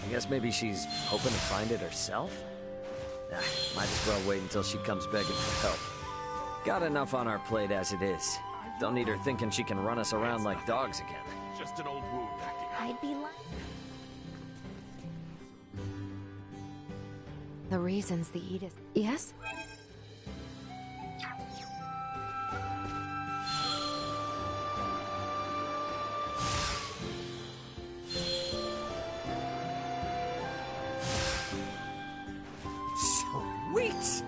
I guess maybe she's hoping to find it herself? Might as well wait until she comes begging for help. Got enough on our plate as it is. Don't need her thinking she can run us around like dogs again. Just an old wound acting out. I'd be lying. The reasons the Edith... Yes? Sweet!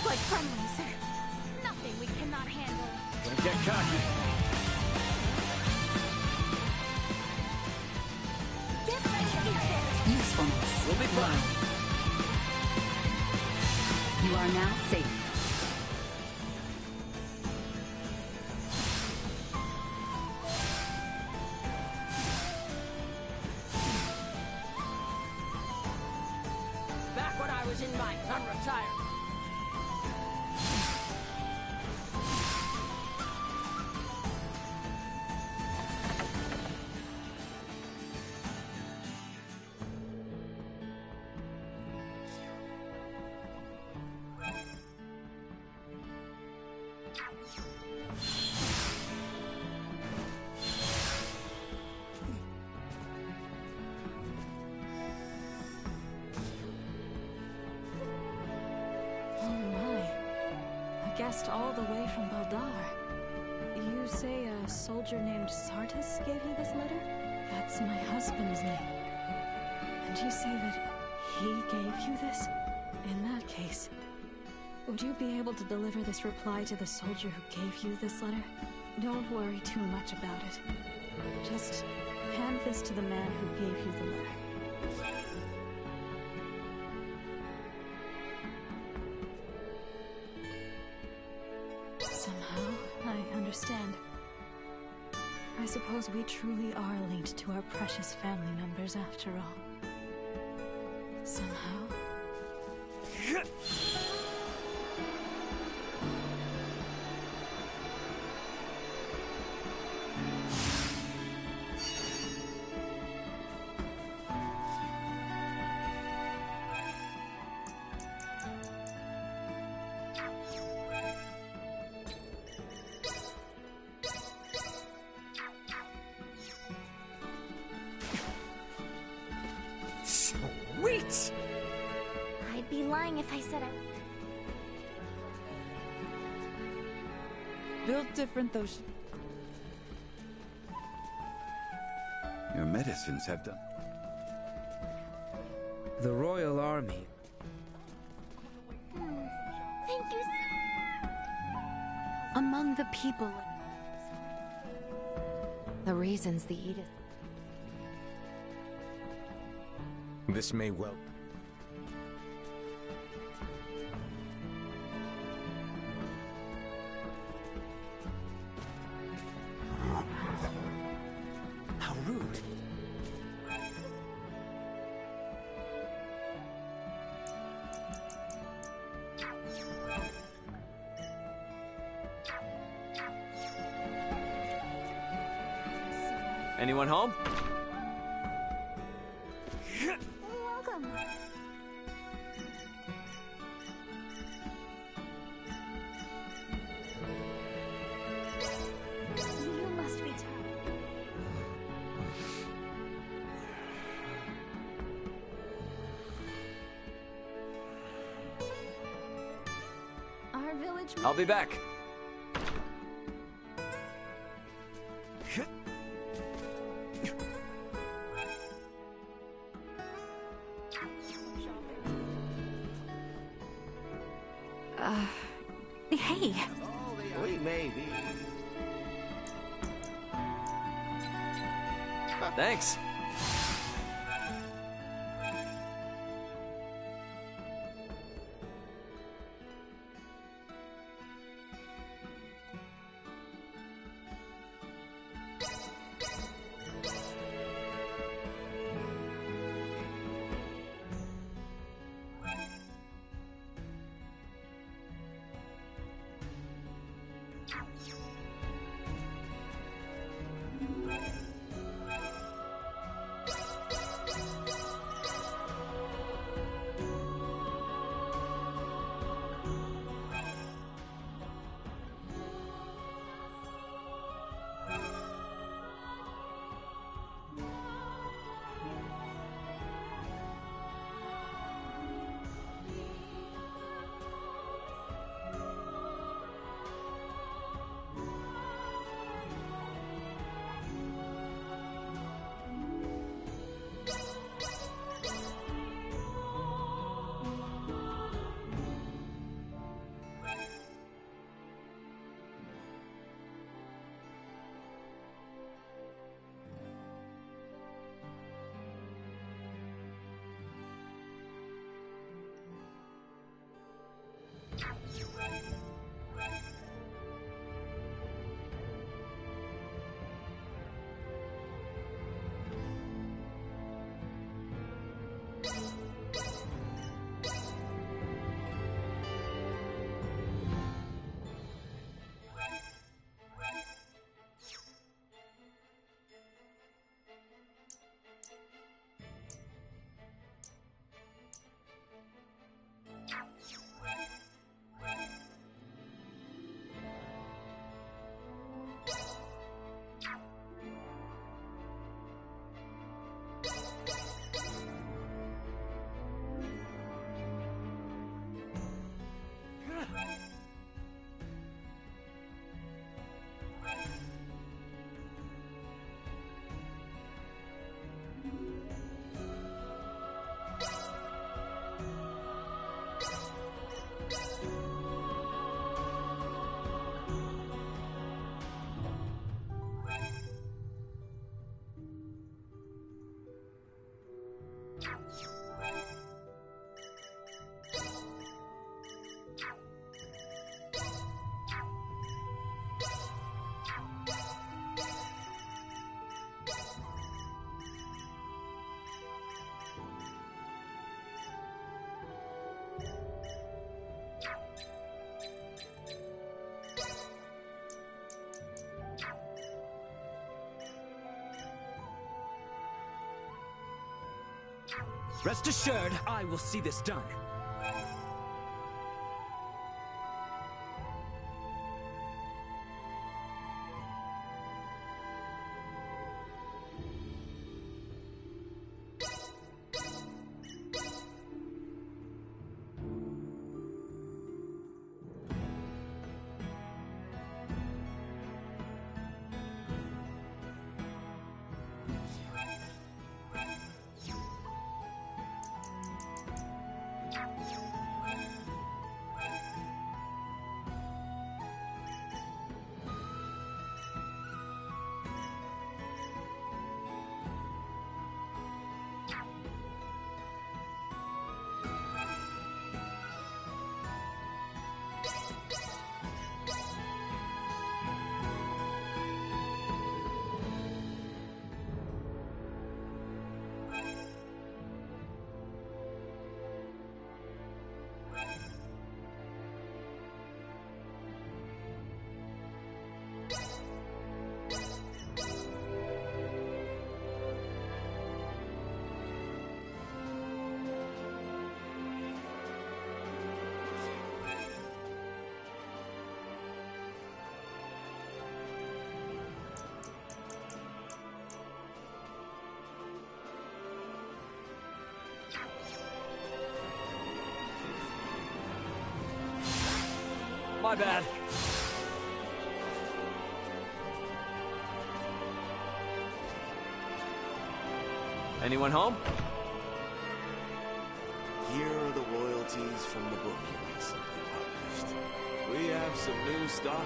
Like friendlies. Nothing we cannot handle. Don't get cocky. Get ready to eat this. Usefulness. We'll be fine. You are now safe. Back when I was in my unretired. Guest all the way from Baldar. You say a soldier named Sartis gave you this letter? That's my husband's name. And you say that he gave you this? In that case, would you be able to deliver this reply to the soldier who gave you this letter? Don't worry too much about it. Just hand this to the man who gave you the letter. Somehow, I understand. I suppose we truly are linked to our precious family members after all. Somehow. lying if I said I... Built different, though. Your medicines have done... The Royal Army. Thank you Among the people... The reasons the Edict... This may well... How rude. Anyone home? Welcome. You must be tired. Our village... I'll be back. Hey. We may be. Thanks. Rest assured, I will see this done. my bad. Anyone home? Here are the royalties from the book you recently published. We have some new stock in.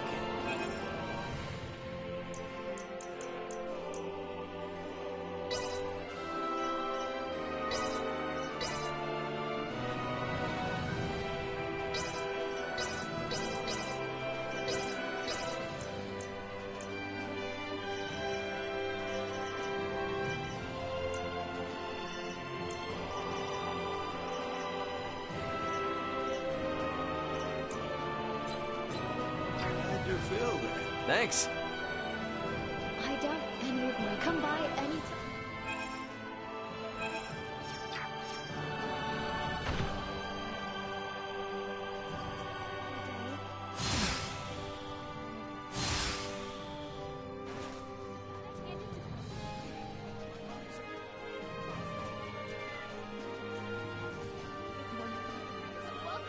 Thanks. I doubt any of them come by anytime.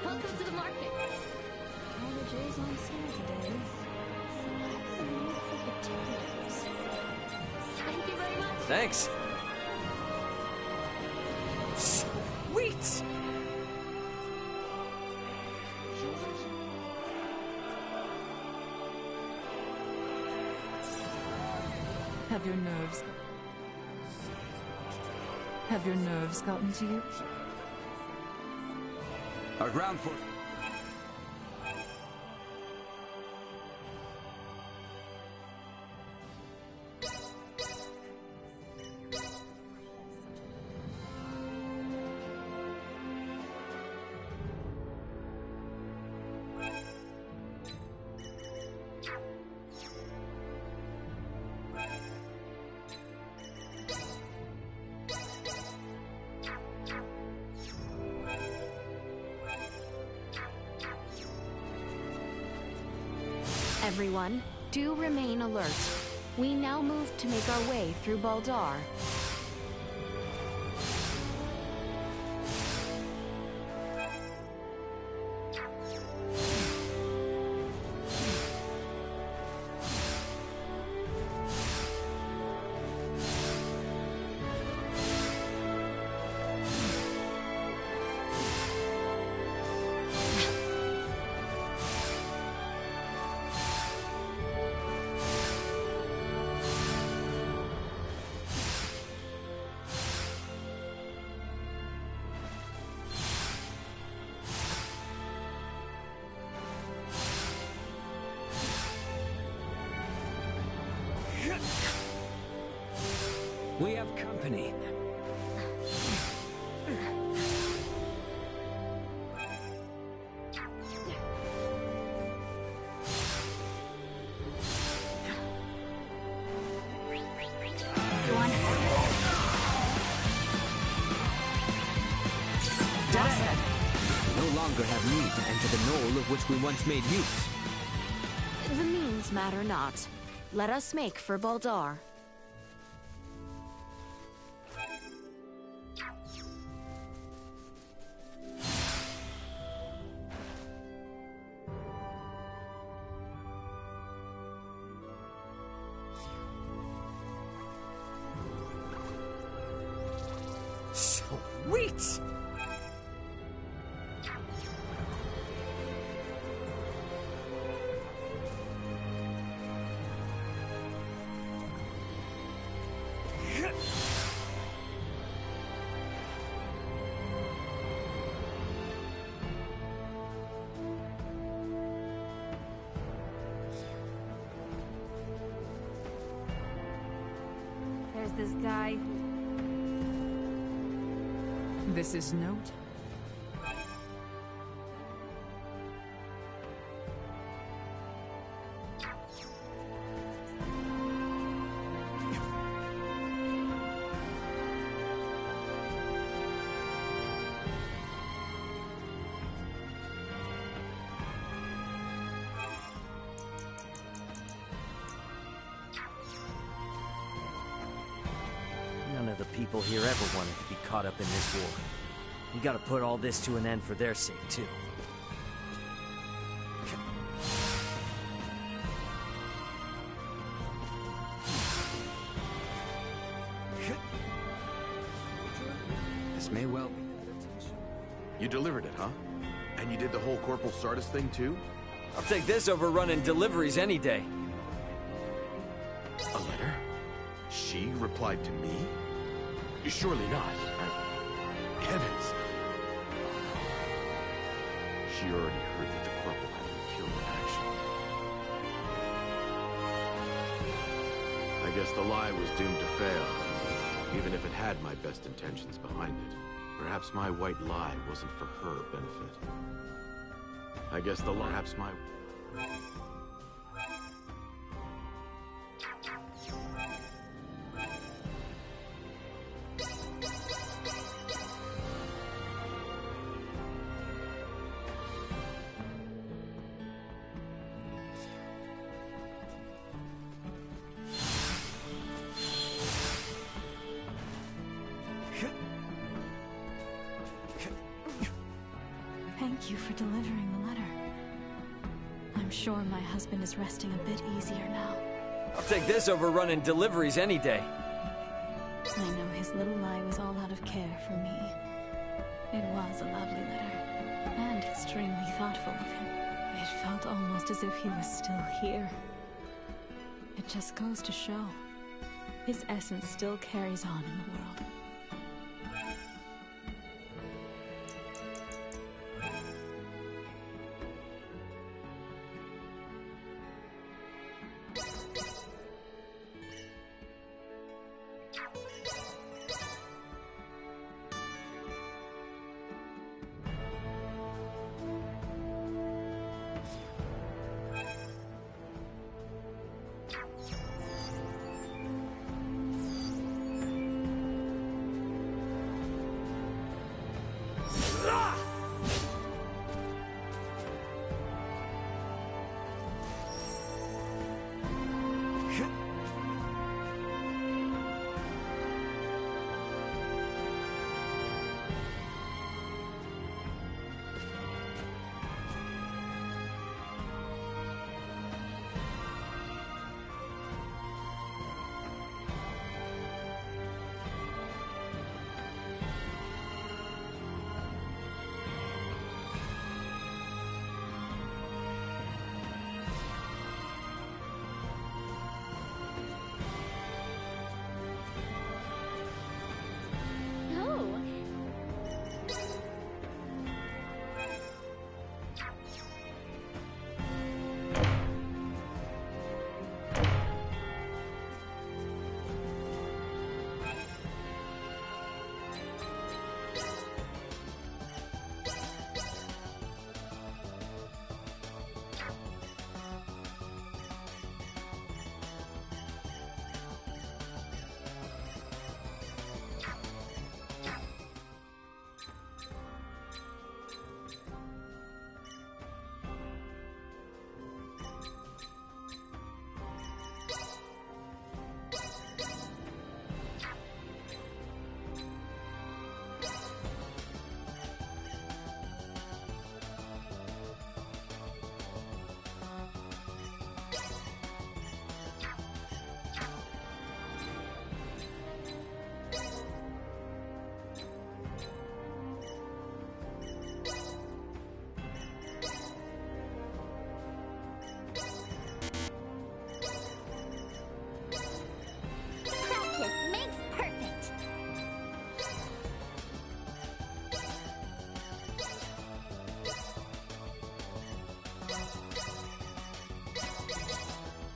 Welcome to the market. All the jewels on sale today. Thank you very much. Thanks. Sweet! Have your nerves gotten to you? Our ground force. Everyone, do remain alert. We now move to make our way through Baldar. We have company. Dead ahead. We no longer have need to enter the knoll of which we once made use. The means matter not. Let us make for Baldar. Sweet! There's this guy. This is note. None of the people here ever wanted to be caught up in this war. We gotta put all this to an end for their sake, too. This may well be. You delivered it, huh? And you did the whole Corporal Sardis thing, too? I'll take this over running deliveries any day. A letter? She replied to me? Surely not. Heavens! She already heard that the Corporal had been killed in action. I guess the lie was doomed to fail, even if it had my best intentions behind it. Perhaps my white lie wasn't for her benefit. I guess the lie... Perhaps my... Thank you for delivering the letter. I'm sure my husband is resting a bit easier now. I'll take this over running deliveries any day. I know his little lie was all out of care for me. It was a lovely letter, and extremely thoughtful of him. It felt almost as if he was still here. It just goes to show, his essence still carries on in the world.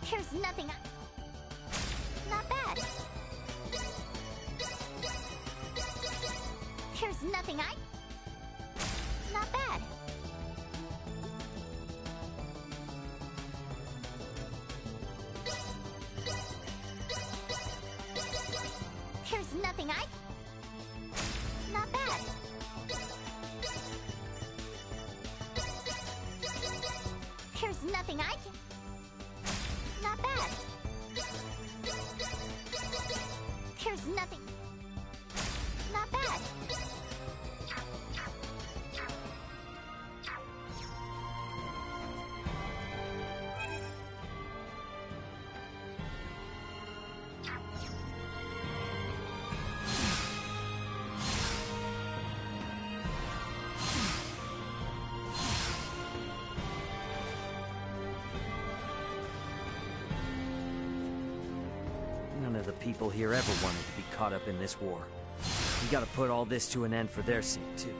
Here's nothing Not bad. Here's nothing Not bad. Here's nothing Not bad. Here's nothing Not bad. Here's nothing. Not bad. people here ever wanted to be caught up in this war. We gotta put all this to an end for their sake, too.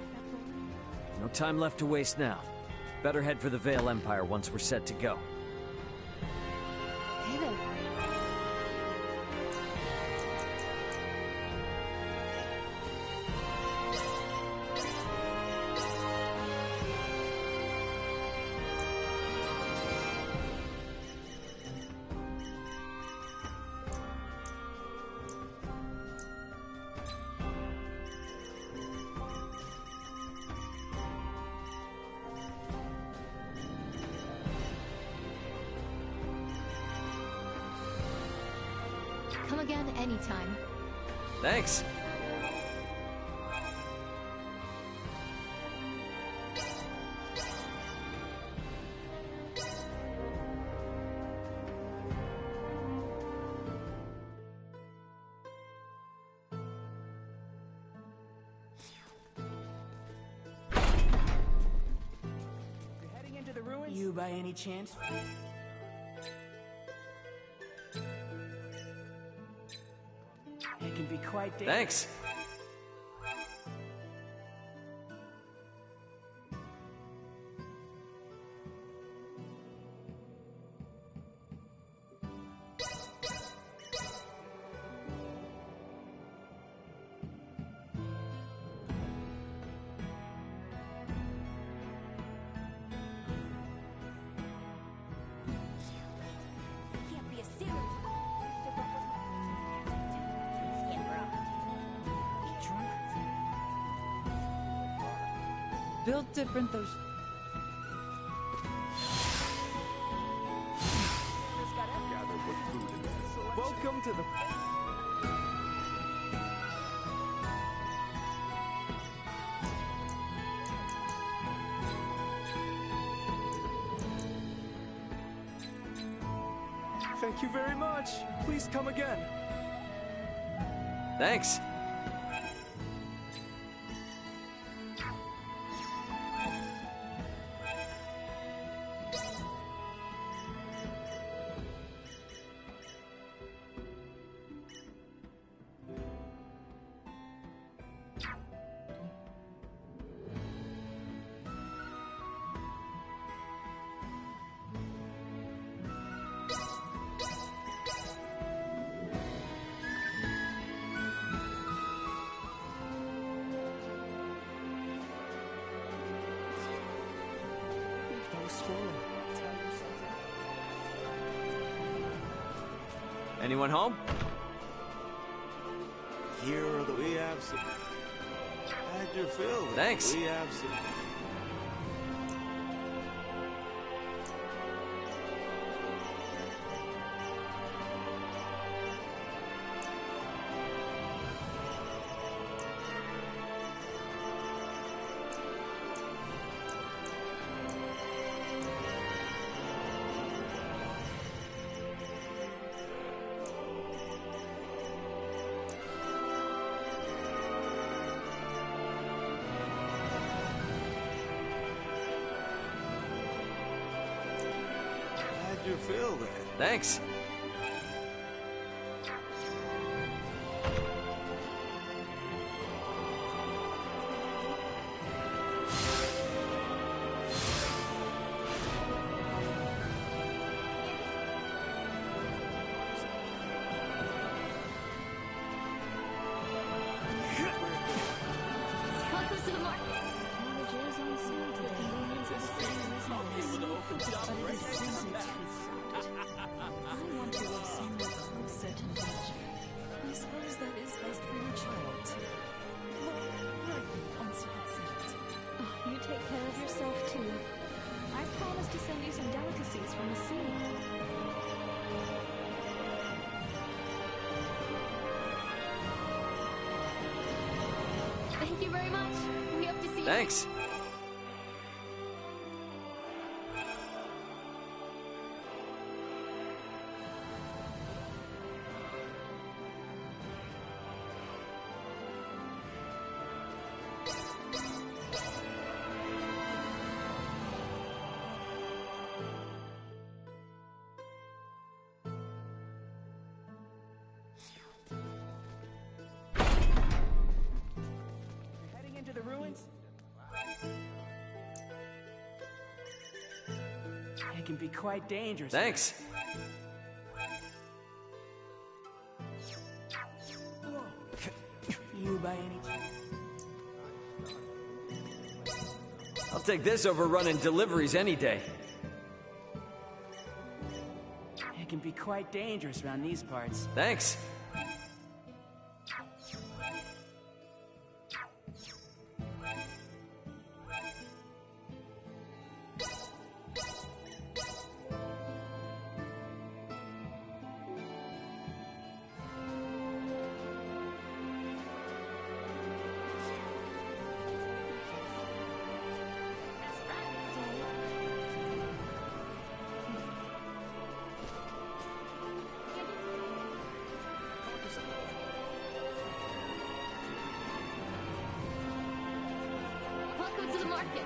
No time left to waste now. Better head for the Vale Empire once we're set to go. Hey there. Come again anytime. Thanks. You by any chance? It can be quite dangerous. Thanks. Can't be a sailor. Built different, those. Welcome to the... Thank you very much. Please come again. Thanks. Anyone home? Here are the... We have some... Had your fill. Thanks. We have some... Your fill there. Thanks. Welcome to the market. Managers on sale to the convenience of the city I want to live somewhere closer to nature. I suppose that is best for your child, too. Right, unsolicited. Oh, you take care of yourself, too. I promised to send you some delicacies from the sea. Thank you very much. We hope to see you. Thanks. It can be quite dangerous. Thanks. You by any chance? I'll take this over running deliveries any day. It can be quite dangerous around these parts. Thanks. Welcome to the market.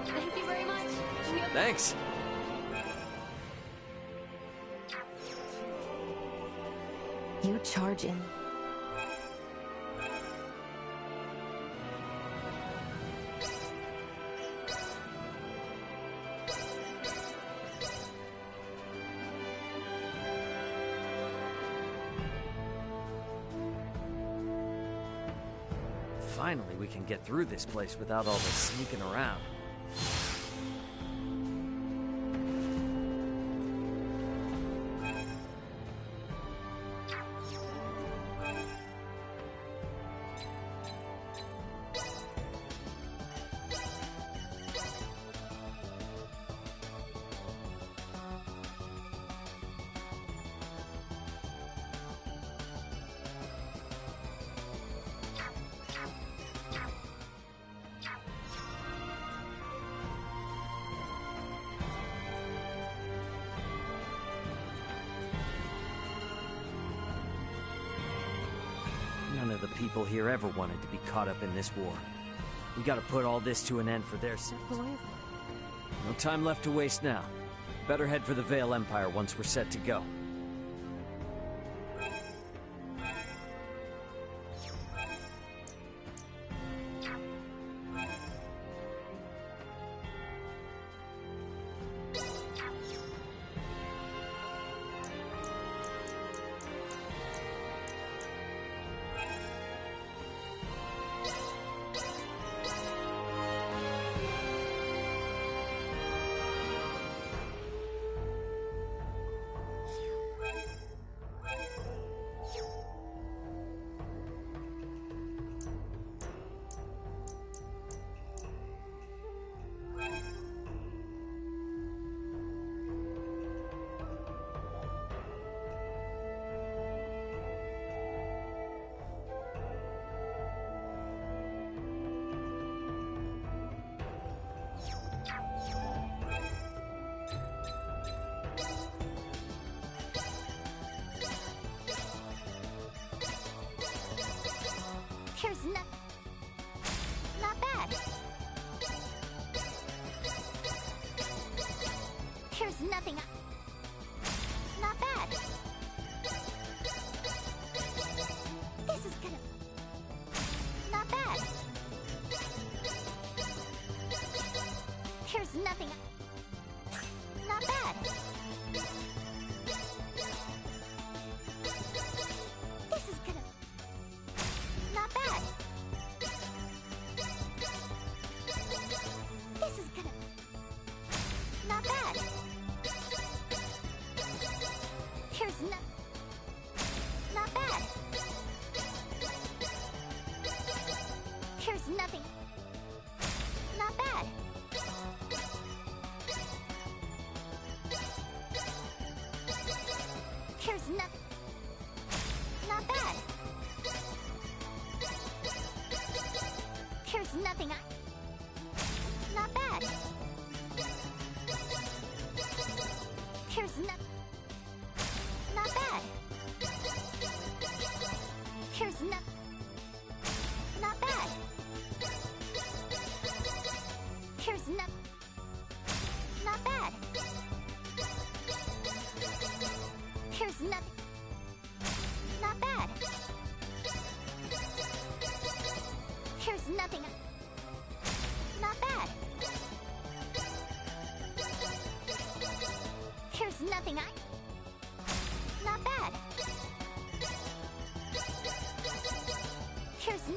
Thank you very much. Thanks. You charge in. Finally, we can get through this place without all this sneaking around. None of the people here ever wanted to be caught up in this war. We gotta put all this to an end for their sakes. No time left to waste now. Better head for the Vale Empire once we're set to go. Here's not bad. Here's nothing. Not bad. This is gonna. Not bad. Here's nothing. Not bad. This is gonna. Not bad. This is gonna. Not bad. Here's not bad. Here's nothing. Not bad. Here's nothing. Not bad. Here's nothing. Not bad. Here's not bad. Here's not bad. Here's not bad. nothing not bad. Here's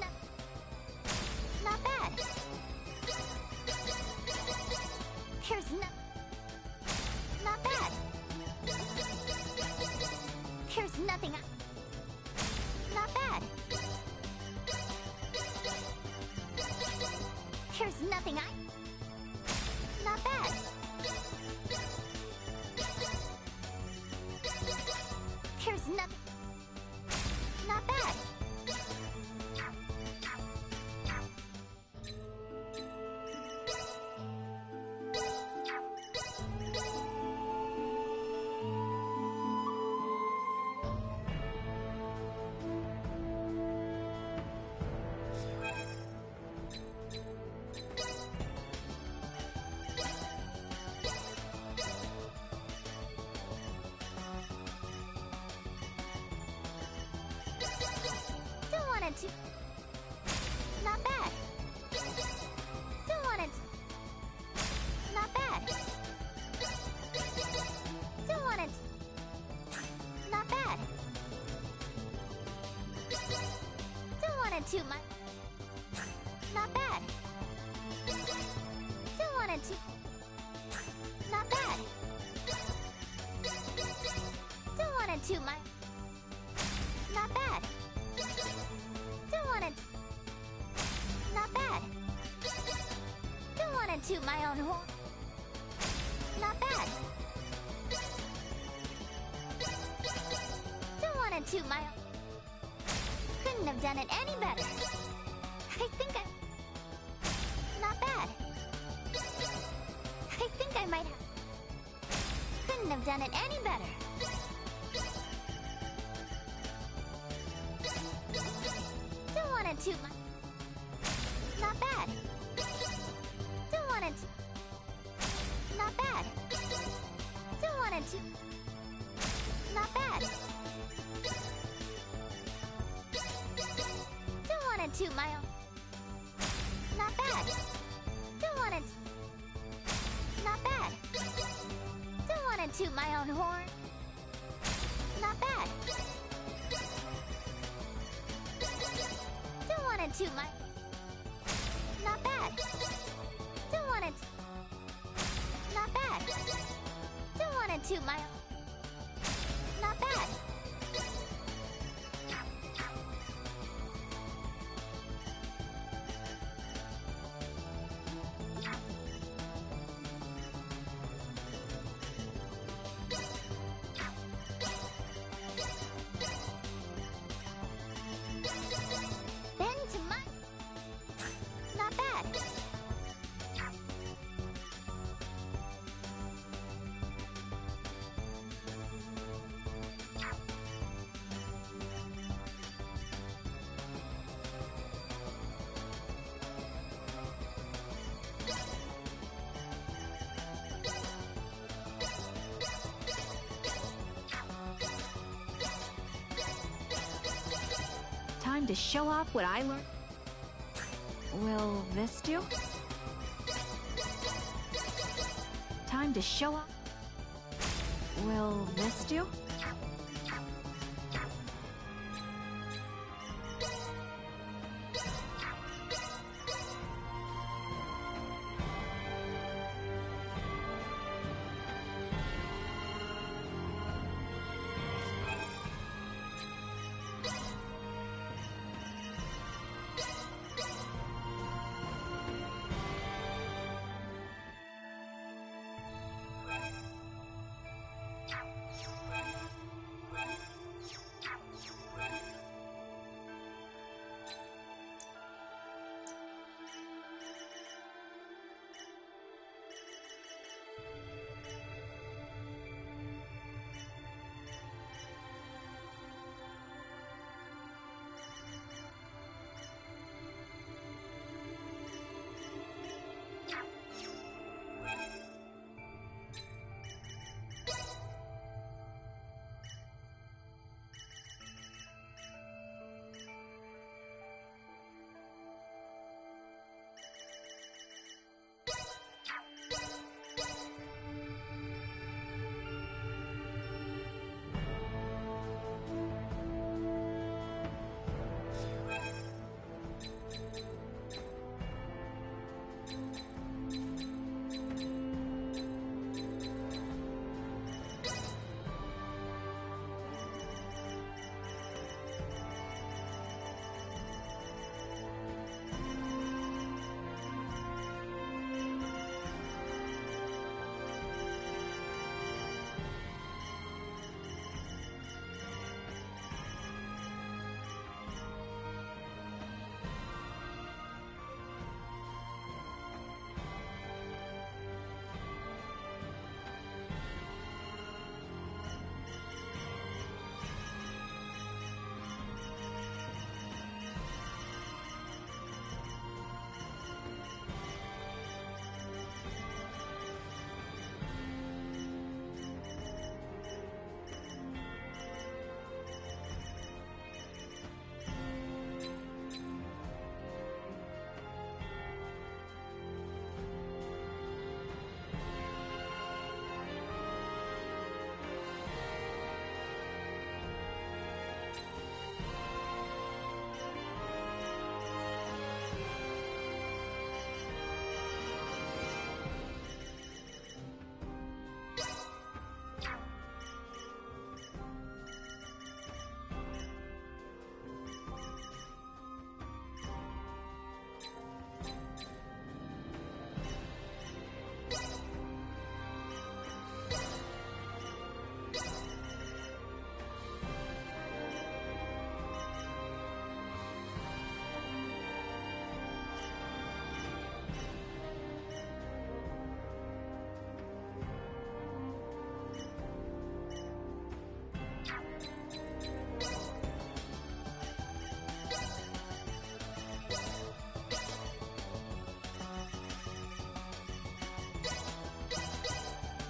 not bad. Here's not bad. Here's nothing not bad. Here's nothing not bad. Here's nothing not bad. Not bad. Don't want it. Not bad. Don't want it. Not bad. Don't want it too much. Not bad. Don't want it too. Not bad. Don't want it too much. Not bad. Don't want it. Not bad. Don't want to toot my own horn. Not bad. Don't want to toot my own. Couldn't have done it any better. I think I... Not bad. I think I might have... Couldn't have done it any better. Don't want to toot my... Not bad. Don't want it. Not bad. Don't want it to. Not bad. Don't want it to my own. Not bad. Don't want it. Not bad. Don't want it to my own horn. Not bad. Don't want it to my... Not bad. Don't want it. Not bad. Don't want it to my... Not bad. Bend to my... Not bad. Time to show off what I learned. Will this do? Time to show off. Will this do?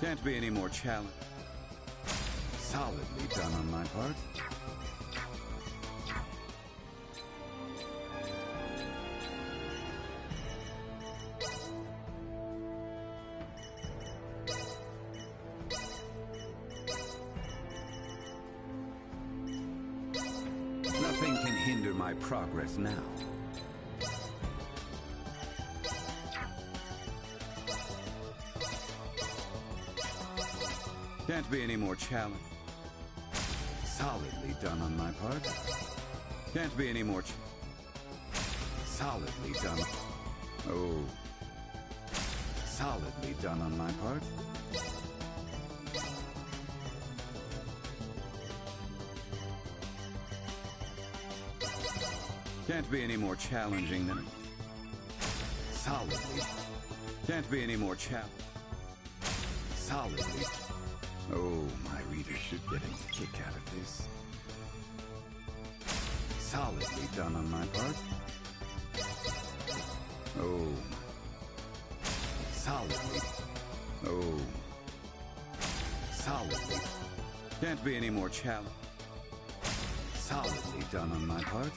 Can't be any more challenge. Solidly done on my part. Nothing can hinder my progress now. Can't be any more challenge. Solidly done on my part. Can't be any more solidly done. Oh. Solidly done on my part. Can't be any more challenging than solidly. Can't be any more solidly. Oh, my readers should get a kick out of this. Solidly done on my part. Oh. Solidly. Oh. Solidly. Can't be any more challenge. Solidly done on my part.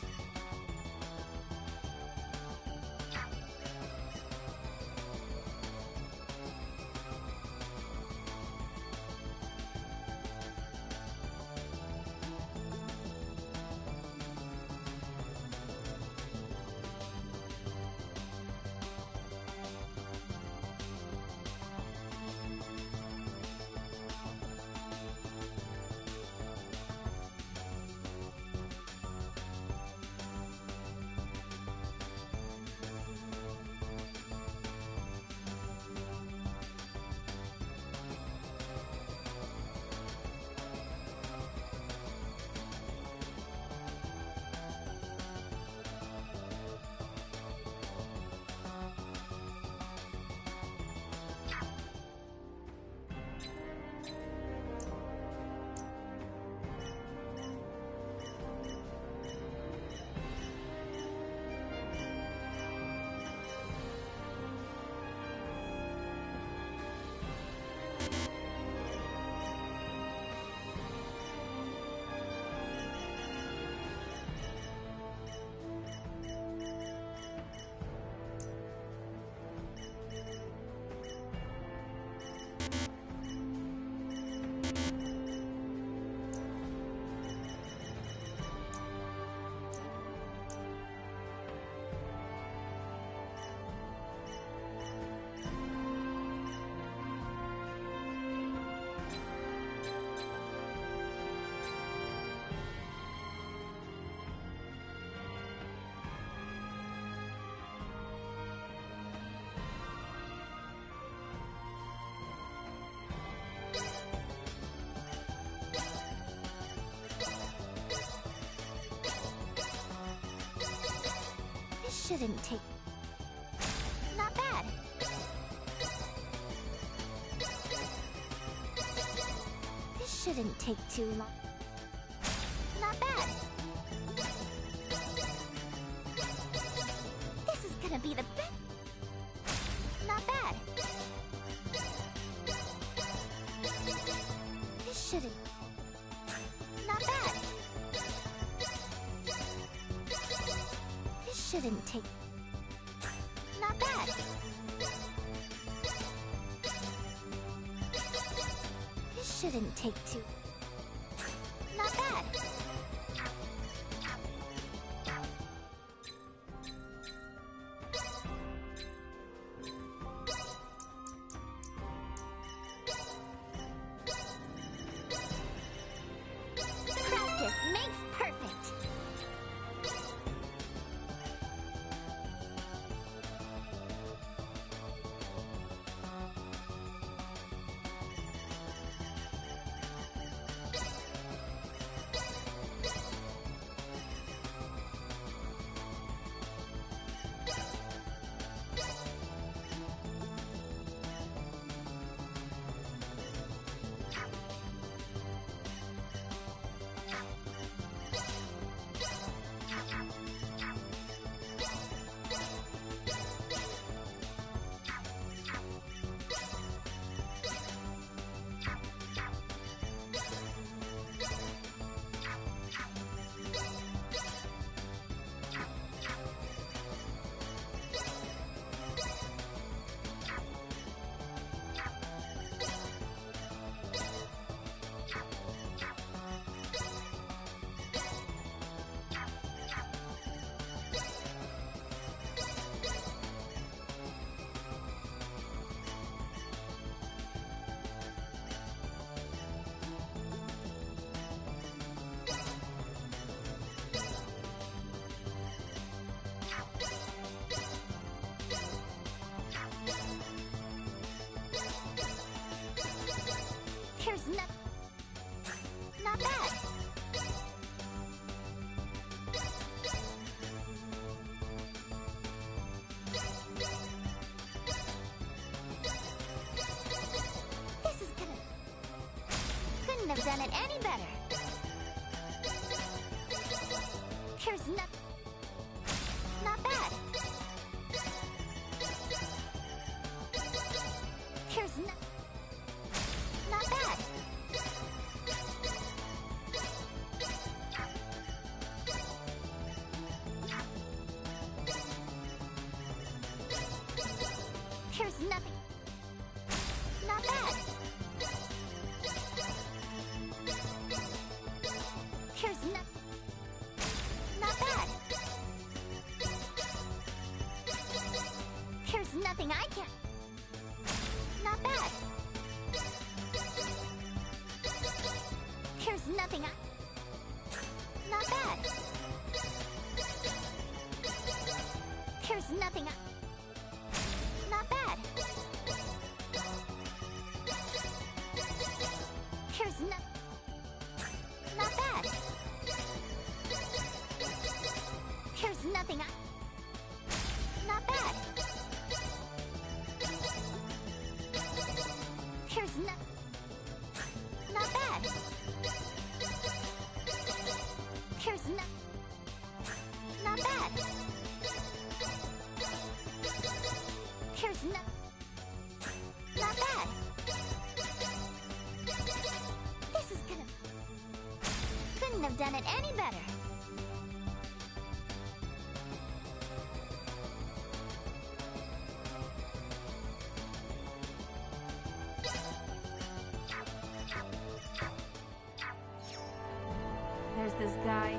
shouldn't take... Not bad. This shouldn't take too long. Not bad. This is gonna be the best. Not bad. This shouldn't... Not bad. This shouldn't take... Not bad. This shouldn't take too... Not bad. Practice makes perfect. Here's not bad. This is gonna... Couldn't have done it any better. Here's not bad. Here's not bad. Here's nothing. Not bad. Here's not bad. Here's nothing I can. Not bad. Here's nothing I... Not bad. Here's nothing I... Not bad. Here's not bad. Here's nothing I... Not bad. Here's not bad. Here's not bad. Here's not bad. This is gonna... Couldn't have done it any better. There's this guy.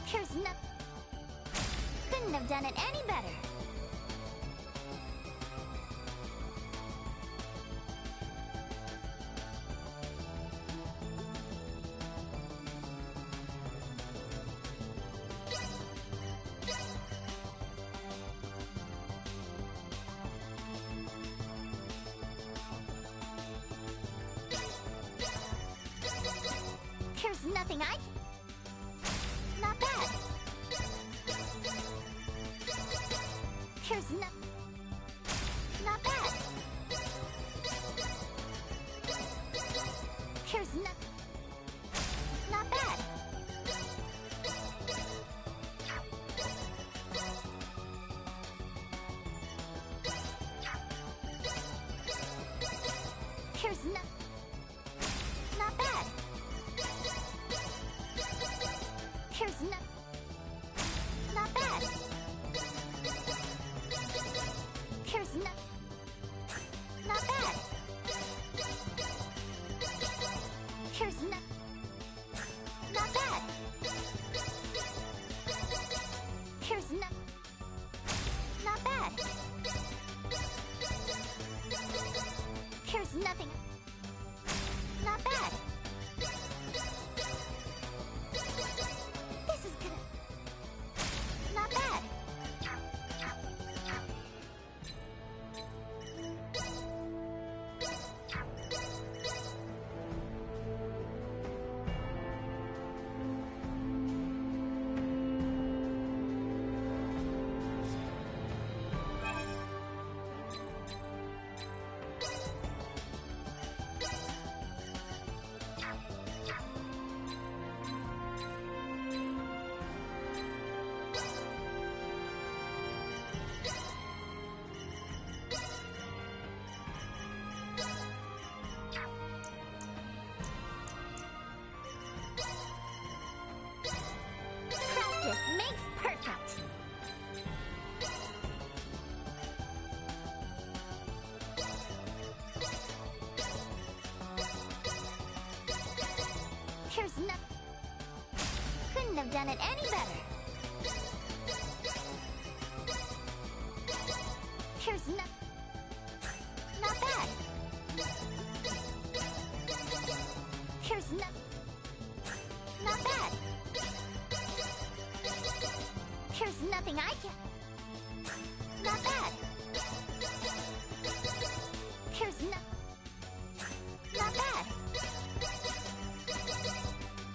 Here's not... Couldn't have done it any better. nothing I can... Not bad. Here's no... Not bad. Here's no... Not bad. Here's no... Not bad. Here's no... Not bad. Here's no... Not bad. Here's no... Not bad. Here's no... Not bad. Here's nothing. Not bad. This is gonna... Not bad. Practice makes perfect. Here's no... Couldn't have done it any better. Here's no... Not bad. Here's no... Not bad. Here's nothing I can... Not bad. Here's no... Not bad.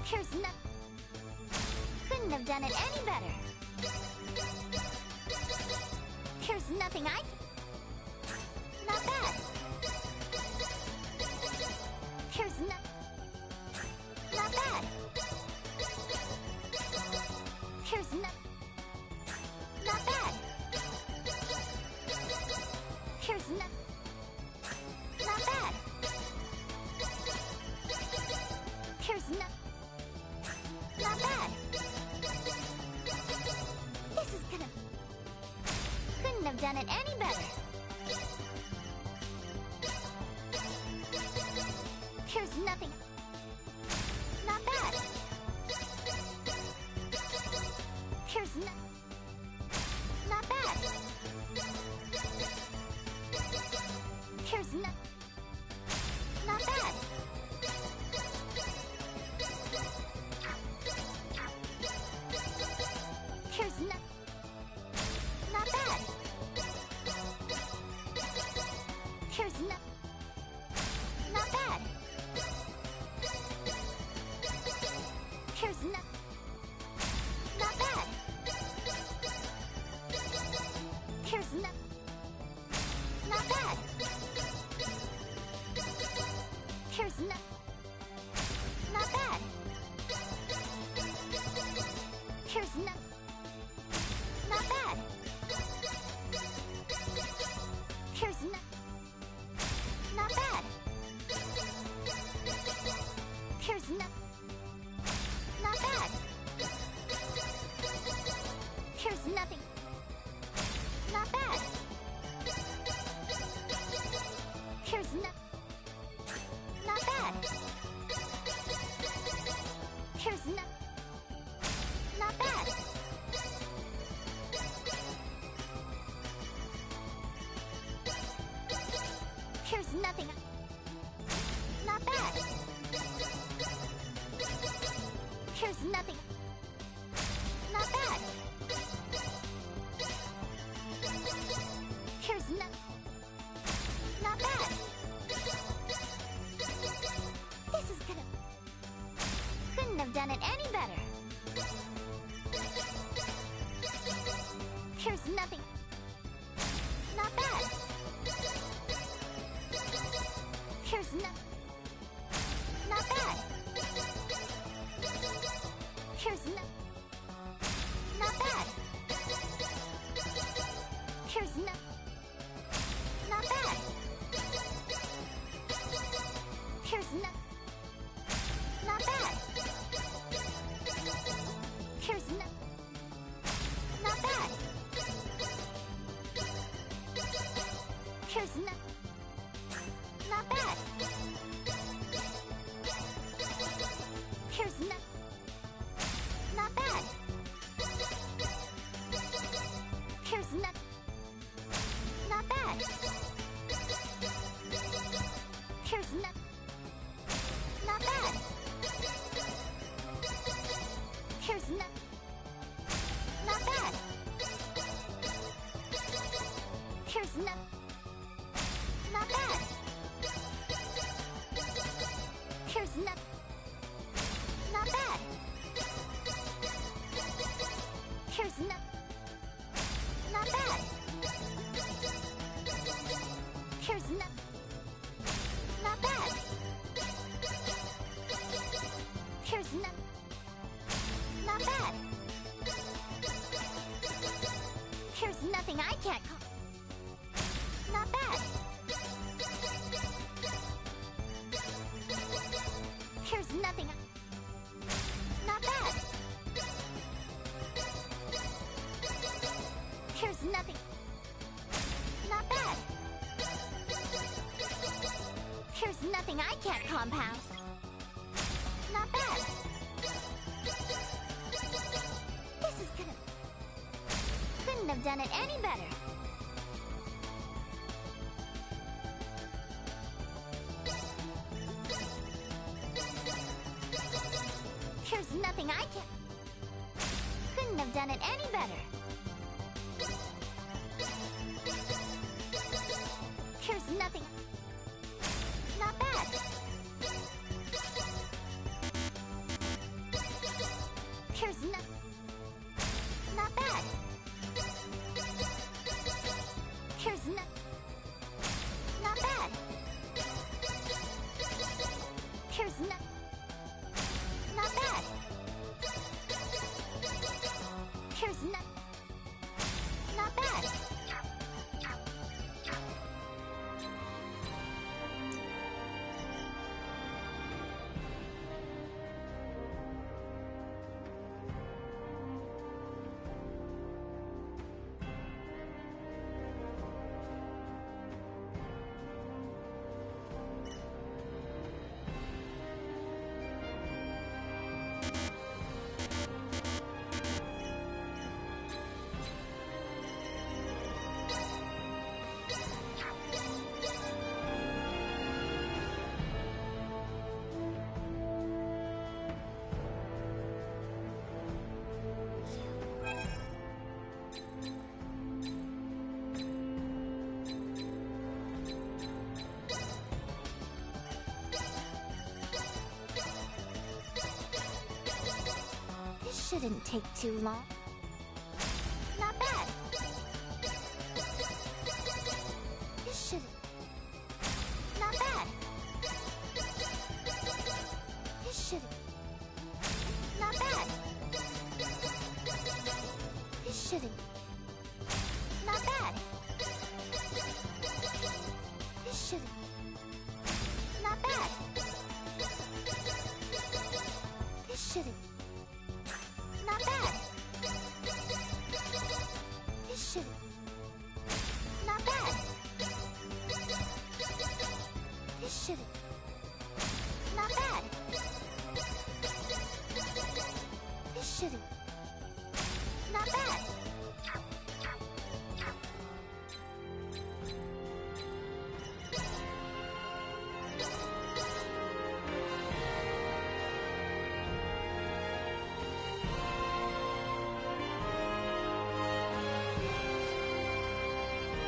Here's no... Couldn't have done it any better. Here's nothing I can... Not bad. Here's no... Not bad. Here's no... Not bad. Here's no... Not bad. Here's no... Not bad. This is gonna... Couldn't have done it any better. Here's nothing... Not bad. Here's no... Not bad. Here's no... Not bad. Here's no... Not bad. Here's no... Not bad. Here's no... Not bad. Here's no... Not bad. Here's no... Not bad. Here's no... Not bad. Here's no... Not bad. Here's no... Not bad. Here's nothing. Not bad. Here's no... Not bad. Here's no... Not bad. Here's nothing. Not bad. Here's nothing. Not bad. Here's no... Not bad. This is gonna... Couldn't have have done it any better. Here's nothing. Not bad. Here's nothing. Not bad. Here's no. Not bad. Here's no. Not bad. Here's no. Not bad. Here's no. Not bad. Here's no. Not bad. Here's no. Not bad. Here's no. Not bad. Here's no. Not bad. Here's no. Not bad. Here's no. Not bad. Here's no. Not bad. Here's no. Not bad. Here's no. Not bad. Here's no. Not bad. Here's nothing I can't call. Not bad. Here's nothing. Not bad. Here's nothing. Not bad. Here's nothing I can't compound. Not bad. This is gonna... Couldn't have done it any better. Here's nothing I can... Couldn't have done it any better. Here's nothing... Not bad. Here's no... Not bad. Here's no... Not bad. Here's no... Not bad. Here's no... Not bad. Shouldn't take too long. Not bad. This shouldn't. Not bad. This shouldn't. Not bad. This shouldn't. Not bad. This shouldn't. Not bad. This shouldn't. Not bad. This shouldn't. Not bad. This shouldn't. Not bad. This shouldn't. Not bad.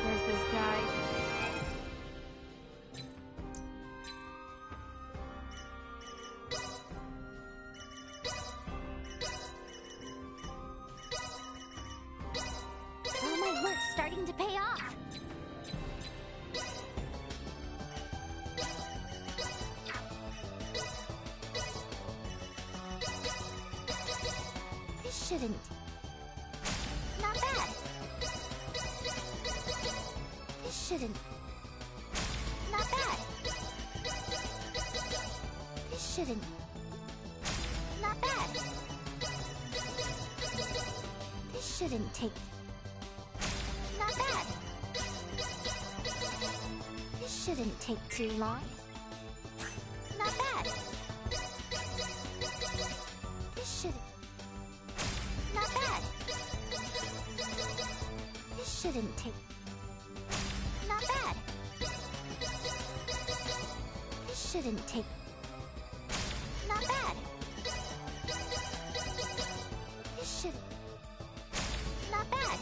There's this guy. shouldn't... Not bad. This shouldn't... Not bad. This shouldn't... Not bad. This shouldn't take... Not bad. This shouldn't take too long. Not bad. This shouldn't... Not bad. This shouldn't take... Not bad. This shouldn't take... Not bad. This should... Not bad.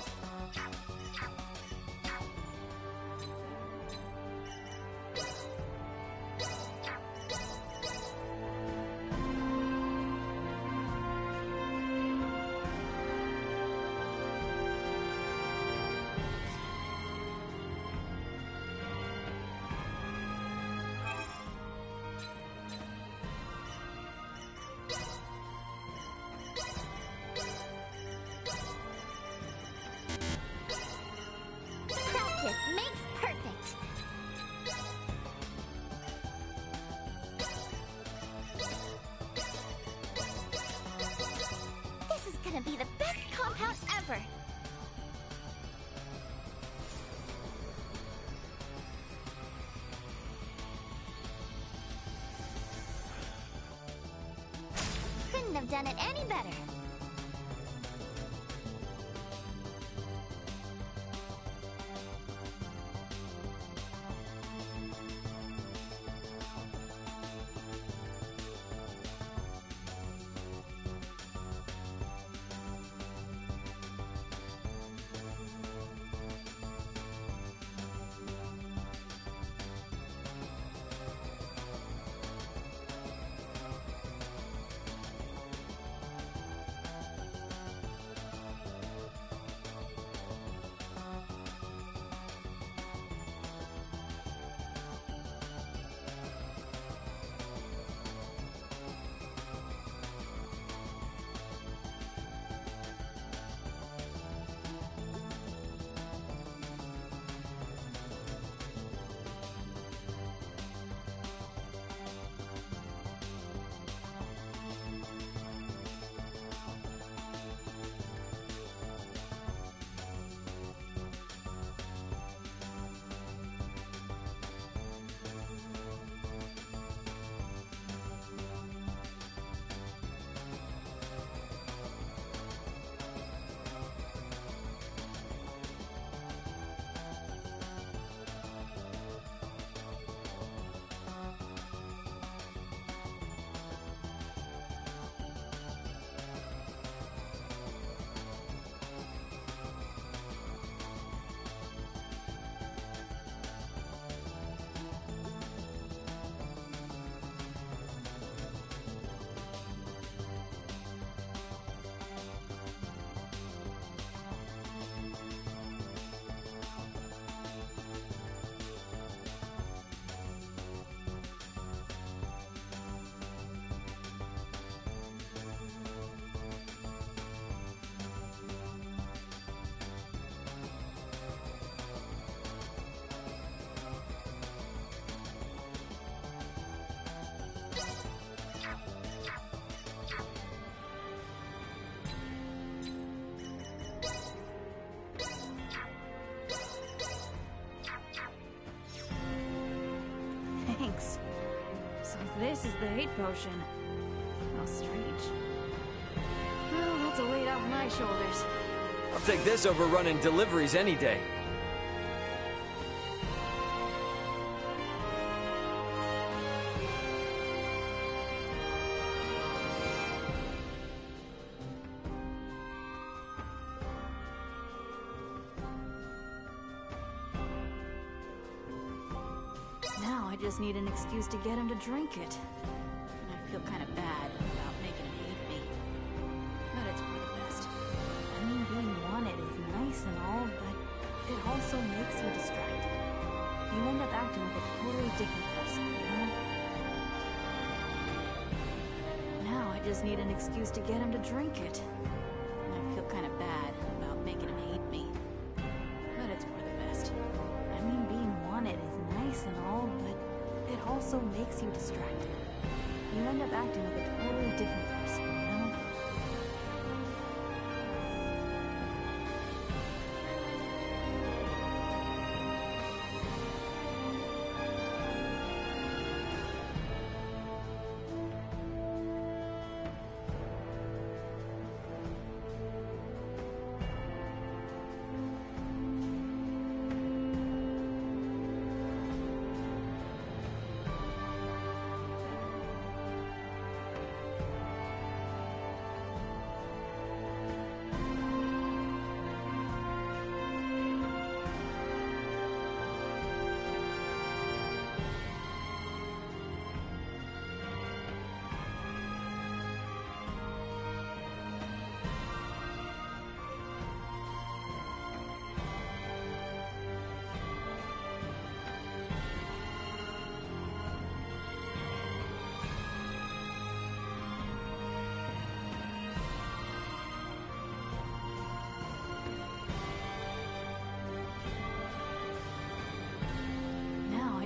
Practice makes perfect. This is gonna be the best compound ever. Couldn't have done it any better. Thanks. So this is the hate potion. How strange. Well, that's a weight off my shoulders. I'll take this over running deliveries any day. Now I just need an excuse to get him to drink it. And I feel kind of bad about making him hate me. But it's for the best. I mean, being wanted is nice and all, but it also makes you distracted. You end up acting like a totally different person, you know? Now I just need an excuse to get him to drink it. all, but it also makes you distracted. You end up acting like a totally different person, you know?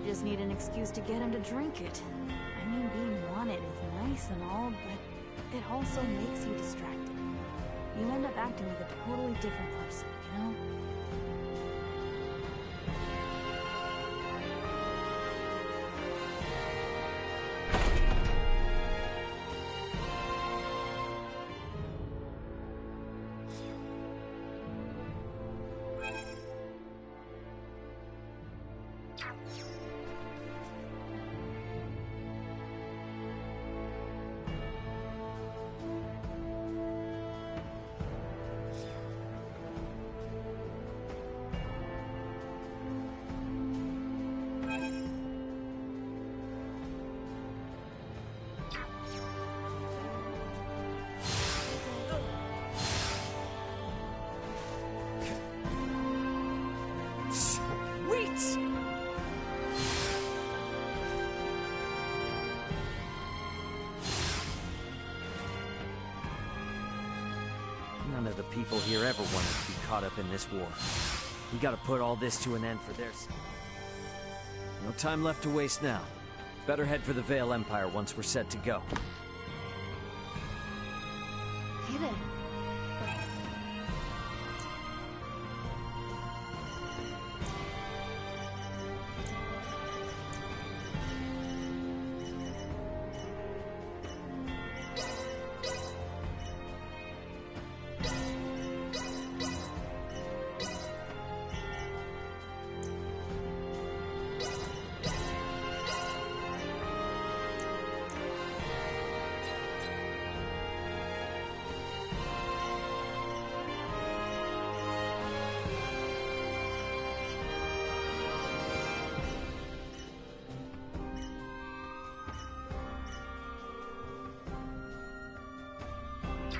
Just need an excuse to get him to drink it. I mean, being wanted is nice and all, but it also makes you distracted. You end up acting like a totally different person, you know? None of the people here ever wanted to be caught up in this war. We gotta put all this to an end for their sake. No time left to waste now. Better head for the Vale Empire once we're set to go. Hey there.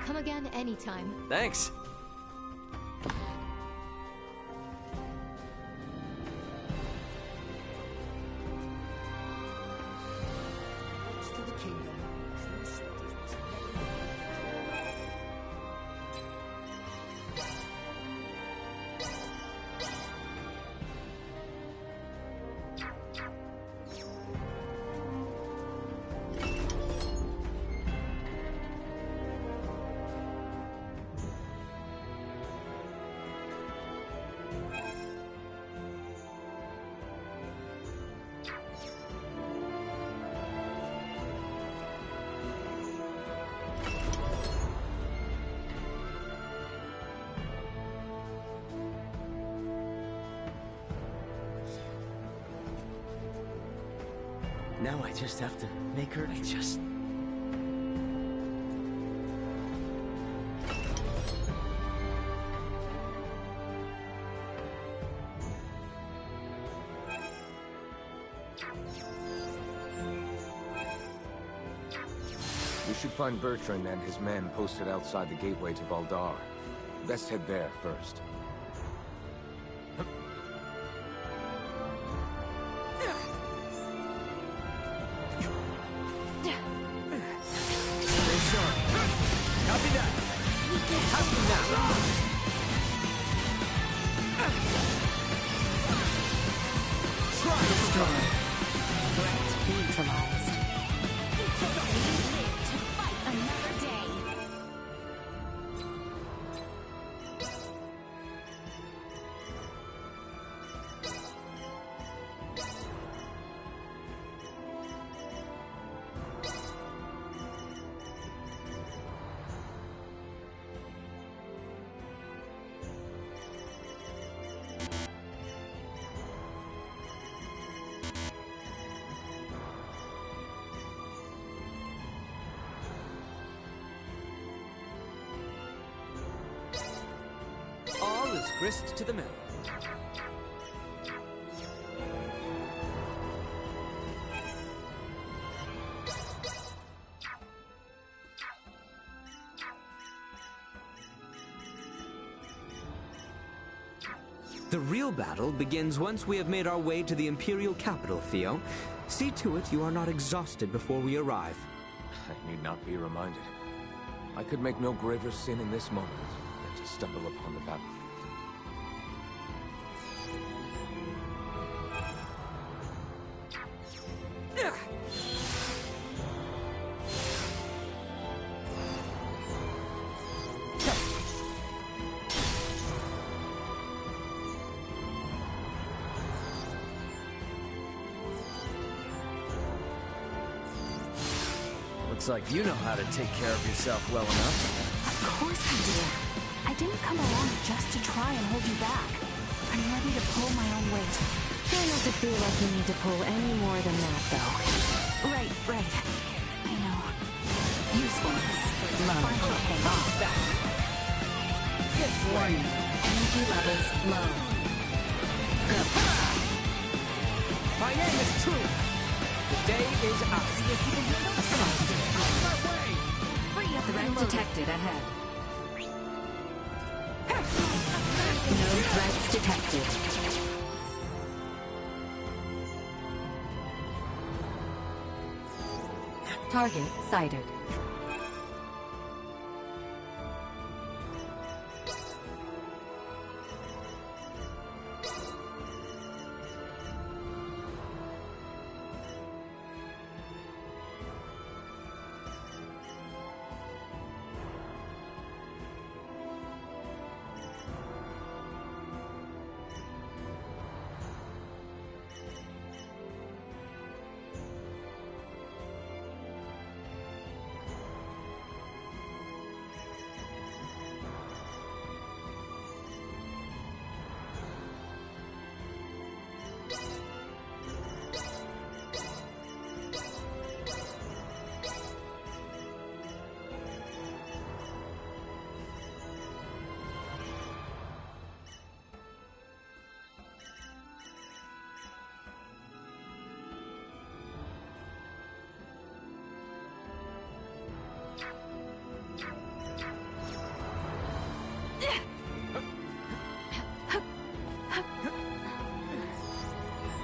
Come again anytime. Thanks. Now I just have to make her... We should find Bertrand and his men posted outside the gateway to Valdar. Best head there first. Destroy. neutralized. We live to fight another day. All is grist to the mill. The real battle begins once we have made our way to the Imperial capital, Theo. See to it you are not exhausted before we arrive. I need not be reminded. I could make no graver sin in this moment than to stumble upon the battlefield. Looks like you know how to take care of yourself well enough. Of course I do. I didn't come along just to try and hold you back. I'm ready to pull my own weight. Try not to feel like you need to pull any more than that, though. Right. I know. Usefulness. Low. Finally paying off. This warning. Energy levels low. Go. My aim is true. The day is up. See if you can handle the sun. Threat detected ahead. No threats detected. Target sighted.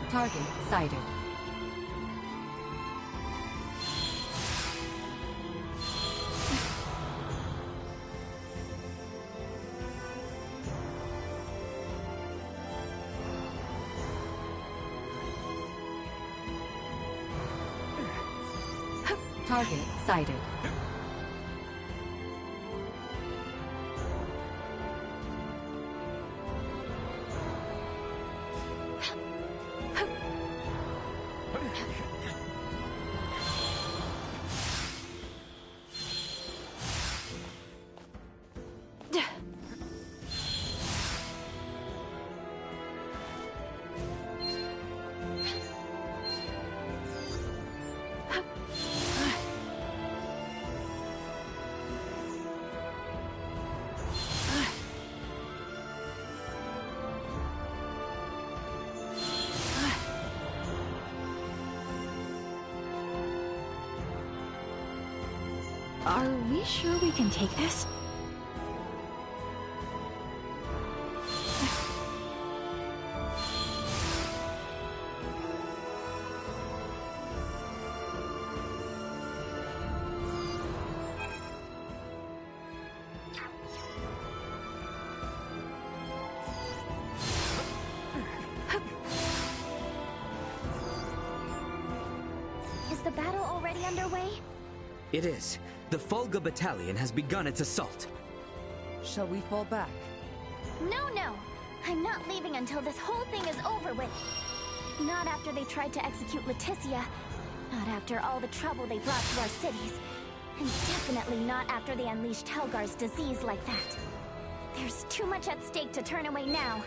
Target sighted. Target sighted. Are we sure we can take this? the battle already underway? It is. The Fulga Battalion has begun its assault. Shall we fall back? No. I'm not leaving until this whole thing is over with. Not after they tried to execute Leticia. Not after all the trouble they brought to our cities. And definitely not after they unleashed Helgar's disease like that. There's too much at stake to turn away now.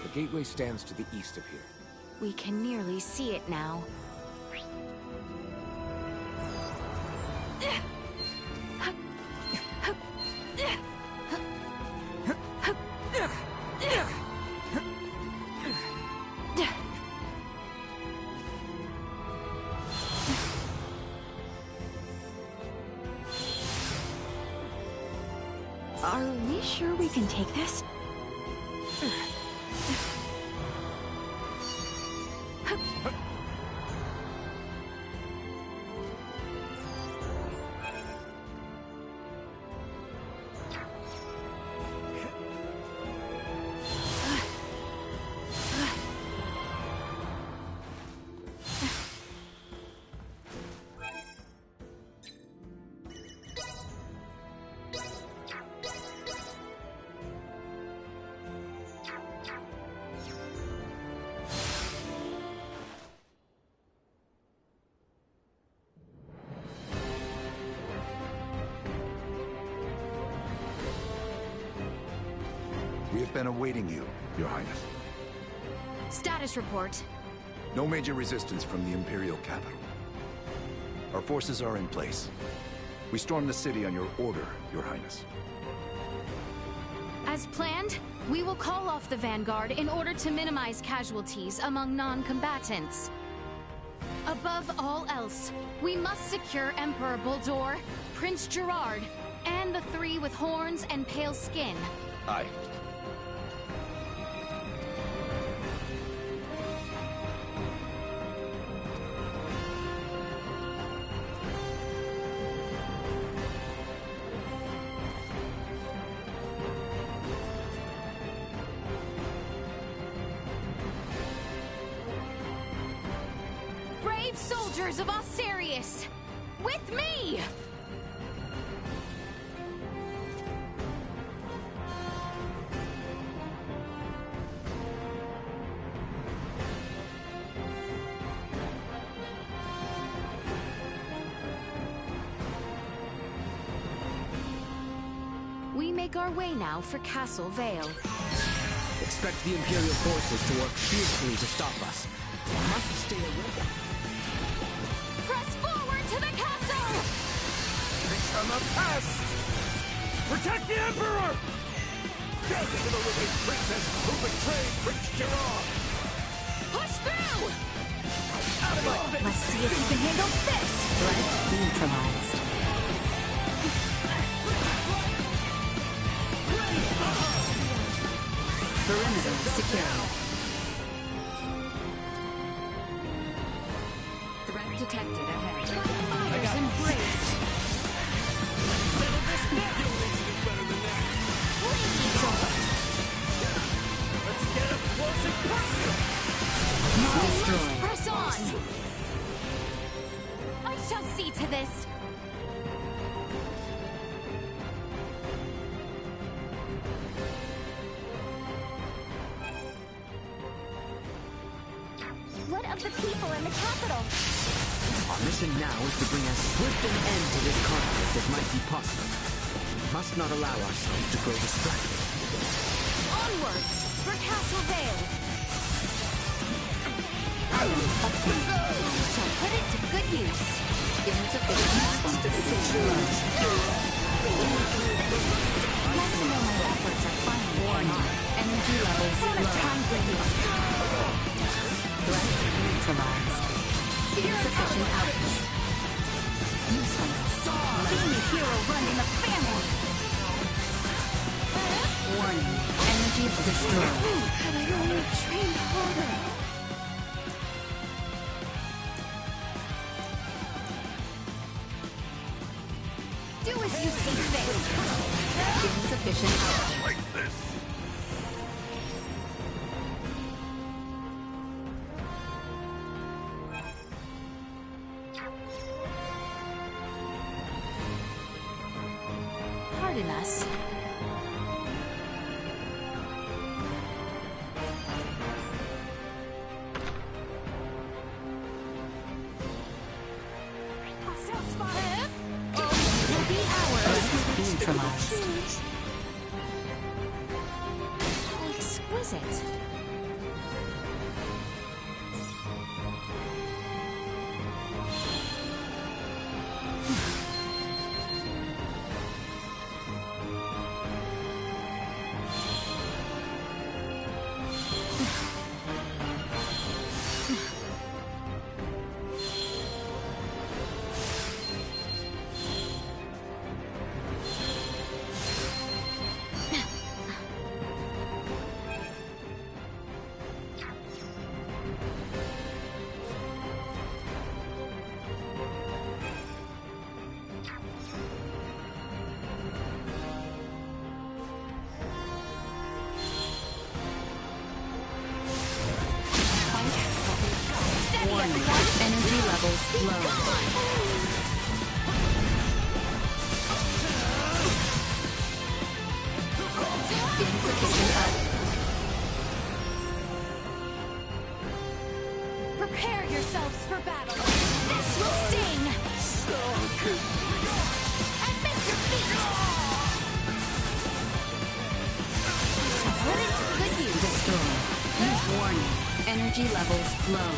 The gateway stands to the east of here. We can nearly see it now. Are we sure we can take this? We have been awaiting you, Your Highness. Status report. No major resistance from the Imperial capital. Our forces are in place. We stormed the city on your order, Your Highness. As planned, we will call off the Vanguard in order to minimize casualties among non-combatants. Above all else, we must secure Emperor Buldur, Prince Gerard, and the three with horns and pale skin. Aye. Brave soldiers of Osirius, with me! We make our way now for Castle Vale. Expect the Imperial forces to work fiercely to stop us. Must stay away. Press forward to the castle! From the past! Protect the Emperor! Justice to the wicked princess who betrayed Prince Gerard! Push through! Out of my face! Let's see if you can handle this! Threat neutralized. Perimeter secure. Threat detected ahead. Fighters embrace! Settle this now! You'll need to do better than that! Let's get up close and personal! Destroy. Press on! I shall see to this! What of the people in the capital? Our mission now is to bring as swift an end to this conflict as might be possible. We must not allow ourselves to grow distracted. Onward! For Castle Vale! Shall put it to good use. Insufficient response to the situation. Let me know my efforts are finally paying off. Energy levels On a low. time release. Threat neutralized. Insufficient output. Usefulness. Being a hero running the family! Warning. Energy destroyed. Had I only trained harder! Do as you see fit! Insufficient output. Like this! Pardon us. Will be ours. Neutralized. How exquisite. Energy levels low. Insufficient output. Prepare yourselves for battle. This will sting. And miss your feet. Put it to good use. Destroy. Use warning. Energy levels low.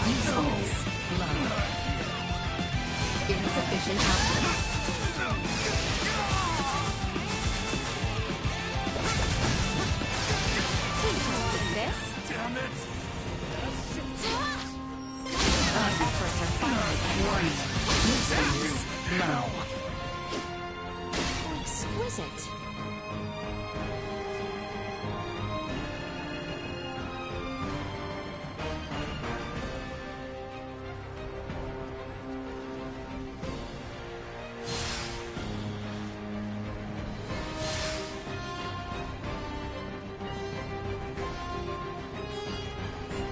Useless. Low. Insufficient output. Please don't do this. Damn it! Our efforts are finally warning. Useless. Low. Oh, exquisite.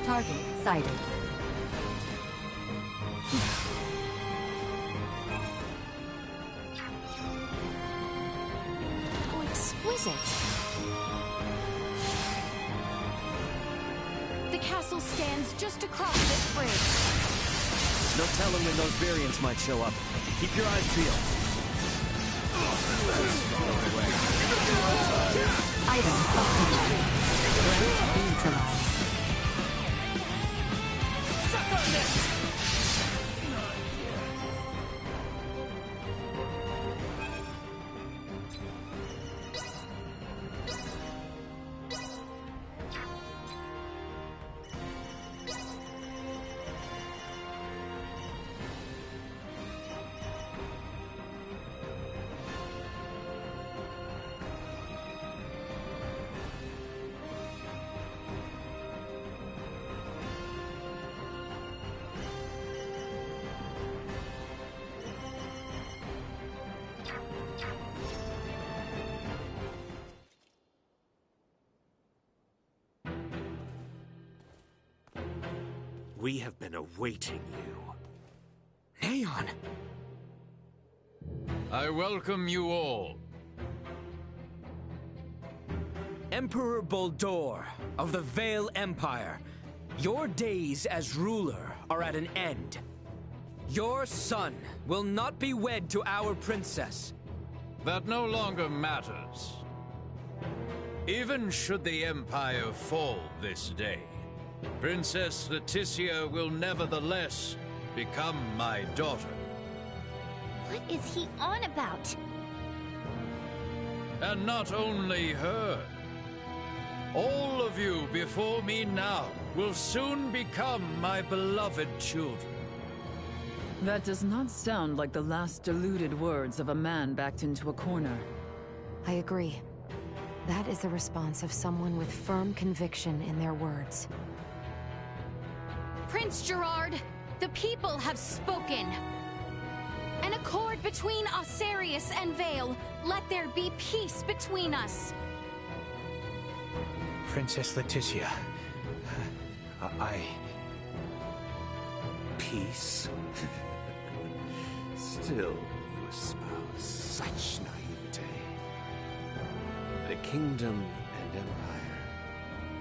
Target sighted. Oh, exquisite. The castle stands just across this bridge. No telling when those variants might show up. Keep your eyes peeled. Item upgraded. Threat neutralized. Suck on this! We have been awaiting you. Aeon! I welcome you all. Emperor Boldore of the Vale Empire, your days as ruler are at an end. Your son will not be wed to our princess. That no longer matters. Even should the Empire fall this day, Princess Leticia will nevertheless become my daughter. What is he on about? And not only her. All of you before me now will soon become my beloved children. That does not sound like the last deluded words of a man backed into a corner. I agree. That is the response of someone with firm conviction in their words. Prince Gerard, the people have spoken. An accord between Osarius and Vale. Let there be peace between us. Princess Leticia. Peace? Still, you espouse such naivete. The kingdom and empire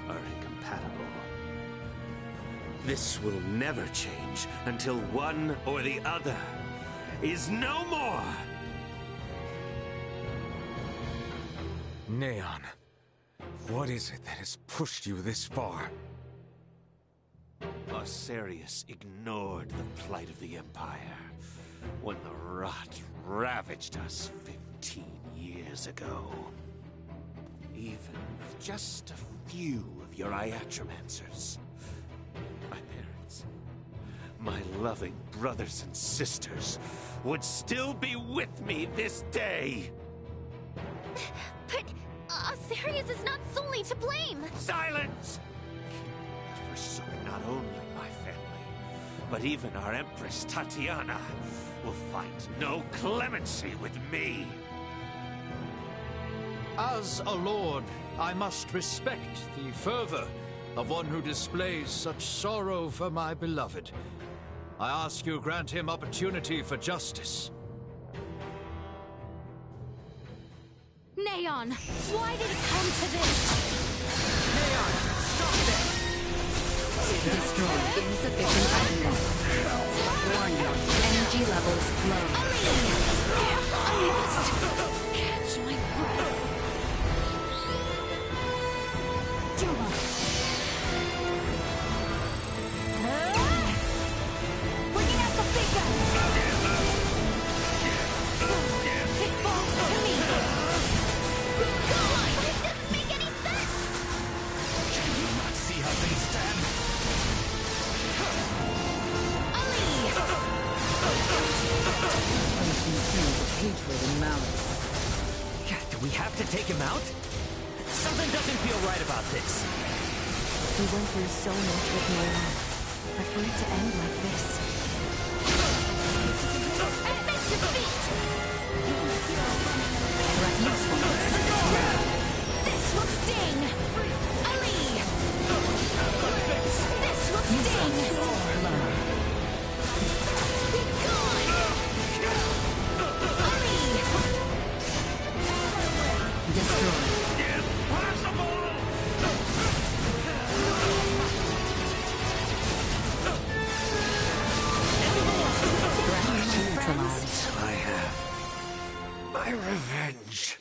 are incompatible. This will never change until one or the other is no more! Neon, what is it that has pushed you this far? Osarius ignored the plight of the Empire when the rot ravaged us 15 years ago. Even with just a few of your Iatromancers, my parents, my loving brothers and sisters would still be with me this day! But Osarius is not solely to blame! Silence! Forsook not only my family, but even our Empress Tatiana will find no clemency with me. As a lord, I must respect the fervor of one who displays such sorrow for my beloved. I ask you grant him opportunity for justice. Neon, why did it come to this? Neon, stop this! Destroy insufficient output. Warning, energy levels low. I must catch my breath. Juma. Bringing out the big guns. It falls to me. Go on, it doesn't make any sense. Can you not see how things stand? I can feel the hatred and malice. God, do we have to take him out? Something doesn't feel right about this. We went through so much with Neon, but for it to end like this. Admit defeat! This will sting! Ali! This will sting! Be gone! Ali! Destroy. I have my revenge.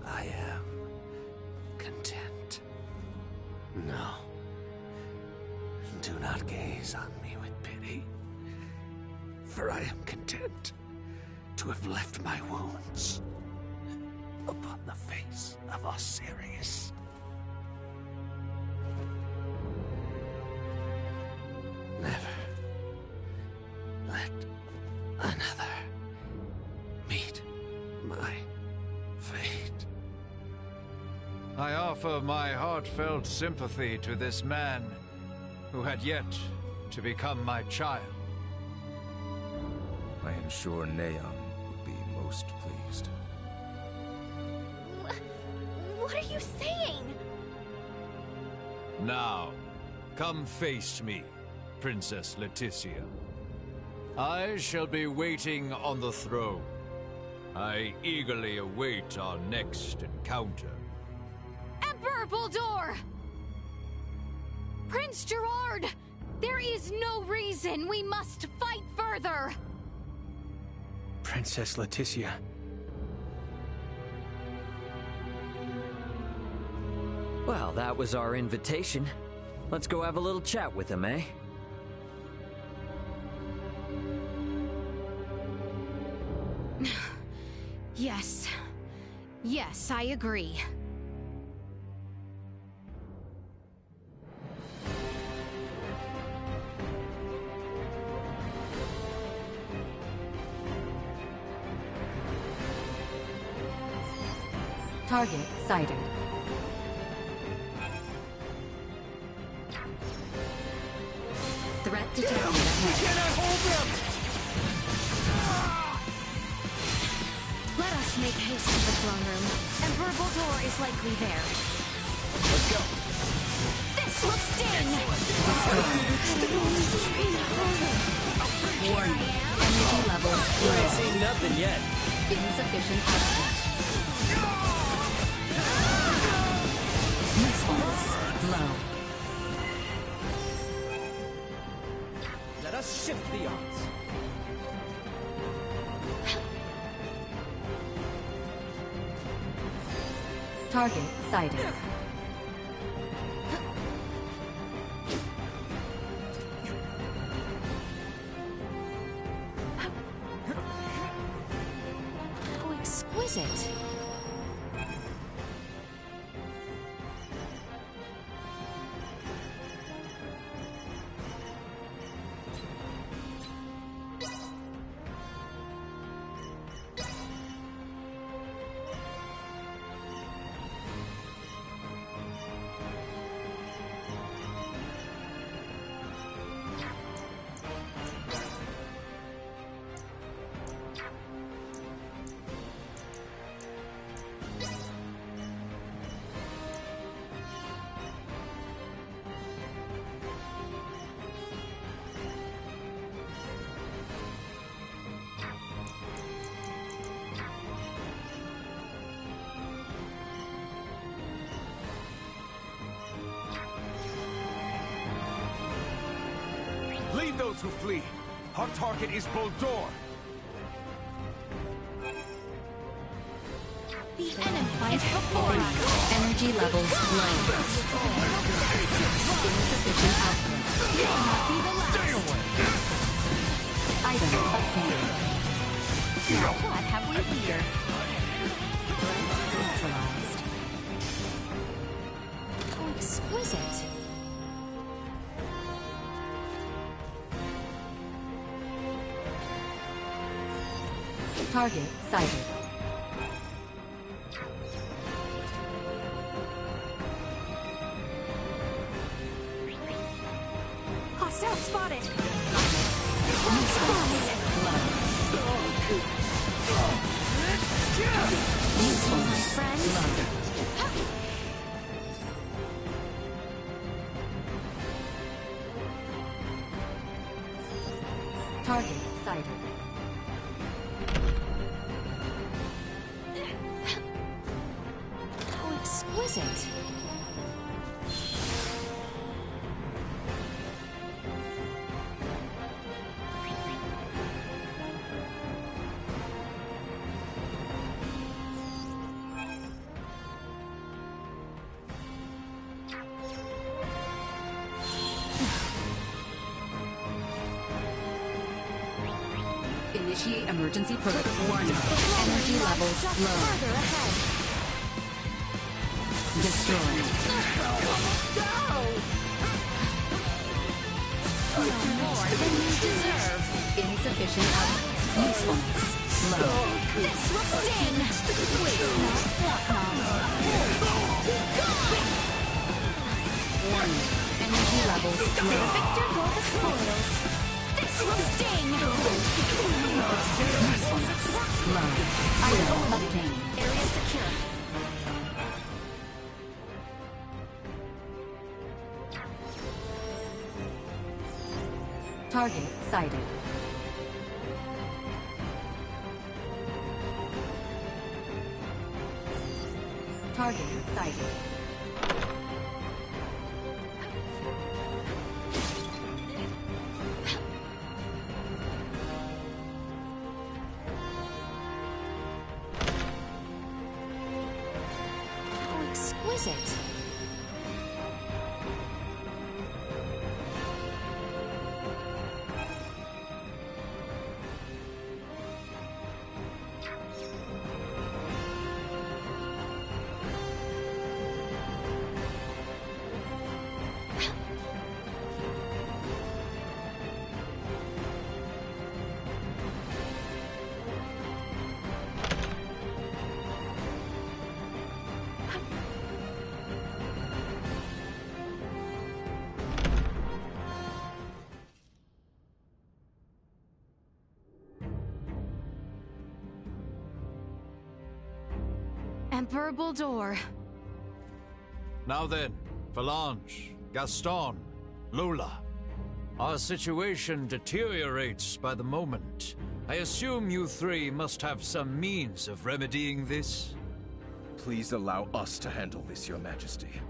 I am content. No. Do not gaze on me with pity, for I am content to have left my wounds upon the face of Osarius. Never let another meet my fate. I offer my heartfelt sympathy to this man who had yet to become my child. I am sure Neon would be most pleased. What are you saying? Now, come face me, Princess Leticia. I shall be waiting on the throne. I eagerly await our next encounter. Emperor Buldur! Prince Gerard! There is no reason we must fight further! Princess Leticia. Well, that was our invitation. Let's go have a little chat with him, eh? Yes. Yes, I agree. Target sighted. Threat detected ahead. We cannot hold them! Let us make haste to the throne room. Emperor Boltor is likely there. Let's go. This will sting! Warning. Energy levels I ain't low. seen nothing yet. Insufficient output. Usefulness low. Let us shift the odds. Target sighted. How exquisite. Leave those who flee. Our target is Boldor. The enemy is before us. Energy levels low. Insufficient output. You'll not be the last. Stay away! Item updated. Now what have we here? Neutralized. How exquisite. Target sighted. Hostile spotted. Usefulness low. Target sighted. How exquisite. Initiate emergency protocol. Warning. Energy levels low. Further ahead. Destroyed. No more than you deserve. Insufficient output. Usefulness low. This will sting. Wait, Warning. Energy levels the low. victor go the spoils. This will sting. Usefulness low. Item obtained. Area secure. Target sighted. Target sighted. How exquisite. Emperor Baldur. Now then, Phalange, Gaston, Lola. Our situation deteriorates by the moment. I assume you three must have some means of remedying this? Please allow us to handle this, Your Majesty.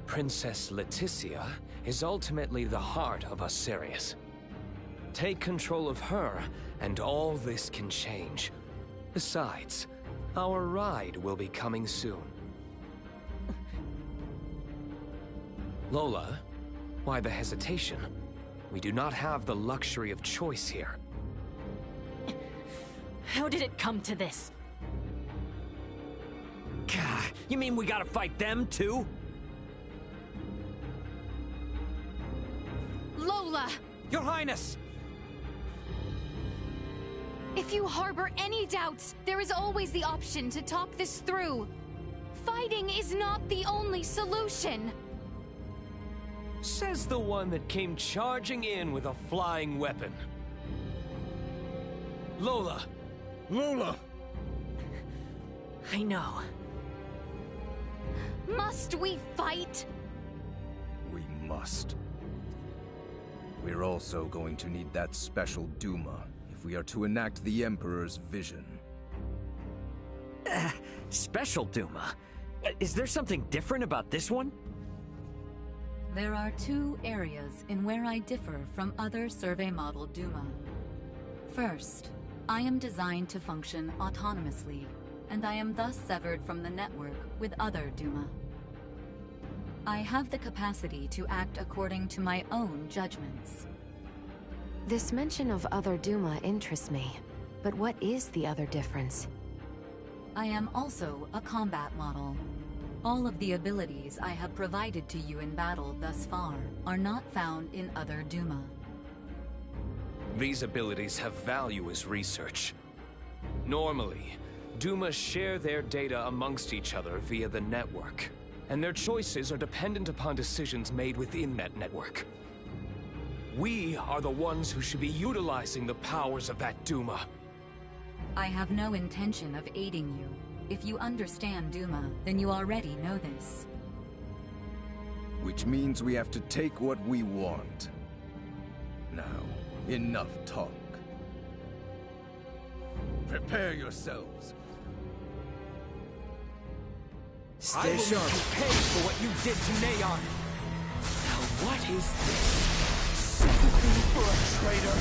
Princess Leticia is ultimately the heart of Sirius. Take control of her, and all this can change. Besides, our ride will be coming soon. Lola, why the hesitation? We do not have the luxury of choice here. How did it come to this? Gah, you mean we gotta fight them too? Lola! Your Highness! If you harbor any doubts, there is always the option to talk this through. Fighting is not the only solution. Says the one that came charging in with a flying weapon. Lola! Lola! I know. Must we fight? We must. We're also going to need that special Duma if we are to enact the Emperor's vision. Special Duma? Is there something different about this one? There are two areas in where I differ from other survey model Duma. First, I am designed to function autonomously, and I am thus severed from the network with other Duma. I have the capacity to act according to my own judgments. This mention of other Duma interests me, but what is the other difference? I am also a combat model. All of the abilities I have provided to you in battle thus far are not found in other Duma. These abilities have value as research. Normally, Duma share their data amongst each other via the network, and their choices are dependent upon decisions made within that network. We are the ones who should be utilizing the powers of that Duma. I have no intention of aiding you. If you understand Duma, then you already know this. Which means we have to take what we want. Now, enough talk. Prepare yourselves. Stay sharp. Pay for what you did to Neon. Now what is this? Sympathy for a traitor?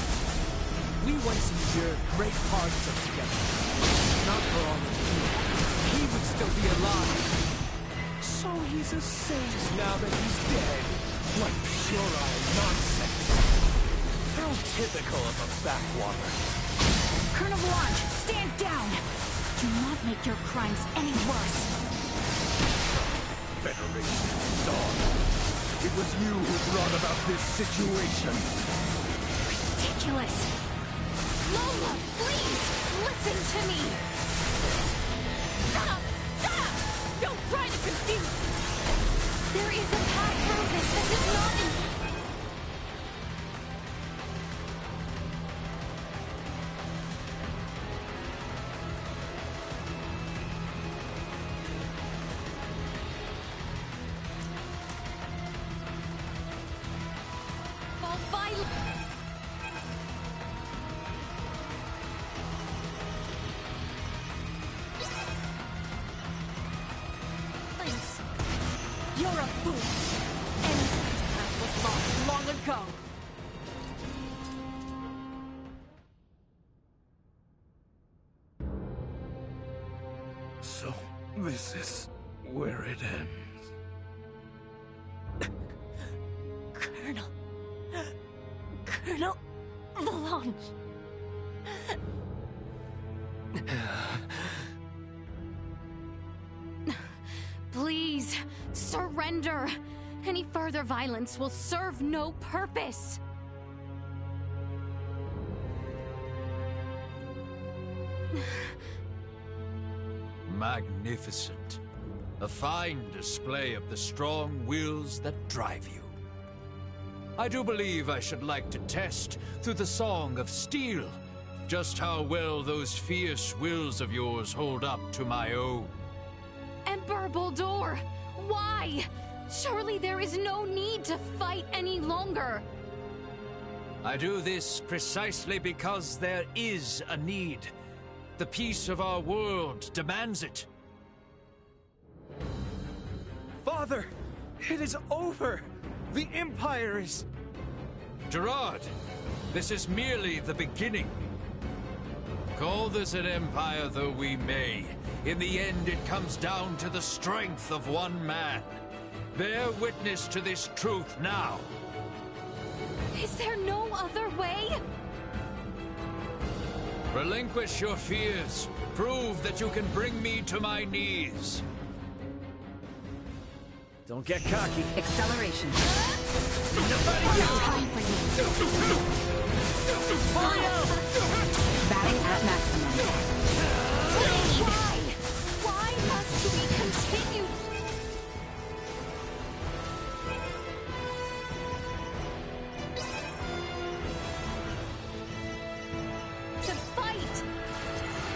We once endured great hardships together. Not for all of you. He would still be alive. So he's a saint now that he's dead. What puerile nonsense. How typical of a backwater. Colonel Blanche, stand down! Do not make your crimes any worse. Federation Dawn. It was you who brought about this situation. Ridiculous! Lola, please, listen to me! Shut up! Shut up! Don't try to confuse! There is a path through this that does not You're a fool! Any such path was lost long ago! So, this is where it ends. Colonel Blanche. Please, surrender! Any further violence will serve no purpose! Magnificent. A fine display of the strong wills that drive you. I do believe I should like to test, through the Song of Steel, just how well those fierce wills of yours hold up to my own. Emperor Boldur! Why? Surely there is no need to fight any longer! I do this precisely because there is a need. The peace of our world demands it. Father! It is over! The Empire is... Gerard, this is merely the beginning. Call this an empire though we may, in the end it comes down to the strength of one man. Bear witness to this truth now. Is there no other way? Relinquish your fears. Prove that you can bring me to my knees. Don't get cocky. Acceleration. Time for you. Batting at maximum. Why? Why must we continue? To fight?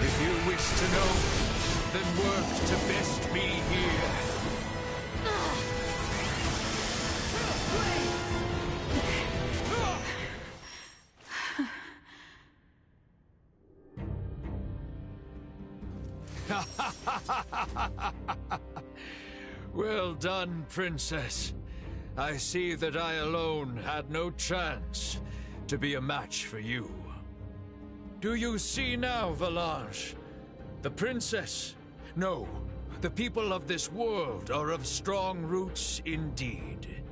If you wish to know, then work to best me here. Well done, Princess. I see that I alone had no chance to be a match for you. Do you see now, Valanche? The Princess? No, the people of this world are of strong roots indeed.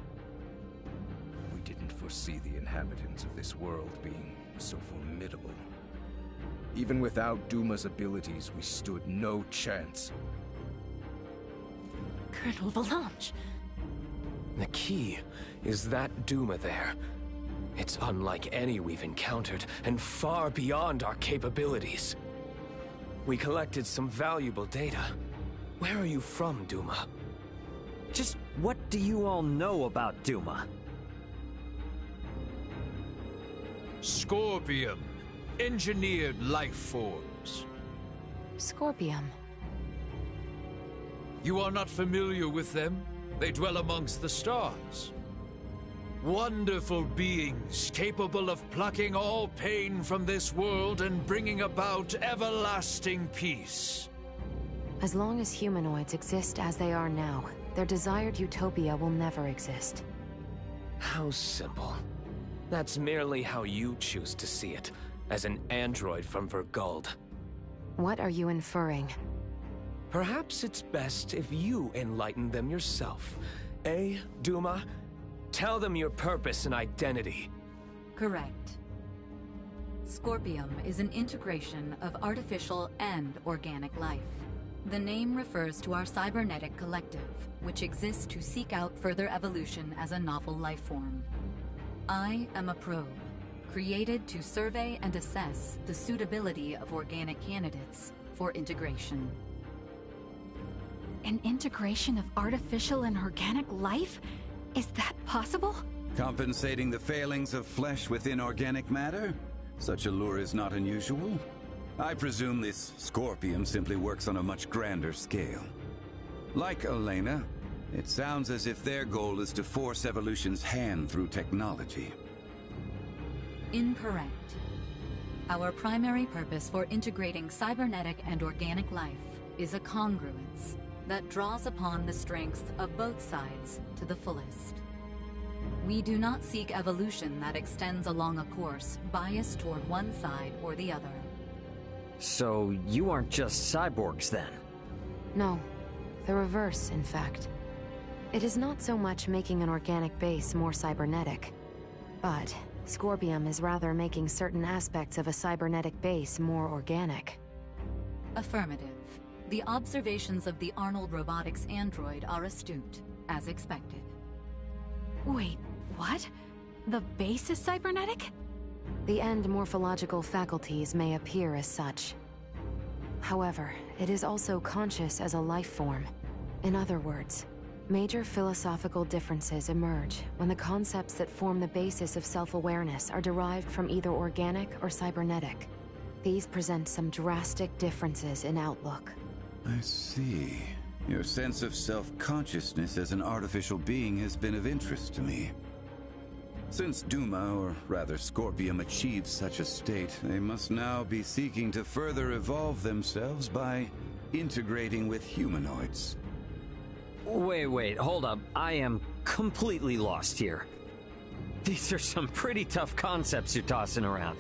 We didn't foresee the inhabitants of this world being so formidable. Even without Duma's abilities, we stood no chance. Colonel Valanche. The key is that Duma there. It's unlike any we've encountered, and far beyond our capabilities. We collected some valuable data. Where are you from, Duma? Just what do you all know about Duma? Scorpium. Engineered life forms. Scorpium. You are not familiar with them? They dwell amongst the stars. Wonderful beings capable of plucking all pain from this world and bringing about everlasting peace. As long as humanoids exist as they are now, their desired utopia will never exist. How simple. That's merely how you choose to see it, as an android from Verguld. What are you inferring? Perhaps it's best if you enlighten them yourself. Eh, Duma? Tell them your purpose and identity. Correct. Scorpium is an integration of artificial and organic life. The name refers to our cybernetic collective, which exists to seek out further evolution as a novel life form. I am a probe, created to survey and assess the suitability of organic candidates for integration. An integration of artificial and organic life? Is that possible? Compensating the failings of flesh within organic matter? Such a lure is not unusual. I presume this Scorpium simply works on a much grander scale. Like Elena, it sounds as if their goal is to force evolution's hand through technology. Incorrect. Our primary purpose for integrating cybernetic and organic life is a congruence that draws upon the strengths of both sides to the fullest. We do not seek evolution that extends along a course biased toward one side or the other. So you aren't just cyborgs then? No, the reverse, in fact. It is not so much making an organic base more cybernetic, but Scorpium is rather making certain aspects of a cybernetic base more organic. Affirmative. The observations of the Arnold Robotics android are astute, as expected. Wait, what? The base is cybernetic? The end morphological faculties may appear as such. However, it is also conscious as a life form. In other words, major philosophical differences emerge when the concepts that form the basis of self-awareness are derived from either organic or cybernetic. These present some drastic differences in outlook. I see. Your sense of self-consciousness as an artificial being has been of interest to me. Since Duma, or rather Scorpium, achieved such a state, they must now be seeking to further evolve themselves by integrating with humanoids. Wait, hold up. I am completely lost here. These are some pretty tough concepts you're tossing around.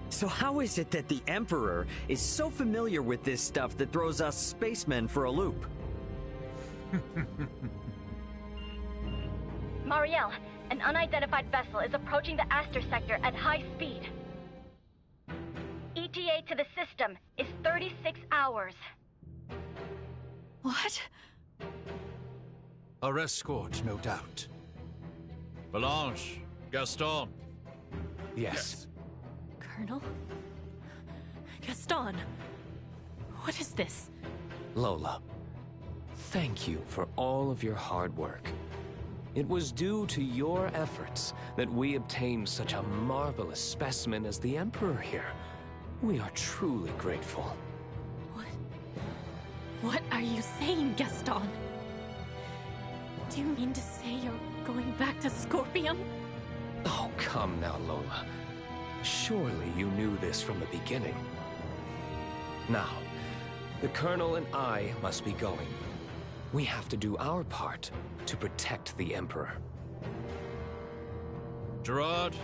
So how is it that the Emperor is so familiar with this stuff that throws us spacemen for a loop? Mariel, an unidentified vessel is approaching the Aster sector at high speed. ETA to the system is 36 hours. What? Our escort, no doubt. Valanche, Gaston. Yes. Colonel? Gaston? What is this? Lola, thank you for all of your hard work. It was due to your efforts that we obtained such a marvelous specimen as the Emperor here. We are truly grateful. What are you saying, Gaston? Do you mean to say you're going back to Scorpium? Oh, come now, Lola. Surely you knew this from the beginning. Now, the Colonel and I must be going. We have to do our part to protect the Emperor. Gerard,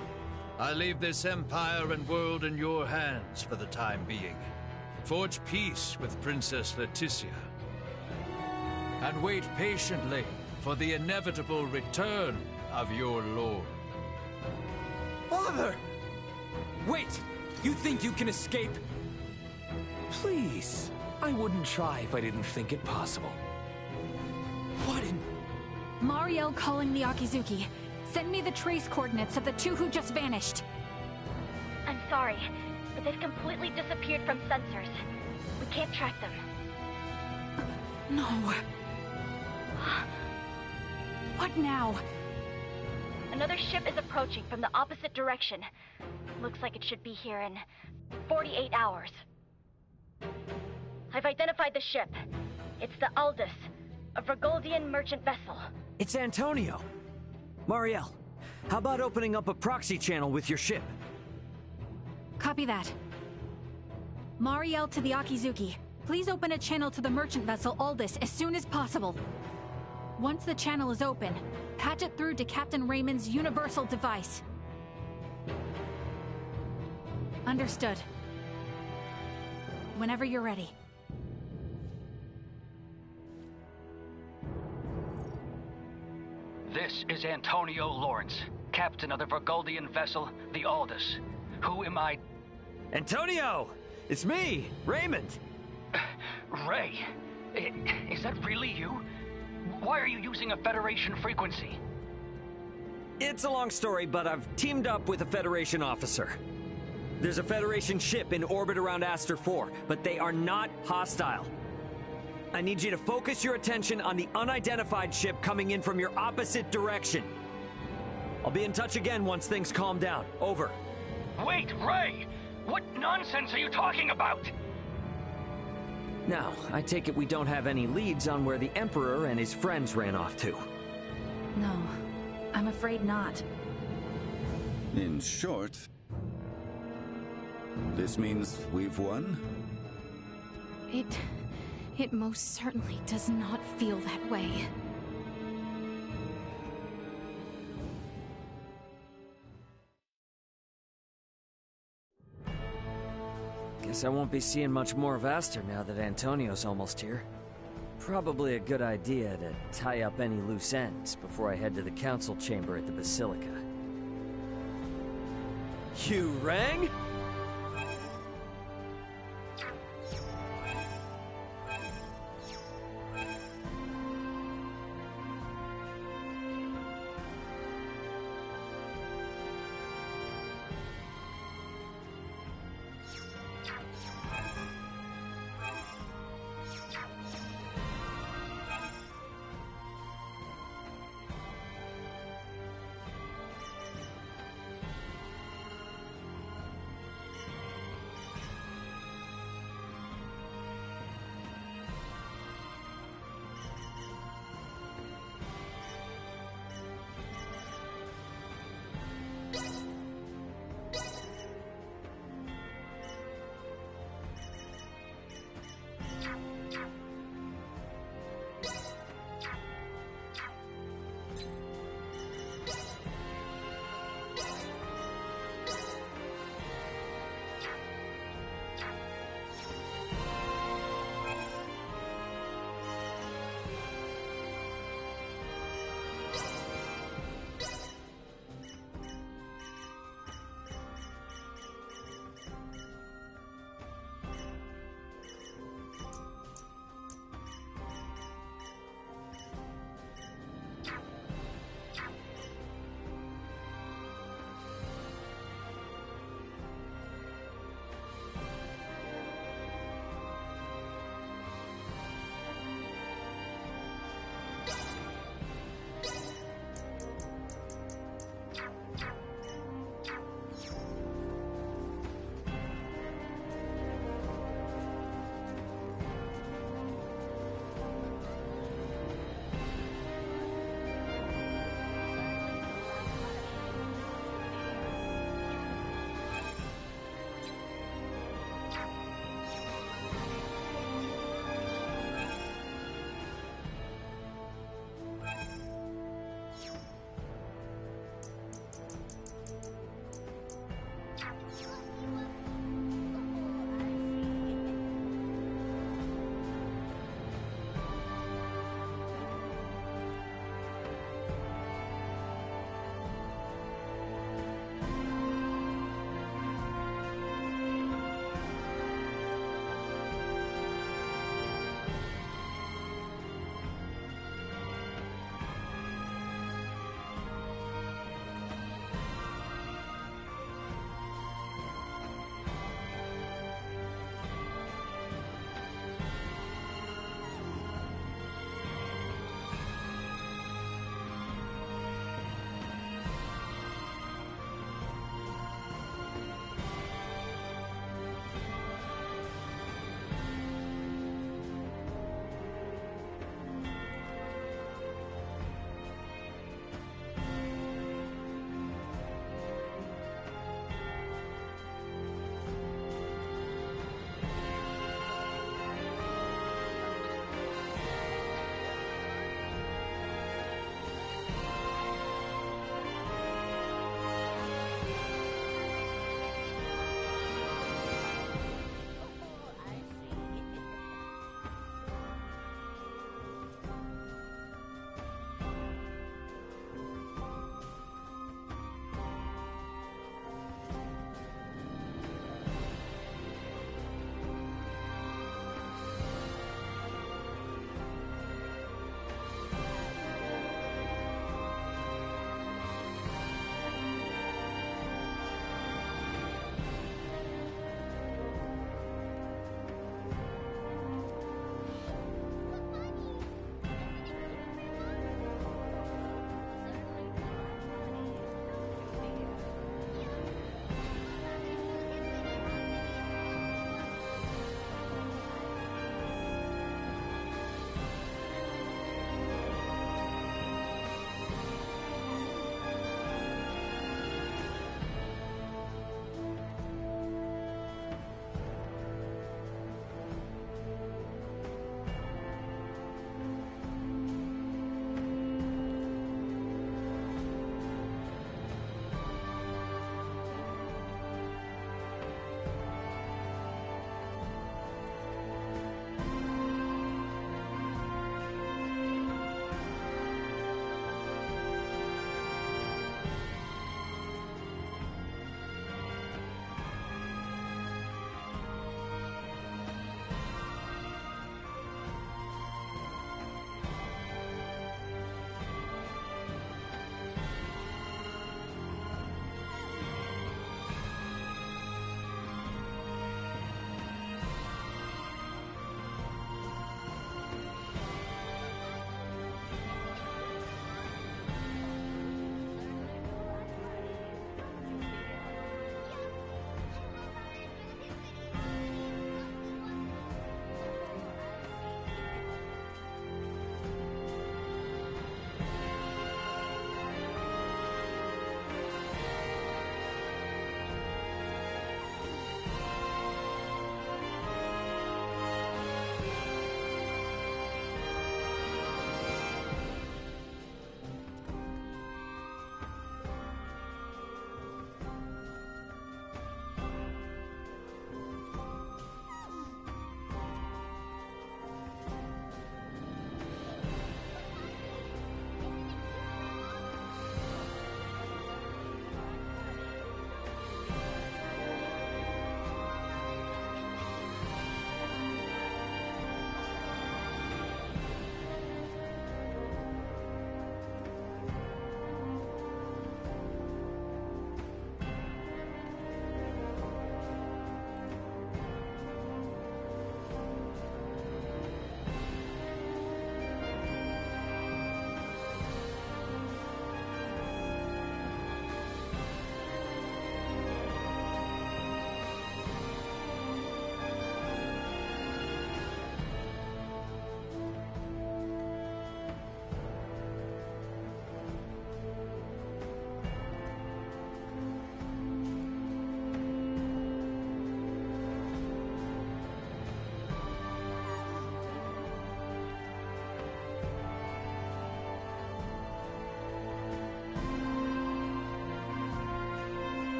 I leave this empire and world in your hands for the time being. Forge peace with Princess Leticia. And wait patiently for the inevitable return of your lord. Father! Wait! You think you can escape? Please. I wouldn't try if I didn't think it possible. What in... Mariel calling the Akizuki. Send me the trace coordinates of the two who just vanished. I'm sorry, but they've completely disappeared from sensors. We can't track them. No. What now? Another ship is approaching from the opposite direction. Looks like it should be here in 48 hours. I've identified the ship. It's the Aldous, a Vergoldian merchant vessel. It's Antonio. Mariel, how about opening up a proxy channel with your ship? Copy that. Mariel to the Akizuki. Please open a channel to the merchant vessel Aldous as soon as possible. Once the channel is open, patch it through to Captain Raymond's universal device. Understood. Whenever you're ready. This is Antonio Lawrence, captain of the Vergoldian vessel, the Aldous. Who am I? Antonio! It's me, Raymond! Ray, is that really you? Why are you using a Federation frequency? It's a long story, but I've teamed up with a Federation officer. There's a Federation ship in orbit around Aster 4, but they are not hostile. I need you to focus your attention on the unidentified ship coming in from your opposite direction. I'll be in touch again once things calm down. Over. Wait, Ray! What nonsense are you talking about? Now, I take it we don't have any leads on where the Emperor and his friends ran off to. No, I'm afraid not. In short, this means we've won? It most certainly does not feel that way. Guess I won't be seeing much more of Aster now that Antonio's almost here. Probably a good idea to tie up any loose ends before I head to the council chamber at the Basilica. You rang?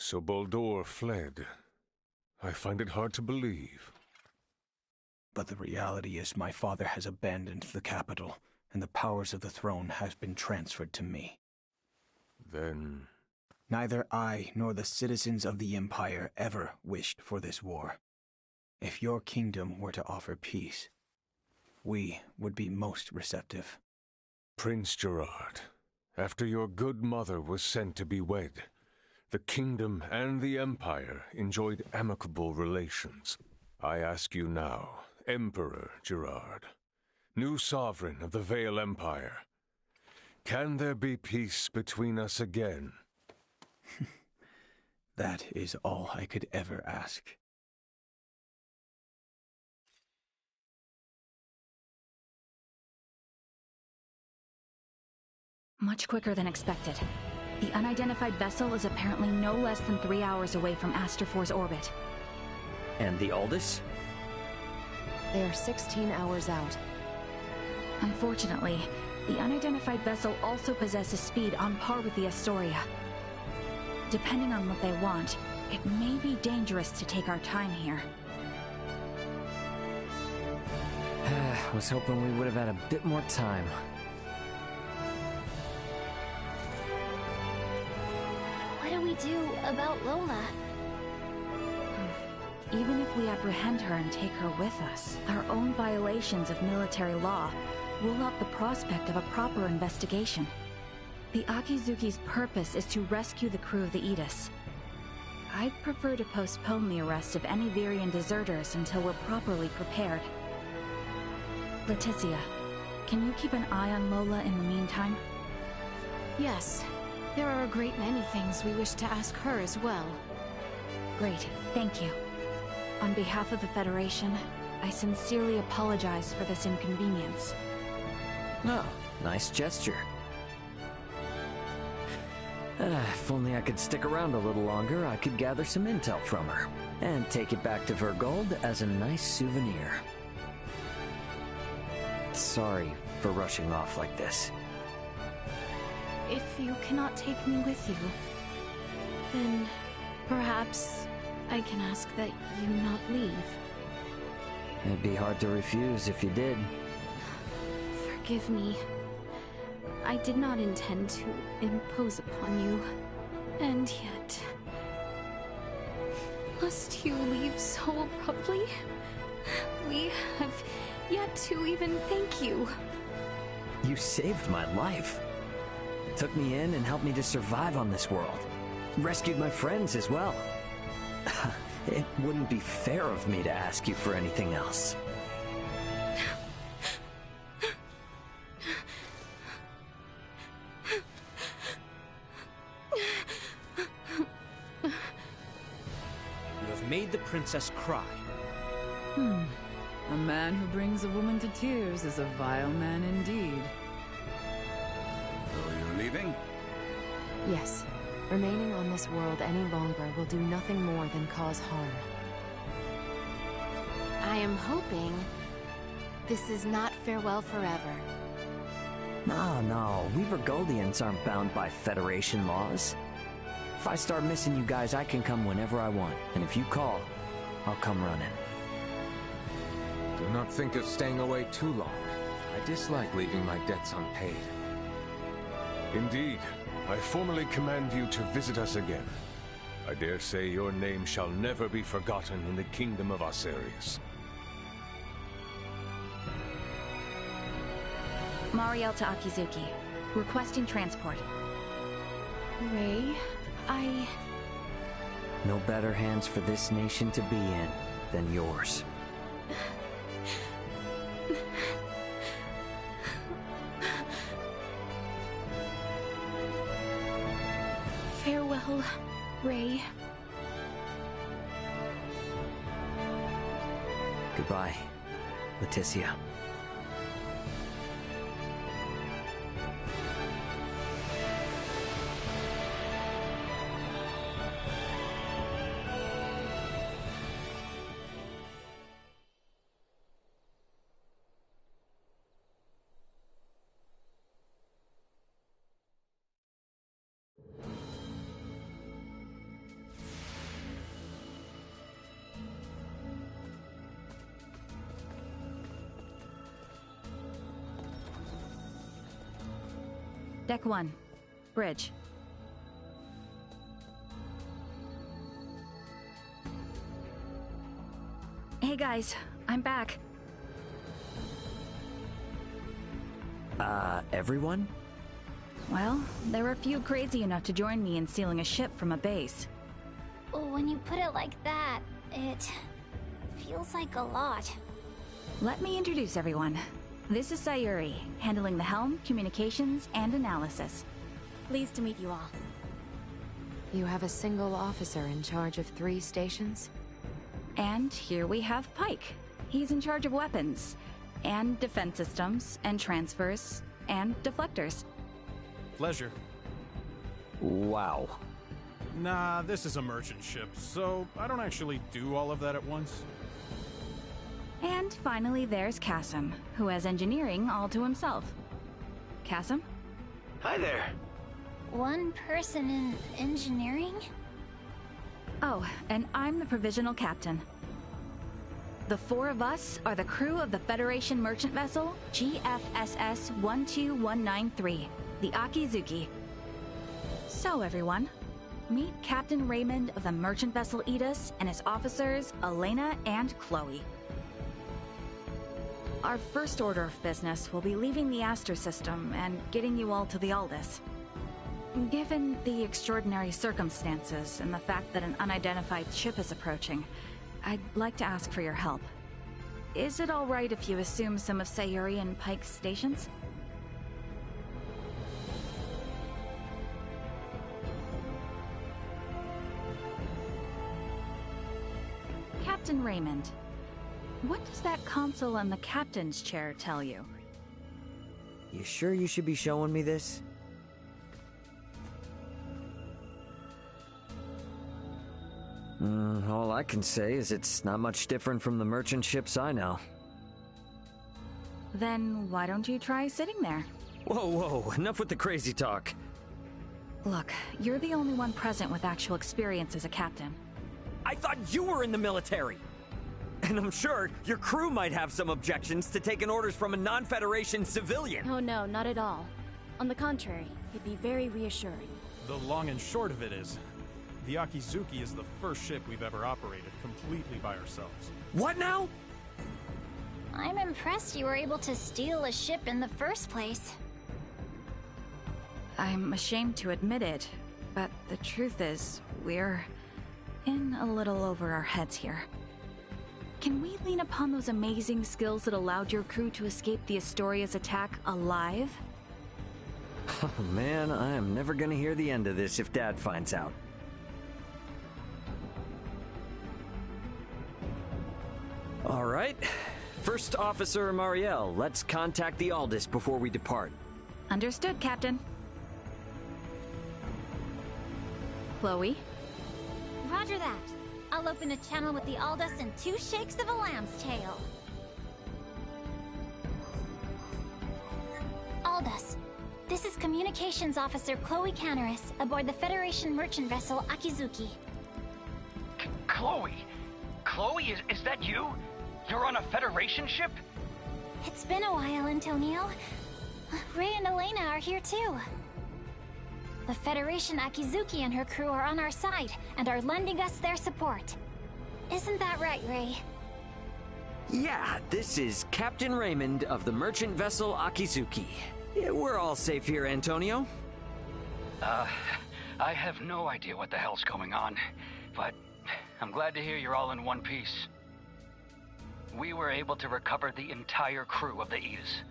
So Boldore fled. I find it hard to believe. But the reality is my father has abandoned the capital, and the powers of the throne have been transferred to me. Then... Neither I nor the citizens of the Empire ever wished for this war. If your kingdom were to offer peace, we would be most receptive. Prince Gerard, after your good mother was sent to be wed, the kingdom and the Empire enjoyed amicable relations. I ask you now, Emperor Gerard, new sovereign of the Vale Empire, can there be peace between us again? That is all I could ever ask. Much quicker than expected. The unidentified vessel is apparently no less than 3 hours away from Aster-4's orbit. And the Aldous? They are 16 hours out. Unfortunately, the unidentified vessel also possesses speed on par with the Astoria. Depending on what they want, it may be dangerous to take our time here. Was hoping we would have had a bit more time. What do we do about Lola? Even if we apprehend her and take her with us, our own violations of military law rule out the prospect of a proper investigation. The Akizuki's purpose is to rescue the crew of the Aegis. I'd prefer to postpone the arrest of any Virian deserters until we're properly prepared. Leticia, can you keep an eye on Lola in the meantime? Yes. There are a great many things we wish to ask her as well. Great, thank you. On behalf of the Federation, I sincerely apologize for this inconvenience. Oh, nice gesture. If only I could stick around a little longer, I could gather some intel from her, and take it back to Vergold as a nice souvenir. Sorry for rushing off like this. If you cannot take me with you, then perhaps I can ask that you not leave. It'd be hard to refuse if you did. Forgive me. I did not intend to impose upon you, and yet... Must you leave so abruptly? We have yet to even thank you. You saved my life. Took me in and helped me to survive on this world. Rescued my friends as well. It wouldn't be fair of me to ask you for anything else. You have made the princess cry. A man who brings a woman to tears is a vile man indeed. So you're leaving? Yes. Remaining on this world any longer will do nothing more than cause harm. I am hoping this is not farewell forever. No, we Vergoldians aren't bound by Federation laws. If I start missing you guys, I can come whenever I want. And if you call, I'll come running. Do not think of staying away too long. I dislike leaving my debts unpaid. Indeed, I formally command you to visit us again. I dare say your name shall never be forgotten in the kingdom of Asarius. Mariel to Akizuki. Requesting transport. Ray, No better hands for this nation to be in than yours. Farewell, Ray. Goodbye, Leticia. Deck 1. Bridge. Hey guys, I'm back. Everyone? Well, there were a few crazy enough to join me in stealing a ship from a base. When you put it like that, it feels like a lot. Let me introduce everyone. This is Sayuri, handling the helm, communications, and analysis. Pleased to meet you all. You have a single officer in charge of 3 stations? And here we have Pike. He's in charge of weapons, and defense systems, and transfers, and deflectors. Pleasure. Wow. Nah, this is a merchant ship, so I don't actually do all of that at once. And finally there's Kasim, who has engineering all to himself. Kasim? Hi there. One person in engineering? Oh, and I'm the provisional captain. The 4 of us are the crew of the Federation merchant vessel GFSS 12193, the Akizuki. So everyone, meet Captain Raymond of the merchant vessel Edis and his officers Elena and Chloe. Our first order of business will be leaving the Aster system and getting you all to the Aldous. Given the extraordinary circumstances and the fact that an unidentified ship is approaching, I'd like to ask for your help. Is it all right if you assume some of Sayuri and Pike's stations? Captain Raymond, what does that console on the captain's chair tell you? You sure you should be showing me this? All I can say is it's not much different from the merchant ships I know. Then why don't you try sitting there? Whoa, enough with the crazy talk. Look, you're the only one present with actual experience as a captain. I thought you were in the military! And I'm sure your crew might have some objections to taking orders from a non-Federation civilian. Oh no, not at all. On the contrary, it'd be very reassuring. The long and short of it is, the Akizuki is the first ship we've ever operated completely by ourselves. What now? I'm impressed you were able to steal a ship in the first place. I'm ashamed to admit it, but the truth is, we're in a little over our heads here. Can we lean upon those amazing skills that allowed your crew to escape the Astoria's attack alive? Oh man, I am never gonna hear the end of this if Dad finds out. All right. First Officer Mariel, let's contact the Aldous before we depart. Understood, Captain. Chloe? Roger that. I'll open a channel with the Aldous in 2 shakes of a lamb's tail. Aldous, this is Communications Officer Chloe Canaris aboard the Federation merchant vessel Akizuki. Chloe? Chloe, is that you? You're on a Federation ship? It's been a while, Antonio. Ray and Elena are here too. The Federation Akizuki and her crew are on our side and are lending us their support. Isn't that right, Ray? Yeah, this is Captain Raymond of the merchant vessel Akizuki. Yeah, we're all safe here, Antonio. I have no idea what the hell's going on, but I'm glad to hear you're all in one piece. We were able to recover the entire crew of the Edis.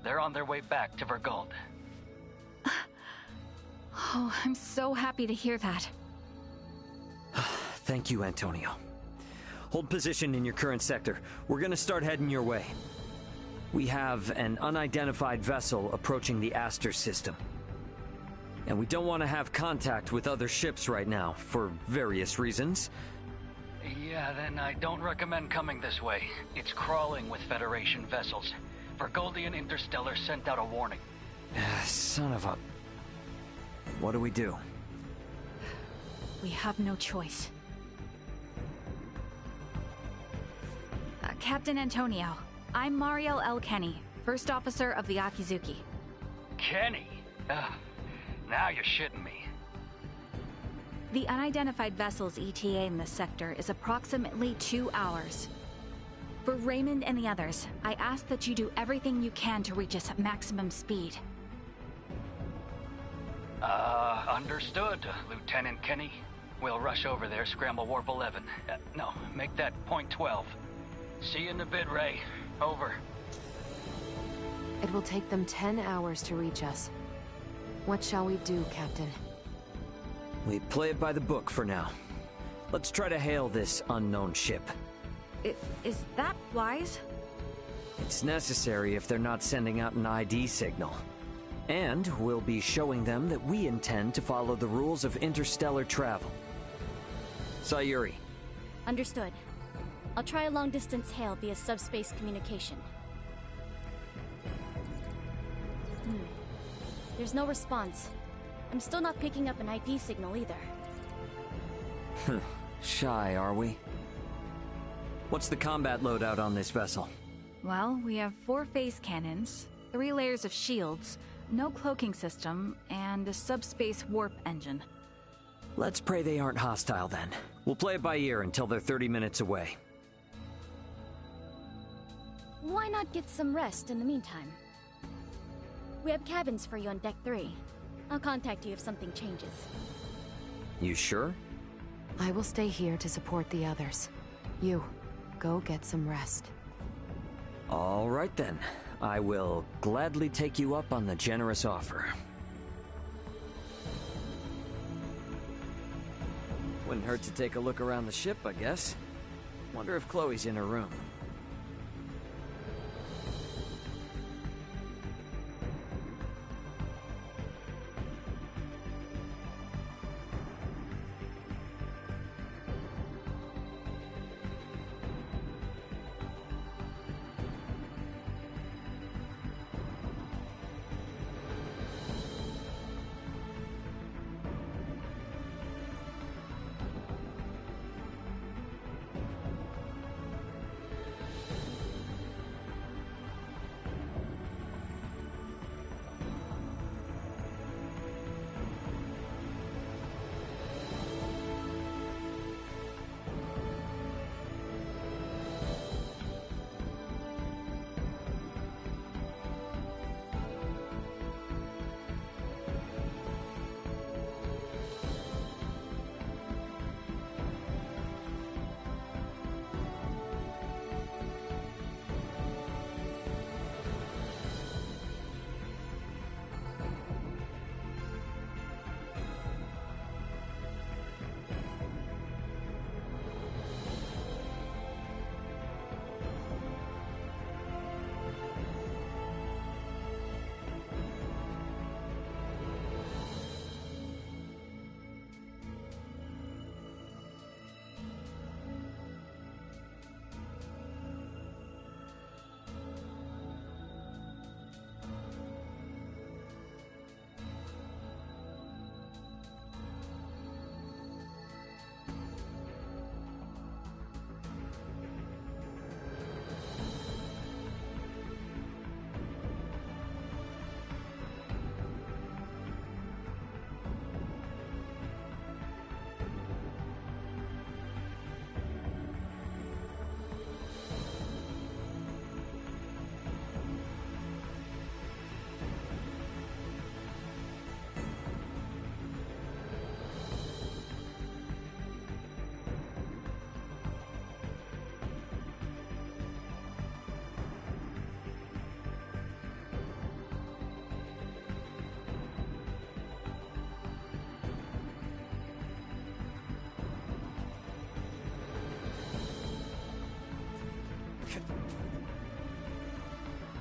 They're on their way back to Verguld. Oh, I'm so happy to hear that. Thank you, Antonio. Hold position in your current sector. We're gonna start heading your way. We have an unidentified vessel approaching the Aster system. And we don't want to have contact with other ships right now, for various reasons. Yeah, then I don't recommend coming this way. It's crawling with Federation vessels. Verguldian Interstellar sent out a warning. Son of a... What do we do? We have no choice. Captain Antonio, I'm Mariel L. Kenny, First Officer of the Akizuki. Kenny? Now you're shitting me. The unidentified vessel's ETA in this sector is approximately 2 hours. For Raymond and the others, I ask that you do everything you can to reach us at maximum speed. Understood, Lieutenant Kenny. We'll rush over there, scramble warp 11. No, make that point 12. See you in a bit, Ray. Over. It will take them 10 hours to reach us. What shall we do, Captain? We play it by the book for now. Let's try to hail this unknown ship. Is that wise? It's necessary if they're not sending out an ID signal. And we'll be showing them that we intend to follow the rules of interstellar travel. Sayuri. Understood. I'll try a long-distance hail via subspace communication. There's no response. I'm still not picking up an IP signal either. Shy, are we? What's the combat loadout on this vessel? Well, we have 4 phase cannons, 3 layers of shields, no cloaking system, and a subspace warp engine. Let's pray they aren't hostile then. We'll play it by ear until they're 30 minutes away. Why not get some rest in the meantime? We have cabins for you on Deck 3. I'll contact you if something changes. You sure? I will stay here to support the others. You, go get some rest. All right then. I will gladly take you up on the generous offer. Wouldn't hurt to take a look around the ship, I guess. Wonder if Chloe's in her room.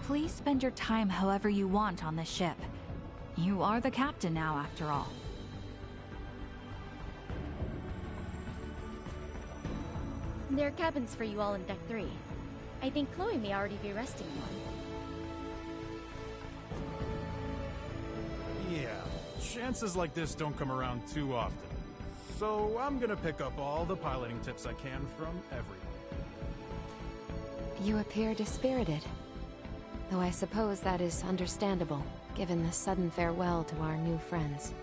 Please spend your time however you want on this ship. You are the captain now, after all. There are cabins for you all in Deck 3. I think Chloe may already be resting in one. Yeah, chances like this don't come around too often. So I'm gonna pick up all the piloting tips I can from everyone. You appear dispirited. Though I suppose that is understandable. given the sudden farewell to our new friends.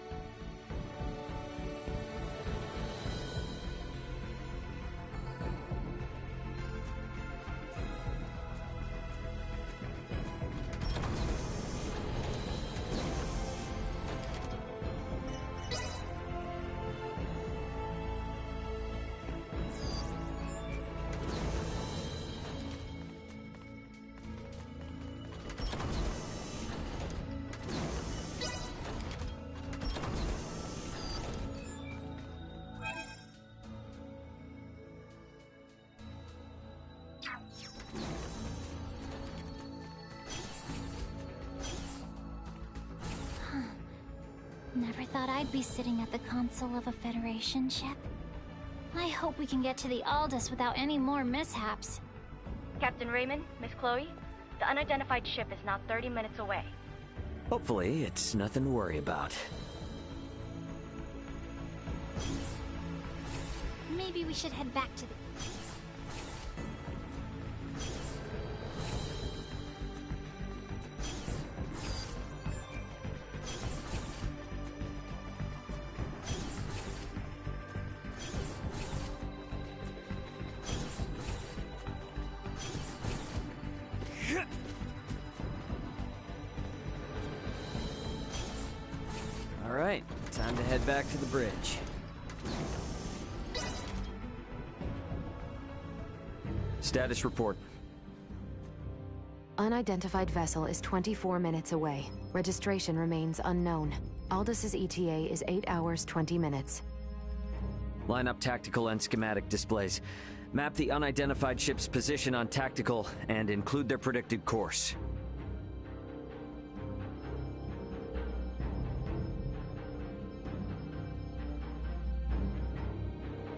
Never thought I'd be sitting at the console of a Federation ship. I hope we can get to the Aldous without any more mishaps. Captain Raymond, Miss Chloe, the unidentified ship is now 30 minutes away. Hopefully, it's nothing to worry about. Maybe we should head back to the... Alright, time to head back to the bridge. Status report. Unidentified vessel is 24 minutes away. Registration remains unknown. Aldous' ETA is 8 hours, 20 minutes. Line up tactical and schematic displays. Map the unidentified ship's position on tactical and include their predicted course.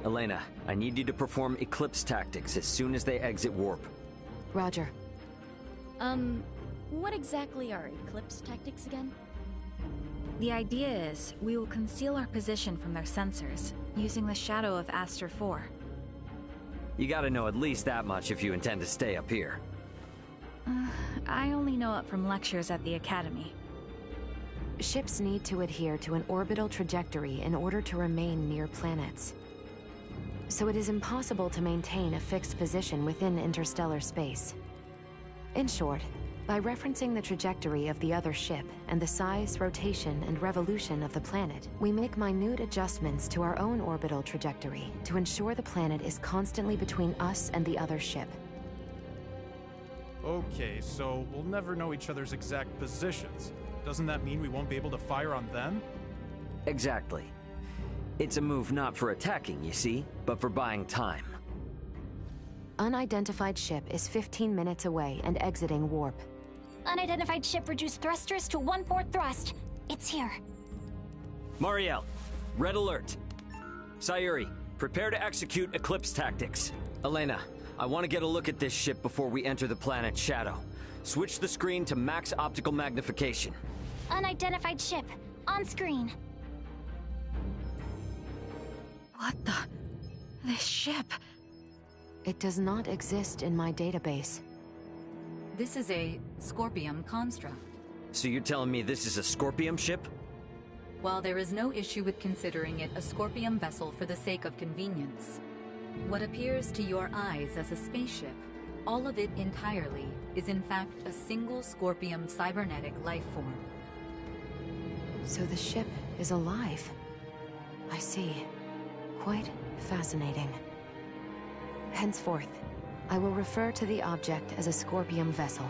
Elena, I need you to perform Eclipse tactics as soon as they exit warp. Roger. What exactly are Eclipse tactics again? The idea is, we will conceal our position from their sensors, using the shadow of Aster 4. You gotta know at least that much if you intend to stay up here. I only know it from lectures at the Academy. Ships need to adhere to an orbital trajectory in order to remain near planets. So it is impossible to maintain a fixed position within interstellar space. In short, by referencing the trajectory of the other ship and the size, rotation, and revolution of the planet, we make minute adjustments to our own orbital trajectory to ensure the planet is constantly between us and the other ship. Okay, so we'll never know each other's exact positions. Doesn't that mean we won't be able to fire on them? Exactly. It's a move not for attacking, you see, but for buying time. Unidentified ship is 15 minutes away and exiting warp. Unidentified ship reduced thrusters to 1/4 thrust. It's here. Mariel, red alert. Sayuri, prepare to execute Eclipse tactics. Elena, I want to get a look at this ship before we enter the planet Shadow. Switch the screen to max optical magnification. Unidentified ship. On screen. What the... This ship... It does not exist in my database. This is a Scorpium construct. So you're telling me this is a Scorpium ship? While there is no issue with considering it a Scorpium vessel for the sake of convenience, what appears to your eyes as a spaceship, all of it entirely, is in fact a single Scorpium cybernetic life form. So the ship is alive. I see. Quite fascinating. Henceforth, I will refer to the object as a Scorpium vessel.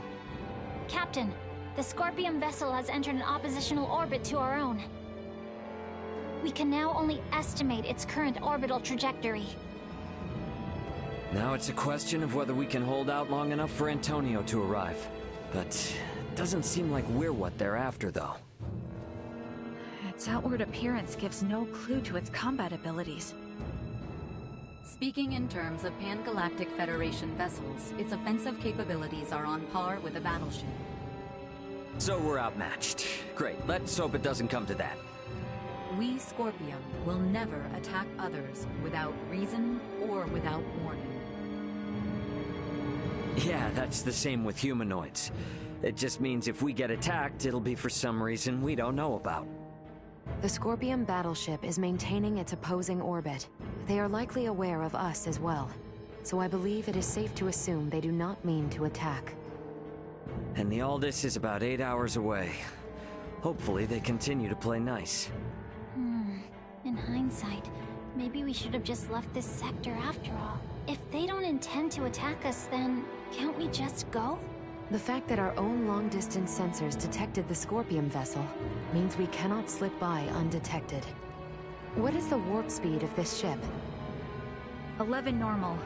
Captain, the Scorpium vessel has entered an oppositional orbit to our own. We can now only estimate its current orbital trajectory. Now it's a question of whether we can hold out long enough for Antonio to arrive. But it doesn't seem like we're what they're after, though. Its outward appearance gives no clue to its combat abilities. Speaking in terms of Pan-Galactic Federation vessels, its offensive capabilities are on par with a battleship. So we're outmatched. Great, let's hope it doesn't come to that. We, Scorpium, will never attack others without reason or without warning. Yeah, that's the same with humanoids. It just means if we get attacked, it'll be for some reason we don't know about. The Scorpium battleship is maintaining its opposing orbit. They are likely aware of us as well. So I believe it is safe to assume they do not mean to attack. And the Aldous is about 8 hours away. Hopefully they continue to play nice. In hindsight, maybe we should have just left this sector after all. If they don't intend to attack us, then can't we just go? The fact that our own long-distance sensors detected the Scorpium vessel means we cannot slip by undetected. What is the warp speed of this ship? 11 normal,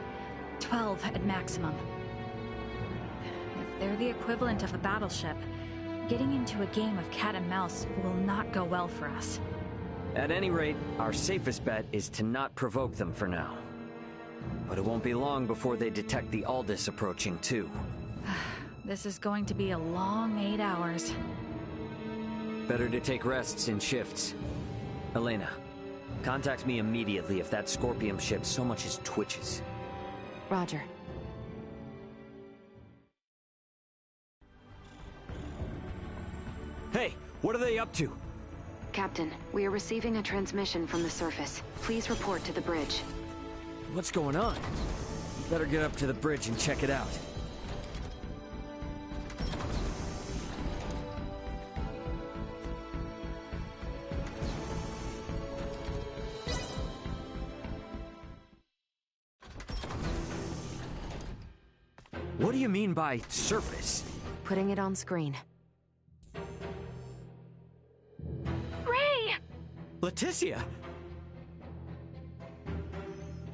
12 at maximum. If they're the equivalent of a battleship, getting into a game of cat and mouse will not go well for us. At any rate, our safest bet is to not provoke them for now. But it won't be long before they detect the Aldous approaching too. This is going to be a long 8 hours. Better to take rests in shifts. Elena, contact me immediately if that Scorpium ship so much as twitches. Roger. Hey, what are they up to? Captain, we are receiving a transmission from the surface. Please report to the bridge. What's going on? Better get up to the bridge and check it out. What do you mean by surface? Putting it on screen. Ray! Leticia!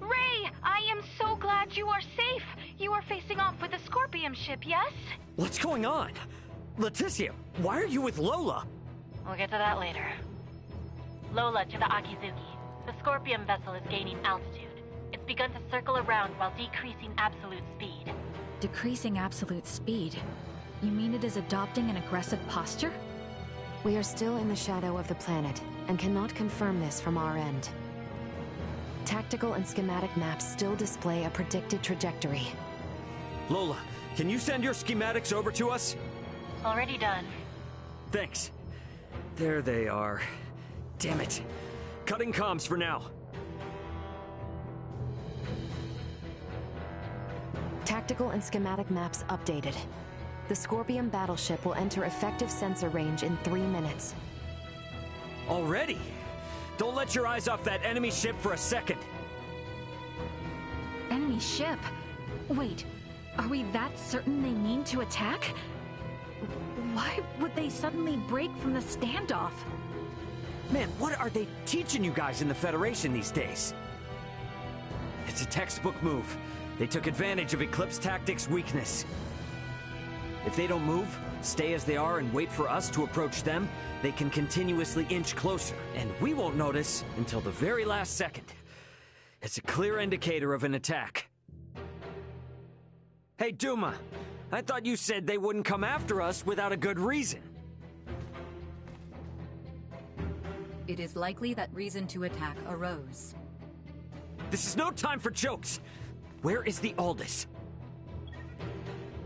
Ray, I am so glad you are safe. You are facing off with the Scorpium ship, yes? What's going on? Leticia, why are you with Lola? We'll get to that later. Lola to the Akizuki. The Scorpium vessel is gaining altitude. It's begun to circle around while decreasing absolute speed. Decreasing absolute speed? You mean it is adopting an aggressive posture? We are still in the shadow of the planet, and cannot confirm this from our end. Tactical and schematic maps still display a predicted trajectory. Lola, can you send your schematics over to us? Already done. Thanks. There they are. Damn it. Cutting comms for now. Tactical and schematic maps updated. The Scorpium battleship will enter effective sensor range in 3 minutes. Already? Don't let your eyes off that enemy ship for a second. Enemy ship? Wait, are we that certain they mean to attack? Why would they suddenly break from the standoff? Man, what are they teaching you guys in the Federation these days? It's a textbook move. They took advantage of Eclipse Tactics' weakness. If they don't move, stay as they are and wait for us to approach them, they can continuously inch closer, and we won't notice until the very last second. It's a clear indicator of an attack. Hey, Duma, I thought you said they wouldn't come after us without a good reason. It is likely that reason to attack arose. This is no time for jokes! Where is the Aldous?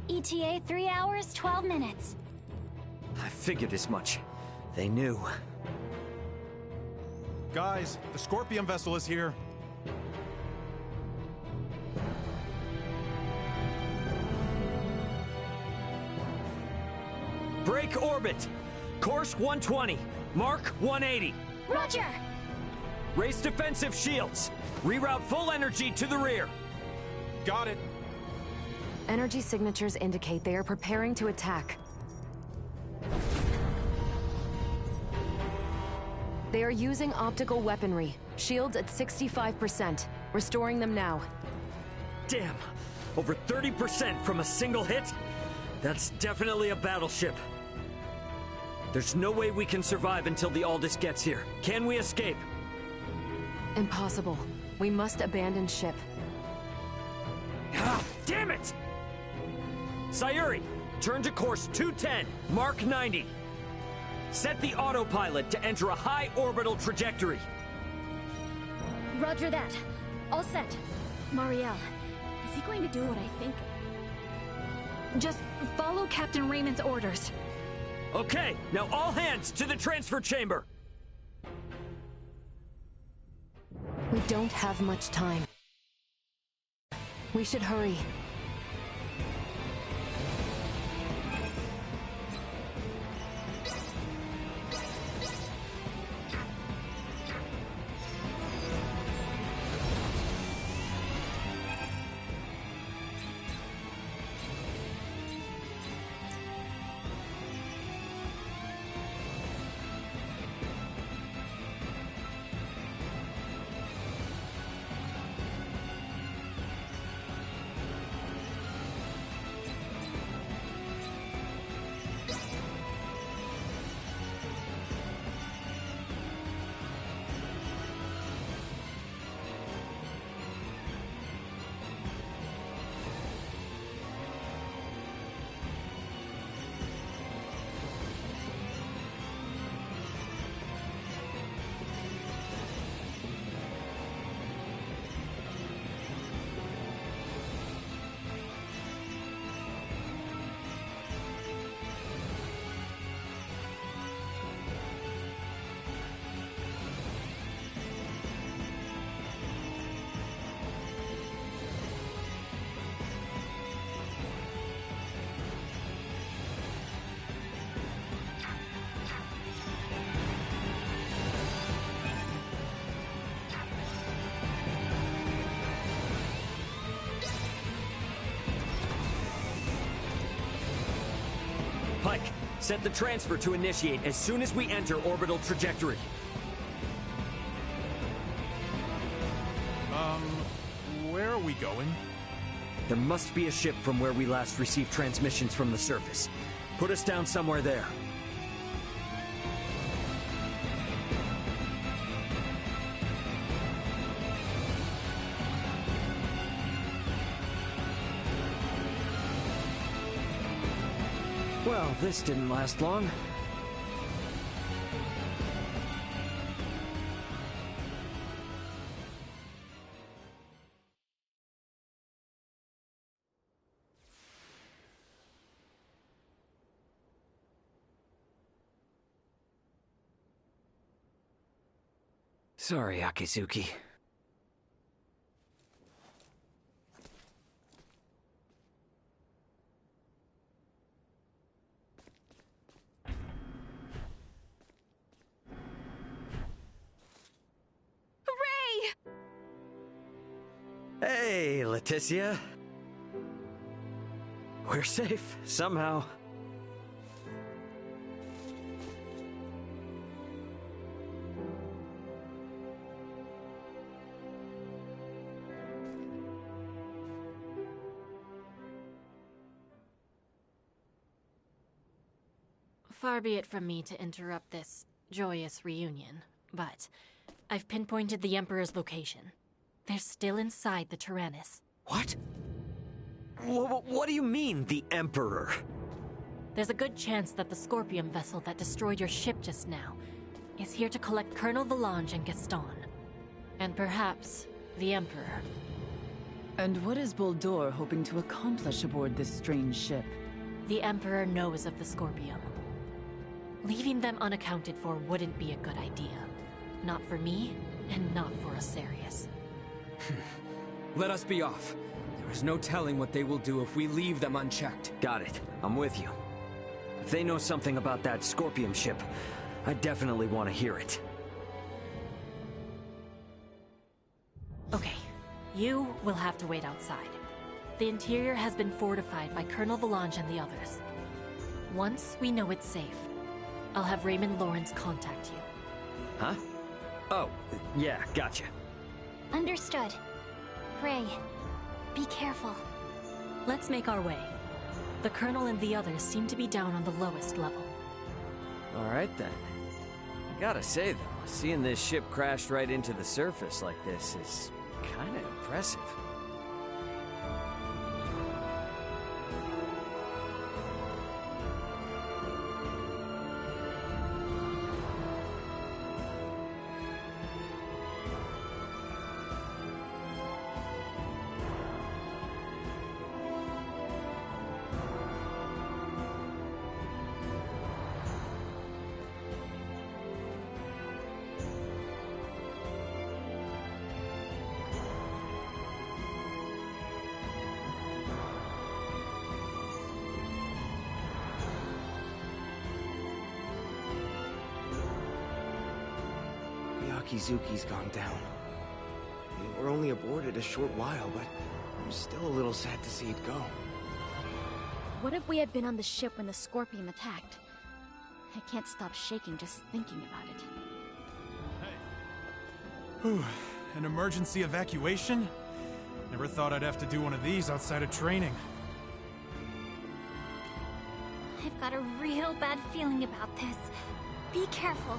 ETA 3 hours, 12 minutes. I figured as much. They knew. Guys, the Scorpium vessel is here. Break orbit! Course 120, mark 180. Roger! Raise defensive shields. Reroute full energy to the rear. Got it. Energy signatures indicate they are preparing to attack. They are using optical weaponry. Shields at 65%. Restoring them now. Damn! Over 30% from a single hit? That's definitely a battleship. There's no way we can survive until the Aldous gets here. Can we escape? Impossible. We must abandon ship. Ah, damn it! Sayuri, turn to course 210, mark 90. Set the autopilot to enter a high orbital trajectory. Roger that. All set. Marielle, is he going to do what I think? Just follow Captain Raymond's orders. Okay, now all hands to the transfer chamber! We don't have much time. We should hurry. Pike, set the transfer to initiate as soon as we enter orbital trajectory. Where are we going? There must be a ship from where we last received transmissions from the surface. Put us down somewhere there. Well, this didn't last long. Sorry, Akizuki. Hey, Leticia. We're safe, somehow. Far be it from me to interrupt this joyous reunion, but I've pinpointed the Emperor's location. They're still inside the Tyrannus. What? What do you mean, the Emperor? There's a good chance that the Scorpion vessel that destroyed your ship just now is here to collect Colonel Valange and Gaston. And perhaps the Emperor. And what is Boldore hoping to accomplish aboard this strange ship? The Emperor knows of the Scorpion. Leaving them unaccounted for wouldn't be a good idea. Not for me, and not for Asarius. Let us be off. There is no telling what they will do if we leave them unchecked. Got it. I'm with you. If they know something about that Scorpion ship, I definitely want to hear it. Okay, you will have to wait outside. The interior has been fortified by Colonel Valange and the others. Once we know it's safe, I'll have Raymond Lawrence contact you. Huh? Oh, yeah, gotcha. Understood. Ray, be careful. Let's make our way. The Colonel and the others seem to be down on the lowest level. Alright then. I gotta say though, seeing this ship crashed right into the surface like this is kinda impressive. Akizuki's gone down. We were only aboard it a short while, but I'm still a little sad to see it go. What if we had been on the ship when the Scorpion attacked? I can't stop shaking just thinking about it. Whew, an emergency evacuation? Never thought I'd have to do one of these outside of training. I've got a real bad feeling about this. Be careful.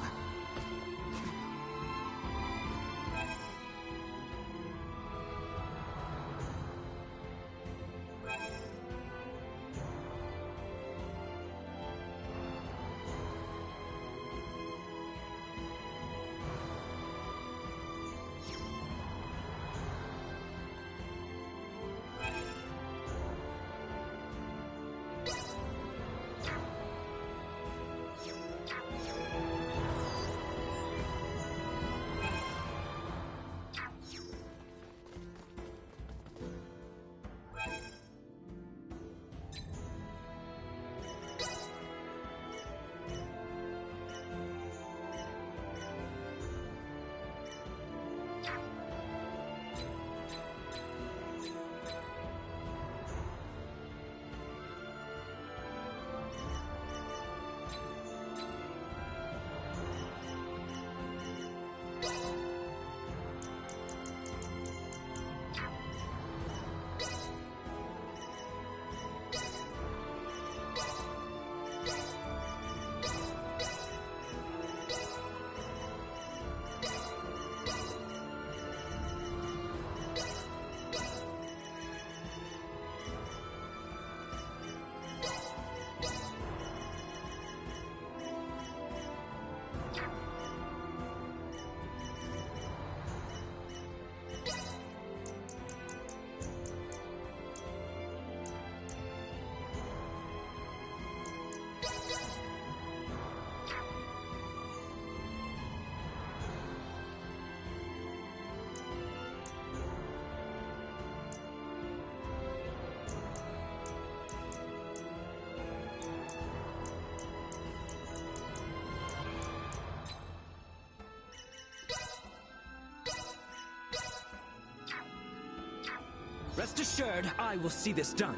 Rest assured, I will see this done.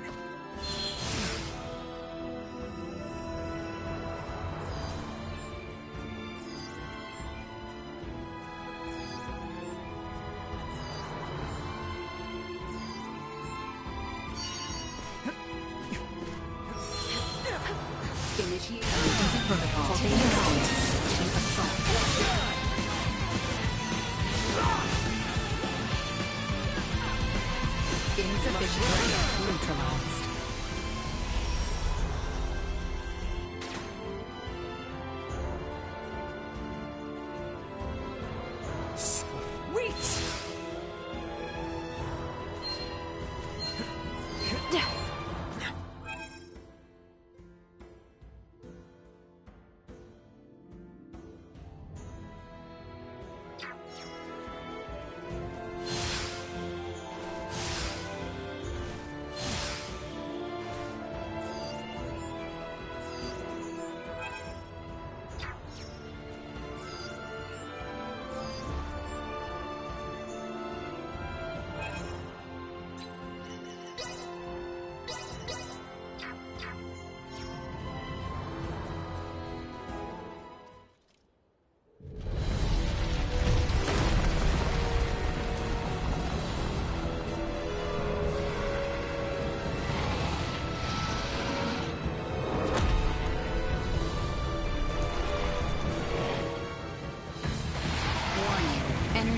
Initiate emergency protocol. Take assault. Insufficient area neutralized.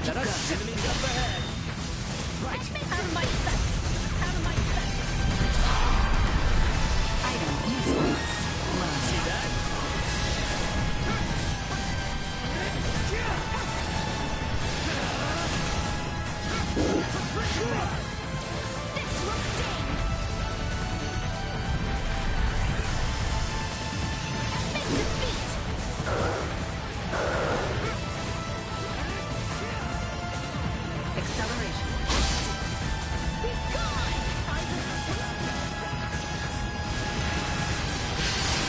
Let us enemies up ahead. Right. Out of my sight. Out of my sight. Item useless. See that? This will sting. Epic defeat. Acceleration. Be gone.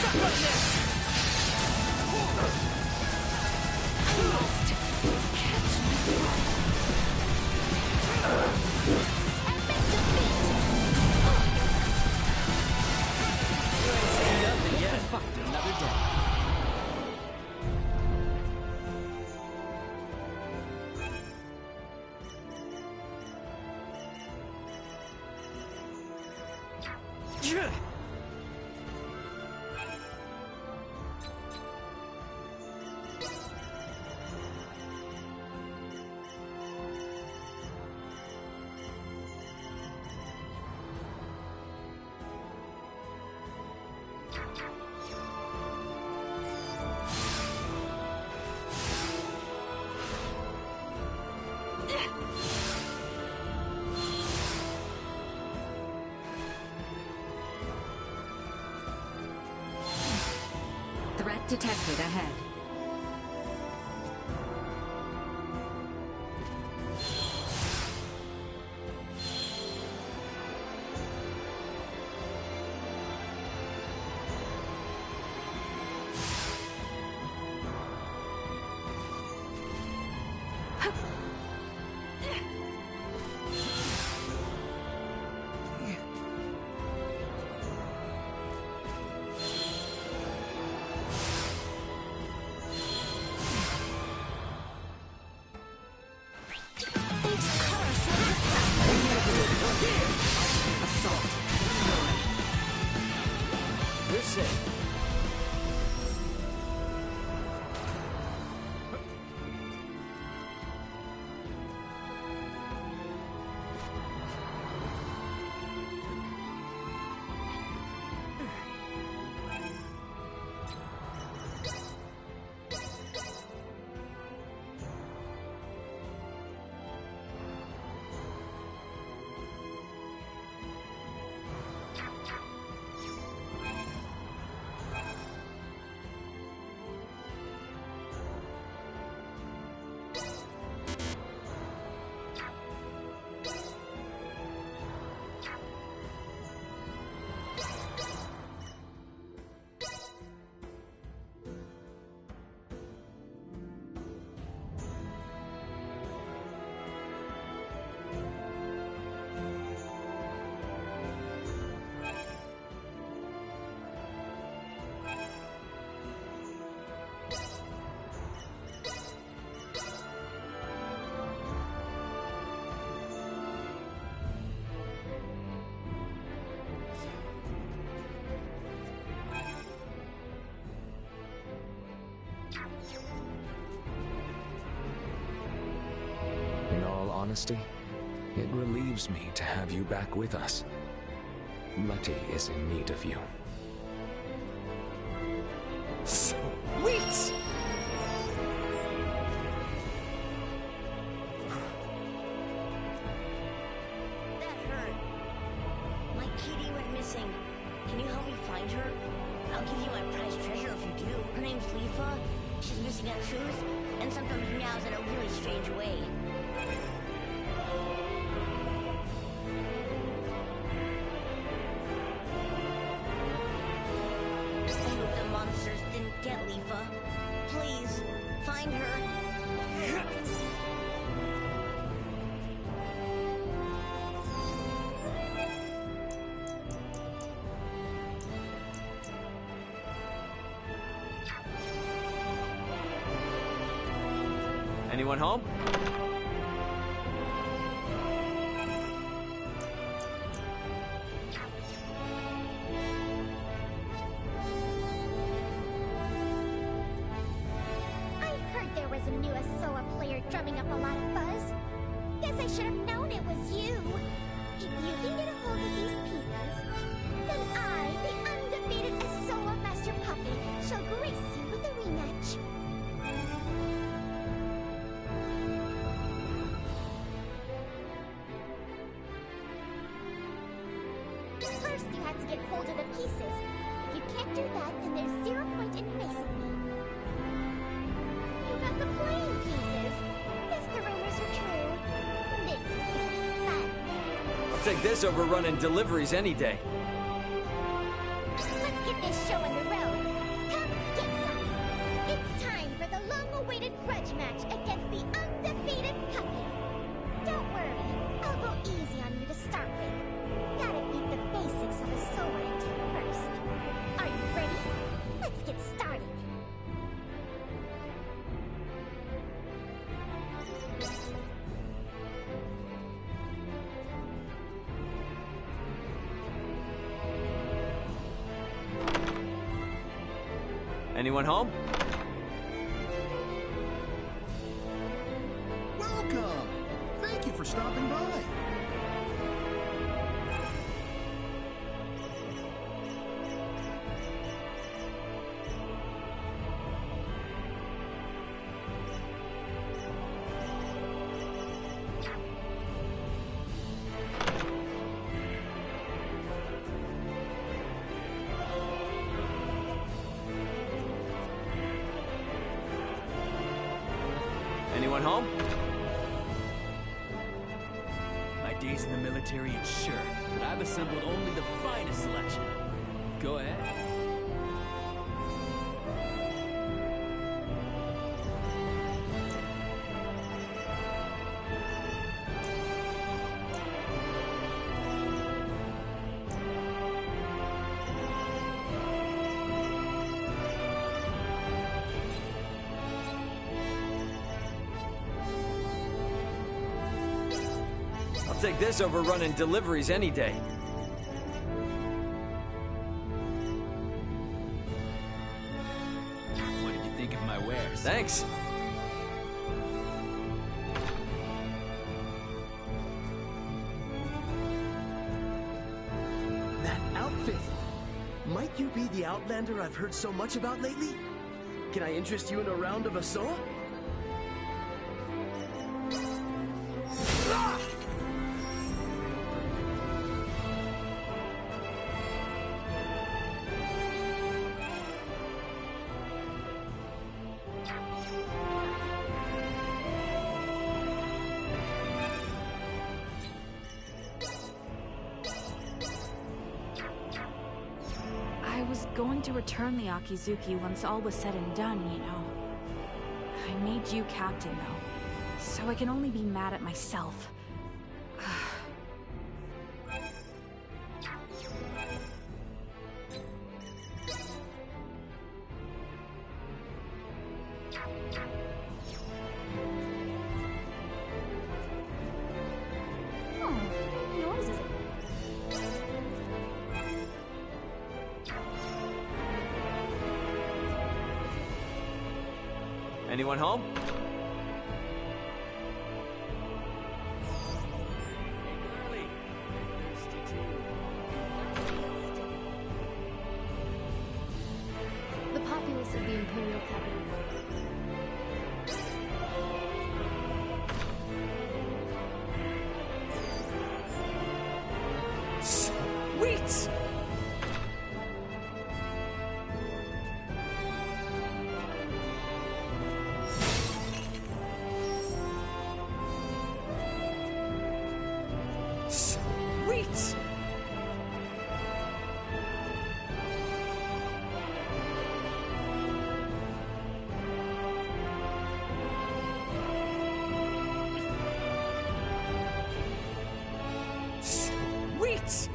Suffer this! I must catch Threat detected ahead. You're safe. In all honesty, it relieves me to have you back with us. Letty is in need of you. Sweet! That hurt. My kitty went missing. Can you help me find her? I'll give you my prized treasure if you do. Her name's Leafa. She's missing a tooth, and sometimes meows in a really strange way. I hope the monsters didn't get Leafa. Please, find her. Anyone home? I heard there was a new Asoa player drumming up a lot of buzz. Guess I should have known it was you. If you can get a hold of these pieces, then I, the undefeated Asoa Master Puppy, shall grace you with a rematch. First, you have to get hold of the pieces. If you can't do that, then there's 0 point in facing me. You got the playing pieces. Guess the rumors are true. This is gonna be fun. I'll take this over running deliveries any day. Let's get this show on the road. Come get some. It's time for the long-awaited grudge match against the undefeated Puppy. Don't worry, I'll go easy on you to start with. Gotta beat the basics of Asoa into you first. Are you ready? Let's get started. Anyone home? Welcome! Thank you for stopping by. Anyone home? My days in the military ain't sure, but I've assembled only the finest selection. Go ahead. I'll take this over running deliveries any day. What did you think of my wares? Thanks. That outfit! Might you be the Outlander I've heard so much about lately? Can I interest you in a round of Asoa? I was going to return the Akizuki once all was said and done, you know. I made you captain, though, so I can only be mad at myself. Anyone home? The populace of the Imperial capital. Sweet! Sweet! Sweet!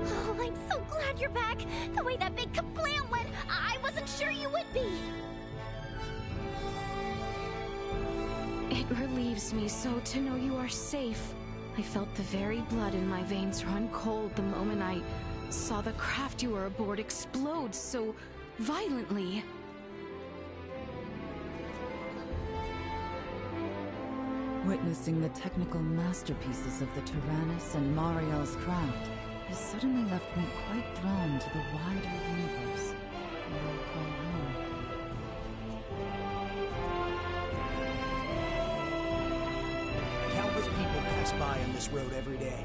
Oh, I'm so glad you're back. The way that big kablam went, I wasn't sure you would be. It relieves me so to know you are safe. I felt the very blood in my veins run cold the moment I saw the craft you were aboard explode so violently. Witnessing the technical masterpieces of the Tyrannus and Mariel's craft has suddenly left me quite drawn to the wider universe I will call home. Countless people pass by on this road every day.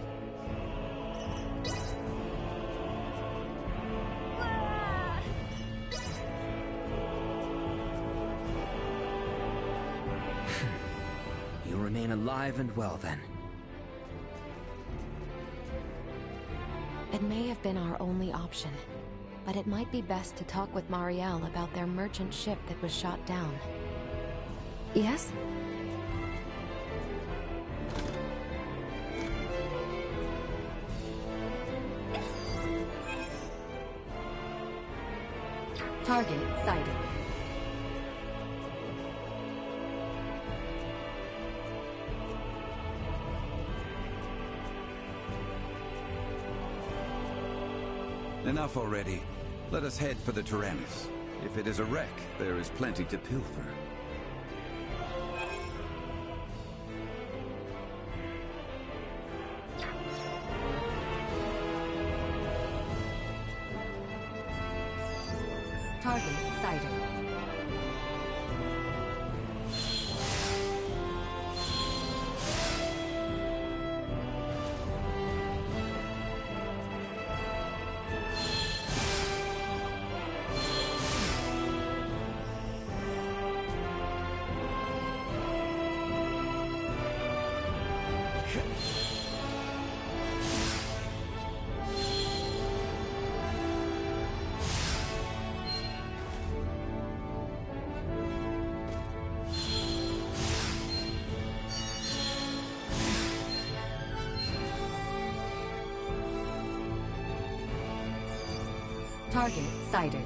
You remain alive and well, then. It may have been our only option, but it might be best to talk with Marielle about their merchant ship that was shot down. Yes? Target sighted. Enough already. Let us head for the Tyrannus. If it is a wreck, there is plenty to pilfer. Target sighted. Target sighted.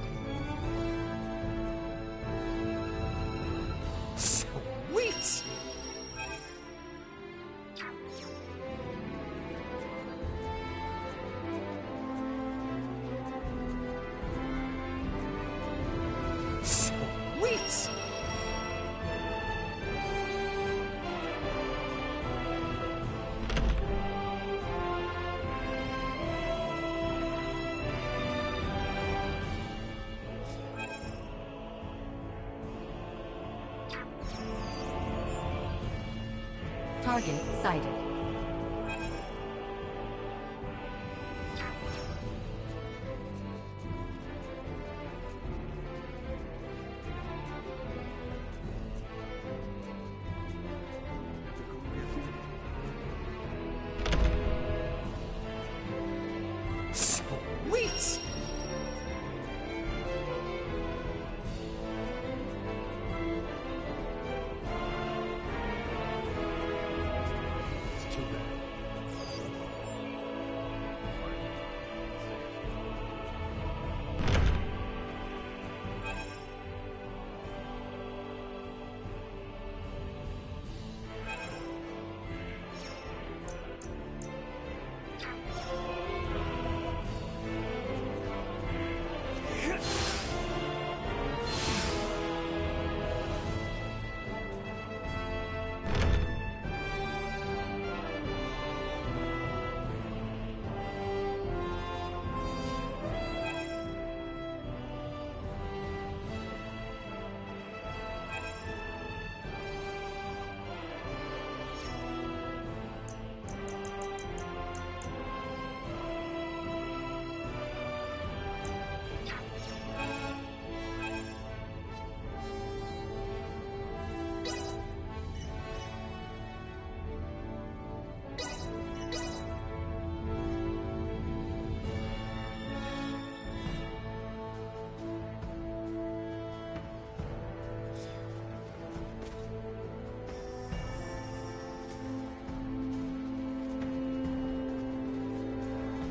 Sweet! Sweet! Target sighted. Sweet!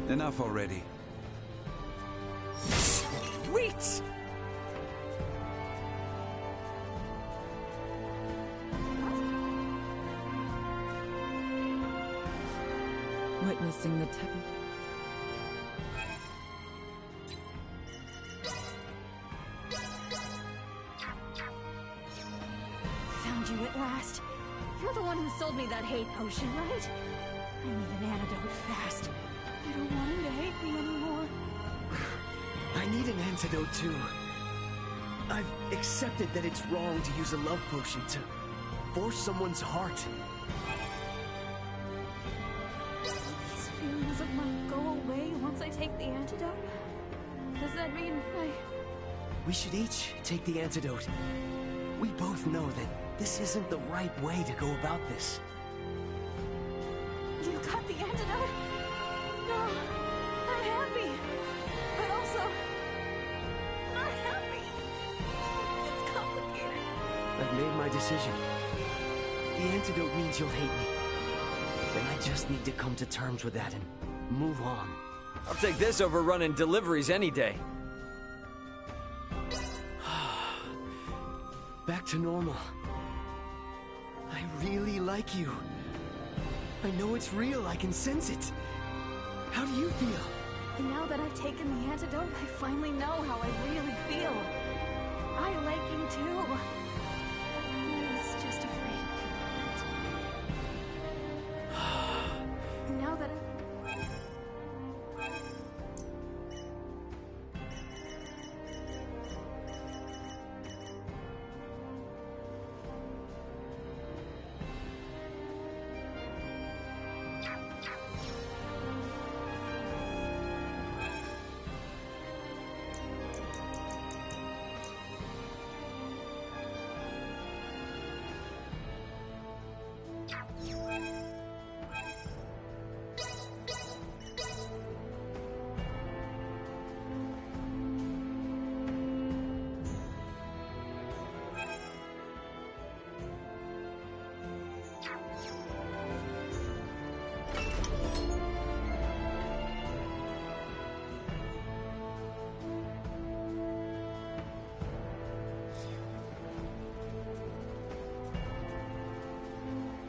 Enough already. Sweet! Witnessing the technical... Found you at last. You're the one who sold me that hate potion, right? I need an antidote fast. I don't want him to hate me anymore. I need an antidote too. I've accepted that it's wrong to use a love potion to force someone's heart. These feelings of mine go away once I take the antidote? Does that mean We should each take the antidote. We both know that this isn't the right way to go about this. You got the antidote? No, I'm happy. But also, not happy. It's complicated. I've made my decision. The antidote means you'll hate me. Then I just need to come to terms with that and move on. I'll take this over running deliveries any day. Back to normal. I really like you. I know it's real, I can sense it. How do you feel? Now that I've taken the antidote, I finally know how I really feel. I like you too. I was just afraid. Now that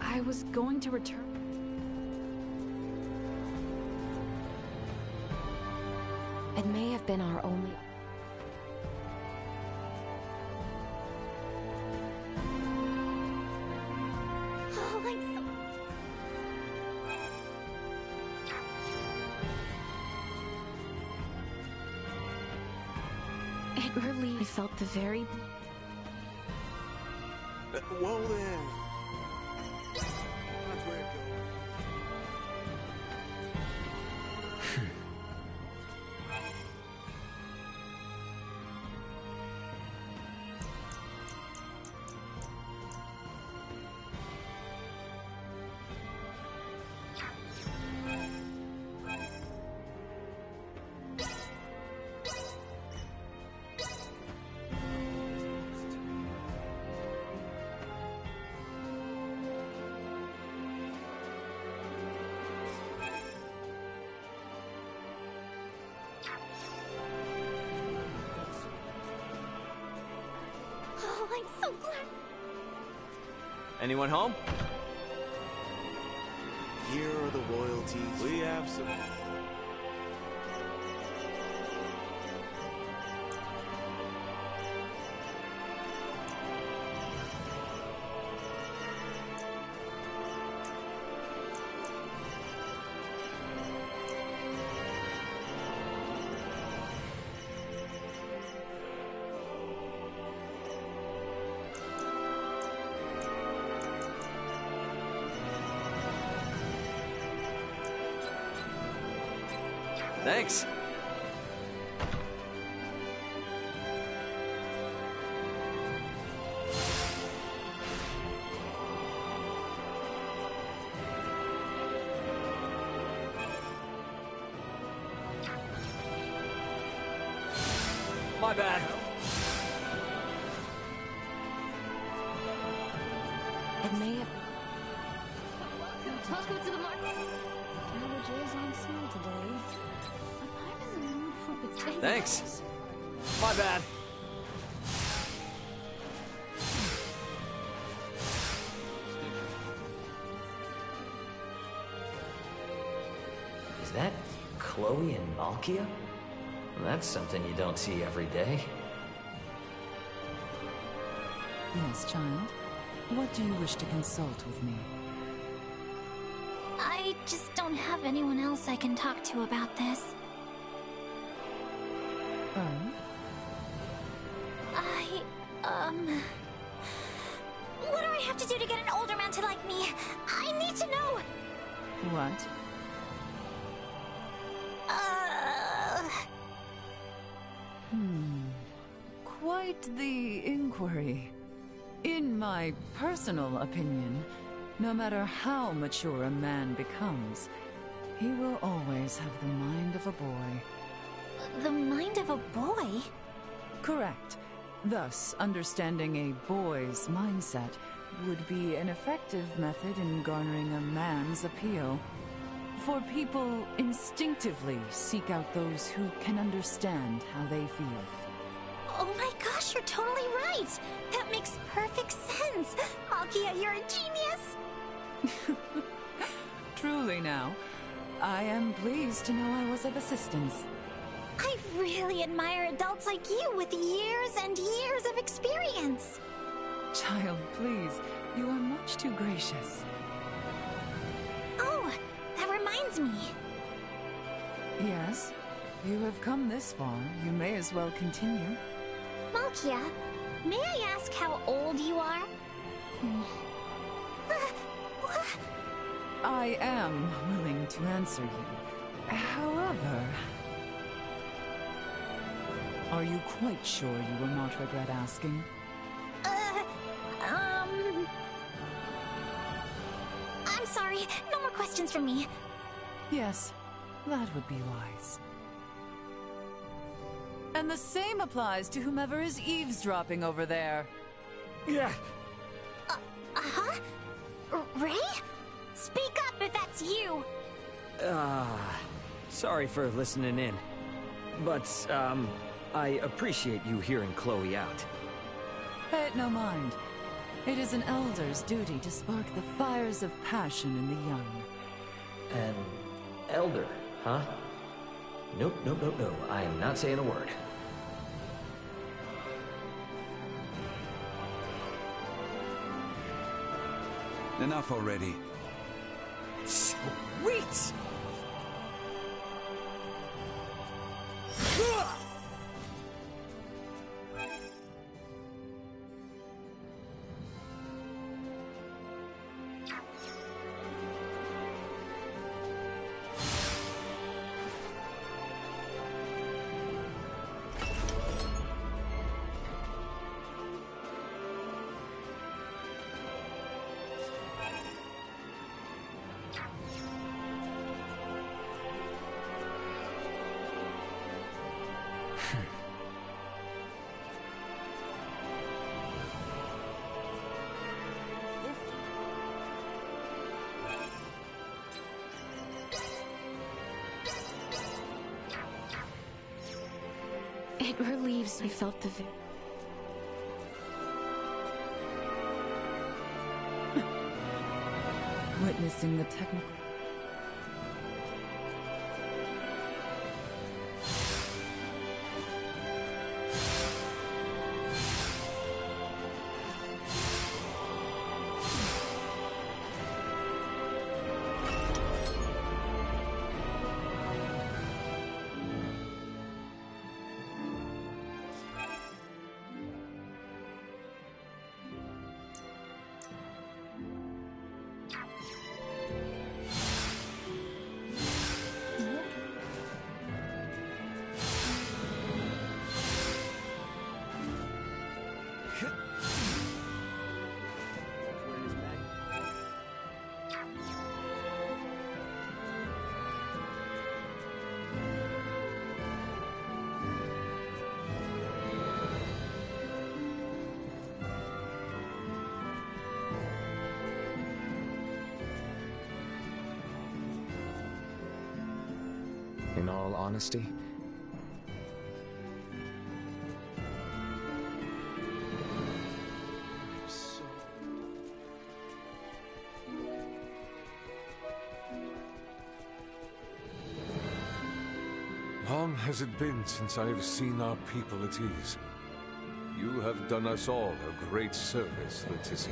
I was going to return. It may have been our only... Oh, I'm so... It really felt the very... Whoa there! That's where it goes. Oh, I'm so glad. Anyone home? Here are the royalties. We have some... Thanks. My bad. It may have... Welcome to the market. Cabbage is on sale today. I'm in the mood for potatoes. Thanks. My bad. Is that Chloe and Malkia? That's something you don't see every day. Yes, child. What do you wish to consult with me? I just don't have anyone else I can talk to about this. Oh? What do I have to do to get an older man to like me? I need to know! What? Quite the inquiry. In my personal opinion, no matter how mature a man becomes, he will always have the mind of a boy. The mind of a boy? Correct. Thus, understanding a boy's mindset would be an effective method in garnering a man's appeal. For people instinctively seek out those who can understand how they feel. Oh my gosh, you're totally right! That makes perfect sense! Malkia, you're a genius! Truly now. I am pleased to know I was of assistance. I really admire adults like you with years and years of experience. Child, please. You are much too gracious. Oh, that reminds me. Yes? You have come this far. You may as well continue. Malkia, may I ask how old you are? I am willing to answer you. However... Are you quite sure you will not regret asking? I'm sorry. No more questions from me. Yes, that would be wise. And the same applies to whomever is eavesdropping over there. Yeah. Huh? Ray? Speak up if that's you! Sorry for listening in. But, I appreciate you hearing Chloe out. Pay it no mind. It is an elder's duty to spark the fires of passion in the young. An elder, huh? Nope. I am not saying a word. Enough already. Sweet! It relieves. I felt the Witnessing the technical... In all honesty, long has it been since I have seen our people at ease. You have done us all a great service, Leticia.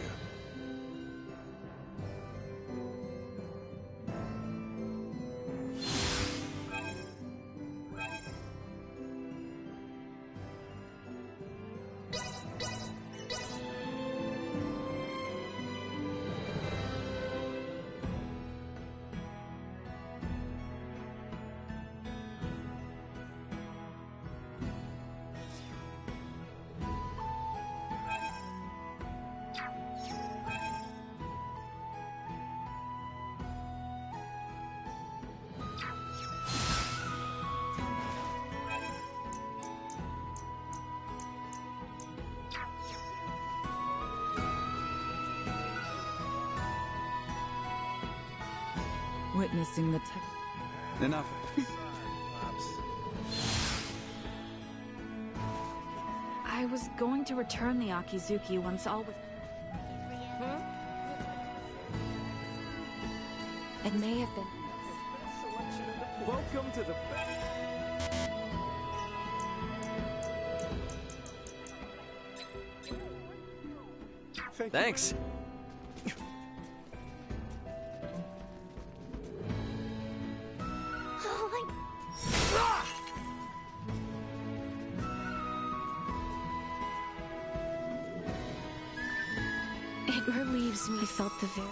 Witnessing the tech... Enough. I was going to return the Akizuki once all was... It may have been... Welcome to the... Thanks. Oh my... It relieves me. I felt the very...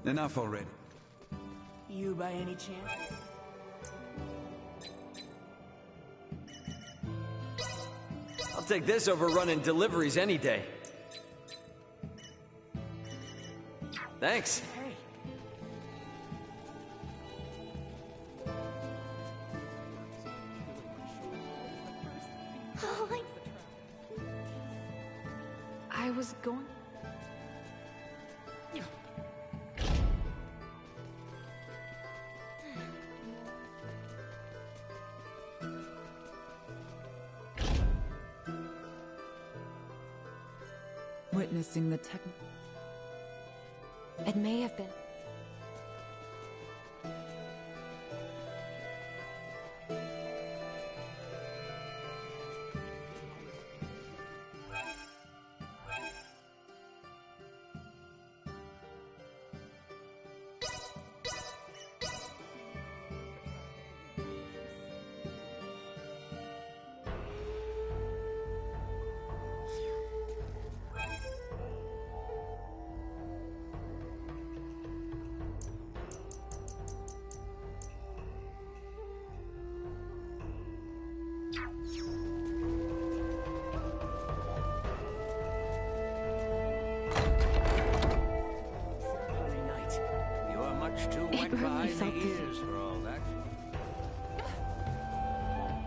Enough already. You by any chance? I'll take this over running deliveries any day. Thanks. Hey. Oh my... I was going... Witnessing the tech... It may have been...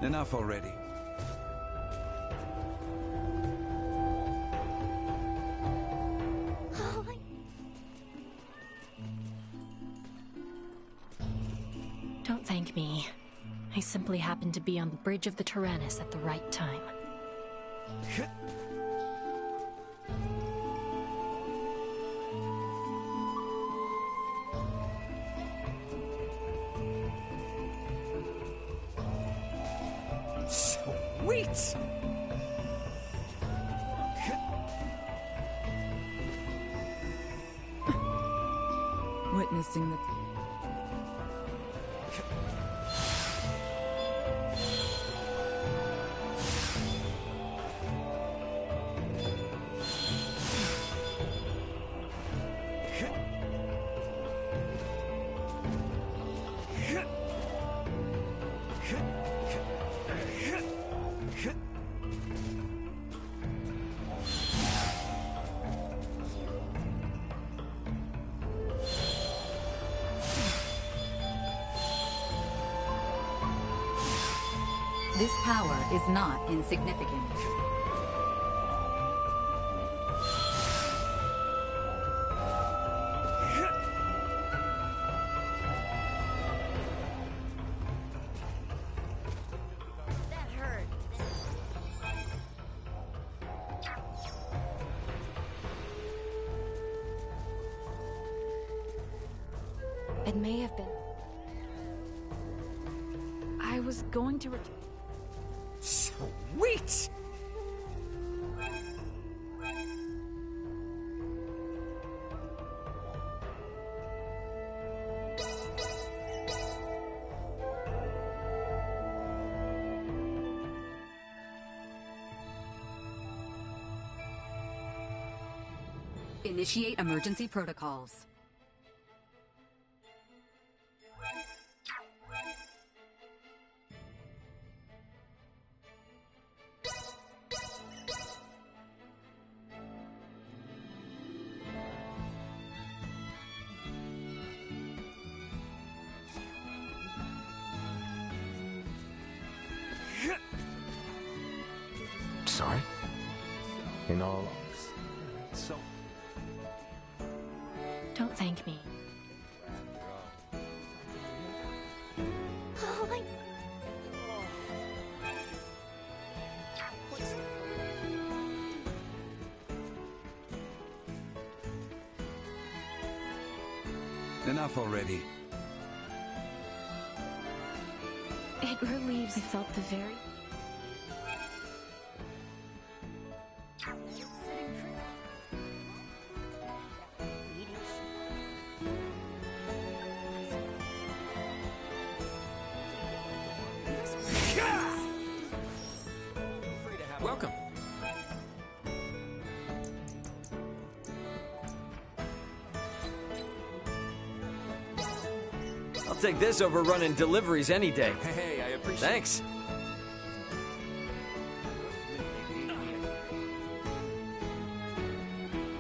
Enough already. Oh my... Don't thank me. I simply happened to be on the bridge of the Tyrannus at the right time. Sweet! Witnessing the... This power is not insignificant. That hurt. It may have been... I was going to return... Sweet! Initiate emergency protocols. Sorry? In all... So... Don't thank me. Oh my... Enough already. It relieves. I felt the very... Welcome. I'll take this over running deliveries any day. Hey, I appreciate Thanks.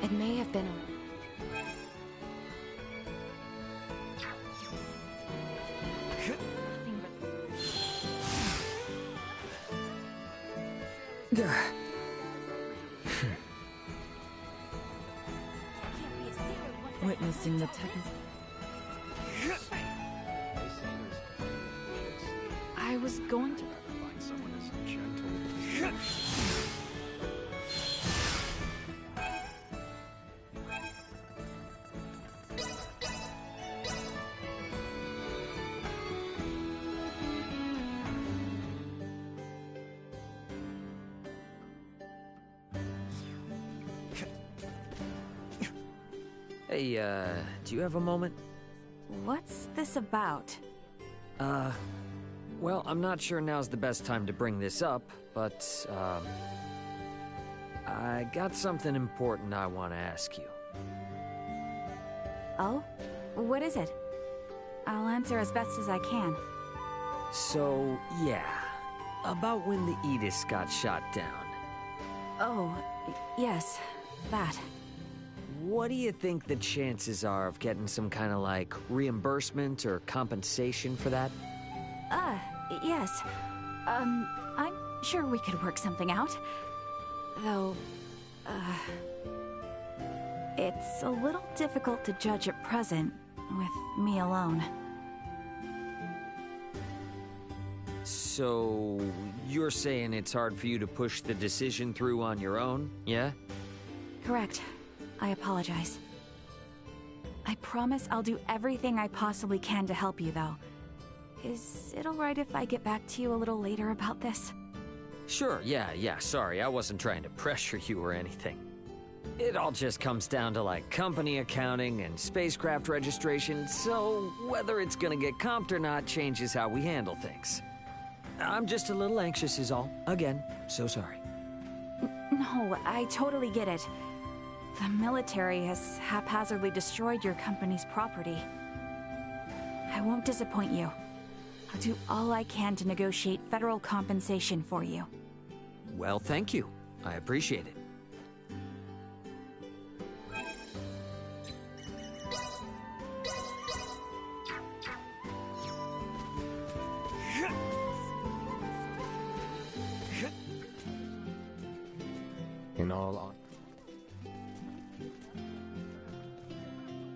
It may have been a... Witnessing the technical... I was going to... Find someone as gentle. Hey, do you have a moment? What's this about? Well, I'm not sure now's the best time to bring this up, but, I got something important I want to ask you. Oh? What is it? I'll answer as best as I can. So, yeah, about when the Edis got shot down. Oh, yes, that. What do you think the chances are of getting some kind of, like, reimbursement or compensation for that? Yes. I'm sure we could work something out. Though, it's a little difficult to judge at present, with me alone. So, you're saying it's hard for you to push the decision through on your own, yeah? Correct. I apologize. I promise I'll do everything I possibly can to help you, though. Is it alright if I get back to you a little later about this? Sure, yeah, sorry, I wasn't trying to pressure you or anything. It all just comes down to, like, company accounting and spacecraft registration, so whether it's gonna get comped or not changes how we handle things. I'm just a little anxious is all. Again, so sorry. No, I totally get it. The military has haphazardly destroyed your company's property. I won't disappoint you. I'll do all I can to negotiate federal compensation for you. Well, thank you. I appreciate it. In all honesty...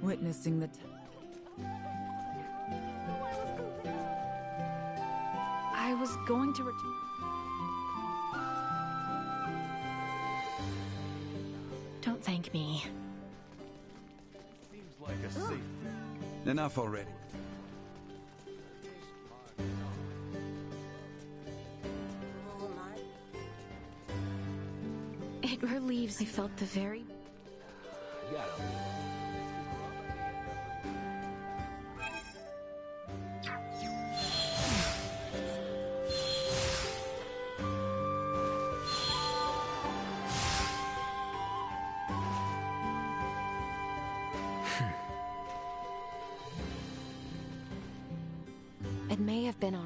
Witnessing the... I was going to return... Don't thank me. Seems like a safe... Enough already. It relieves. I felt the very... It may have been our...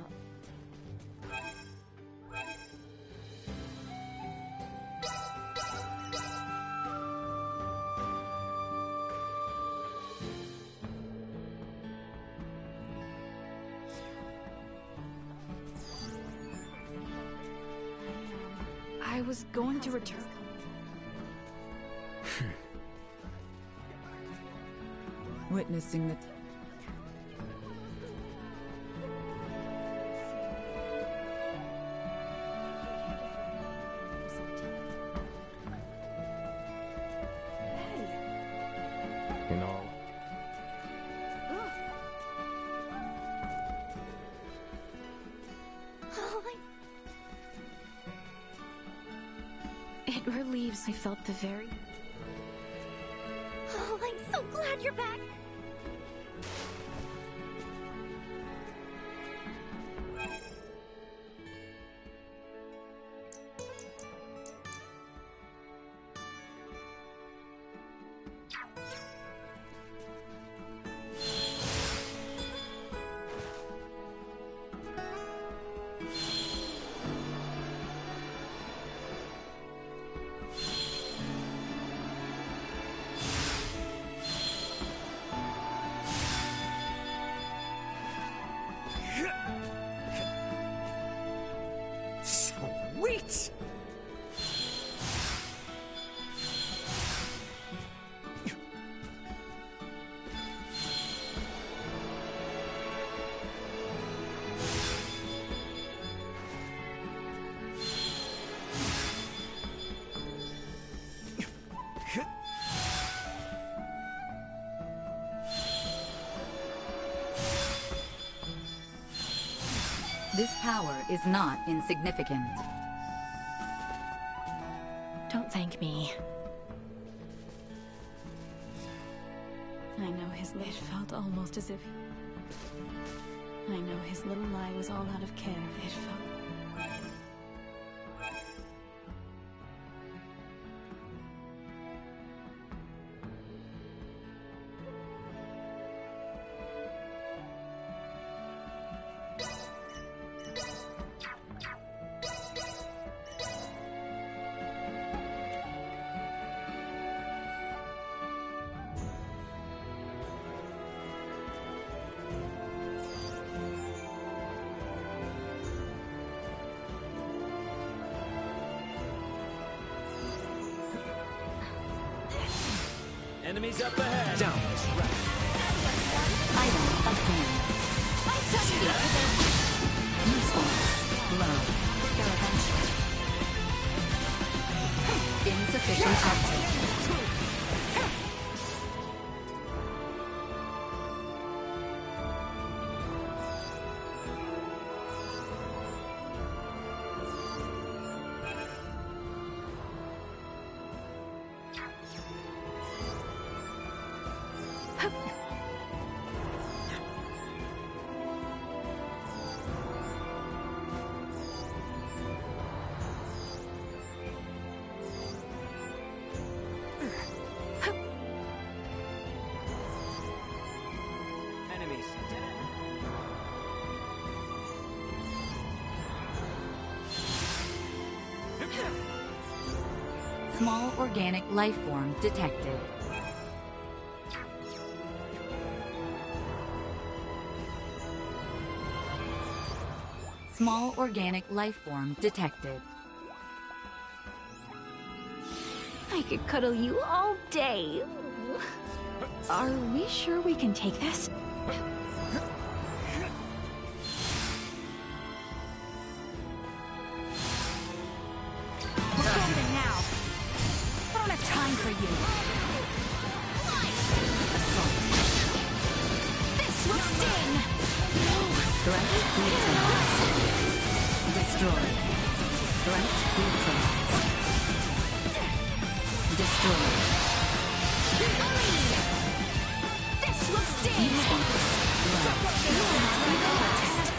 I was going to return. Witnessing the... You know, It relieves. I felt the very... Oh, I'm so glad you're back. Sweet! This power is not insignificant. Don't thank me. I know it felt almost as if... I know his little lie was all out of care. It felt... Enemies up ahead. Down this route. Item obtained. Usefulness low. Insufficient output. Enemies. Small organic life form detected. Small organic life form detected. I could cuddle you all day. Are we sure we can take this? We're golden now. I don't have time for you. This will sting! Threat neutralized. Destroyed. Threat neutralized. Destroyed. This will sting! You will not recover 10 out of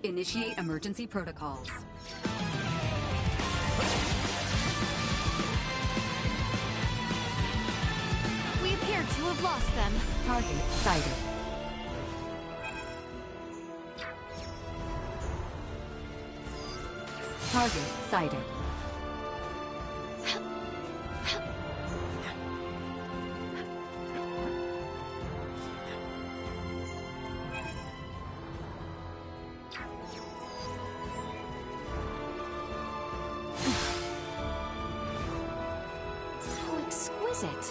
10. Initiate emergency protocols. We appear to have lost them. Target sighted. Target sighted. So exquisite.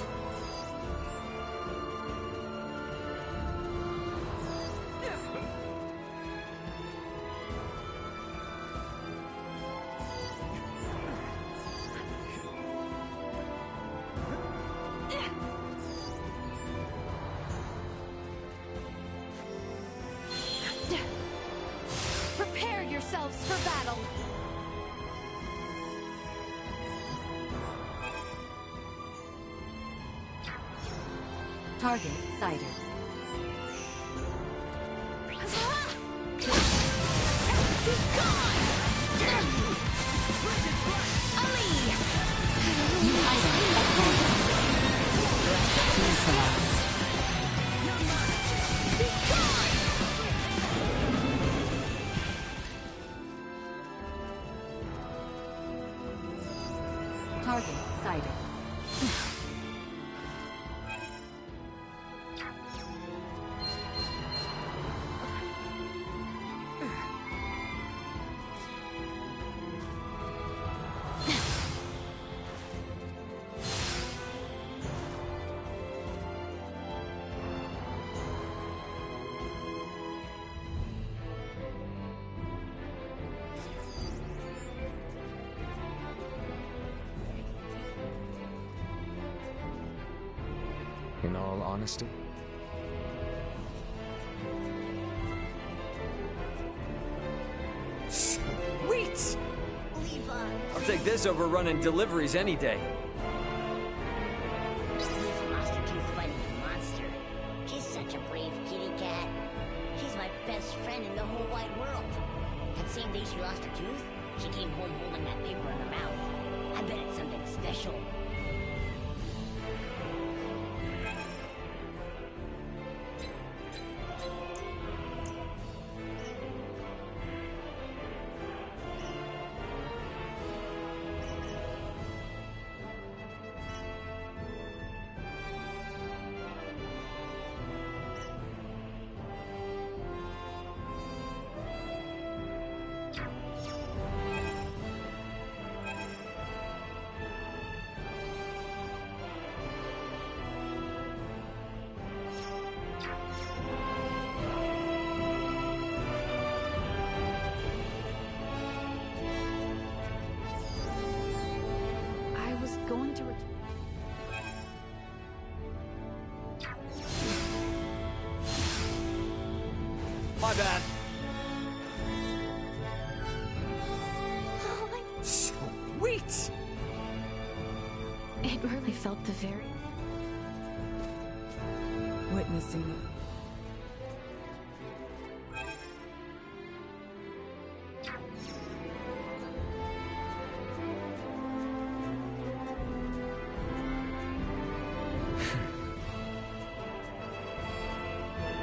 Prepare yourselves for battle. Target sighted. Be gone! Ali! New item acquired. Neutralized. Be gone! Target sighted. In all honesty? Sweet! Levi! I'll take this over running deliveries any day. Leave Master Tooth fighting the monster. She's such a brave kitty cat. She's my best friend in the whole wide world. That same day she lost her tooth, she came home holding that paper in her mouth. I bet it's something special. I was going to... My bad. Sweet! It really felt the very... Witnessing it.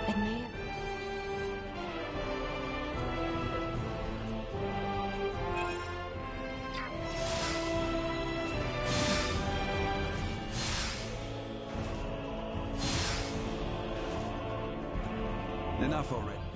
It may have... Enough already.